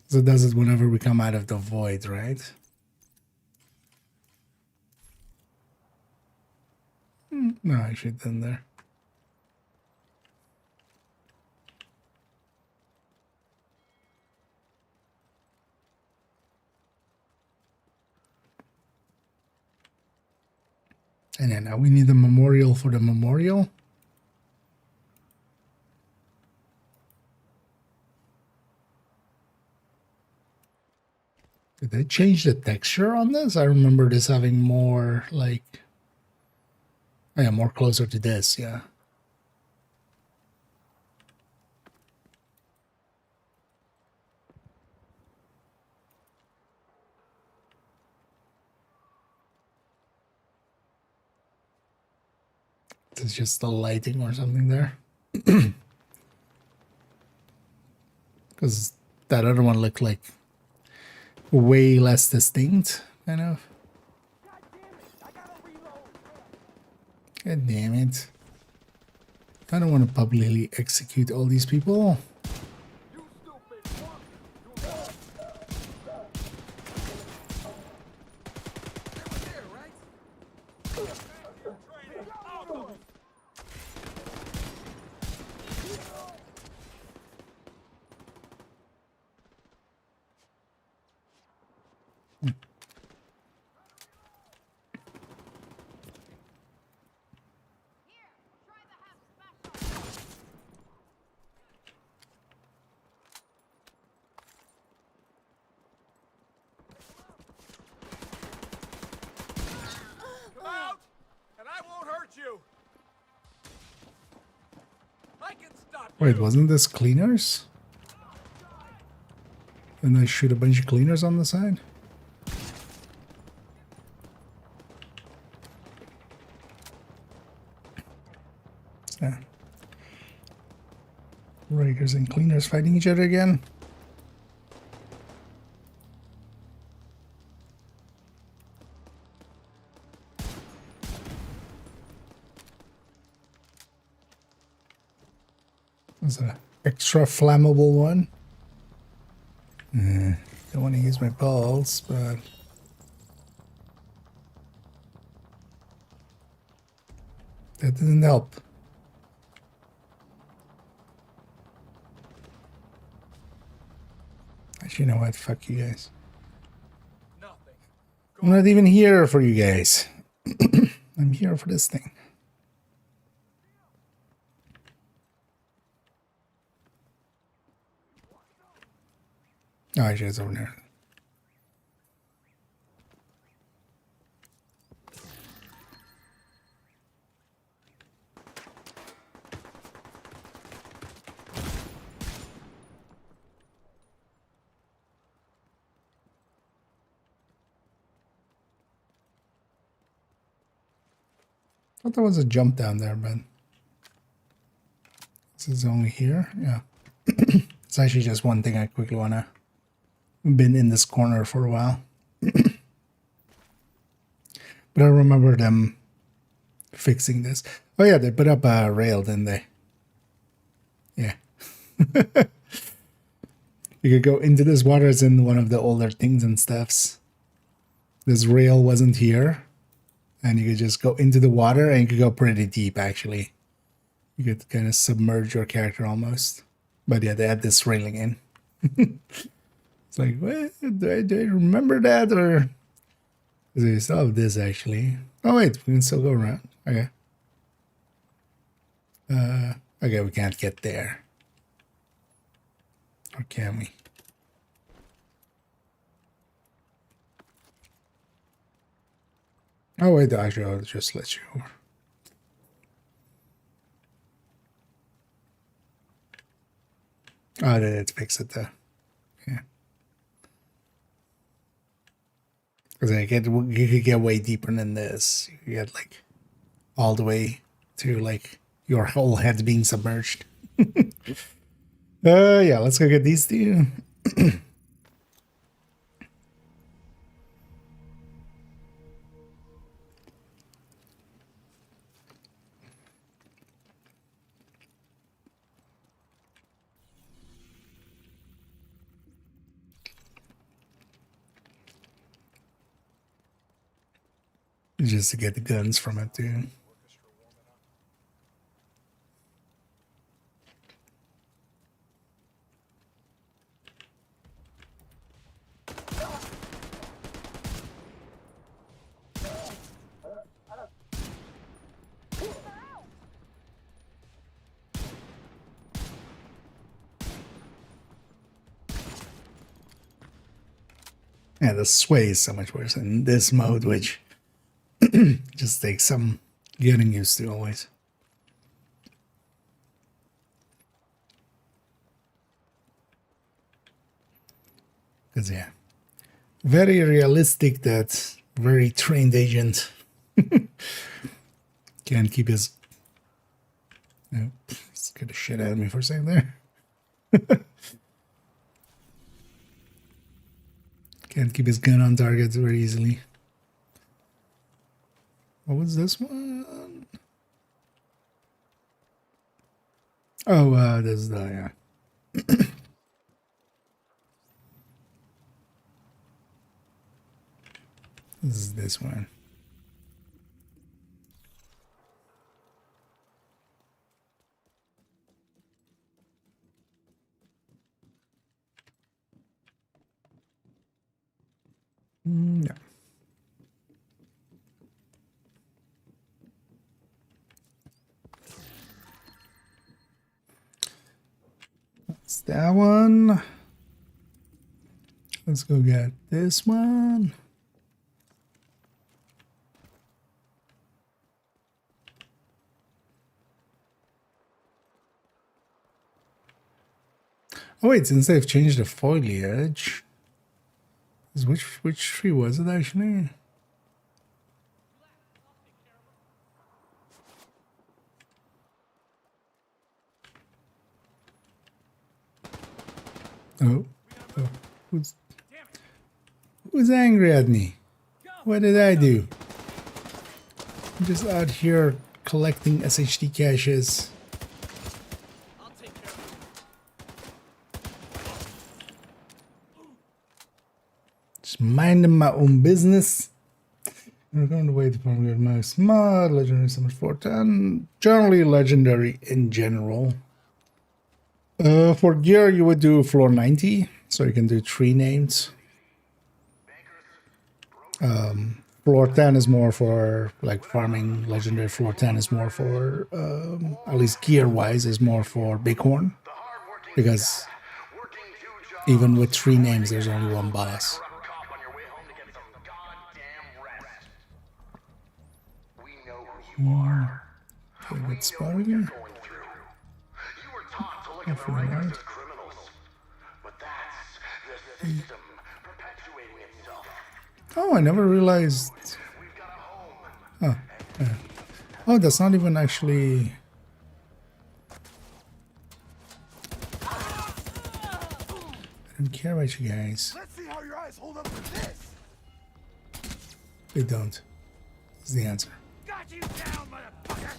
So it does it whenever we come out of the void, right? No, actually it didn't there. And then now we need a memorial for the memorial. Did they change the texture on this? I remember this having more like, oh yeah, more closer to this, yeah. It's just the lighting or something there. Because that other one looked like way less distinct, kind of. God damn it. I don't want to publicly execute all these people. Come out, and I won't hurt you. I can stop you. Wait, wasn't this cleaners? And I shoot a bunch of cleaners on the side? Yeah. Raiders and cleaners fighting each other again. There's an extra flammable one. Don't want to use my balls, but that didn't help. Actually, you know what? Fuck you guys. I'm not even here for you guys. I'm here for this thing. Oh, actually, it's over there. I thought there was a jump down there, but this is only here. Yeah. It's actually just one thing I quickly want to... Been in this corner for a while. But I remember them fixing this. Oh yeah, they put up a rail, didn't they? Yeah. You could go into this water as in one of the older things and stuffs. This rail wasn't here. And you could just go into the water and you could go pretty deep actually. You could kind of submerge your character almost. But yeah, they add this railing in. It's like, what? Do I remember that? Or they still have this actually. Oh wait, we can still go around. Okay. Okay, we can't get there. Or can we? Oh wait, actually I'll just let you over. Oh, that fix it though. Yeah. Because you could get way deeper than this. You get like all the way to like your whole head being submerged. Yeah, let's go get these two. Just to get the guns from it too. Yeah, the sway is so much worse in this mode, which just takes some getting used to always. Because, yeah, very realistic that very trained agent can't keep his... Oh, scared the shit out of me for a second there. Can't keep his gun on target very easily. What was this one? Oh, this is the, yeah. This is this one. No. That's that one. Let's go get this one. Oh wait, since they've changed the foliage, which tree was it actually? Oh, who's angry at me? What did I do? I'm just out here collecting SHD caches. Just minding my own business. I'm going to wait for my mouse mod, legendary summon 410, generally legendary in general. For gear, you would do floor 90, so you can do 3 names. Floor 10 is more for like farming. Legendary floor 10 is more for, at least gear-wise, is more for bighorn. Because even with 3 names, there's only 1 boss. Okay, good spot again. Hopefully right. Oh, I never realized. Oh, yeah. Oh, that's not even actually. I don't care about you guys. Let's see how your eyes hold up to this. They don't. Is the answer. Got you down, motherfucker.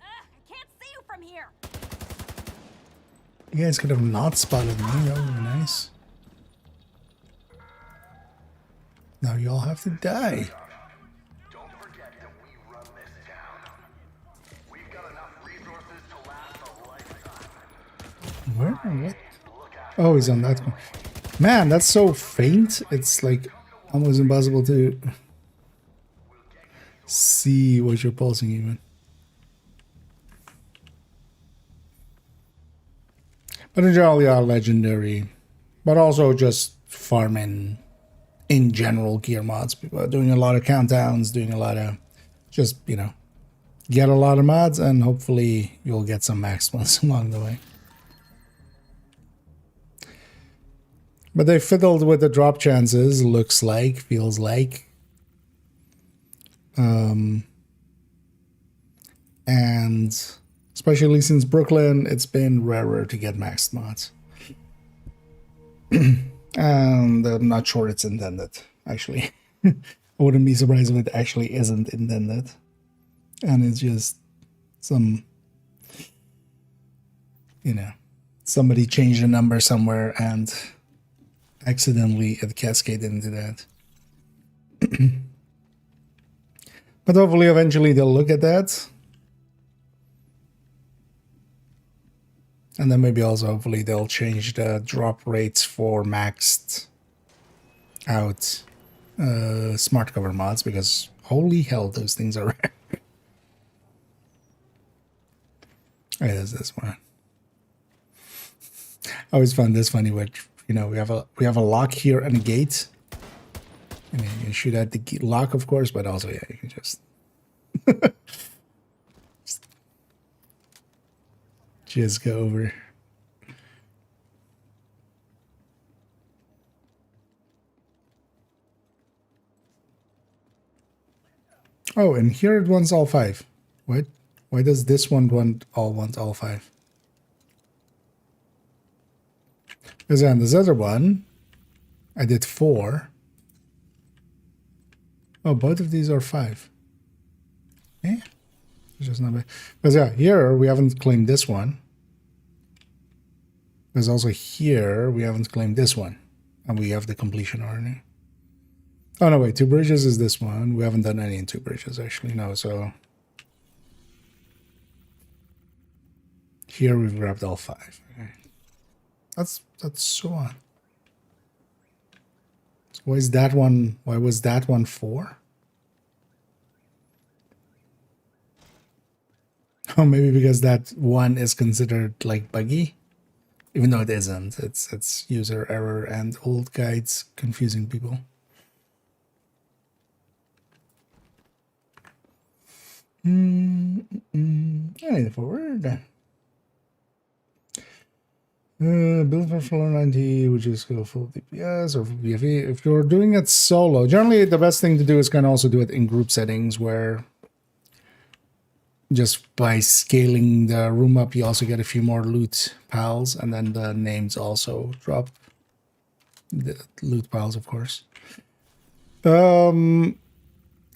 I can't see you from here. You guys could have not spotted me. That would be nice. Now you all have to die. Where? What? Oh, he's on that one. Man, that's so faint. It's like almost impossible to see what you're pulsing even. But in general, they are legendary. But also just farming in general gear mods. People are doing a lot of countdowns, doing a lot of just, you know, get a lot of mods and hopefully you'll get some max ones along the way. But they fiddled with the drop chances, looks like, feels like. And especially since Brooklyn, it's been rarer to get maxed mods. And I'm not sure it's intended, actually. I wouldn't be surprised if it actually isn't intended. And it's just some, you know, somebody changed a number somewhere and accidentally it cascaded into that. But hopefully eventually they'll look at that. And then maybe also hopefully they'll change the drop rates for maxed out smart cover mods, because holy hell, those things are rare. Hey, there's this one. I always found this funny, which, you know, we have a lock here and a gate. I mean, you shoot at the lock, of course, but also, yeah, you can just just go over. Oh, and here it wants all 5. What? Why does this one want all 5? Because on this other one, I did 4. Oh, both of these are 5. Yeah, it's just not bad. Because yeah, here we haven't claimed this one. There's also here we haven't claimed this one, and we have the completion already. Oh no, wait, 2 bridges is this one. We haven't done any in 2 bridges actually. No, so here we've grabbed all 5. Okay. That's so odd. So why is that one? Why was that one 4? Oh, maybe because that one is considered like buggy, even though it isn't. It's user error and old guides confusing people. Any forward. Build for floor 90, which is go full DPS or full BFE. If you're doing it solo, generally the best thing to do is kind of also do it in group settings, where just by scaling the room up, you also get a few more loot piles, and then the names also drop. The loot piles, of course.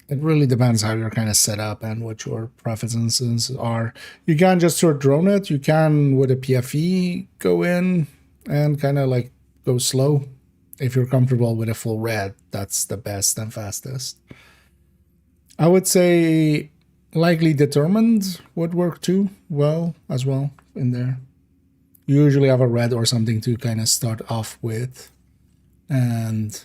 It really depends how you're kind of set up and what your preferences are. You can just sort of drone it. You can, with a PFE, go in and kind of like go slow. If you're comfortable with a full red, that's the best and fastest. I would say likely determined would work too well as well in there. You usually have a red or something to kind of start off with, and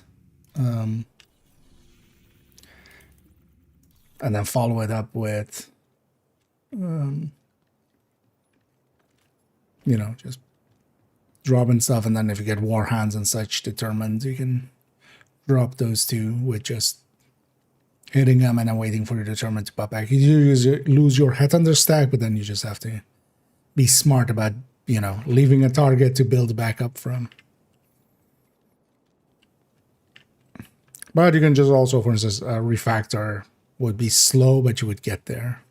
then follow it up with, you know, just dropping stuff. And then if you get war hands and such determined, you can drop those 2 with just hitting them and then waiting for your determined to pop back. You lose your head under stack, but then you just have to be smart about, you know, leaving a target to build back up from. But you can just also, for instance, refactor would be slow, but you would get there.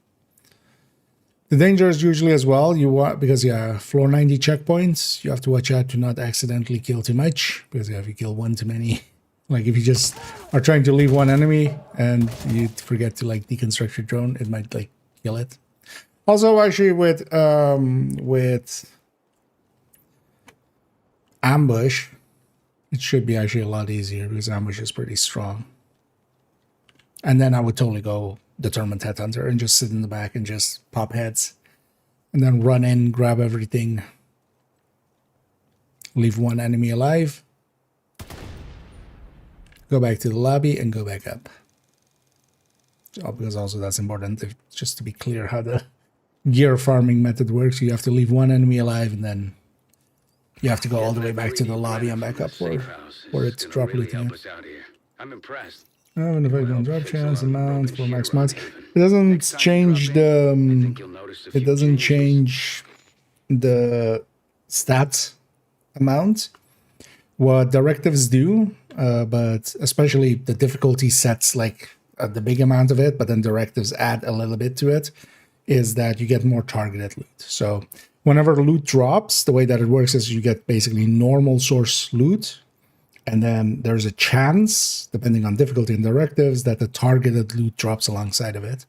The danger is usually as well, you want, because yeah, floor 90 checkpoints, you have to watch out to not accidentally kill too much, because yeah, if you kill one too many, like if you just are trying to leave one enemy and you forget to like deconstruct your drone, it might like kill it. Also, actually with ambush, it should be actually a lot easier because ambush is pretty strong. And then I would totally go determined headhunter and just sit in the back and just pop heads. And then run in, grab everything. Leave one enemy alive. Go back to the lobby and go back up. Because also that's important, just to be clear how the gear farming method works. You have to leave one enemy alive and then you have to go all the way back to the lobby and back up for it to drop everything. I'm impressed. I have an effect on drop chance amount for max mods. It doesn't change the stats amount. What directives do, but especially the difficulty sets like the big amount of it, but then directives add a little bit to it, is that you get more targeted loot. So whenever loot drops, the way that it works is you get basically normal source loot, and then there's a chance, depending on difficulty and directives, that the targeted loot drops alongside of it.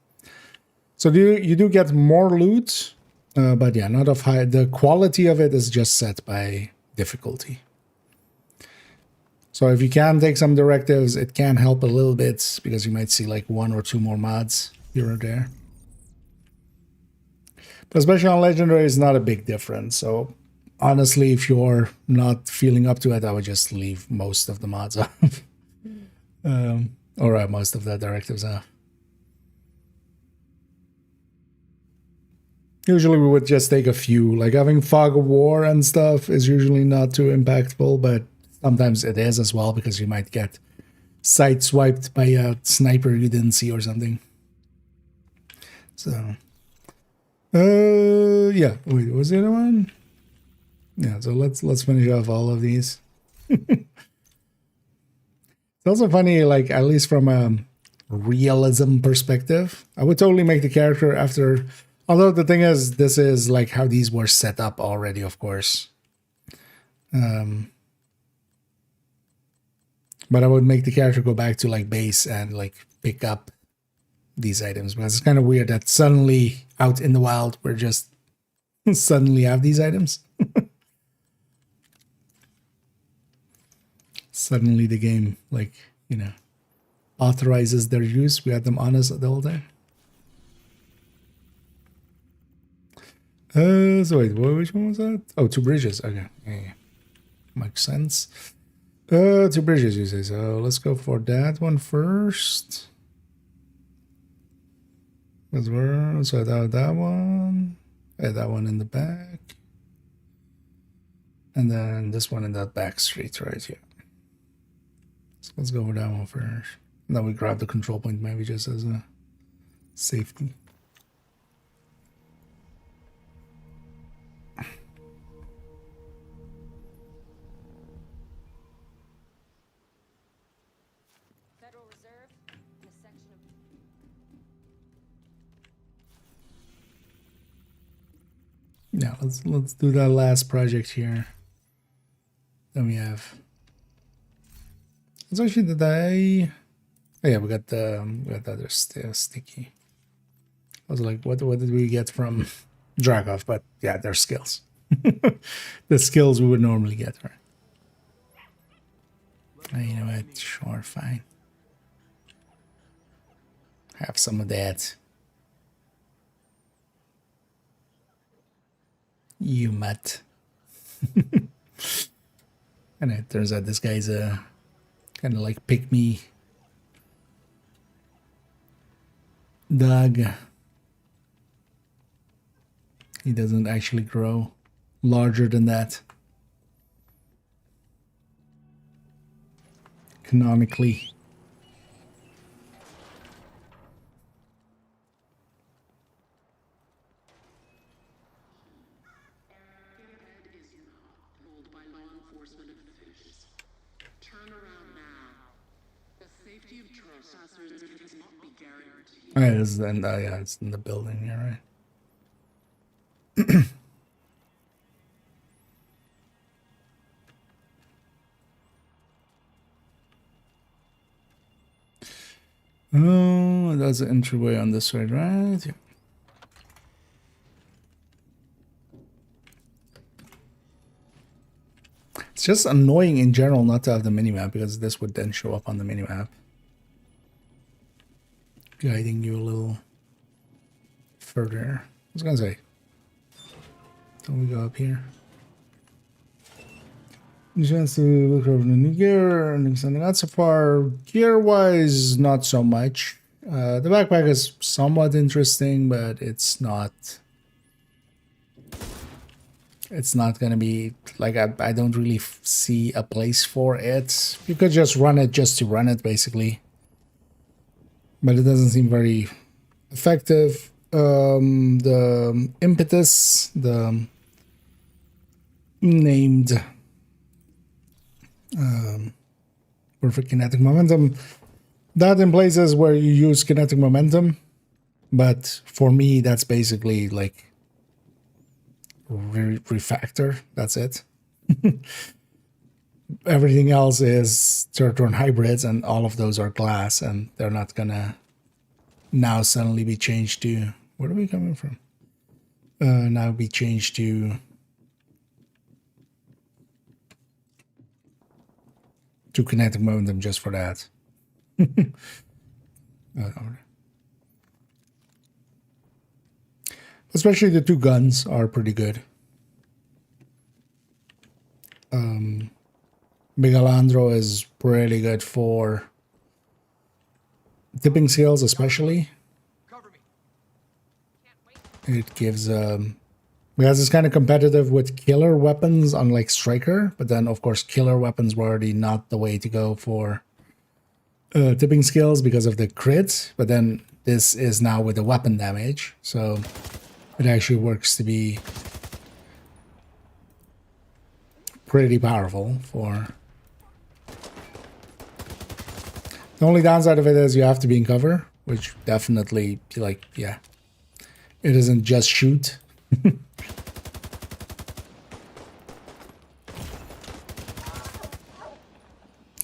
So you do get more loot, but yeah, not of high. The quality of it is just set by difficulty. So if you can take some directives, it can help a little bit because you might see like 1 or 2 more mods here or there. But especially on Legendary, it's not a big difference. So honestly, if you're not feeling up to it, I would just leave most of the mods off. Or most of the directives off. Usually we would just take a few. Like having Fog of War and stuff is usually not too impactful, but sometimes it is as well because you might get sideswiped by a sniper you didn't see or something. So, yeah. Wait, what was the other one? Yeah, so let's finish off all of these. It's also funny, like, at least from a realism perspective, I would totally make the character after, although the thing is, this is like how these were set up already, of course. But I would make the character go back to like base and like pick up these items, because it's kind of weird that suddenly out in the wild we're just suddenly have these items. Suddenly the game, like, you know, authorizes their use. We had them on us the whole time. So wait, which one was that? Oh, 2 bridges. Okay, yeah. Makes sense. 2 bridges, you say. So let's go for that one first. So that one. Yeah, that one in the back. And then this one in that back street right here. So let's go for that one first. And then we grab the control point maybe just as a safety. Federal Reserve in a section of... Yeah, let's do that last project here. Then we have. It's actually oh yeah, we got the other sticky. I was like, what did we get from Dragov? But yeah, they're skills. The skills we would normally get, right? Oh, you know what? Sure, fine. Have some of that. You mutt. And it turns out this guy's a kind of like pick me dog. He doesn't actually grow larger than that. Canonically. Oh, yeah, this is yeah, it's in the building here, right? Oh, that's the entryway on this side, right? Yeah. It's just annoying in general not to have the minimap, because this would then show up on the minimap, guiding you a little further. I was gonna say, don't we go up here? Chance to look over the new gear and something not so far. Gear wise, not so much. The backpack is somewhat interesting, but it's not gonna be like, I don't really see a place for it. You could just run it just to run it, basically, but it doesn't seem very effective. The impetus, the named perfect kinetic momentum, that in places where you use kinetic momentum, but for me that's basically like refactor. That's it. Everything else is turn hybrids, and all of those are glass, and they're not gonna now suddenly be changed to, where are we coming from? Now be changed to kinetic momentum just for that. Especially the two guns are pretty good. Migalandro is pretty good for tipping skills, especially. It gives because it's kind of competitive with killer weapons, unlike Striker, but then of course killer weapons were already not the way to go for tipping skills because of the crit, but then this is now with the weapon damage, so it actually works to be pretty powerful for... The only downside of it is you have to be in cover, which definitely, like, yeah, it isn't just shoot.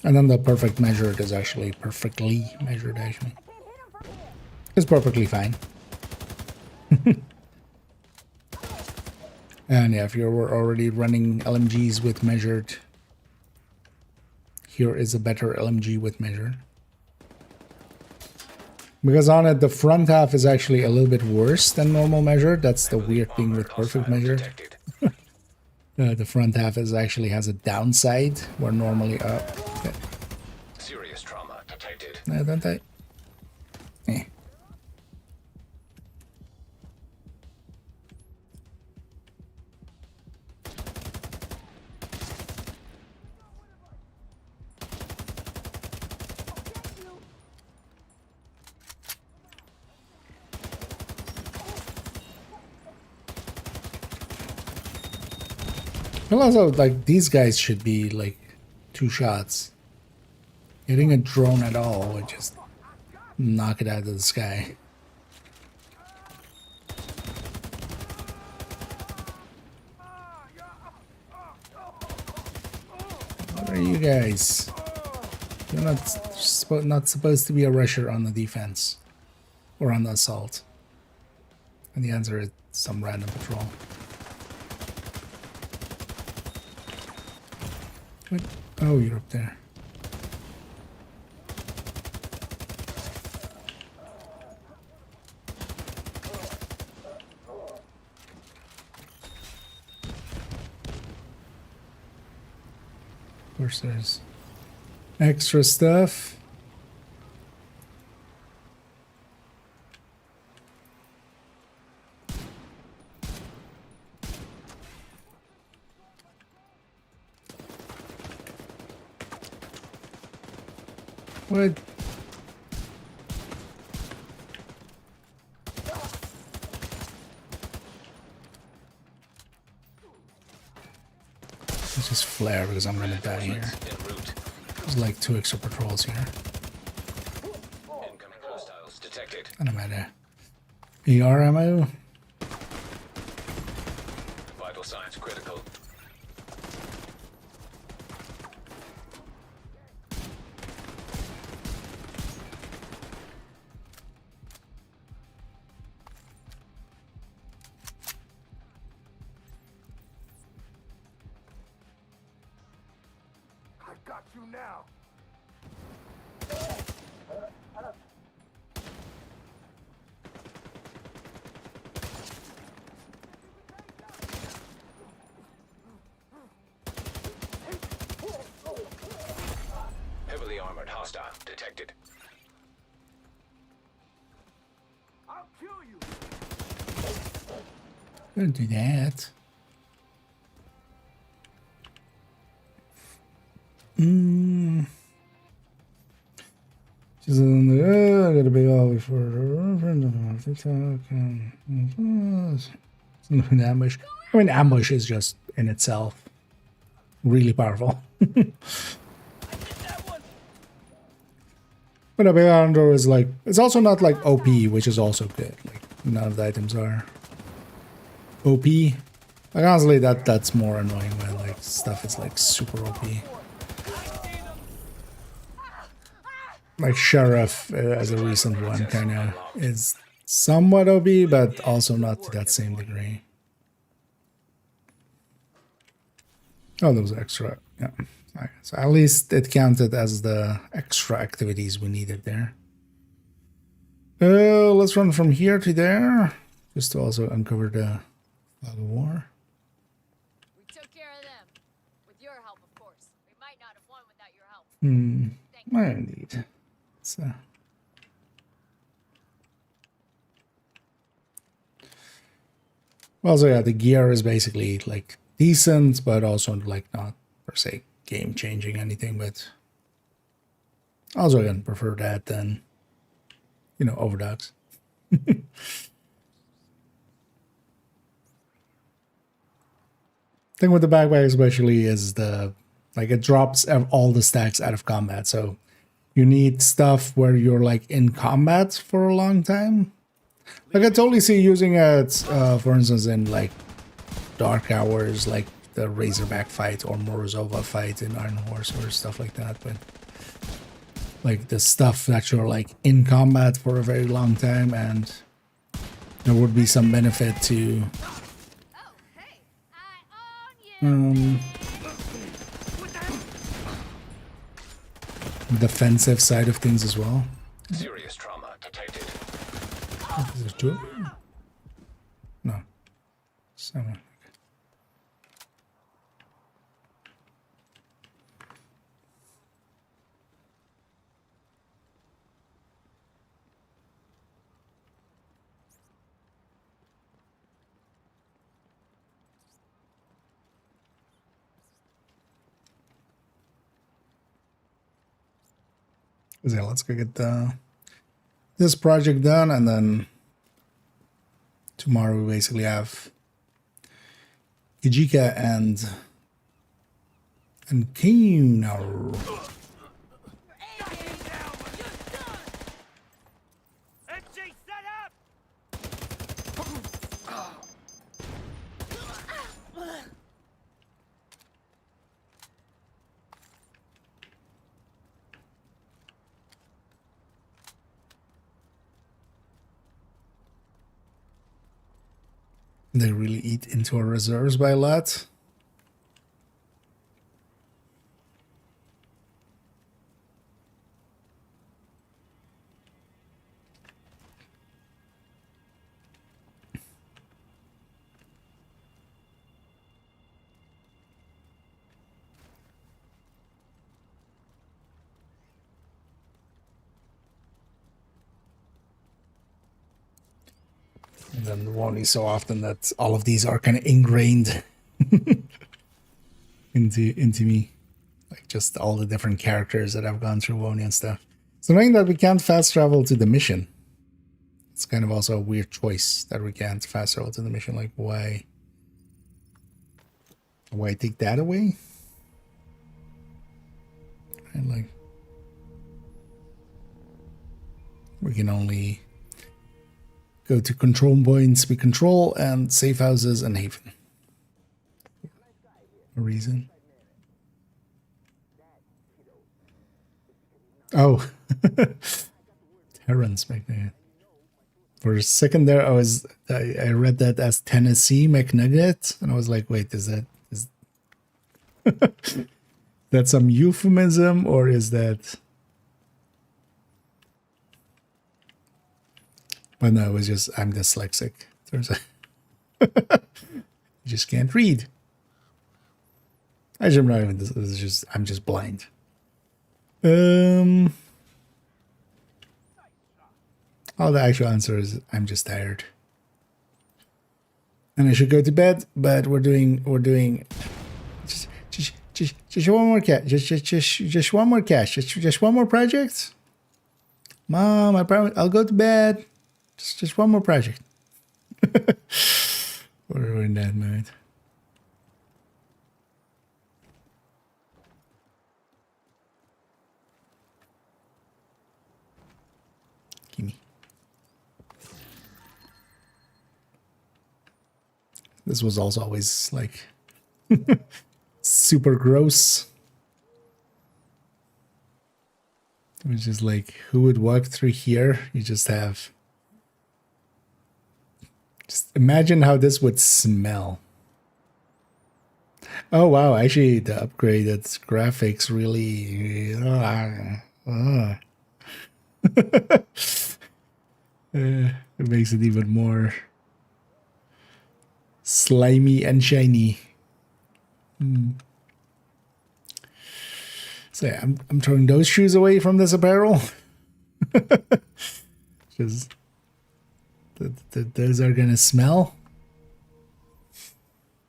And then the perfect measured is actually perfectly measured, actually. It's perfectly fine. And yeah, if you're already running LMGs with measured, here is a better LMG with measured. Because on it, the front half is actually a little bit worse than normal measured. That's the weird thing with perfect measured. The front half is actually has a downside where normally okay. Serious trauma detected. No, don't I? Eh. Well, also, like, these guys should be, like, 2 shots. Hitting a drone at all would just knock it out of the sky. What are you guys? You're not supposed to be a rusher on the defense. Or on the assault. And the answer is some random patrol. What? Oh, you're up there. Of course, there's extra stuff. What? Let's just flare because I'm gonna die here. There's like 2 extra patrols here. Incoming hostiles detected. And I'm at a AR ammo. Vital signs critical. Got you now. Heavily armored hostile detected. I'll kill you. Don't do that. She's in the I got a big all before an ambush. I mean, ambush is just in itself really powerful. But a big iron door is like, it's also not like OP, which is also good. Like none of the items are OP. Like honestly, that's more annoying when like stuff is like super OP. Like Sheriff as a recent one kind of is somewhat OP, but also not to that same degree. Oh, those extra, yeah. Okay, so at least it counted as the extra activities we needed there. Let's run from here to there, just to also uncover the fog of war. We took care of them. With your help, of course. We might not have won without your help. I don't need. So. Well, so yeah, the gear is basically like decent, but also like not per se game changing anything, but also again prefer that than, you know, overdogs. Thing with the backpack especially is the like it drops all the stacks out of combat, so you need stuff where you're like in combat for a long time. Like I totally see using it, for instance, in like dark hours, like the Razorback fight or Morozova fight in Iron Horse or stuff like that. But like the stuff that you're like in combat for a very long time, and there would be some benefit to defensive side of things as well. Serious trauma detected. Is there two of them? No. 7. Yeah, let's go get this project done, and then tomorrow we basically have Kijika and Kino. They really eat into our reserves by a lot. And then only so often that all of these are kind of ingrained into me, like just all the different characters that I've gone through Wony and stuff. So knowing that we can't fast travel to the mission, it's kind of also a weird choice that we can't fast travel to the mission. Like why take that away? And like we can only go to control points we control and safe houses and haven. A reason. Oh, Terrence McNugget. For a second there, I read that as Tennessee McNugget, and I was like, wait, is that some euphemism, or is that? But no, it was just I'm dyslexic. There's a just can't read. I should not even. This is just I'm just blind. Oh, the actual answer is I'm just tired, and I should go to bed. But we're doing just one more cat, just one more cash, just one more project. Mom, I promise I'll go to bed. Just one more project. We're in that mood. Gimme. This was also always like super gross. It was just like, who would walk through here? You just have. Just imagine how this would smell. Oh wow, actually the upgraded graphics really it makes it even more slimy and shiny. So yeah, I'm throwing those shoes away from this apparel. Just those are gonna smell.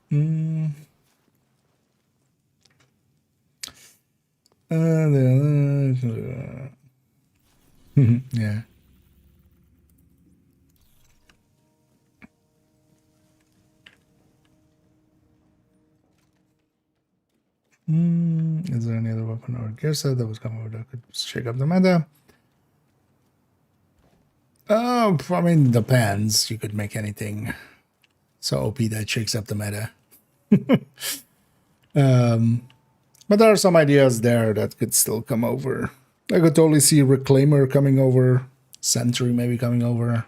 Yeah. Is there any other weapon or gear set that was coming over that could shake up the meta? Oh, I mean, depends. You could make anything so OP that shakes up the meta. But there are some ideas there that could still come over. I could totally see Reclaimer coming over, Sentry maybe coming over.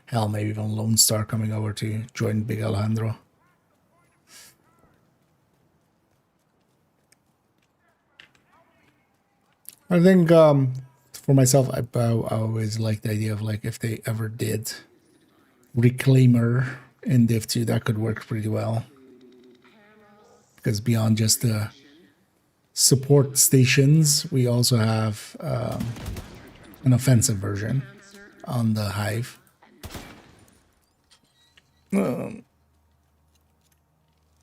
Hell, maybe even Lone Star coming over to join Big Alejandro. I think for myself, I always like the idea of like if they ever did Reclaimer in Div 2, that could work pretty well. Because beyond just the support stations, we also have an offensive version on the Hive. No,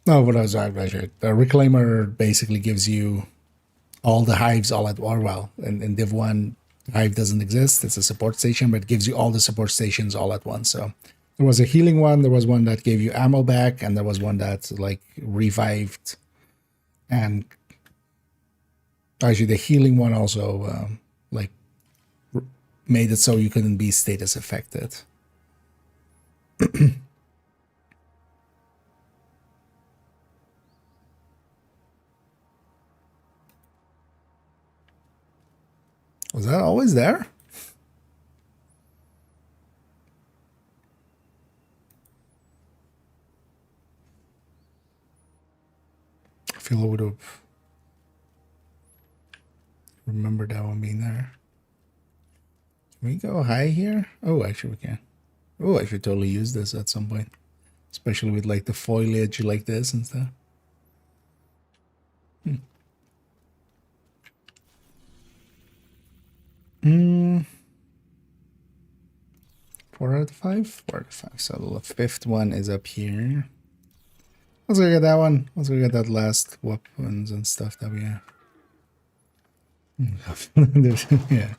what I was actually, the Reclaimer basically gives you all the hives all at once. Well, in Div 1, Hive doesn't exist. It's a support station, but it gives you all the support stations all at once. So there was a healing one, there was one that gave you ammo back, and there was one that like revived. And actually, the healing one also like made it so you couldn't be status affected. Was that always there? I feel I would have remembered that one being there. Can we go high here? Oh, actually we can. Oh, I should totally use this at some point. Especially with like the foliage like this and stuff. 4 out of 5? 4 out of 5. So the fifth one is up here. Let's go get that one. Let's go get that last weapons and stuff that we have. Yeah.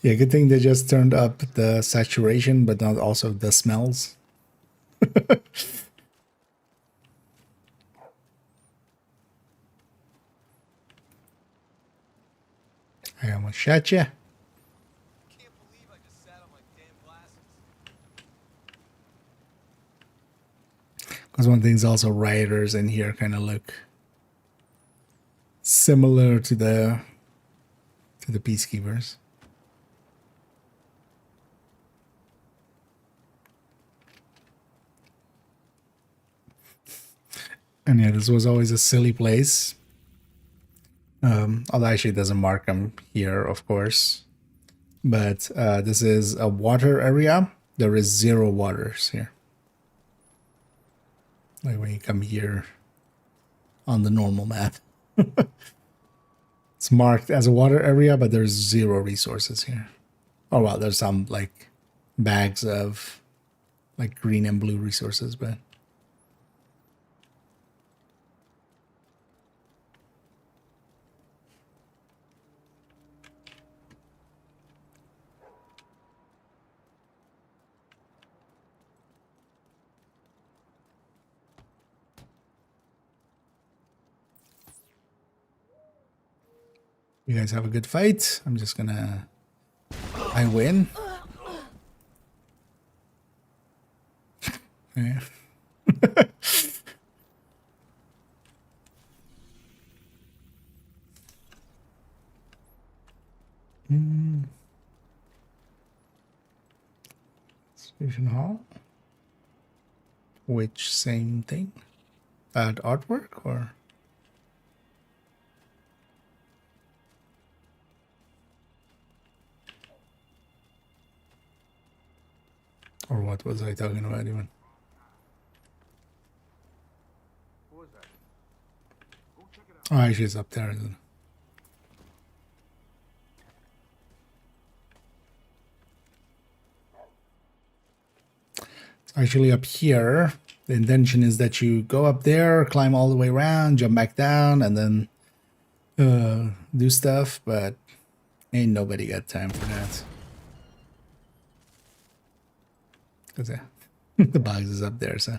Yeah, good thing they just turned up the saturation, but not also the smells. I almost shot you. Because one thing's also rioters in here kind of look similar to the peacekeepers. And yeah, this was always a silly place. Although actually it doesn't mark them here, of course. But this is a water area. There is 0 waters here. Like when you come here on the normal map. It's marked as a water area, but there's 0 resources here. Oh well, there's some like bags of like green and blue resources, but you guys have a good fight. I'm just gonna... I win. Yeah. Station hall. Which same thing? Bad artwork or? Or what was I talking about even? Oh, actually it's up there, isn't it? It's actually up here. The intention is that you go up there, climb all the way around, jump back down, and then do stuff, but ain't nobody got time for that. Because the box is up there, so.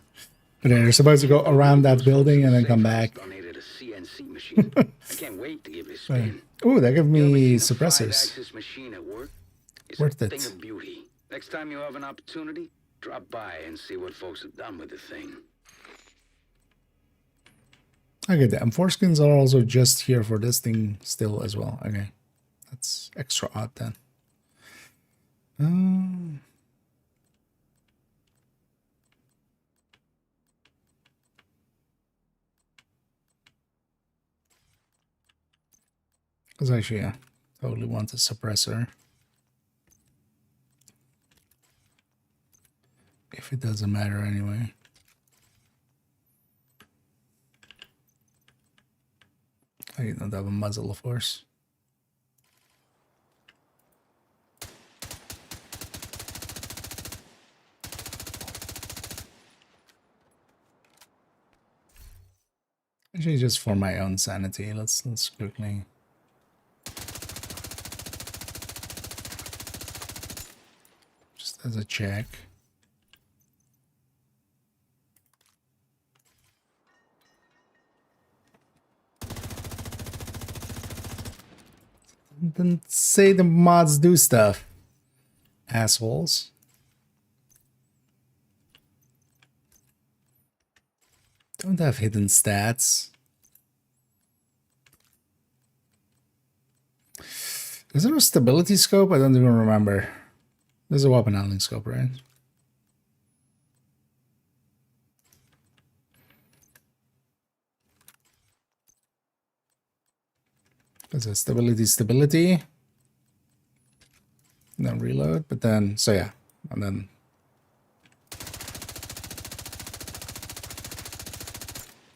But you're supposed to go around that building and then come back. Donated a CNC machine. I can't wait to give it a spin. Oh, that gave me Building a suppressors. 5-axis machine at work is Worth a it. thing of beauty. Next time you have an opportunity, drop by and see what folks have done with the thing. Okay, the M4 skins are also just here for this thing still as well. Okay, that's extra odd then. Because actually, yeah, totally want a suppressor. If it doesn't matter anyway. I don't have a muzzle, of course. Actually, just for my own sanity, let's quickly. Just as a check. Then say the mods do stuff, assholes. Don't have hidden stats. Is there a stability scope? I don't even remember. There's a weapon handling scope, right? There's a stability. And then reload, but then, so yeah. And then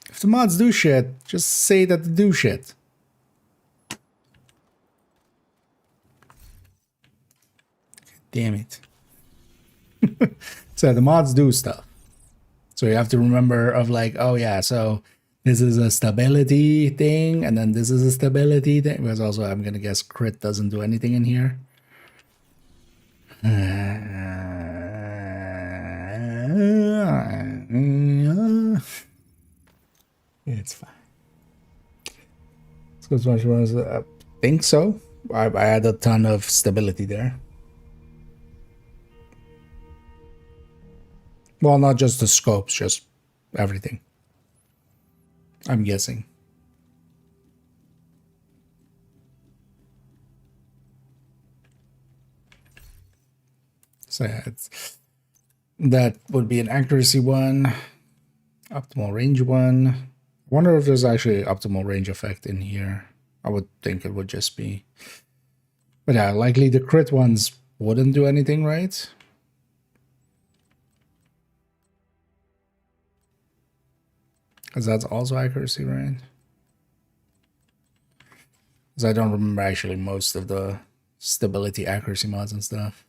if the mods do shit, just say that they do shit. Damn it. So the mods do stuff. So you have to remember of like, oh yeah, so this is a stability thing, and then this is a stability thing. Because also I'm gonna guess crit doesn't do anything in here. It's fine. Let's go to I think so. I had a ton of stability there. Well, not just the scopes, just everything. I'm guessing. So yeah, that would be an accuracy one, optimal range one. wonder if there's actually optimal range effect in here. I would think it would just be. But yeah, likely the crit ones wouldn't do anything, right? Because that's also accuracy, right? Because I don't remember actually most of the stability accuracy mods and stuff.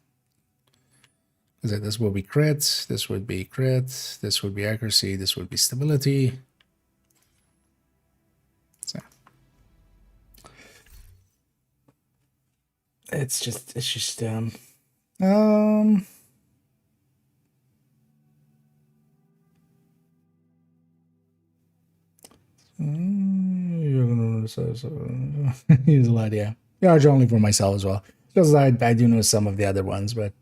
Because this would be crit, this would be crit, this would be accuracy, this would be stability. So it's just you're gonna use a lot, yeah. Charge only for myself as well. Because I do know some of the other ones, but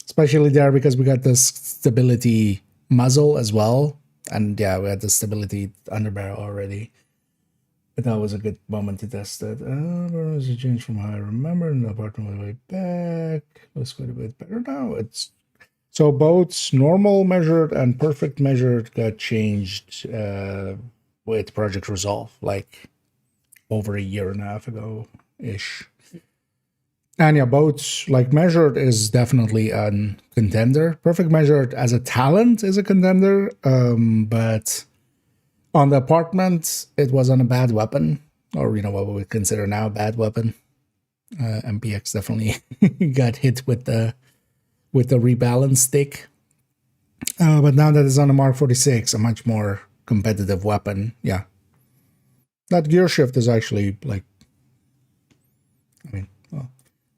especially there because we got this stability muzzle as well. And yeah, we had the stability underbarrel already. But that was a good moment to test it. There's a change from how I remember, and the apartment way back. Looks quite a bit better now. It's so both normal measured and perfect measured got changed with Project Resolve, like over a year and a half ago ish. And yeah, both like measured is definitely a contender. Perfect measured as a talent is a contender, but on the apartment, it was on a bad weapon, or what we would consider now a bad weapon. MPX definitely got hit with the rebalance stick. But now that it's on a Mark 46, a much more competitive weapon, yeah. That gear shift is actually like,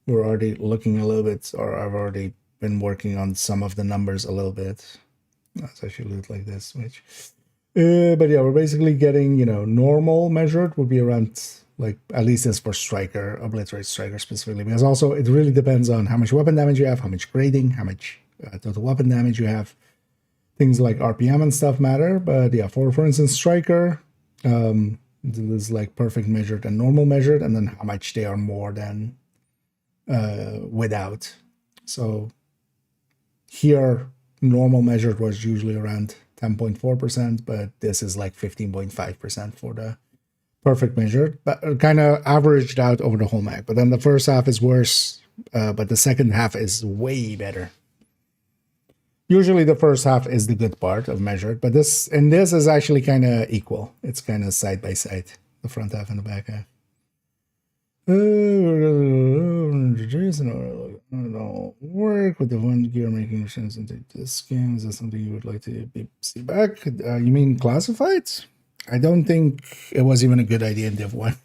we're already looking a little bit, or I've already been working on some of the numbers a little bit. Let's actually look like this, which. But yeah, we're basically getting, normal measured would be around, like, at least as for Striker, Obliterate Striker specifically, because also it really depends on how much weapon damage you have, how much grading, how much total weapon damage you have. Things like RPM and stuff matter, but yeah, for instance, Striker, there's like perfect measured and normal measured, and then how much they are more than without. So here, normal measured was usually around 10.4%, but this is like 15.5% for the perfect measured, but kind of averaged out over the whole map. But then the first half is worse, but the second half is way better. Usually the first half is the good part of measured, but this is actually kind of equal. It's kind of side by side, the front half and the back half. Work with the one gear making sense into this game. Is that something you would like to see back? You mean classified? I don't think it was even a good idea in Div 1.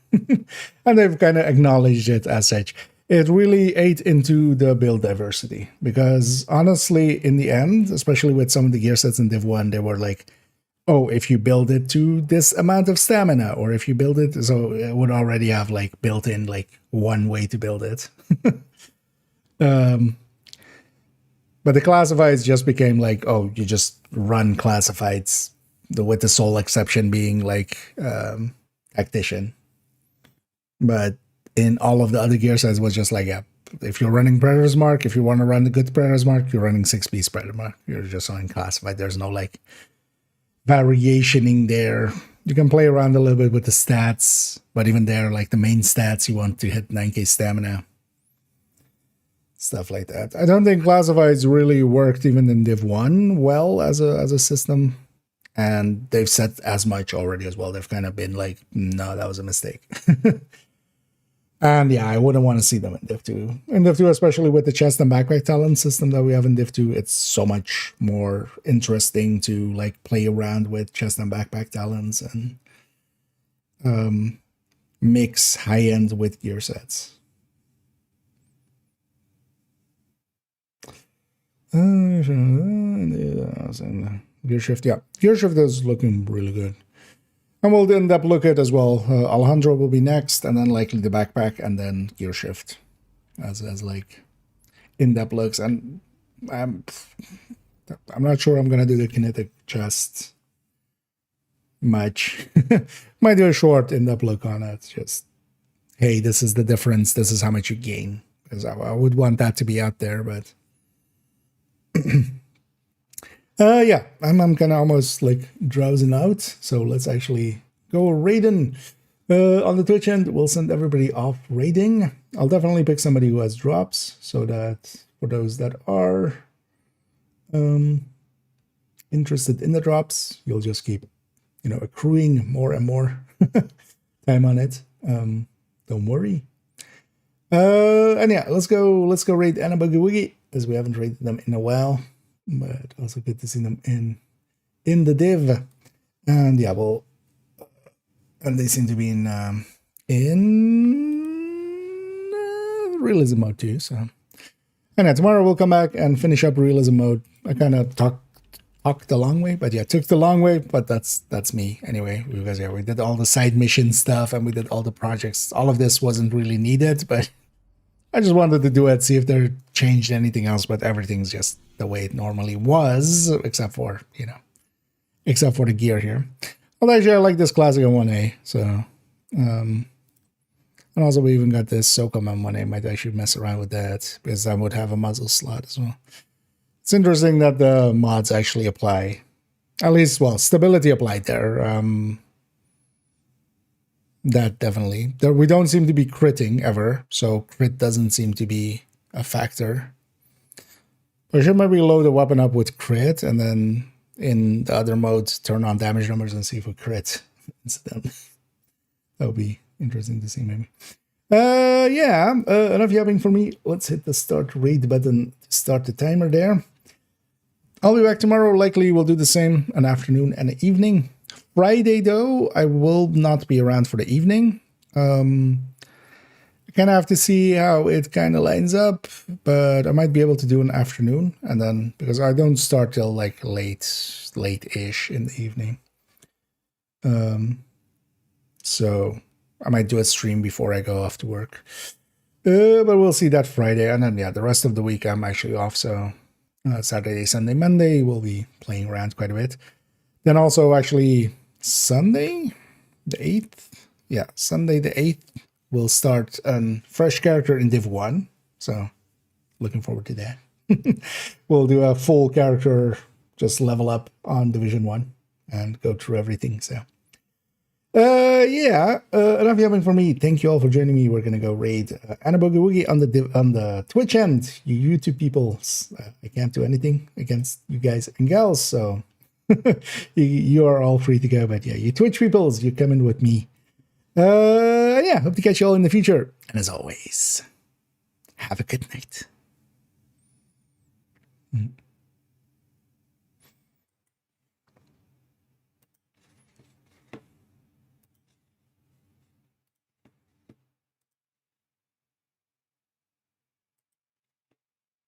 And they've kind of acknowledged it as such. It really ate into the build diversity because honestly, in the end, especially with some of the gear sets in Div 1, they were like, oh, if you build it to this amount of stamina, or if you build it, so it would already have like built in like one way to build it. But the classifieds just became like, oh, you just run classifieds, with the sole exception being like tactician. But in all of the other gear sets was just like, yeah, if you're running Predator's Mark, if you want to run the good Predator's Mark, you're running 6-piece Predator Mark. You're just running classified. There's no like variationing there. You can play around a little bit with the stats, but even there, like the main stats, you want to hit 9k stamina, stuff like that. I don't think classifieds really worked even in Div 1 well as a system, and they've said as much already as well. They've kind of been like, no, that was a mistake. And yeah, I wouldn't want to see them in Div 2. In Div 2, especially with the chest and backpack talent system that we have in Div 2, it's so much more interesting to like play around with chest and backpack talents and mix high-end with gear sets. Gear shift, yeah. Gear shift is looking really good. And we'll end up look at as well. Alejandro will be next, and then likely the backpack, and then gear shift as like in-depth looks. And I'm not sure I'm gonna do the kinetic chest much. Might do a short in-depth look on it. Just, hey, this is the difference. This is how much you gain. Because I would want that to be out there, but yeah, I'm kind of almost like drowsing out. So let's actually go raiding. On the Twitch end, we'll send everybody off raiding. I'll definitely pick somebody who has drops, so that for those that are interested in the drops, you'll just keep, accruing more and more time on it. Don't worry. And yeah, let's go raid Anna Boogie Woogie, as we haven't raided them in a while, but also good to see them in the div. And yeah, and they seem to be in realism mode too. So, and yeah, tomorrow we'll come back and finish up realism mode. I kind of talked the long way, but yeah, took the long way. But that's me anyway. Because yeah, we did all the side mission stuff and we did all the projects. All of this wasn't really needed, but I just wanted to do it, see if there changed anything else. But everything's just the way it normally was, except for the gear here. Well, actually, I like this classic on 1A, so, and also we even got this SOCOM on 1A, might actually mess around with that, because that would have a muzzle slot as well. It's interesting that the mods actually apply, at least, well, stability applied there, that definitely. We don't seem to be critting ever, so crit doesn't seem to be a factor. I should maybe load the weapon up with crit, and then in the other modes, turn on damage numbers and see if we crit incidentally. That would be interesting to see, maybe. Yeah, enough yapping for me. Let's hit the start raid button to start the timer there. I'll be back tomorrow. Likely we'll do the same, an afternoon and an evening. Friday, though, I will not be around for the evening. I kind of have to see how it kind of lines up, but I might be able to do an afternoon, and then because I don't start till like late-ish in the evening, so I might do a stream before I go off to work. But we'll see that Friday, and then yeah, the rest of the week I'm actually off. So Saturday, Sunday, Monday we'll be playing around quite a bit. Then also actually Sunday, the 8th, yeah, Sunday the 8th. We'll start a fresh character in Div 1, so looking forward to that. We'll do a full character, just level up on Division 1 and go through everything. So, yeah, enough yapping for me. Thank you all for joining me. We're gonna go raid Anna Boogie Woogie on the Twitch end. You YouTube people, I can't do anything against you guys and gals, so you are all free to go. But yeah, you Twitch peoples, you're coming with me. Yeah, hope to catch you all in the future. And as always, have a good night.